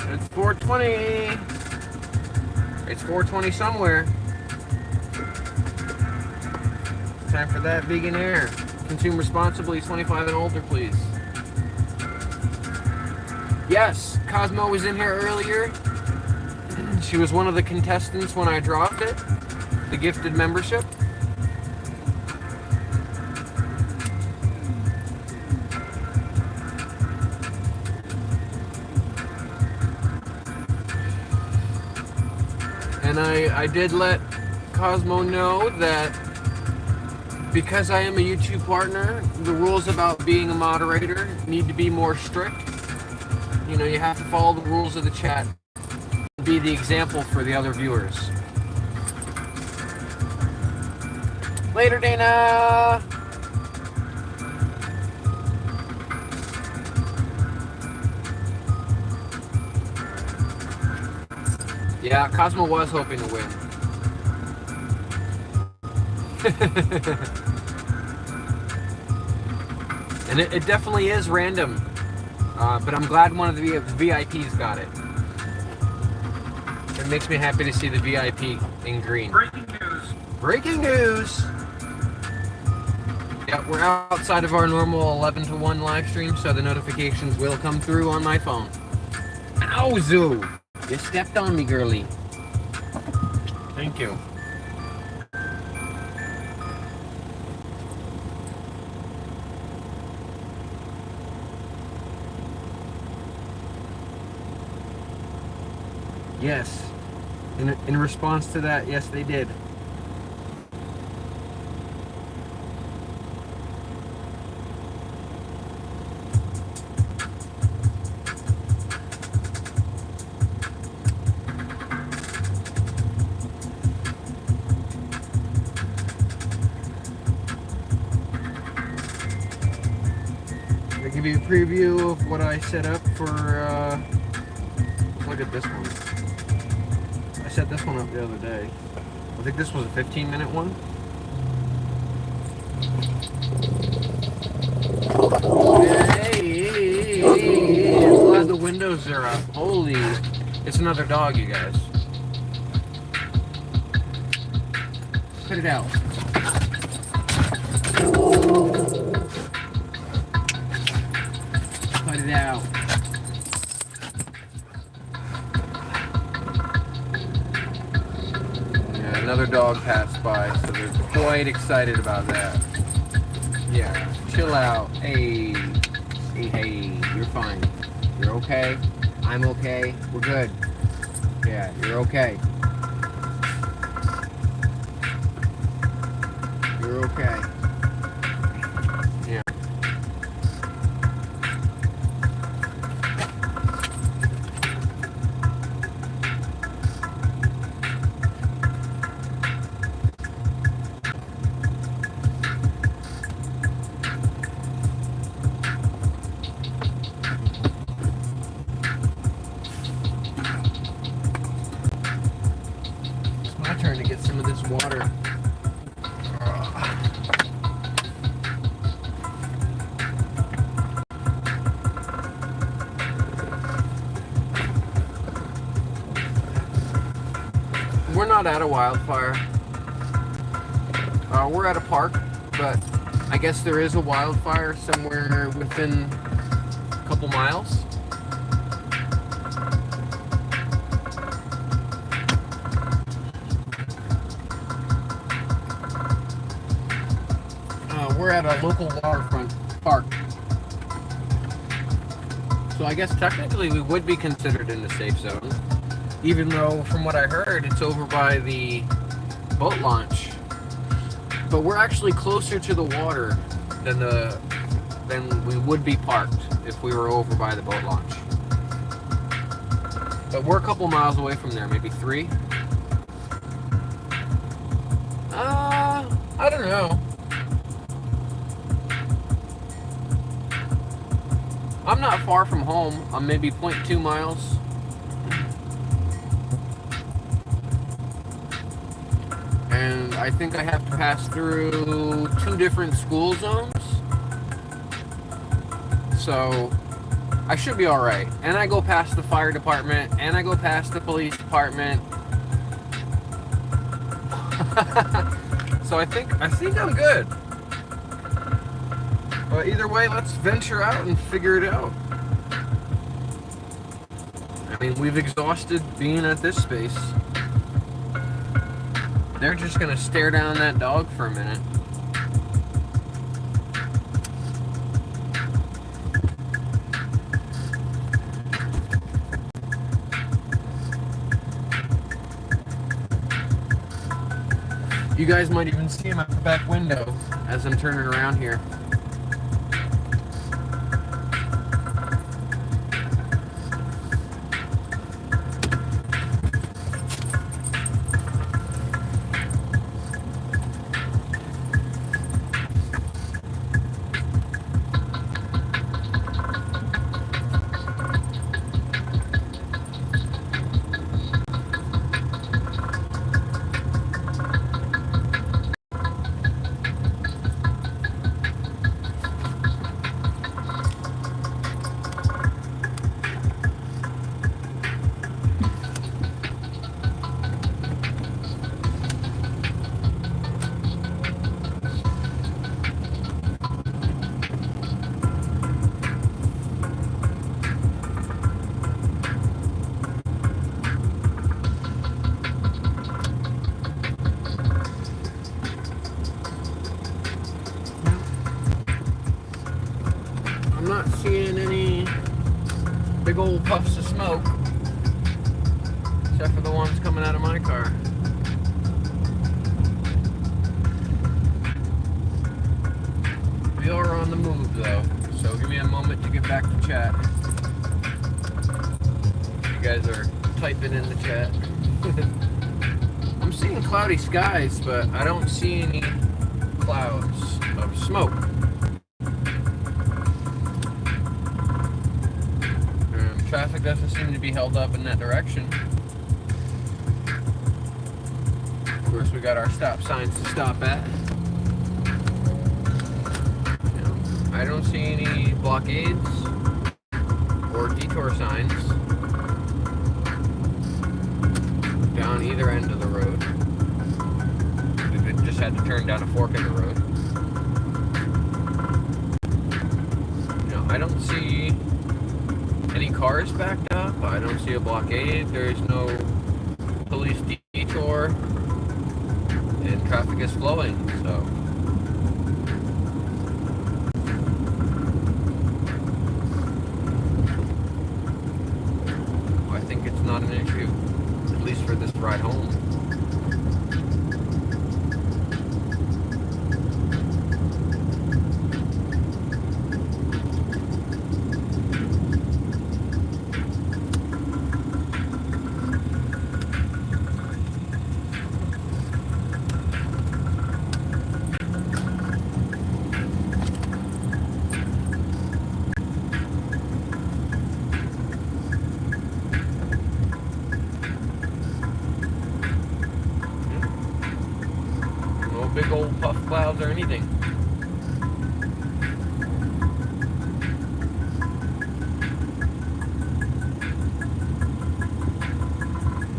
It's 4:20. It's 4:20 somewhere. Time for that vegan air. Consume responsibly, 25 and older, please. Yes, Cosmo was in here earlier. She was one of the contestants when I dropped it. The gifted membership. And I did let Cosmo know that because I am a YouTube partner, the rules about being a moderator need to be more strict. You know, you have to follow the rules of the chat. Be the example for the other viewers. Later, Dana! Yeah, Cosmo was hoping to win. And it definitely is random. But I'm glad one of the VIPs got it. It makes me happy to see the VIP in green. Breaking news. Breaking news! Yeah, we're outside of our normal 11 to 1 live stream, so the notifications will come through on my phone. Ow, Zoo! You stepped on me, girly. Thank you. Yes. In response to that, yes, they did. I'll give you a preview of what I set up for, look at this one. I set this one up the other day. I think this was a 15-minute one. Hey, I'm glad the windows are up. Holy, it's another dog, you guys. Put it out. Put it out. Yeah, another dog passed by, so they're quite excited about that. Yeah, chill out. Hey, hey, you're fine. You're okay. I'm okay. We're good. Yeah, you're okay. You're okay. Yeah. It's my turn to get some of this water. We're not at a wildfire. We're at a park, but I guess there is a wildfire somewhere within a couple miles. We're at a local waterfront park. So I guess technically we would be considered in the safe zone, even though from what I heard it's over by the boat launch. But we're actually closer to the water than we would be parked if we were over by the boat launch. But we're a couple miles away from there, maybe 3. I don't know. I'm not far from home. I'm maybe 0.2 miles. And I think I have to pass through 2 different school zones. So I should be alright. And I go past the fire department, and I go past the police department. So I think I'm good. But either way, let's venture out and figure it out. I mean, we've exhausted being at this space. They're just gonna stare down that dog for a minute. You guys might even see him out the back window as I'm turning around here. I'm not seeing any big old puffs of smoke, except for the ones coming out of my car. We are on the move though, so give me a moment to get back to chat. You guys are typing in the chat. I'm seeing cloudy skies, but I don't see any clouds of smoke. Traffic doesn't seem to be held up in that direction. Of course, we got our stop signs to stop at. I don't see any blockades or detour signs down either end of the road. We just had to turn down a fork in the road. I don't see any cars backed up. I don't see a blockade. There's no police detour, and traffic is flowing. So I think it's not an issue, at least for this ride home. Big old puff clouds or anything.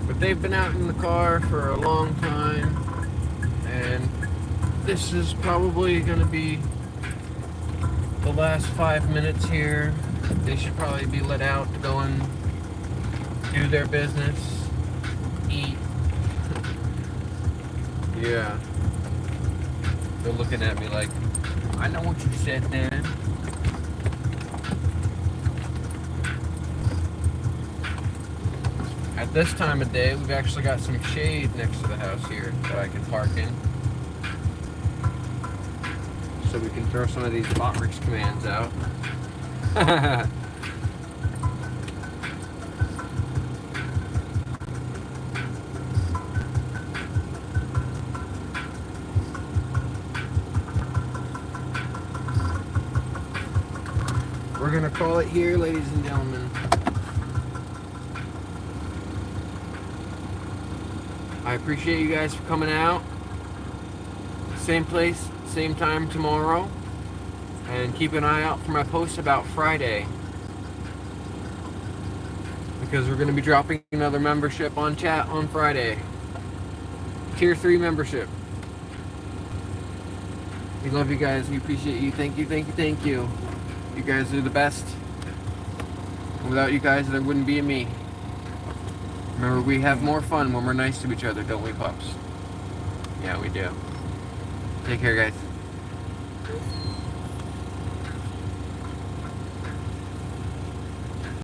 But they've been out in the car for a long time, and this is probably going to be the last 5 minutes here. They should probably be let out to go and do their business, eat. Yeah. They're looking at me like, I know what you said, Dan. At this time of day, we've actually got some shade next to the house here that I can park in. So we can throw some of these Botrix commands out. We're gonna call it here, ladies and gentlemen. I appreciate you guys for coming out. Same place, same time tomorrow. And keep an eye out for my post about Friday. Because we're going to be dropping another membership on chat on Friday. Tier 3 membership. We love you guys. We appreciate you. Thank you, thank you, thank you. You guys are the best. And without you guys, there wouldn't be a me. Remember, we have more fun when we're nice to each other, don't we, pups? Yeah, we do. Take care, guys.